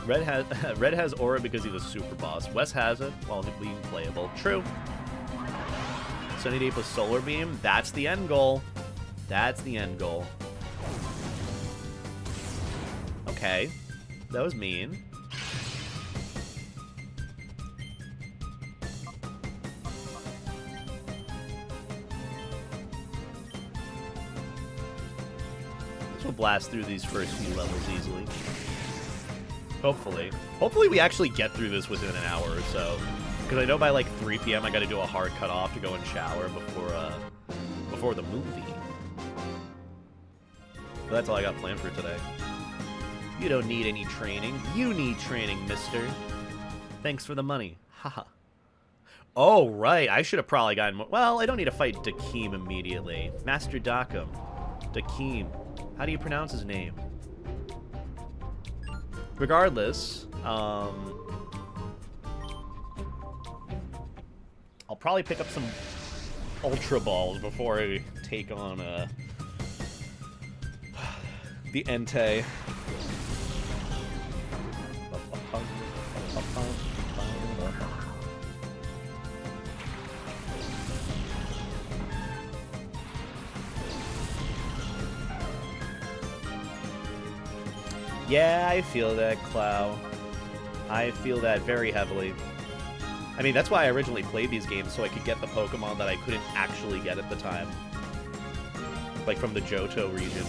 Red has Orre because he's a super boss. Wes has it while being playable. True. Sunny Day plus Solar Beam. That's the end goal. That's the end goal. Okay. That was mean. This will blast through these first few levels easily. Hopefully. Hopefully we actually get through this within an hour or so. Because I know by like 3 p.m. I gotta do a hard cutoff to go and shower before the movie. But that's all I got planned for today. You don't need any training. You need training, mister. Thanks for the money. Haha. Oh, right. I should have probably gotten more. Well, I don't need to fight Dakeem immediately. Master Dakum. Dakeem. How do you pronounce his name? Regardless, I'll probably pick up some Ultra Balls before I take on the Entei. Yeah, I feel that, Clow. I feel that very heavily. I mean, that's why I originally played these games, so I could get the Pokemon that I couldn't actually get at the time. Like, from the Johto region.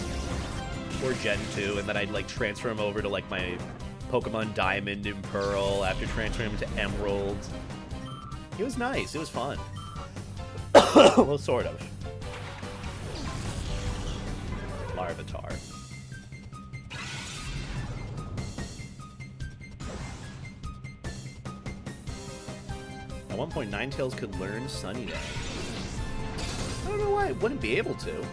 Or Gen 2, and then I'd, like, transfer them over to, like, my Pokemon Diamond and Pearl after transferring them to Emerald. It was nice. It was fun. Well, sort of. Larvitar. At one point, Ninetales could learn Sunny Day. I don't know why it wouldn't be able to.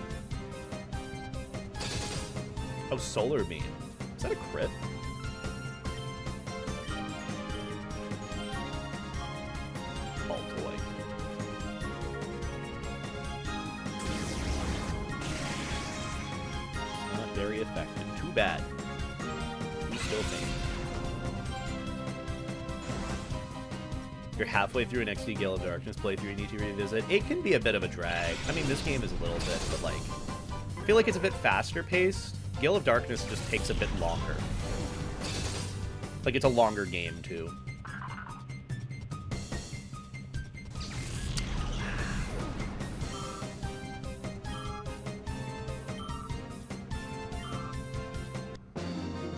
Oh, Solar Beam. Is that a crit? Baltoy. Not very effective. Too bad. You still think. You're halfway through an XD Gale of Darkness playthrough, you need to revisit. It can be a bit of a drag. I mean, this game is a little bit, but, like, I feel like it's a bit faster paced. Gale of Darkness just takes a bit longer. Like, it's a longer game, too.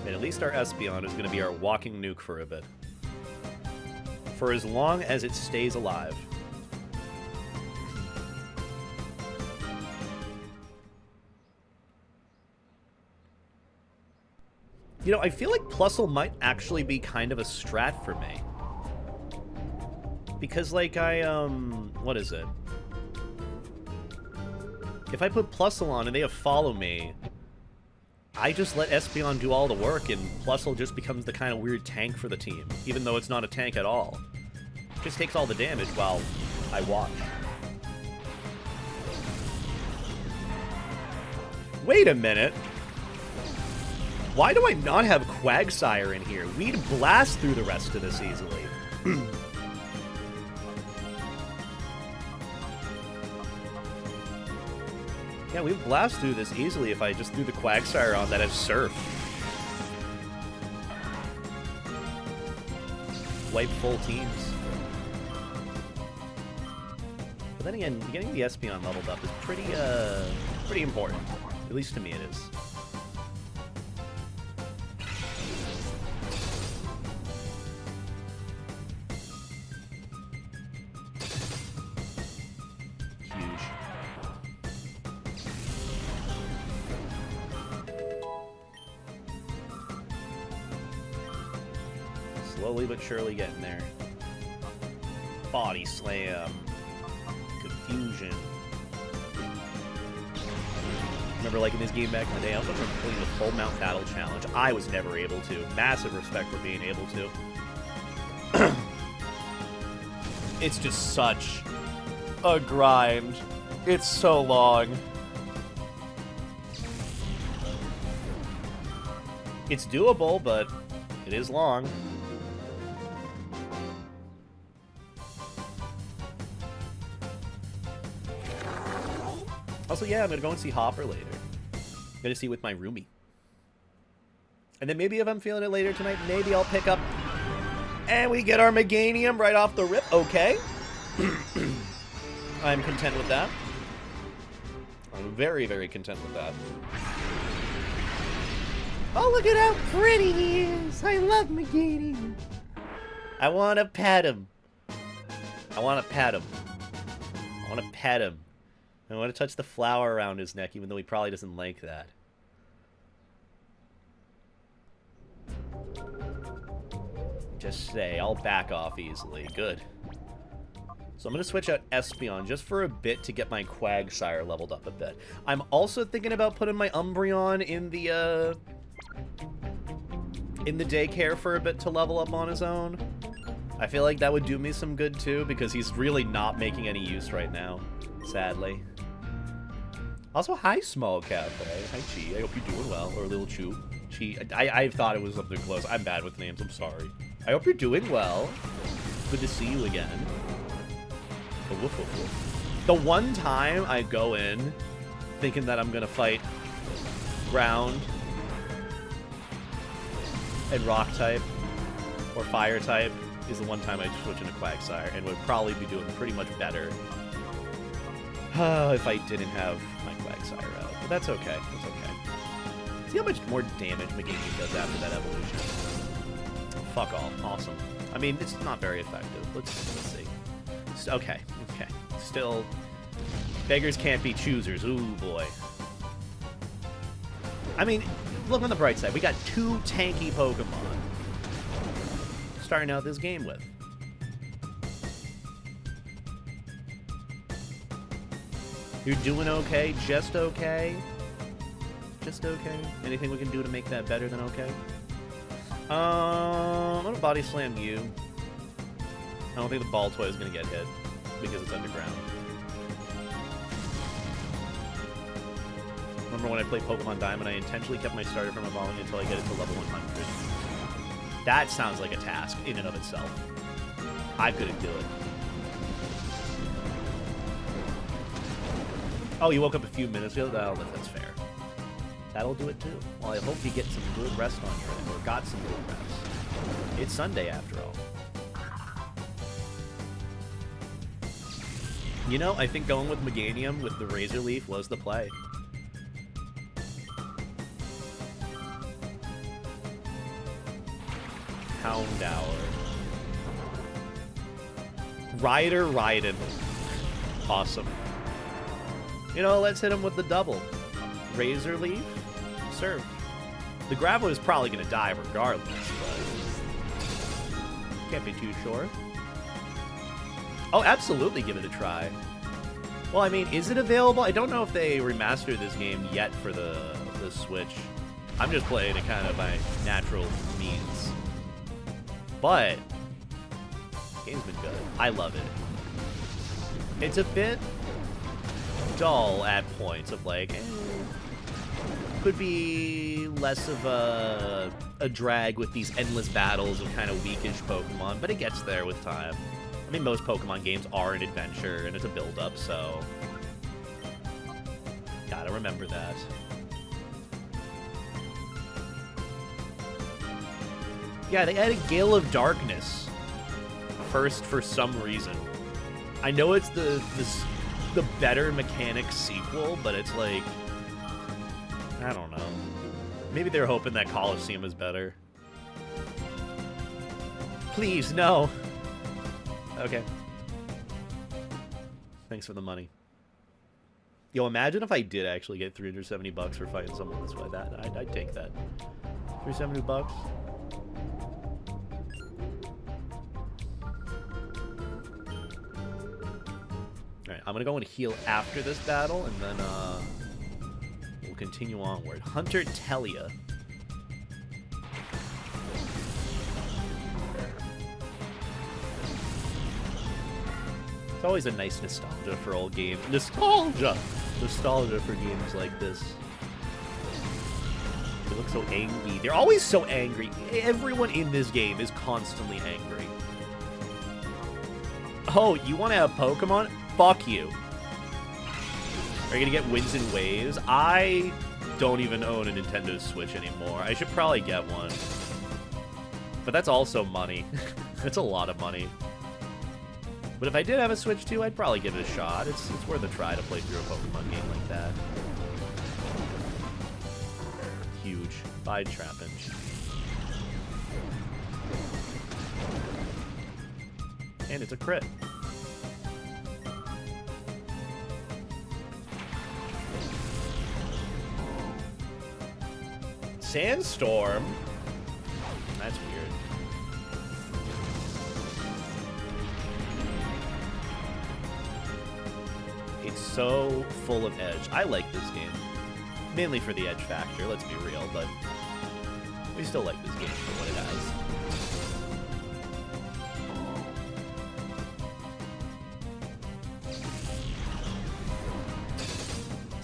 And at least our Espeon is going to be our walking nuke for a bit. For as long as it stays alive. You know, I feel like Plusle might actually be kind of a strat for me. Because, like, what is it? If I put Plusle on and they have Follow Me, I just let Espeon do all the work, and Plusle just becomes the kind of weird tank for the team, even though it's not a tank at all. Just takes all the damage while I watch. Wait a minute. Why do I not have Quagsire in here? We'd blast through the rest of this easily. Yeah, we'd blast through this easily if I just threw the Quagsire on that has Surf. Wipe full teams. But then again, getting the Espeon leveled up is pretty important. At least to me it is. Huge. Slowly but surely getting there. Body Slam. Confusion. Remember, like, in this game back in the day, I also remember playing the Full Mount Battle Challenge. I was never able to. Massive respect for being able to. It's just such a grind. It's so long. It's doable, but it is long. Also, yeah, I'm gonna go and see Hopper later. I'm gonna see with my roomie. And then maybe if I'm feeling it later tonight, maybe I'll pick up... And we get our Meganium right off the rip. Okay. I'm content with that. I'm very, very content with that. Oh, look at how pretty he is! I love Meganium. I want to pet him. I want to pet him. I want to pet him. I want to touch the flower around his neck, even though he probably doesn't like that. Just say, I'll back off easily. Good. So I'm going to switch out Espeon just for a bit to get my Quagsire leveled up a bit. I'm also thinking about putting my Umbreon in the daycare for a bit to level up on his own. I feel like that would do me some good too, because he's really not making any use right now, sadly. Also, hi, Small Cafe. Hi, Chi. I hope you're doing well. Or Little Chew. Chi. I thought it was something close. I'm bad with names. I'm sorry. I hope you're doing well. Good to see you again. Oh, woof, woof, woof. The one time I go in thinking that I'm going to fight ground and rock type or fire type is the one time I switch into Quagsire and would probably be doing pretty much better if I didn't have my Quagsire out. But that's okay. That's okay. See how much more damage Meganium does after that evolution. Fuck all. Awesome. I mean, it's not very effective. Let's see. Okay. Okay. Still, beggars can't be choosers. Ooh, boy. I mean, look on the bright side. We got 2 tanky Pokemon starting out this game with. You're doing okay? Just okay? Just okay? Anything we can do to make that better than okay? I'm gonna Body Slam you. I don't think the ball toy is gonna get hit because it's underground. Remember when I played Pokemon Diamond, I intentionally kept my starter from evolving until I get it to level 100. That sounds like a task in and of itself. I couldn't do it. Oh, you woke up a few minutes ago? Oh, that's fair. That'll do it too. Well, I hope you get some good rest on your end, or got some good rest. It's Sunday after all. You know, I think going with Meganium with the Razor Leaf was the play. Houndour. Rider Raiden. Awesome. You know, let's hit him with the double. Razor Leaf, Surf. The Gravel is probably going to die regardless, but can't be too sure. Oh, absolutely give it a try. Well, I mean, is it available? I don't know if they remastered this game yet for the Switch. I'm just playing it kind of by natural means. But Game's been good. I love it. It's a bit dull at points of like, could be less of a drag with these endless battles of kind of weakish Pokemon, but it gets there with time. I mean, most Pokemon games are an adventure, and it's a build-up, so gotta remember that. Yeah, they added Gale of Darkness first for some reason. I know it's the better mechanics sequel, but it's like, I don't know. Maybe they're hoping that Colosseum is better. Please, no. Okay. Thanks for the money. Yo, imagine if I did actually get $370 for fighting someone this way. I'd take that. $370. Alright, I'm gonna go and heal after this battle, and then we'll continue onward. Hunter Telia. It's always a nice nostalgia for old games. Nostalgia! Nostalgia for games like this. They look so angry. They're always so angry. Everyone in this game is constantly angry. Oh, you want to have Pokemon? Fuck you. Are you gonna get wins and waves? I don't even own a Nintendo Switch anymore. I should probably get one. But that's also money. That's a lot of money. But if I did have a Switch too, I'd probably give it a shot. It's worth a try to play through a Pokemon game like that. Huge. Bide Trapinch. And it's a crit. Sandstorm? That's weird. It's so full of edge. I like this game. Mainly for the edge factor, let's be real, but we still like this game for what it has.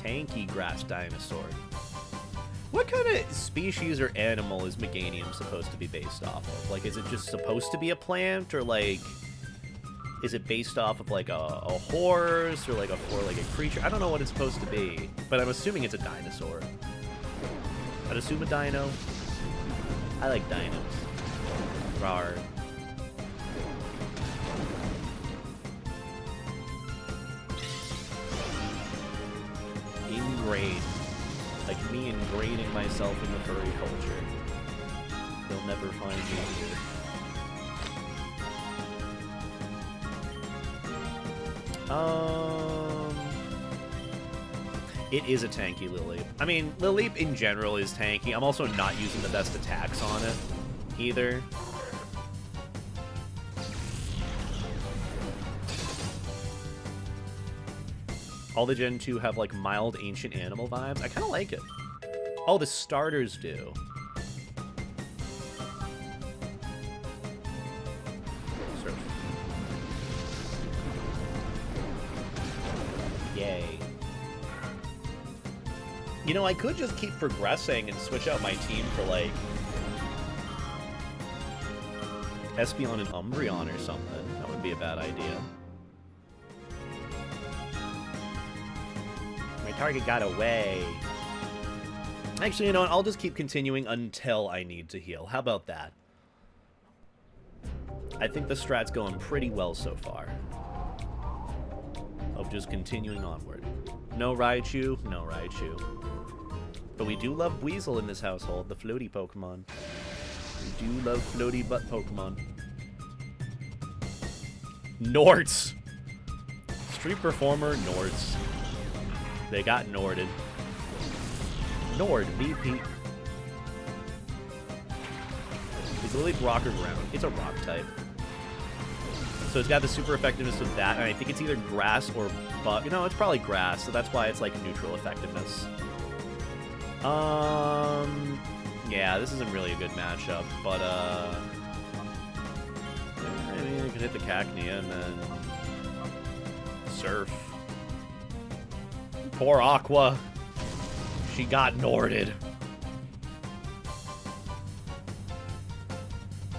Tanky grass dinosaur. What kind of species or animal is Meganium supposed to be based off of? Like, is it just supposed to be a plant, or like, is it based off of like a horse or like a four-legged creature? I don't know what it's supposed to be, but I'm assuming it's a dinosaur. I'd assume a dino. I like dinos. Rawr. Ingrained. Like me ingraining myself in the furry culture. They'll never find me here. It is a tanky Lilip. I mean, Lilip in general is tanky. I'm also not using the best attacks on it, either. All the Gen 2 have, like, mild ancient animal vibes. I kind of like it. Oh, the starters do. Yay. You know, I could just keep progressing and switch out my team for, like, Espeon and Umbreon or something. That would be a bad idea. My target got away. Actually, you know what? I'll just keep continuing until I need to heal. How about that? I think the strat's going pretty well so far. Of just continuing onward. No Raichu, no Raichu. But we do love Weasel in this household, the floaty Pokemon. We do love floaty butt Pokemon. Norts! Street Performer, Norts. They got Norded. Nord, VP. Is Lilip rock or ground? It's a rock type. So it's got the super effectiveness of that, and I think it's either grass or bug. You know, it's probably grass, so that's why it's like neutral effectiveness. Yeah, this isn't really a good matchup, but I mean, it can hit the Cacnea and then Surf. Poor Aqua. She got Norded.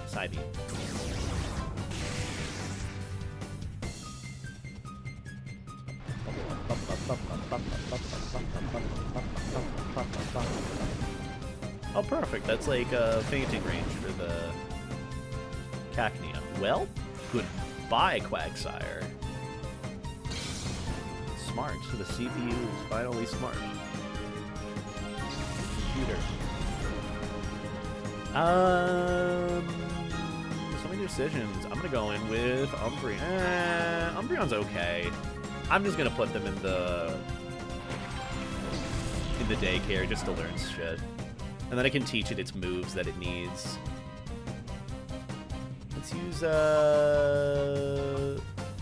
Psybeam. Oh, perfect. That's like a fainting range for the Cacnea. Well, goodbye, Quagsire. Smart. So the CPU is finally smart. Computer. So many decisions. I'm gonna go in with Umbreon. Umbreon's okay. I'm just gonna put them in the daycare just to learn shit, and then I can teach it its moves that it needs. Let's use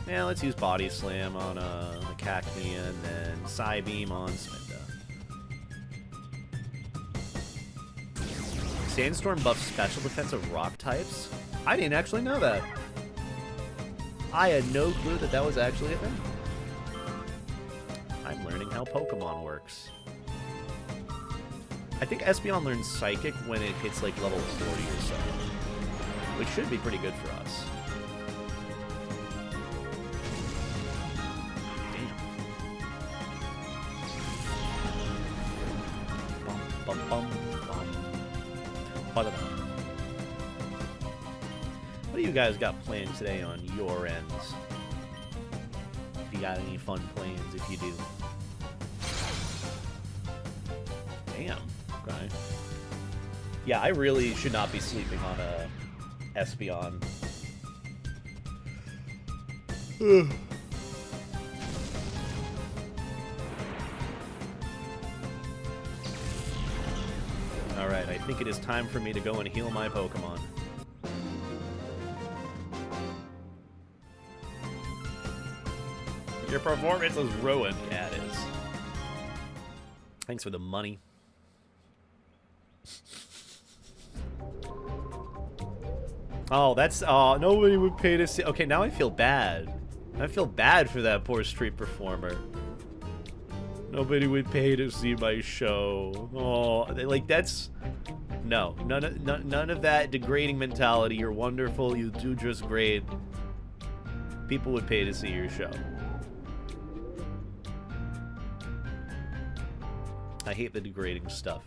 let's use Body Slam on a Cacnea and then Psybeam on Spinda. Sandstorm buffs special defense of rock types? I didn't actually know that. I had no clue that that was actually a thing. I'm learning how Pokemon works. I think Espeon learns Psychic when it hits like level 40 or so, which should be pretty good for us. What do you guys got planned today on your ends? If you got any fun plans, if you do. Damn. Okay. Yeah, I really should not be sleeping on a Espeon. Alright, I think it is time for me to go and heal my Pokemon. Your performance is ruined. Yeah, it is. Thanks for the money. Oh, that's... Oh, nobody would pay to see... Okay, now I feel bad. I feel bad for that poor street performer. Nobody would pay to see my show. Oh, like, that's... No. None of that degrading mentality. You're wonderful. You do just great. People would pay to see your show. I hate the degrading stuff.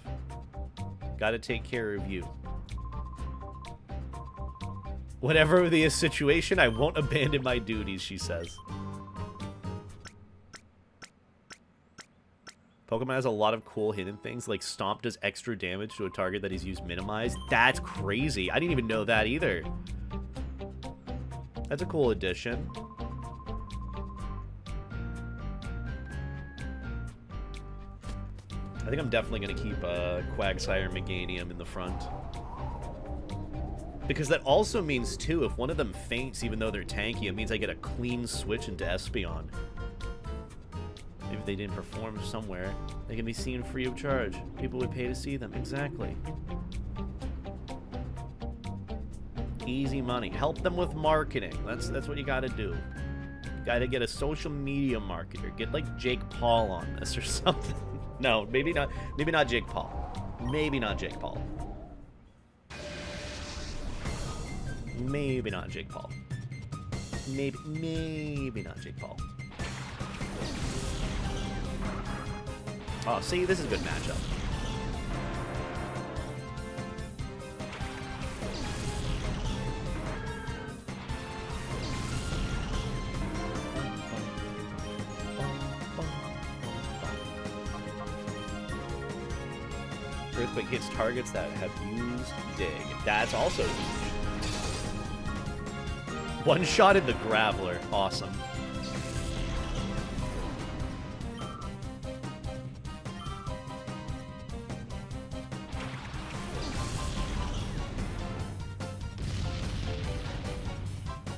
Gotta take care of you. Whatever the situation, I won't abandon my duties, she says. Pokemon has a lot of cool hidden things, like Stomp does extra damage to a target that he's used minimized. That's crazy. I didn't even know that either. That's a cool addition. I think I'm definitely going to keep Quagsire Meganium in the front. Because that also means, too, if one of them faints even though they're tanky, it means I get a clean switch into Espeon. If they didn't perform somewhere, they can be seen free of charge. People would pay to see them. Exactly. Easy money. Help them with marketing. That's what you gotta do. Gotta get a social media marketer. Get like Jake Paul on this or something. No, maybe not. Maybe not Jake Paul. Maybe not Jake Paul. Maybe not Jake Paul. Maybe not Jake Paul. Oh, see, this is a good matchup. Earthquake hits targets that have used Dig. That's also huge. One shot in the Graveler. Awesome.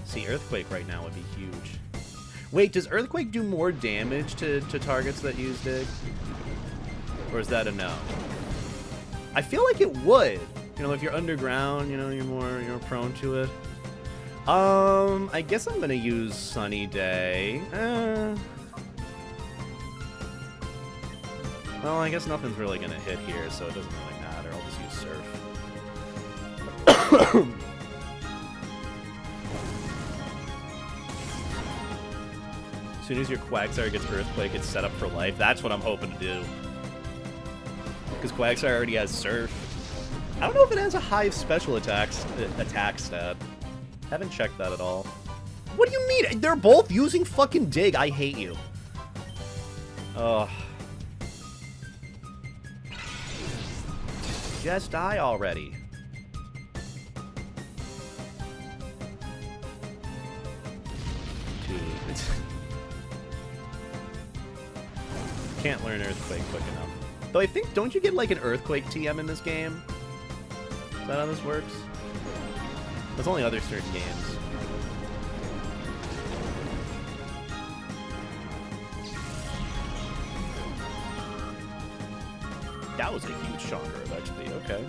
See, Earthquake right now would be huge. Wait, does Earthquake do more damage to targets that use Dig? Or is that a no? I feel like it would. You know, if you're underground, you know, you're more prone to it. I guess I'm gonna use Sunny Day. Well, I guess nothing's really gonna hit here, so it doesn't really matter. I'll just use Surf. As soon as your Quagsire gets Earthquake, it's set up for life. That's what I'm hoping to do. Because Quagsire already has Surf. I don't know if it has a high special attack stat. Haven't checked that at all. What do you mean? They're both using fucking Dig. I hate you. Ugh. Just die already. Dude, it's... Can't learn Earthquake quick enough. Though I think, don't you get like an Earthquake TM in this game? Is that how this works? That's only other certain games. That was a huge shocker of XP, okay.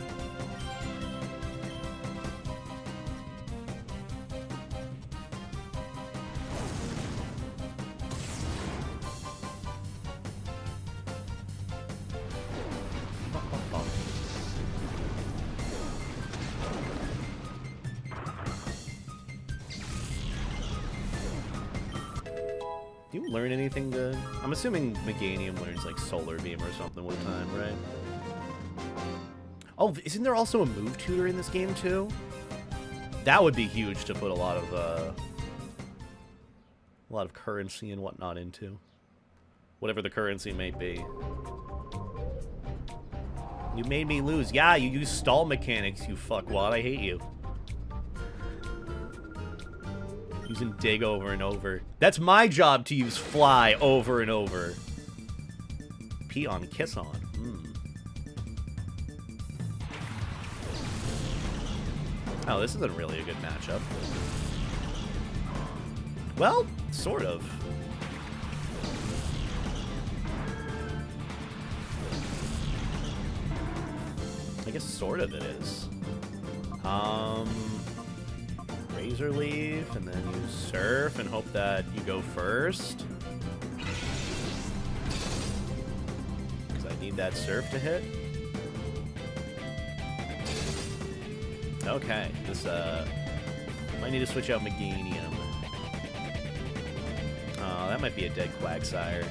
Do you learn anything good? I'm assuming Meganium learns like Solar Beam or something with time, right? Oh, isn't there also a move tutor in this game too? That would be huge to put a lot of currency and whatnot into. Whatever the currency may be. You made me lose. Yeah, you use stall mechanics, you fuckwad. I hate you. Using Dig over and over. That's my job to use Fly over and over. Pee on, kiss on. Oh, this isn't really a good matchup. Well, sort of. I guess sort of it is. Razor Leaf, and then use Surf, and hope that you go first. Because I need that Surf to hit. Okay, this, might need to switch out Meganium. Oh, that might be a dead Quagsire.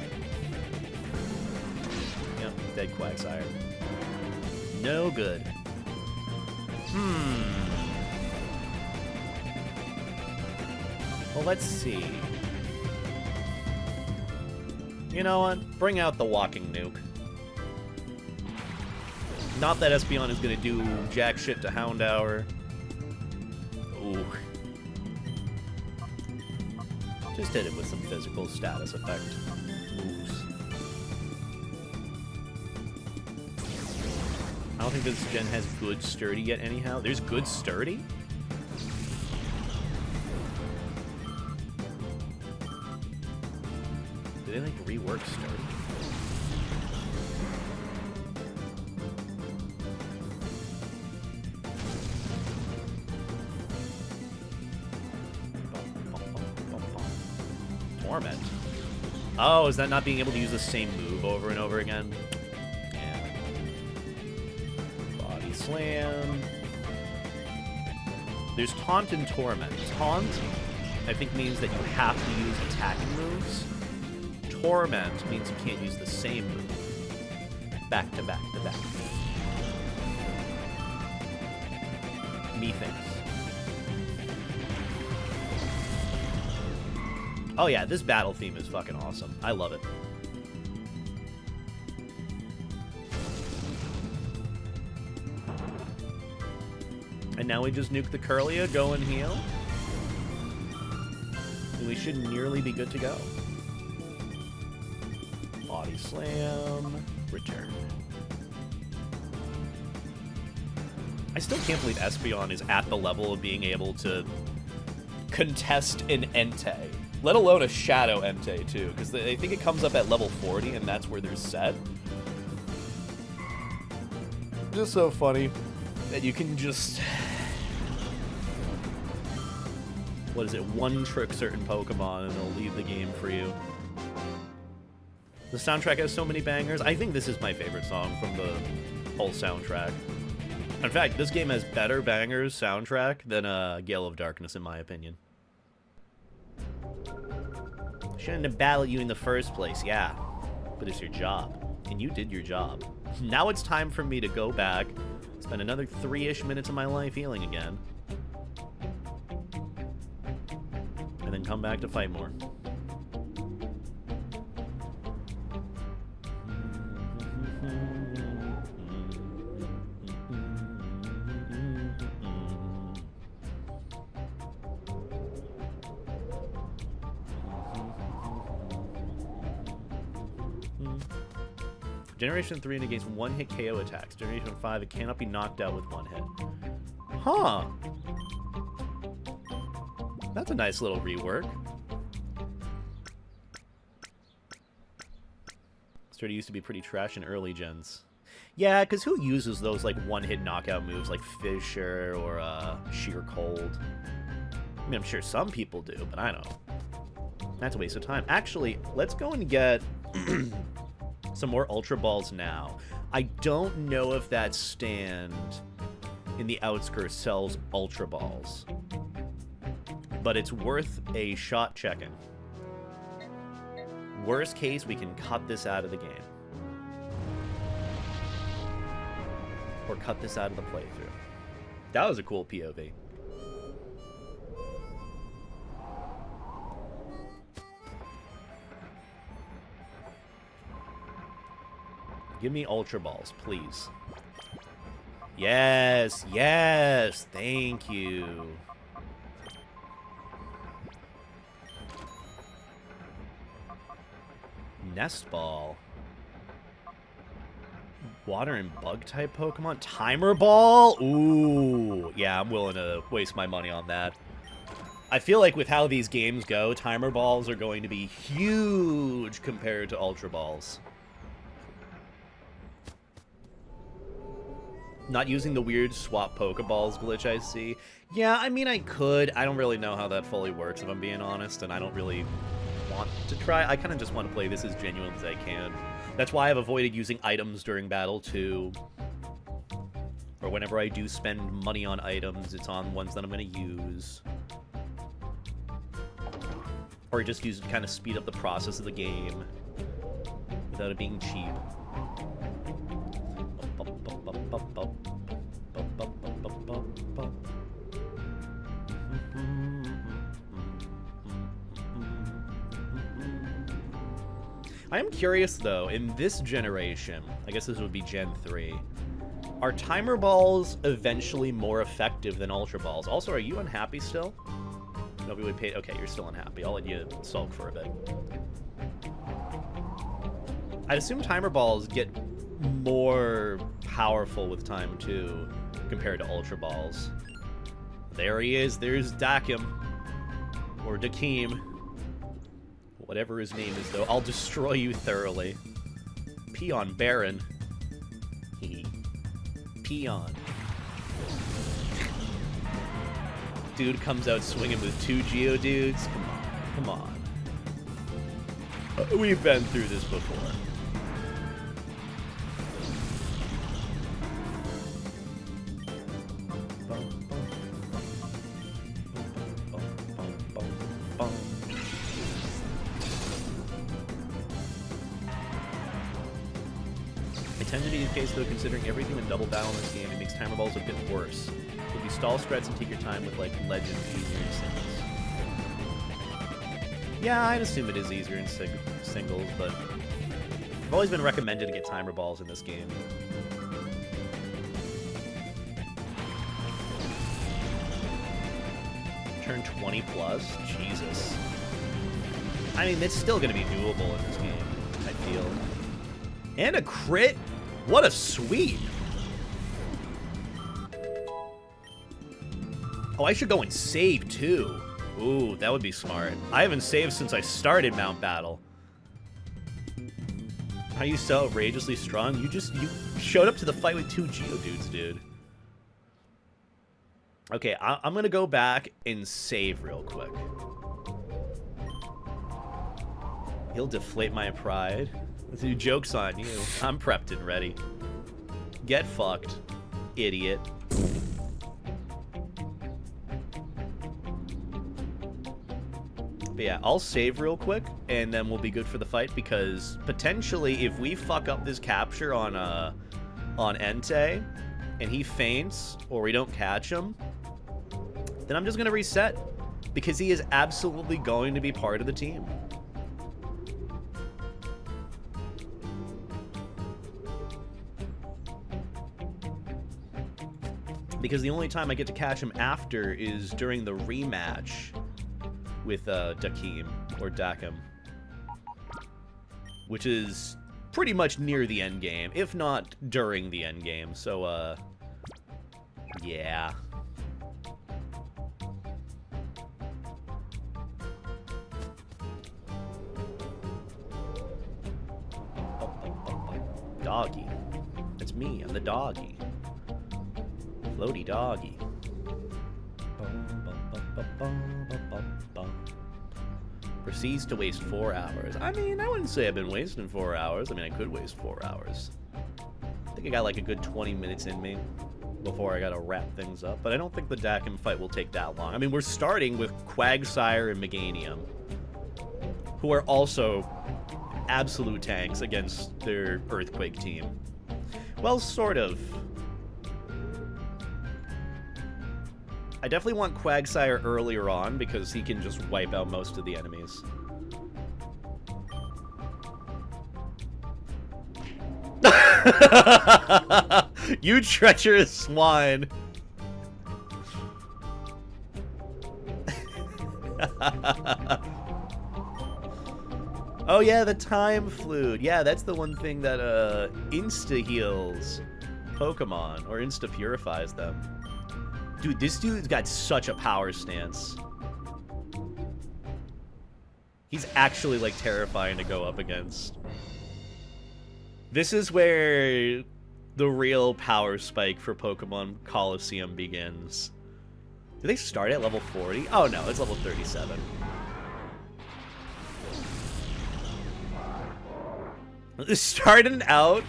Yep, dead Quagsire. No good. Well, let's see. You know what? Bring out the Walking Nuke. Not that Espeon is going to do jack shit to Houndour. Ooh. Just hit it with some physical status effect moves. I don't think this gen has good Sturdy yet anyhow. There's good Sturdy? Did they, like, rework Sturdy? Torment. Oh, is that not being able to use the same move over and over again? Yeah. Body Slam. There's Taunt and Torment. Taunt, I think, means that you have to use attacking moves. Torment means you can't use the same move. Back to back to back. Methinks. Oh yeah, this battle theme is fucking awesome. I love it. And now we just nuke the Curlia, go and heal. And we should nearly be good to go. Body Slam, return. I still can't believe Espeon is at the level of being able to contest an Entei. Let alone a Shadow Entei, too, because I think it comes up at level 40, and that's where they're set. Just so funny that you can just what is it, one-trick certain Pokemon, and they'll leave the game for you. The soundtrack has so many bangers. I think this is my favorite song from the whole soundtrack. In fact, this game has better bangers soundtrack than Gale of Darkness, in my opinion. Shouldn't have battled you in the first place, yeah. But it's your job, and you did your job. Now it's time for me to go back, spend another 3-ish minutes of my life healing again, and then come back to fight more. Generation 3 negates one-hit KO attacks. Generation 5, it cannot be knocked out with one hit. Huh. That's a nice little rework. Sturdy used to be pretty trash in early gens. Yeah, because who uses those, like, one-hit knockout moves like Fisher or Sheer Cold? I mean, I'm sure some people do, but I don't. That's a waste of time. Actually, let's go and get some more Ultra Balls now. I don't know if that stand in the outskirts sells Ultra Balls, but it's worth a shot checking. Worst case, we can cut this out of the game. Or cut this out of the playthrough. That was a cool POV. Give me Ultra Balls, please. Yes, yes, thank you. Nest Ball. Water and bug type Pokemon. Timer Ball? Ooh, yeah, I'm willing to waste my money on that. I feel like with how these games go, Timer Balls are going to be huge compared to Ultra Balls. Not using the weird swap Pokeballs glitch I see. Yeah, I mean, I could. I don't really know how that fully works, if I'm being honest, and I don't really want to try. I kind of just want to play this as genuine as I can. That's why I've avoided using items during battle, too. Or whenever I do spend money on items, it's on ones that I'm going to use. Or just use it to kind of speed up the process of the game without it being cheap. I am curious, though, in this generation, I guess this would be Gen 3, are Timer Balls eventually more effective than Ultra Balls? Also, are you unhappy still? Nobody would pay. Okay, you're still unhappy. I'll let you sulk for a bit. I'd assume Timer Balls get more powerful with time, too, compared to Ultra Balls. There he is. There's Dakim. Or Dakim. Whatever his name is, though. I'll destroy you thoroughly. Peon Baron. Peon. Dude comes out swinging with 2 Geodudes. Come on. Come on. We've been through this before. Tend to be the case, though, considering everything in double battle in this game, it makes Timer Balls a bit worse. If you stall strats and take your time with, like, Legend easier in singles. Yeah, I'd assume it is easier in singles, but I've always been recommended to get Timer Balls in this game. Turn 20 plus? Jesus. I mean, it's still going to be doable in this game, I feel. And a crit? What a sweep! Oh, I should go and save, too. Ooh, that would be smart. I haven't saved since I started Mount Battle. How are you so outrageously strong? You showed up to the fight with 2 Geodudes, dude. Okay, I'm gonna go back and save real quick. He'll deflate my pride. Let's do jokes on you. I'm prepped and ready. Get fucked, idiot. But yeah, I'll save real quick, and then we'll be good for the fight, because potentially if we fuck up this capture on Entei, and he faints, or we don't catch him, then I'm just going to reset, because he is absolutely going to be part of the team. Because the only time I get to catch him after is during the rematch with Dakim, or Dakim, which is pretty much near the end game, if not during the end game. So, yeah. Doggy. That's me. I'm the doggy. Floaty doggy. Proceeds to waste 4 hours. I mean, I wouldn't say I've been wasting 4 hours. I mean, I could waste 4 hours. I think I got like a good 20 minutes in me before I gotta wrap things up. But I don't think the Dakim fight will take that long. I mean, we're starting with Quagsire and Meganium, who are also absolute tanks against their Earthquake team. Well, sort of. I definitely want Quagsire earlier on, because he can just wipe out most of the enemies. You treacherous swine. Oh yeah, the time flute. Yeah, that's the one thing that insta-heals Pokemon, or insta-purifies them. Dude, this dude's got such a power stance. He's actually, like, terrifying to go up against. This is where the real power spike for Pokemon Colosseum begins. Do they start at level 40? Oh, no, it's level 37. Starting out...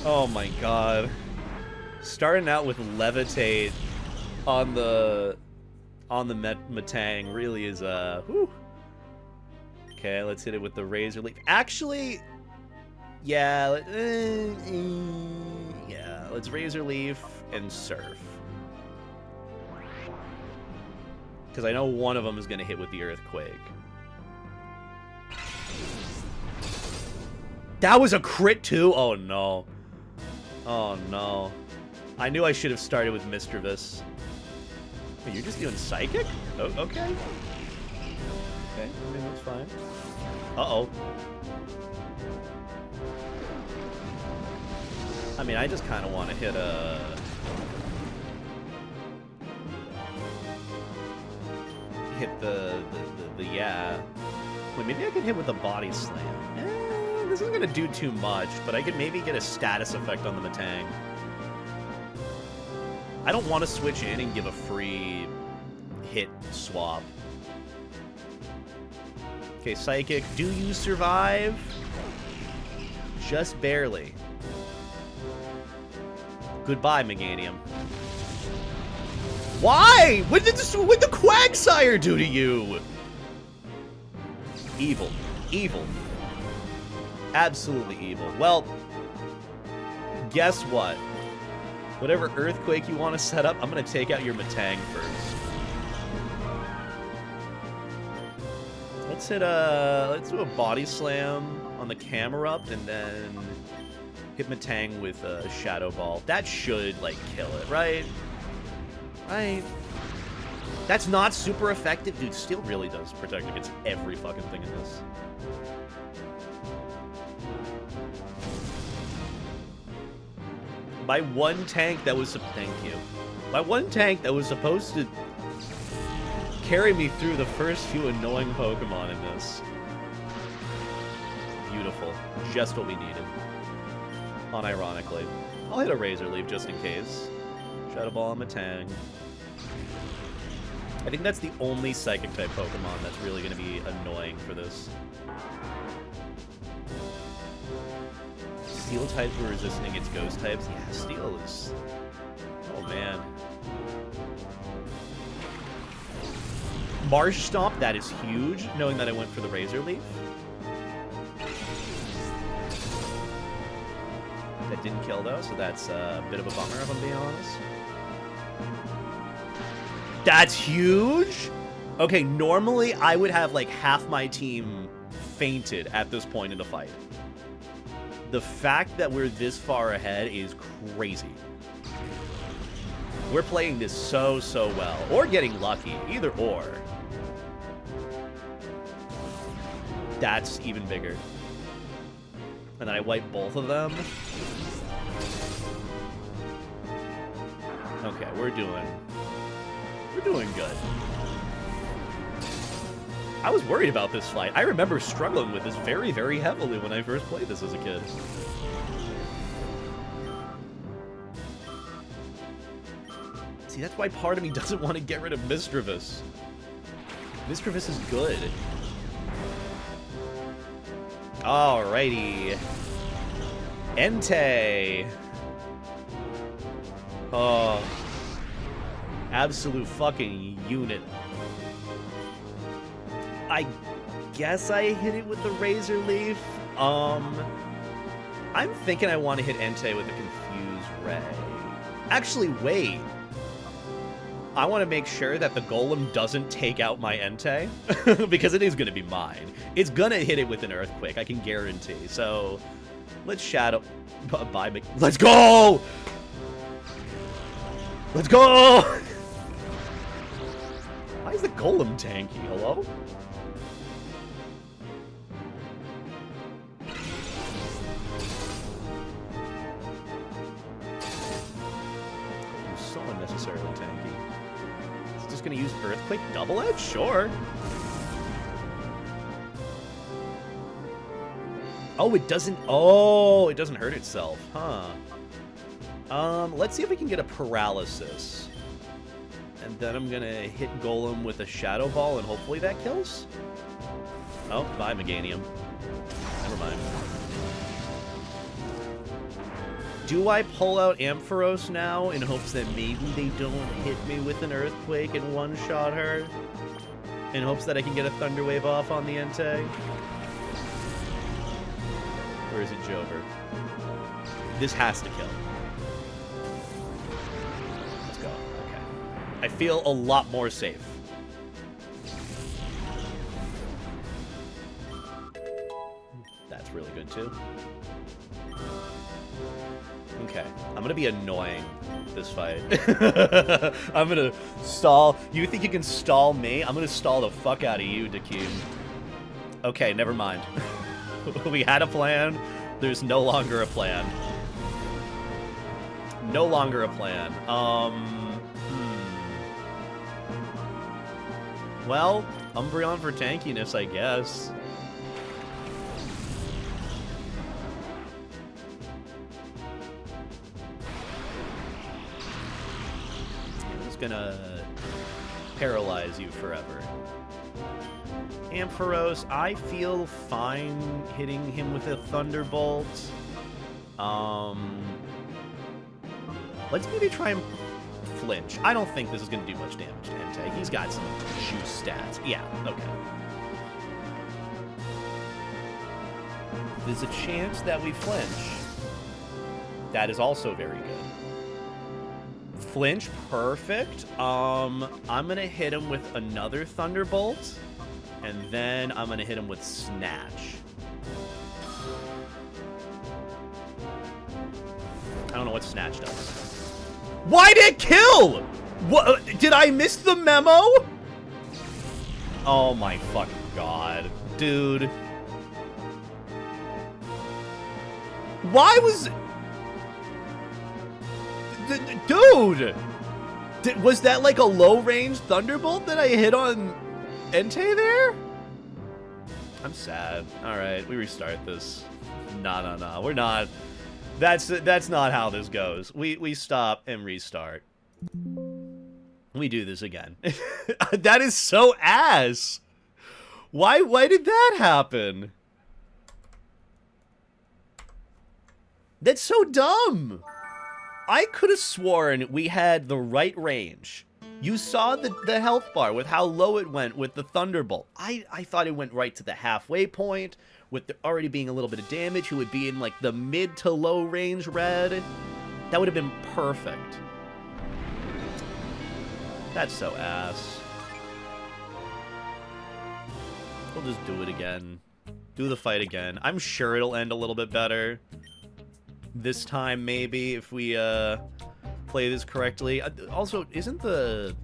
Oh, my God. Starting out with Levitate on the Metang really is whew. Okay, let's hit it with the Razor Leaf. Actually, yeah, yeah, let's Razor Leaf and Surf, because I know one of them is gonna hit with the Earthquake. That was a crit too. Oh no. Oh no. I knew I should have started with Mischievous. Wait, you're just doing Psychic? Oh, okay. Okay, I mean, that's fine. Uh-oh. I mean, I just kind of want to hit the yeah. Wait, maybe I could hit with a Body Slam. This isn't going to do too much, but I could maybe get a status effect on the Metang. I don't want to switch in and give a free hit swap. Okay, Psychic, do you survive? Just barely. Goodbye, Meganium. Why? What did the Quagsire do to you? Evil. Evil. Absolutely evil. Well, guess what? Whatever Earthquake you want to set up, I'm going to take out your Metang first. Let's do a Body Slam on the Camerupt, and then hit Metang with a Shadow Ball. That should, like, kill it, right? Right. That's not super effective. Dude, Steel really does protect against every fucking thing in this. My one tank that was... Thank you. My one tank that was supposed to carry me through the first few annoying Pokemon in this. Beautiful. Just what we needed. Unironically. I'll hit a Razor Leaf just in case. Shadow Ball on Metang. I think that's the only Psychic-type Pokemon that's really going to be annoying for this. Steel types were resistant against Ghost types. Yeah, Steel is... Oh, man. Marsh Stomp, that is huge, knowing that I went for the Razor Leaf. That didn't kill, though, so that's a bit of a bummer, if I'm being honest. That's huge? Okay, normally I would have, like, half my team fainted at this point in the fight. The fact that we're this far ahead is crazy. We're playing this so well. Or getting lucky. Either or. That's even bigger. And then I wipe both of them. Okay, we're doing good. I was worried about this fight. I remember struggling with this very, very heavily when I first played this as a kid. See, that's why part of me doesn't want to get rid of Misdreavus. Misdreavus is good. Alrighty. Entei. Oh. Absolute fucking unit. I guess I hit it with the Razor Leaf. I'm thinking I want to hit Entei with the Confused Ray. Actually, wait. I want to make sure that the Golem doesn't take out my Entei, because it is going to be mine. It's going to hit it with an Earthquake, I can guarantee. So, let's Shadow... Bye, let's go! Let's go! Why is the Golem tanky? Hello? Golem's so unnecessarily tanky. It's just gonna use Earthquake Double Edge? Sure. Oh, it doesn't... Oh, it doesn't hurt itself. Huh. Let's see if we can get a Paralysis. And then I'm gonna hit Golem with a Shadow Ball, and hopefully that kills? Oh, bye, Meganium. Never mind. Do I pull out Ampharos now in hopes that maybe they don't hit me with an Earthquake and one-shot her? In hopes that I can get a Thunder Wave off on the Entei? Or is it Jover? This has to kill. Let's go. Okay. I feel a lot more safe. That's really good, too. Okay. I'm gonna be annoying this fight. I'm gonna stall. You think you can stall me? I'm gonna stall the fuck out of you, Dakeem. Okay, never mind. We had a plan. There's no longer a plan. No longer a plan. Well, Umbreon for tankiness, I guess. I'm just gonna paralyze you forever. Ampharos, I feel fine hitting him with a Thunderbolt. Let's maybe try and flinch. I don't think this is going to do much damage to Entei. He's got some juice stats. Yeah, okay. There's a chance that we flinch. That is also very good. Flinch, perfect. I'm going to hit him with another Thunderbolt. And then I'm going to hit him with Snatch. I don't know what Snatch does. Why did it kill? What? Did I miss the memo? Oh my fucking god. Dude. Why was... Dude! Was that like a low-range Thunderbolt that I hit on Entei there? I'm sad. Alright, we restart this. Nah. We're not... That's not how this goes. We stop and restart. We do this again. That is so ass. Why did that happen? That's so dumb. I could have sworn we had the right range. You saw the health bar with how low it went with the Thunderbolt. I thought it went right to the halfway point with there already being a little bit of damage. It would be in like the mid to low range red. That would have been perfect. That's so ass. We'll just do it again. Do the fight again. I'm sure it'll end a little bit better. This time, maybe, if we play this correctly. Also, isn't the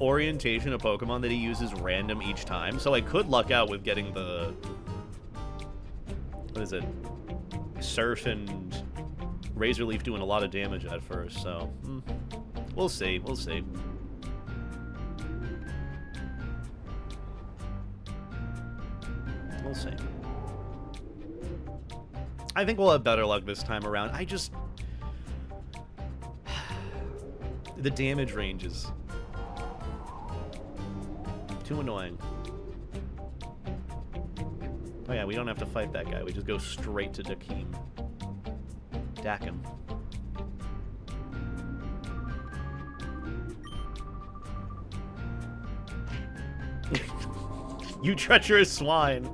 orientation of Pokemon that he uses random each time? So I could luck out with getting the... What is it? Surf and Razor Leaf doing a lot of damage at first, so... We'll see, we'll see. We'll see. I think we'll have better luck this time around. I just... The damage ranges. Too annoying. Oh yeah, we don't have to fight that guy. We just go straight to Dakim. Dakim. You treacherous swine.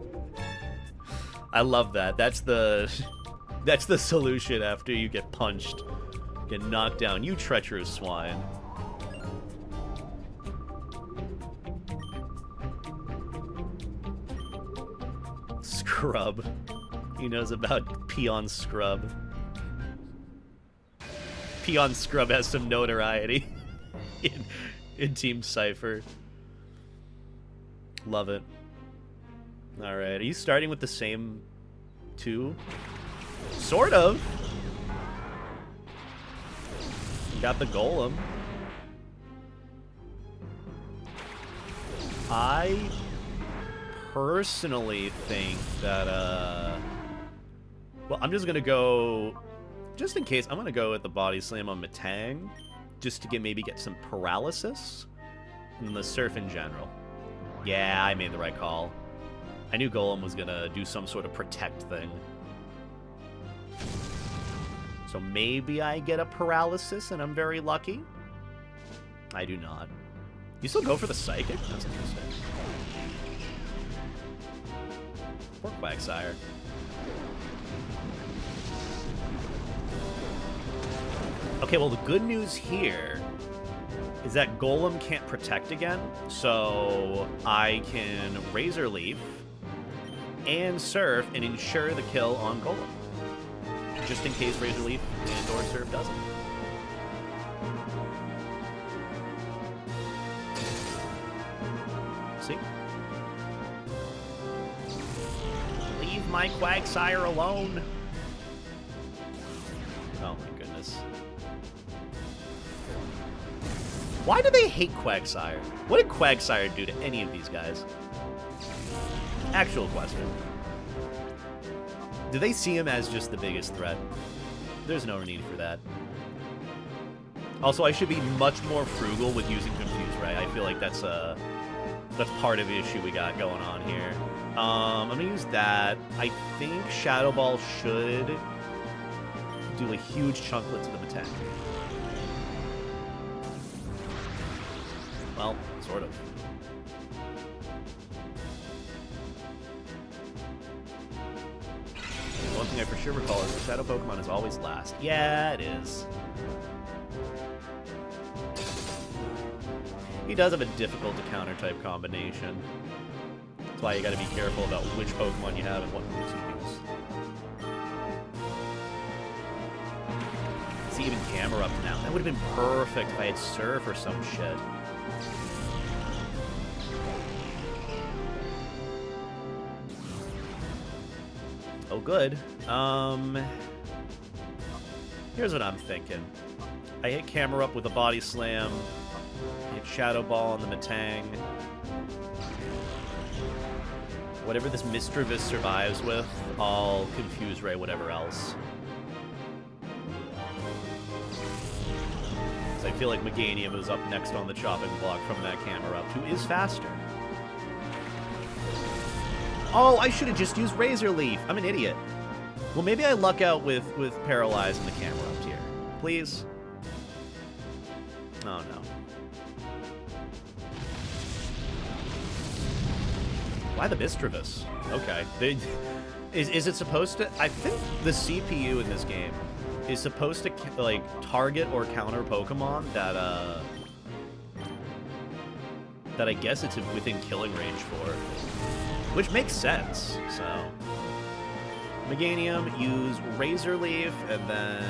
I love that. That's the solution after you get punched. Get knocked down. You treacherous swine. Scrub. He knows about Peon Scrub. Peon Scrub has some notoriety in Team Cipher. Love it. Alright, are you starting with the same two? Sort of. Got the Golem. I personally think that, well, I'm just gonna go... Just in case, I'm gonna go with the Body Slam on Metang. Just to maybe get some paralysis. And the Surf in general. Yeah, I made the right call. I knew Golem was gonna do some sort of protect thing. So maybe I get a paralysis and I'm very lucky. I do not. You still go for the Psychic? That's interesting. Poor Quagsire. Okay, well the good news here is that Golem can't protect again, so I can Razor Leaf and Surf and ensure the kill on Golem. Just in case Razor Leaf and or Surf doesn't. See? Leave my Quagsire alone! Oh my goodness. Why do they hate Quagsire? What did Quagsire do to any of these guys? Actual question. Do they see him as just the biggest threat? There's no need for that. Also, I should be much more frugal with using Confuse Ray. I feel like that's part of the issue we got going on here. I'm gonna use that. I think Shadow Ball should do a huge chunklet to the Metang. Well, sort of. One thing I for sure recall is the Shadow Pokemon is always last. Yeah, it is. He does have a difficult to counter type combination. That's why you gotta be careful about which Pokemon you have and what moves you use. See, even Camera up now. That would have been perfect if I had Surf or some shit. Oh, good. Here's what I'm thinking. I hit Camera up with a Body Slam. Hit Shadow Ball on the Metang. Whatever this Mischievous survives with, I'll Confuse Ray whatever else. So I feel like Meganium is up next on the chopping block from that camera up, who is faster. Oh, I should have just used Razor Leaf. I'm an idiot. Well, maybe I luck out with paralyzing the camera up here. Please? Oh, no. Why the Mischievous? Okay. Is it supposed to... I think the CPU in this game is supposed to, like, target or counter Pokemon that I guess it's within killing range for. Which makes sense, so... Meganium, use Razor Leaf, and then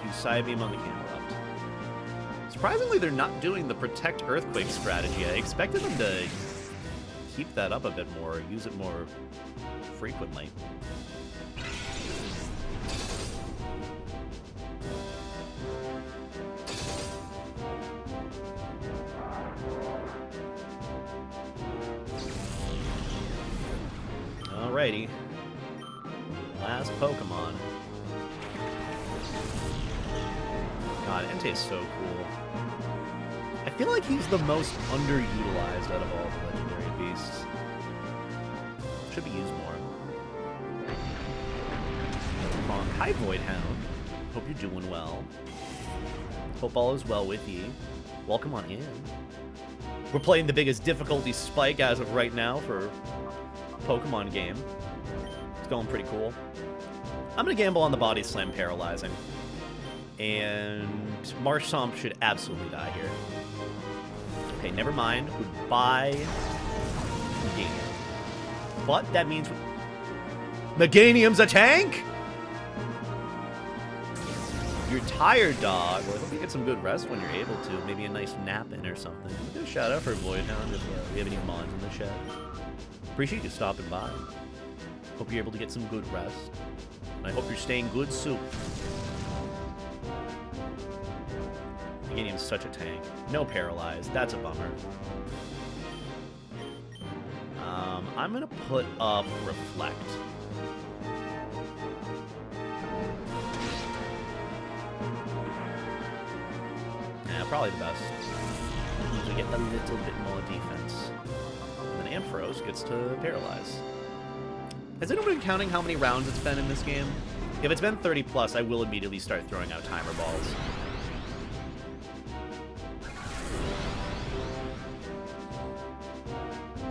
use Psybeam on the Camelot. Surprisingly, they're not doing the Protect Earthquake strategy. I expected them to keep that up a bit more, use it more frequently. Alrighty. Last Pokemon. God, Entei's so cool. I feel like he's the most underutilized out of all the legendary beasts. Should be used more. Hi, Voidhound. Hope you're doing well. Hope all is well with ye. Welcome on in. We're playing the biggest difficulty spike as of right now for Pokemon game. It's going pretty cool. I'm gonna gamble on the Body Slam paralyzing. And Marshtomp should absolutely die here. Okay, never mind. Goodbye, Meganium. But that means Meganium's a tank? You're tired, dog. Well, I hope you get some good rest when you're able to. Maybe a nice nap in or something. Give a shout out for Voidhound if we have any mods in the chat. Appreciate you stopping by. Hope you're able to get some good rest. And I hope you're staying good soup. Meganium's such a tank. No paralyzed. That's a bummer. I'm gonna put up Reflect. Yeah, probably the best. Means we get a little bit more defense. And then Ampharos gets to paralyze. Has anyone been counting how many rounds it's been in this game? If it's been 30 plus, I will immediately start throwing out timer balls.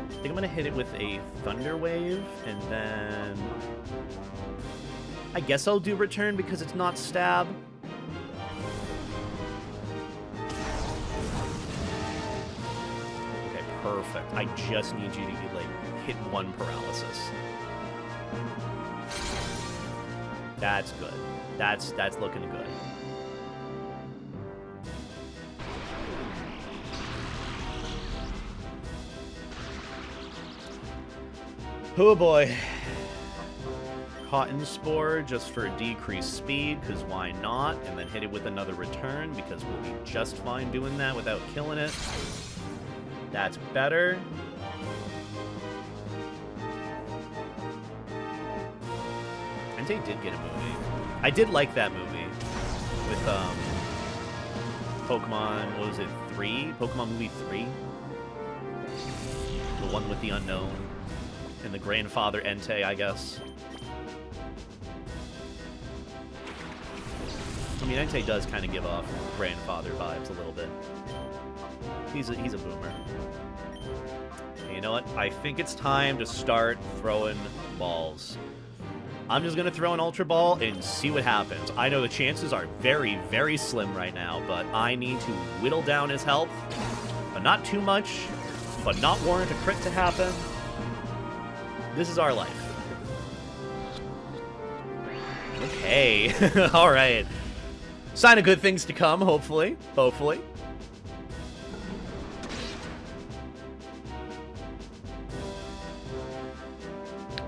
I think I'm gonna hit it with a Thunder Wave, and then I guess I'll do Return because it's not Stab. Okay, perfect. I just need you to like hit one paralysis. That's good. That's looking good. Oh boy. Cotton Spore just for decreased speed, because why not? And then hit it with another return, because we'll be just fine doing that without killing it. That's better. Entei did get a movie. I did like that movie with Pokemon, what was it, 3? Pokemon movie 3? The one with the unknown. And the grandfather Entei, I guess. I mean, Entei does kind of give off grandfather vibes a little bit. He's a boomer. And you know what? I think it's time to start throwing balls. I'm just going to throw an Ultra Ball and see what happens. I know the chances are very, very slim right now, but I need to whittle down his health. But not too much, but not warrant a crit to happen. This is our life. Okay. All right. Sign of good things to come, hopefully. Hopefully.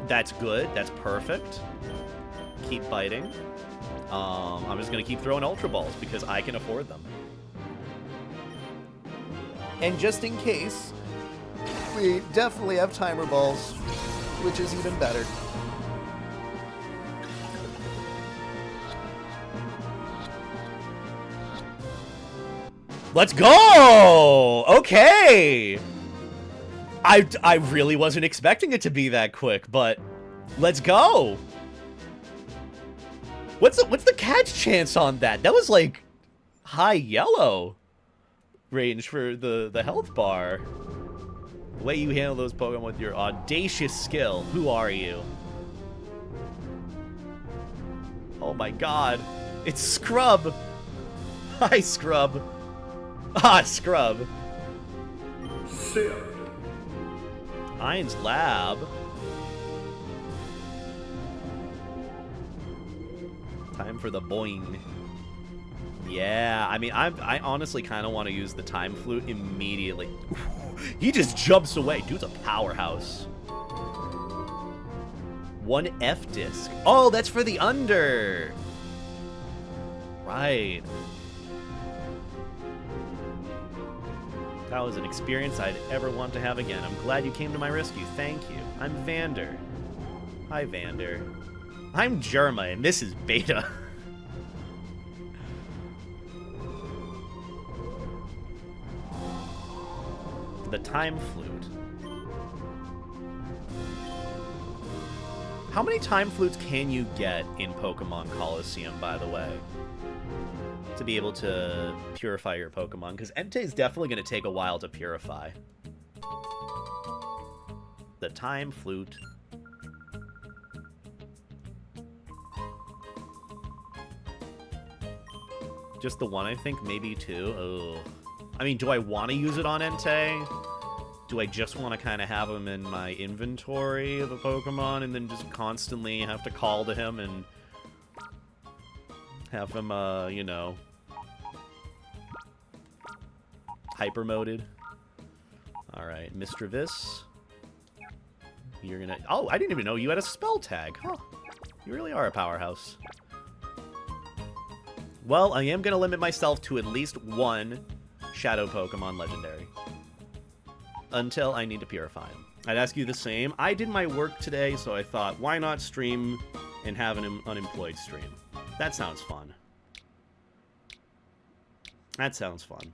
That's good. That's perfect. Keep biting. I'm just going to keep throwing Ultra Balls because I can afford them. And just in case, we definitely have Timer Balls, which is even better. Let's go! Okay! I really wasn't expecting it to be that quick, but let's go! What's the catch chance on that? That was like high yellow range for the health bar. The way you handle those Pokemon with your audacious skill. Who are you? Oh my god. It's Scrub! Hi, Scrub. Ah, Scrub. Iron's Lab. Time for the boing. Yeah, I mean, I honestly kind of want to use the Time Flute immediately. He just jumps away. Dude's a powerhouse. One F disc. Oh, that's for the under. Right. That was an experience I'd ever want to have again. I'm glad you came to my rescue. Thank you. I'm Vander. Hi, Vander. I'm Germa, and this is Beta. The Time Flute. How many Time Flutes can you get in Pokemon Colosseum, by the way? To be able to purify your Pokemon, because Entei is definitely going to take a while to purify. The Time Flute. Just the one, I think, maybe two. Oh, I mean, do I want to use it on Entei? Do I just want to kind of have him in my inventory of a Pokemon and then just constantly have to call to him and have him, you know, hyper-moded? Alright, Mr. Vis. You're gonna... Oh, I didn't even know you had a spell tag. Huh. You really are a powerhouse. Well, I am gonna limit myself to at least one Shadow Pokemon Legendary. Until I need to purify him. I'd ask you the same. I did my work today, so I thought, why not stream and have an unemployed stream? That sounds fun. That sounds fun.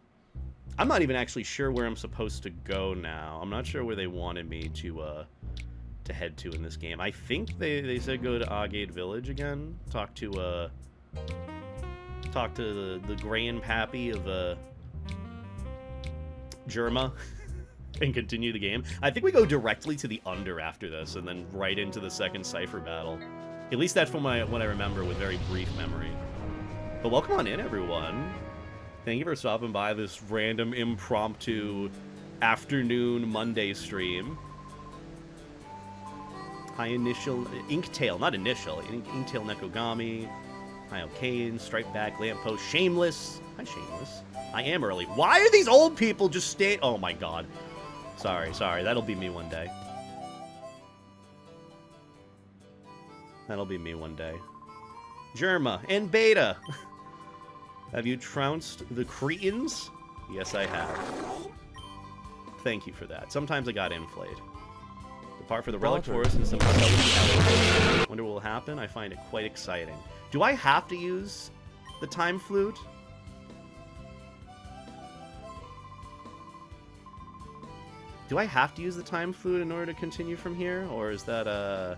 I'm not even actually sure where I'm supposed to go now. I'm not sure where they wanted me to head to in this game. I think they said go to Agate Village again. Talk to the grandpappy of Germa. And continue the game. I think we go directly to the under after this, and then right into the second Cipher battle. At least that's from what I remember with very brief memory. But welcome on in, everyone. Thank you for stopping by this random impromptu afternoon Monday stream. Hi, Initial Inktail, not Initial. Inktail Nekogami. Hi, Okane, Stripe Back, Lamppost, Shameless. Hi, Shameless. I am early. Why are these old people just staying? Oh my god. Sorry. That'll be me one day. That'll be me one day. Germa and Beta. Have you trounced the Cretans? Yes, I have. Thank you for that. Sometimes I got inflated. Depart for the Relic Forest and some wonder what will happen. I find it quite exciting. Do I have to use the Time Flute? Do I have to use the Time Flute in order to continue from here? Or is that a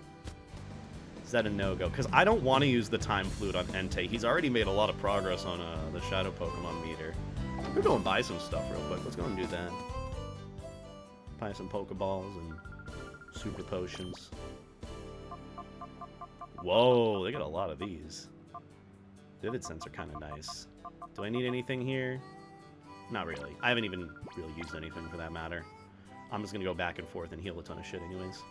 no-go? Because I don't want to use the Time Flute on Entei. He's already made a lot of progress on the Shadow Pokemon meter. We're going to buy some stuff real quick. Let's go and do that. Buy some Pokeballs and Super Potions. Whoa, they got a lot of these. Vivid Sense are kind of nice. Do I need anything here? Not really. I haven't even really used anything for that matter. I'm just going to go back and forth and heal a ton of shit anyways.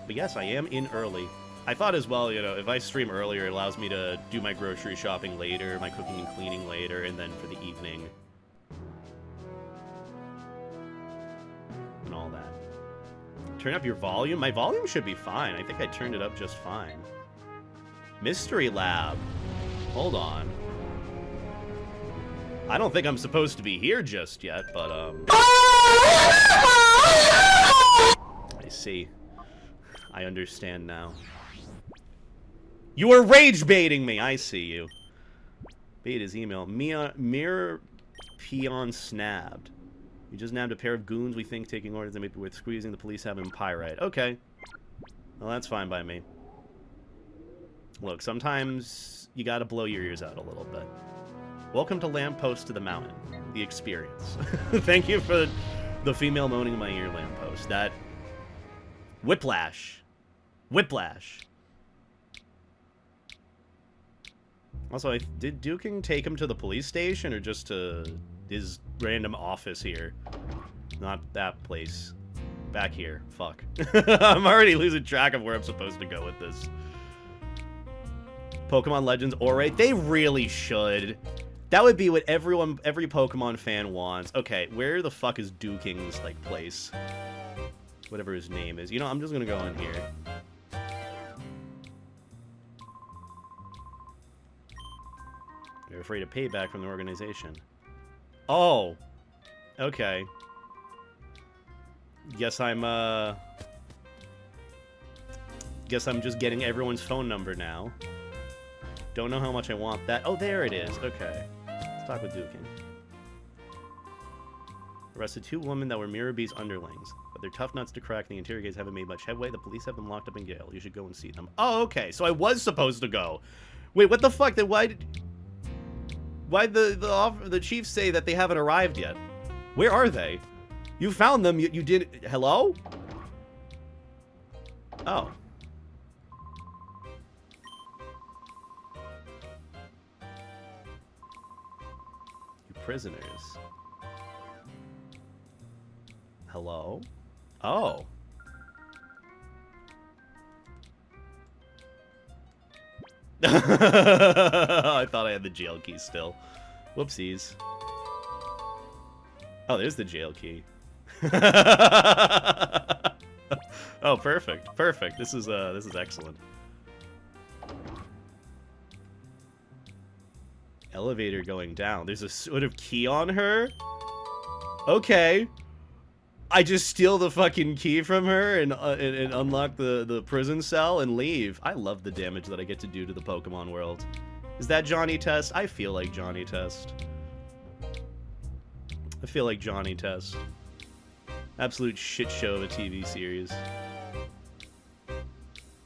But yes, I am in early. I thought as well, you know, if I stream earlier, it allows me to do my grocery shopping later, my cooking and cleaning later, and then for the evening. And all that. Turn up your volume? My volume should be fine. I think I turned it up just fine. Mystery Lab. Hold on. I don't think I'm supposed to be here just yet, but, I see. I understand now. You are rage baiting me! I see you. Bait his email. Mirror peon snabbed. You just nabbed a pair of goons we think taking orders and maybe worth squeezing. The police have him pyrite. Okay. Well, that's fine by me. Look, sometimes you gotta blow your ears out a little bit. Welcome to Lamppost to the Mountain. The experience. Thank you for the female moaning in my ear, Lamppost. That... Whiplash. Whiplash. Also, did Duking take him to the police station or just to his random office here? Not that place. Back here. Fuck. I'm already losing track of where I'm supposed to go with this. Pokemon Legends Orre. They really should. That would be what every Pokemon fan wants. Okay, where the fuck is Duking's, like, place? Whatever his name is. You know, I'm just gonna go in here. They're afraid of payback from the organization. Oh! Okay. Guess I'm just getting everyone's phone number now. Don't know how much I want that. Oh, there it is. Okay. Let's talk with Dukin. Arrested 2 women that were Mirabee's underlings. But they're tough nuts to crack. The interrogators haven't made much headway. The police have them locked up in Gale. You should go and see them. Oh, okay. So I was supposed to go. Wait, what the fuck? Then why'd the chiefs say that they haven't arrived yet? Where are they? You found them. You did... Hello? Oh. You prisoners. Hello? Oh. I thought I had the jail key still. Whoopsies. Oh, there's the jail key. Oh, perfect. Perfect. This is excellent. Elevator going down. There's a sort of key on her? Okay. I just steal the fucking key from her and unlock the prison cell and leave. I love the damage that I get to do to the Pokemon world. Is that Johnny Test? I feel like Johnny Test. I feel like Johnny Test. Absolute shit show of a TV series.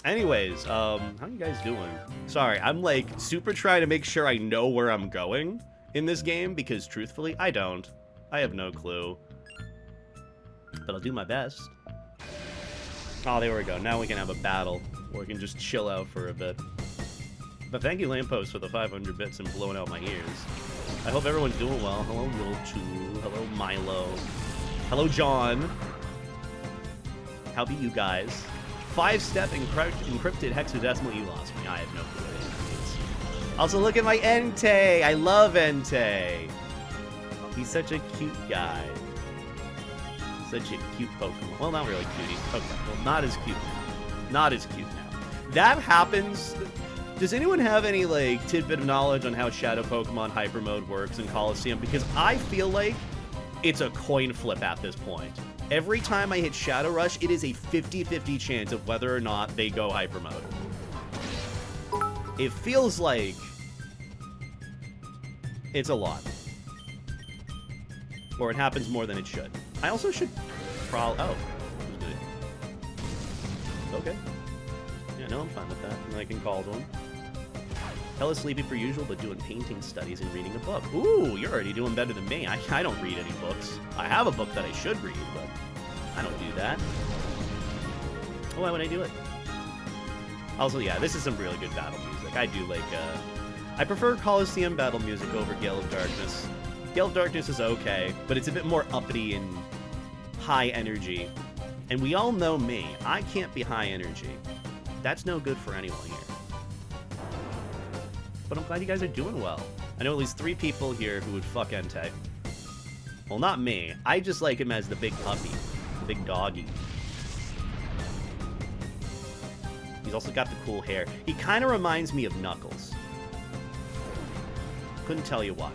Anyways, how you guys doing? Sorry, I'm like super trying to make sure I know where I'm going in this game because truthfully, I don't. I have no clue. But I'll do my best. Oh, there we go. Now we can have a battle. Or we can just chill out for a bit. But thank you, Lamppost, for the 500 bits and blowing out my ears. I hope everyone's doing well. Hello, Milchu. Hello, Milo. Hello, John. How be you guys? 5-step encrypted hexadecimal. You lost me. I have no clue what it means. Also, look at my Entei. I love Entei. He's such a cute guy. Such a cute Pokemon. Well, not really cutie. Okay, well, not as cute now. Not as cute now. That happens... Does anyone have any, like, tidbit of knowledge on how Shadow Pokemon Hyper Mode works in Colosseum? Because I feel like it's a coin flip at this point. Every time I hit Shadow Rush, it is a 50-50 chance of whether or not they go Hyper Mode. It feels like it's a lot. Or it happens more than it should. I also should probably... Oh. Okay. Yeah, no, I'm fine with that. And I can call one. Hella sleepy per usual, but doing painting studies and reading a book. Ooh, you're already doing better than me. I don't read any books. I have a book that I should read, but I don't do that. Why would I do it? Also, yeah, this is some really good battle music. I do like, I prefer Colosseum battle music over Gale of Darkness. Gale of Darkness is okay, but it's a bit more uppity and high energy. And we all know me. I can't be high energy. That's no good for anyone here. But I'm glad you guys are doing well. I know at least 3 people here who would fuck Entei. Well, not me. I just like him as the big puppy. The big doggy. He's also got the cool hair. He kind of reminds me of Knuckles. Couldn't tell you why.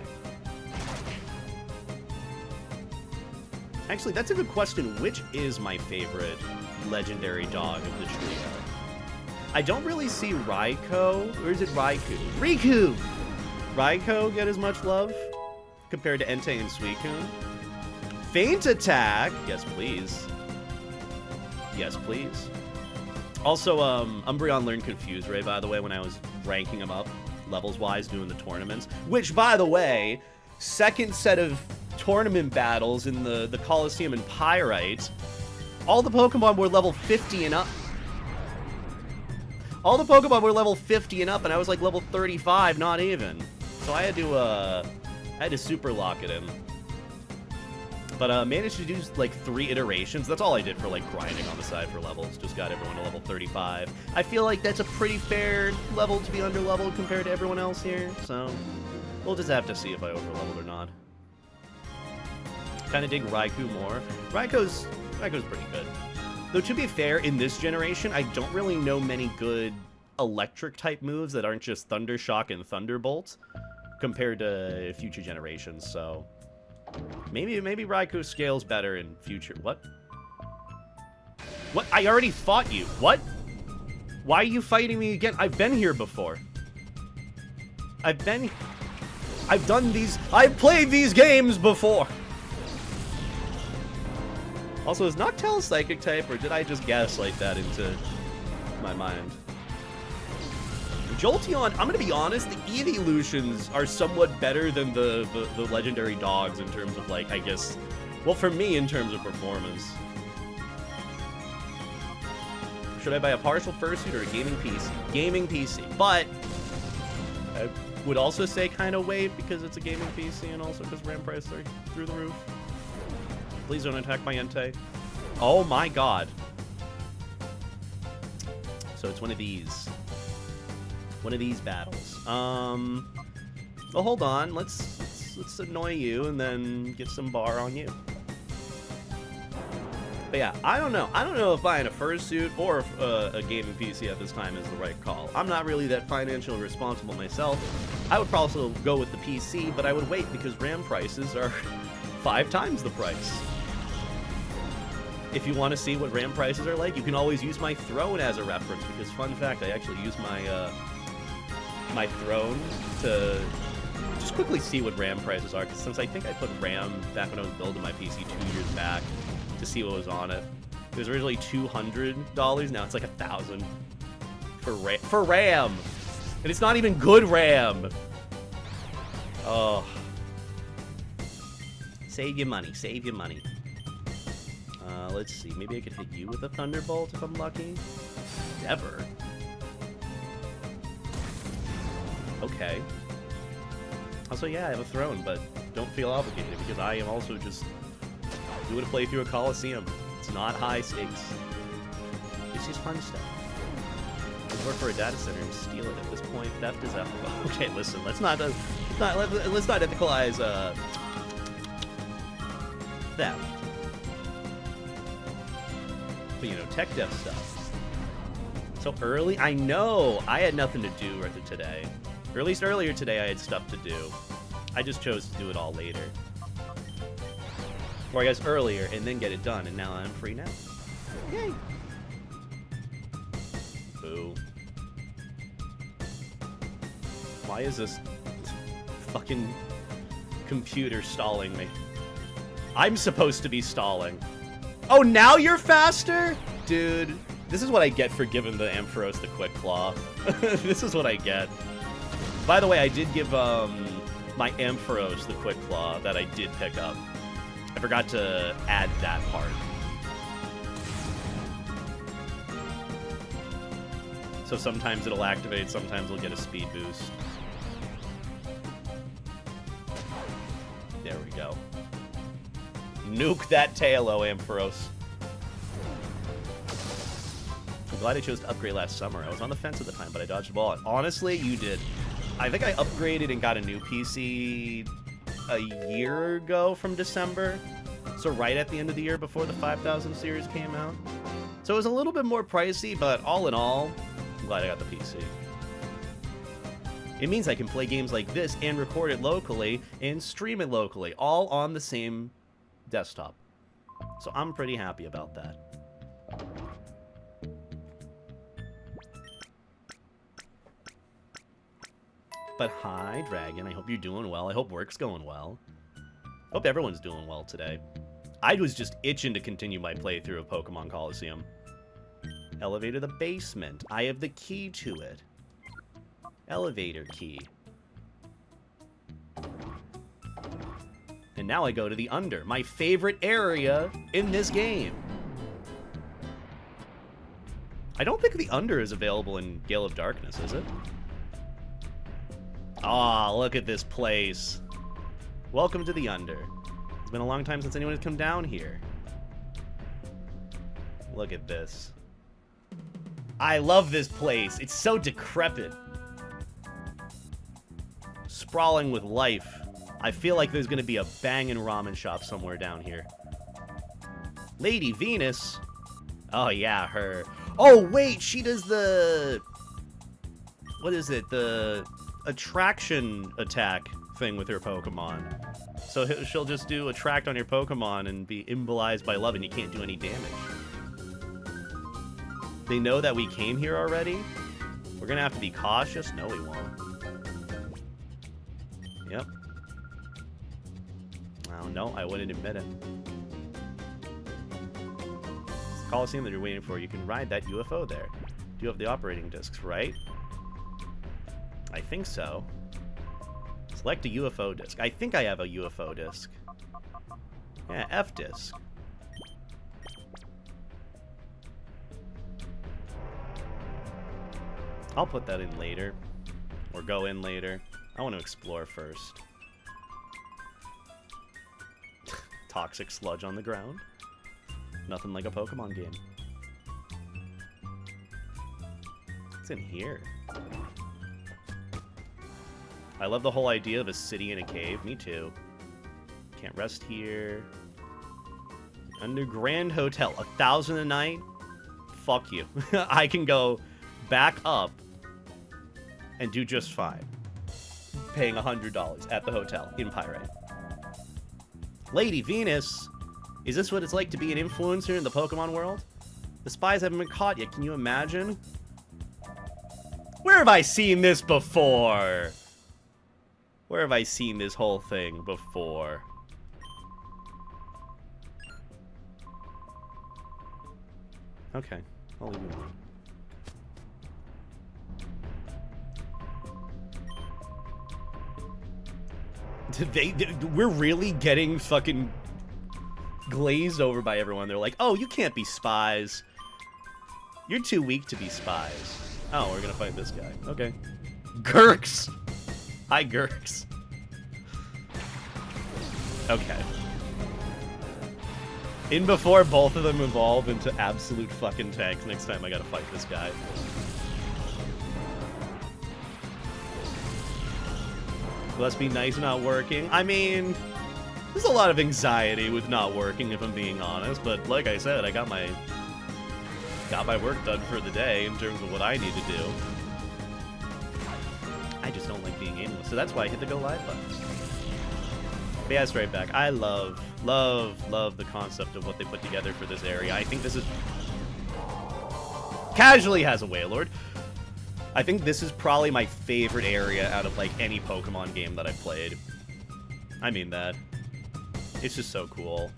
Actually, that's a good question. Which is my favorite legendary dog of the trio? I don't really see Raikou. Or is it Raikou? Riku! Raikou get as much love? compared to Entei and Suicune? Feint Attack! Yes, please. Yes, please. Also, Umbreon learned Confuse Ray, by the way, when I was ranking him up, levels-wise, doing the tournaments. Which, by the way, second set of tournament battles in the Colosseum and Pyrite, all the Pokemon were level 50 and up. All the Pokemon were level 50 and up, and I was like level 35, not even. So I had to super lock it in. But managed to do like 3 iterations. That's all I did for like grinding on the side for levels. Just got everyone to level 35. I feel like that's a pretty fair level to be underleveled compared to everyone else here. So we'll just have to see if I overleveled or not. Kind of dig Raikou more. Raikou's pretty good. Though to be fair, in this generation, I don't really know many good electric type moves that aren't just Thunder Shock and Thunderbolt compared to future generations. So maybe Raikou scales better in future. What? What? I already fought you. What? Why are you fighting me again? I've been here before. I've done these. I've played these games before. Also, is Noctowl Psychic type, or did I just gaslight that into my mind? Jolteon, I'm gonna be honest, the Evolutions are somewhat better than the legendary dogs in terms of, like, I guess, well, for me, in terms of performance. Should I buy a partial fursuit or a gaming PC? Gaming PC, but I would also say kind of wait because it's a gaming PC and also because RAM prices are through the roof. Please don't attack my Entei. Oh my god. So it's one of these. One of these battles. Well, hold on. Let's annoy you and then get some bar on you. But yeah, I don't know. I don't know if buying a fursuit or a gaming PC at this time is the right call. I'm not really that financially responsible myself. I would probably go with the PC, but I would wait because RAM prices are 5 times the price. If you want to see what RAM prices are like, you can always use my throne as a reference, because fun fact, I actually use my my throne to just quickly see what RAM prices are, because since I think I put RAM back when I was building my PC 2 years back to see what was on it. It was originally $200, now it's like $1,000 for RAM. And it's not even good RAM. Oh. Save your money, save your money. Let's see, maybe I could hit you with a Thunderbolt if I'm lucky. Never. Okay. Also, yeah, I have a throne, but don't feel obligated because I am also just doing a playthrough of Colosseum. It's not high stakes. It's just fun stuff. Let's work for a data center and steal it. At this point, theft is ethical. Okay, listen, let's not ethicalize theft. But, you know, tech dev stuff. So early? I know! I had nothing to do today. Or at least earlier today I had stuff to do. I just chose to do it all later. Or I guess earlier and then get it done, and now I'm free now. Yay! Boo. Why is this fucking computer stalling me? I'm supposed to be stalling. Oh, now you're faster? Dude, this is what I get for giving the Ampharos the Quick Claw. This is what I get. By the way, I did give my Ampharos the Quick Claw that I did pick up. I forgot to add that part. So sometimes it'll activate, sometimes it'll get a speed boost. There we go. Nuke that Tailo, Ampharos. I'm glad I chose to upgrade last summer. I was on the fence at the time, but I dodged the ball. Honestly, you did. I think I upgraded and got a new PC a year ago from December. So right at the end of the year before the 5000 series came out. So it was a little bit more pricey, but all in all, I'm glad I got the PC. It means I can play games like this and record it locally and stream it locally, all on the same desktop. So I'm pretty happy about that. But hi, Dragon. I hope you're doing well. I hope work's going well. Hope everyone's doing well today. I was just itching to continue my playthrough of Pokemon Colosseum. Elevator the basement. I have the key to it. Elevator key. And now I go to the under, my favorite area in this game. I don't think the under is available in Gale of Darkness, is it? Ah, look at this place. Welcome to the under. It's been a long time since anyone has come down here. Look at this. I love this place. It's so decrepit. Sprawling with life. I feel like there's gonna be a bangin' ramen shop somewhere down here. Lady Venus. Oh yeah, her. Oh wait, she does the... What is it? The attraction attack thing with her Pokemon. So she'll just do attract on your Pokemon and be immobilized by love and you can't do any damage. They know that we came here already? We're gonna have to be cautious? No, we won't. Yep. Oh, no, I wouldn't admit it. It's the Colosseum that you're waiting for. You can ride that UFO there. Do you have the operating discs, right? I think so. Select a UFO disc. I think I have a UFO disc. Yeah, F disc. I'll put that in later. Or go in later. I want to explore first. Toxic sludge on the ground. Nothing like a Pokemon game. What's in here? I love the whole idea of a city in a cave. Me too. Can't rest here. Under Grand Hotel. 1,000 a night? Fuck you. I can go back up and do just fine. Paying $100 at the hotel in Pyrite. Lady Venus, is this what it's like to be an influencer in the Pokemon world? The spies haven't been caught yet, can you imagine? Where have I seen this before? Where have I seen this whole thing before? Okay, I'll leave it alone. We're really getting fucking glazed over by everyone. They're like, oh, you can't be spies. You're too weak to be spies. Oh, we're gonna fight this guy. Okay. Gurks! Hi, Gurks. Okay. In before both of them evolve into absolute fucking tanks, next time I gotta fight this guy. Must be nice not working. I mean, there's a lot of anxiety with not working, if I'm being honest. But like I said, I got my work done for the day in terms of what I need to do. I just don't like being aimless, so that's why I hit the go live button. But yeah, straight back. I love the concept of what they put together for this area. I think this is casually has a Wailord. I think this is probably my favorite area out of, like, any Pokemon game that I've played. I mean that. It's just so cool.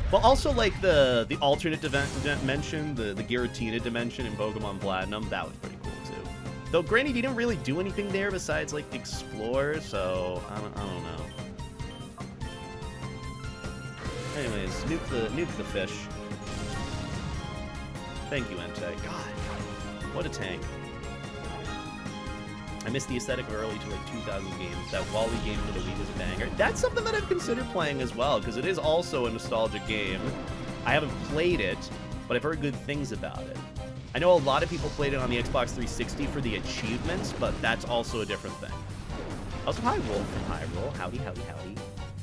But also, like, the alternate dimension, the Giratina dimension in Pokemon Platinum, that was pretty cool, too. Though, granted, you didn't really do anything there besides, like, explore, so I don't know. Anyways, nuke the fish. Thank you, Entei. God, what a tank. I missed the aesthetic of early to like 2000 games. That Wally game for the week is a banger. That's something that I've considered playing as well, because it is also a nostalgic game. I haven't played it, but I've heard good things about it. I know a lot of people played it on the Xbox 360 for the achievements, but that's also a different thing. Also, hi, Wolf from Hyrule. Howdy, howdy, howdy.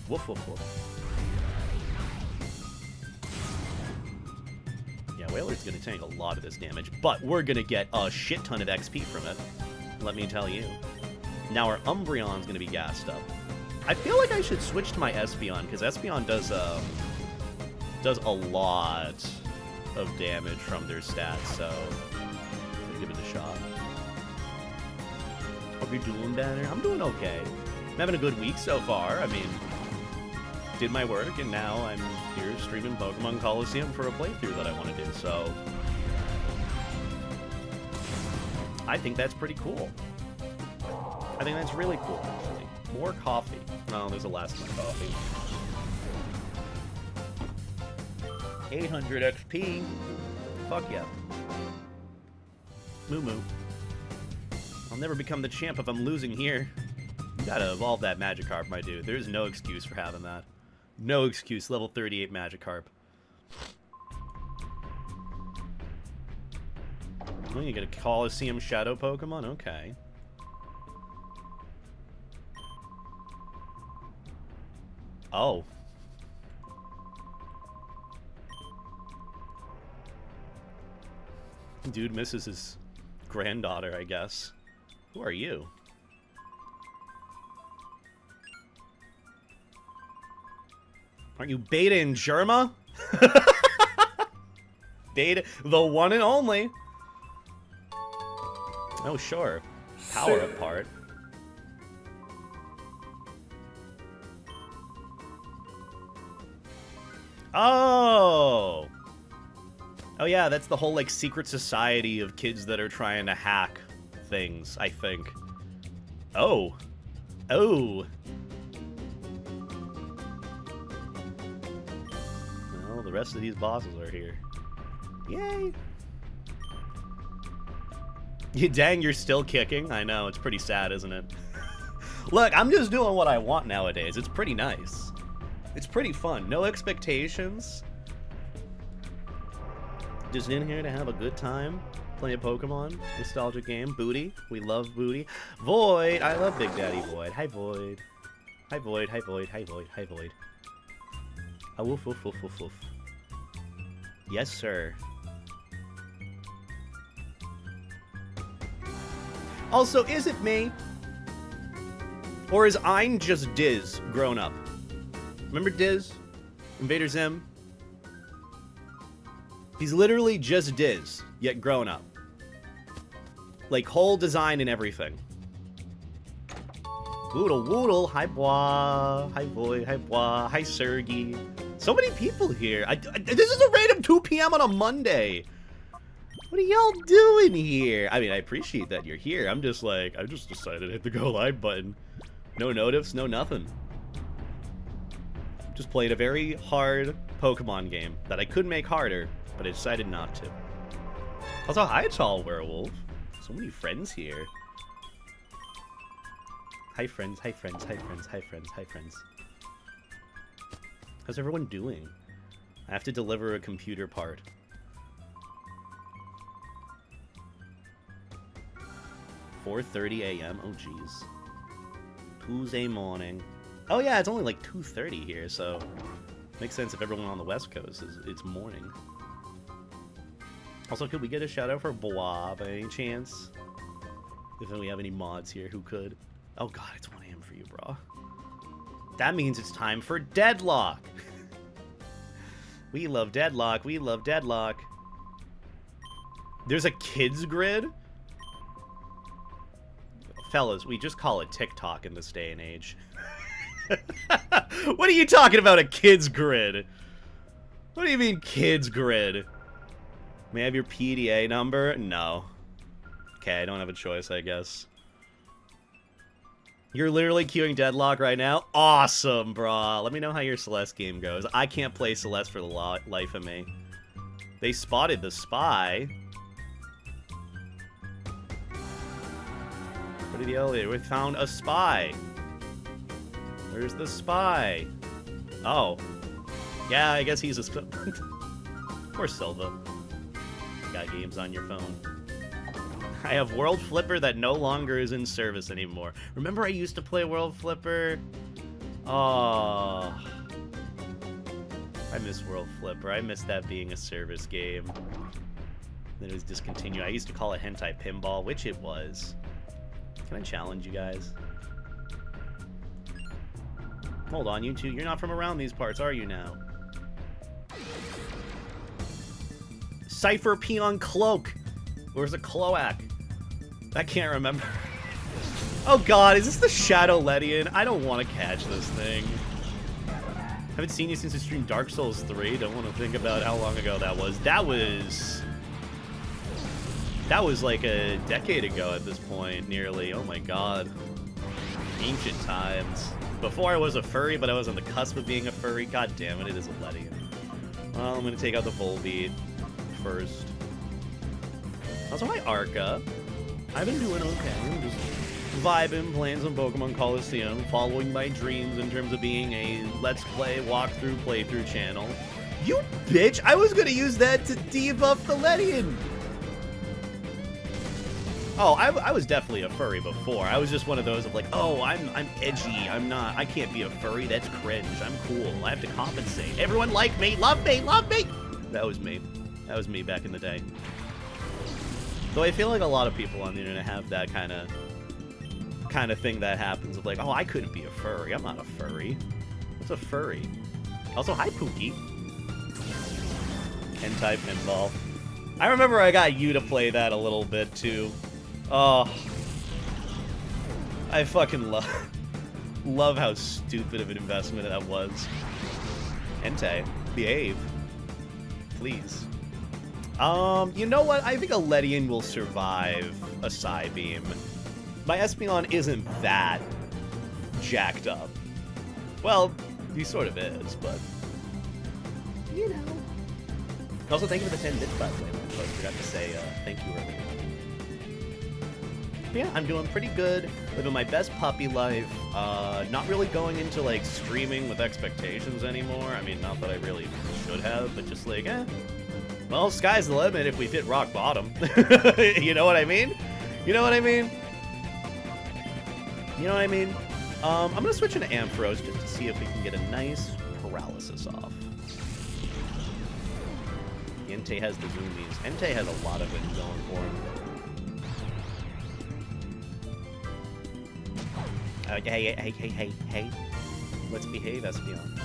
Woof, woof, woof. Yeah, Wailord's going to tank a lot of this damage, but we're going to get a shit ton of XP from it. Let me tell you. Now our Umbreon's gonna be gassed up. I feel like I should switch to my Espeon, because Espeon does a lot of damage from their stats, so I'll give it a shot. Hope you're doing better. I'm doing okay. I'm having a good week so far. I mean, did my work, and now I'm here streaming Pokemon Colosseum for a playthrough that I want to do, so... I think that's pretty cool. I think that's really cool, actually. More coffee. Oh, there's a last of my coffee. 800 XP. Fuck yeah. Moo moo. I'll never become the champ if I'm losing here. You gotta evolve that Magikarp, my dude. There's no excuse for having that. No excuse. Level 38 Magikarp. Oh, you get a Colosseum Shadow Pokemon? Okay. Oh. Dude misses his granddaughter, I guess. Who are you? Aren't you Beta and Germa? Beta, the one and only. Oh, sure. Power apart. Oh! Oh yeah, that's the whole, like, secret society of kids that are trying to hack things, I think. Oh. Oh. Well, the rest of these bosses are here. Yay! Dang, you're still kicking? I know, it's pretty sad, isn't it? Look, I'm just doing what I want nowadays. It's pretty nice. It's pretty fun. No expectations. Just in here to have a good time. Play a Pokemon. Nostalgic game. Booty. We love Booty. Void. I love Big Daddy Void. Hi, Void. Hi, Void. Hi, Void. Hi, Void. Hi, Void. Ah, woof, woof, woof, woof, woof. Yes, sir. Also, is it me? Or is Ein just Diz grown up? Remember Diz? Invader Zim? He's literally just Diz, yet grown up. Like, whole design and everything. Woodle, woodle, hi boy, hi boy, hi boy, hi Sergi. So many people here. This is a random 2 p.m. on a Monday. What are y'all doing here? I mean, I appreciate that you're here. I'm just like, I just decided to hit the go live button. No notifs, no nothing. Just played a very hard Pokemon game that I could make harder, but I decided not to. Also, hi, Tall Werewolf. So many friends here. Hi, friends, hi, friends, hi, friends, hi, friends, hi, friends. How's everyone doing? I have to deliver a computer part. $4:30 a.m. Oh, jeez. Tuesday morning. Oh, yeah, it's only like 2:30 here, so makes sense if everyone on the West Coast is it's morning. Also, could we get a shout out for Bois by any chance? If we have any mods here who could. Oh, God, it's 1 a.m. for you, bro. That means it's time for Deadlock. We love Deadlock. We love Deadlock. There's a kids grid? Fellas, we just call it TikTok in this day and age. What are you talking about, a kids grid? What do you mean kids grid? May I have your PDA number? No. Okay, I don't have a choice, I guess. You're literally queuing Deadlock right now? Awesome, brah. Let me know how your Celeste game goes. I can't play Celeste for the life of me. They spotted the spy. What did yell? We found a spy. Where's the spy? Oh. Yeah, I guess he's a spy. Poor Silva. Got games on your phone. I have World Flipper that no longer is in service anymore. Remember I used to play World Flipper? Oh. I miss World Flipper. I miss that being a service game. Then it was discontinued. I used to call it Hentai Pinball, which it was. Can I challenge you guys? Hold on, you two. You're not from around these parts, are you now? Cipher Peon Cloak. Where's a Cloak? I can't remember. Oh god, is this the Shadow Ledian? I don't want to catch this thing. Haven't seen you since you streamed Dark Souls 3. Don't want to think about how long ago that was. That was like a decade ago at this point, nearly. Oh my god. Ancient times. Before I was a furry, but I was on the cusp of being a furry. God damn it, it is a Ledian. Well, I'm gonna take out the Volbeat first. Also, hi Arca. I've been doing okay. I'm just vibing, playing some Pokemon Colosseum, following my dreams in terms of being a Let's Play, walkthrough, playthrough channel. You bitch! I was gonna use that to debuff the Ledian! Oh, I was definitely a furry before. I was just one of those of like, oh, I'm edgy. I can't be a furry. That's cringe. I'm cool. I have to compensate. Everyone like me. Love me. Love me. That was me. That was me back in the day. Though I feel like a lot of people on the internet have that kind of thing that happens of like, oh, I couldn't be a furry. I'm not a furry. What's a furry? Also, hi, Pookie. Hentai Pinball. I remember I got you to play that a little bit, too. Oh, I fucking love how stupid of an investment that was. Entei, behave, please. You know what? I think a Ledian will survive a Psybeam. My Espeon isn't that jacked up. Well, he sort of is, but you know. Also, thank you for the 10 bits, by the way. I forgot to say thank you earlier. Yeah, I'm doing pretty good, living my best puppy life, not really going into, like, streaming with expectations anymore. I mean, not that I really should have, but just like, well, sky's the limit if we've hit rock bottom. You know what I mean? You know what I mean? You know what I mean? I'm gonna switch into Ampharos just to see if we can get a nice paralysis off. Entei has the zoomies. Entei has a lot of it going for him. Hey. Let's behave, Espeon.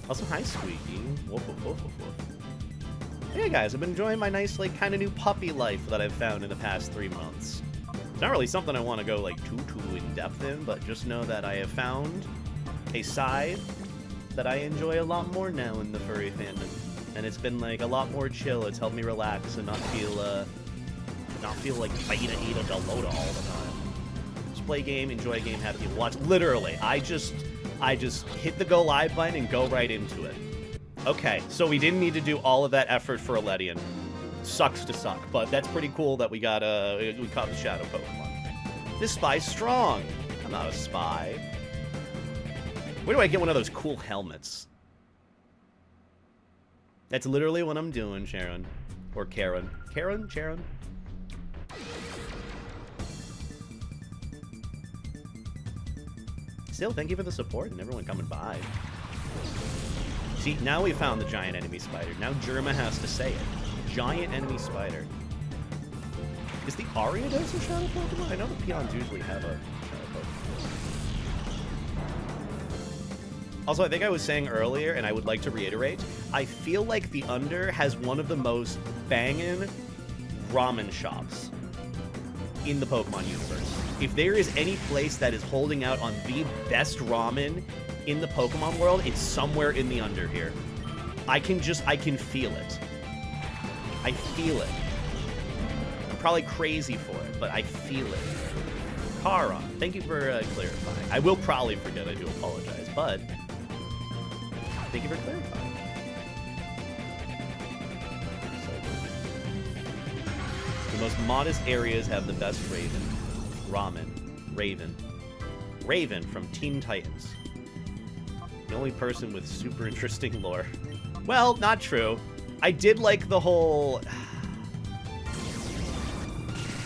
Also, hi, Squeaky. Woof, woof, woof, woof, woof. Hey, guys, I've been enjoying my nice, like, kind of new puppy life that I've found in the past 3 months. It's not really something I want to go, like, too in-depth in, but just know that I have found a side that I enjoy a lot more now in the furry fandom. And it's been, like, a lot more chill. It's helped me relax and not feel like beta Delota all the time. Just play a game, enjoy a game, have people watch. Literally, I just hit the go live button and go right into it. Okay, so we didn't need to do all of that effort for a Ledian. Sucks to suck, but that's pretty cool that we caught the Shadow Pokemon. This spy's strong. I'm not a spy. Where do I get one of those cool helmets? That's literally what I'm doing, Sharon. Or Karen. Sharon? Still, thank you for the support and everyone coming by. See, now we found the giant enemy spider. Now Germa has to say it. Giant enemy spider. Is the Ariados a Shadow Pokemon? I know the Peons usually have a Shadow Pokemon. Also, I think I was saying earlier, and I would like to reiterate, I feel like the Under has one of the most bangin' ramen shops in the Pokemon universe. If there is any place that is holding out on the best ramen in the Pokemon world, it's somewhere in the Under here. I can feel it. I feel it. I'm probably crazy for it, but I feel it. Kara, thank you for clarifying. I will probably forget, I do apologize, but thank you for clarifying. The most modest areas have the best Raven. Raven from Teen Titans. The only person with super interesting lore. Well, not true. I did like the whole...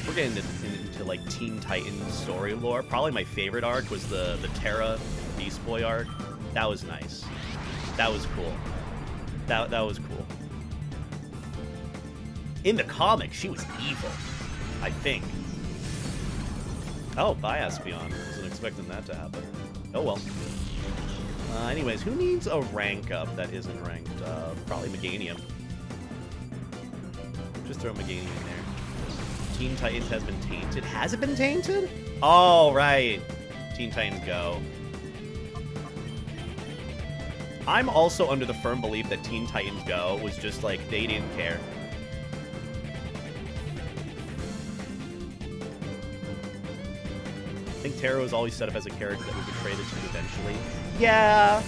We're getting into like Teen Titans story lore. Probably my favorite arc was the Terra Beast Boy arc. That was nice. That was cool. That was cool. In the comics, she was evil. I think. Oh, bye, Espeon. Wasn't expecting that to happen. Oh, well. Anyways, who needs a rank up that isn't ranked? Probably Meganium. Just throw Meganium in there. Teen Titans has been tainted. Has it been tainted? Oh, right. Teen Titans Go. I'm also under the firm belief that Teen Titans Go was just like, they didn't care. I think Taro was always set up as a character that would betray the team eventually. Yeah!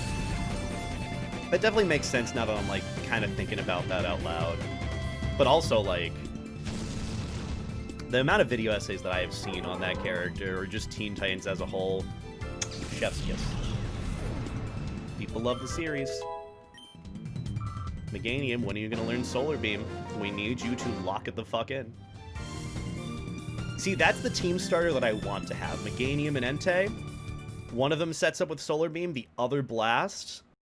That definitely makes sense now that I'm, like, kind of thinking about that out loud. But also, like, the amount of video essays that I have seen on that character, or just Teen Titans as a whole, chef's kiss. People love the series. Meganium, when are you going to learn Solar Beam? We need you to lock it the fuck in. See, that's the team starter that I want to have. Meganium and Entei. One of them sets up with Solar Beam, the other blasts.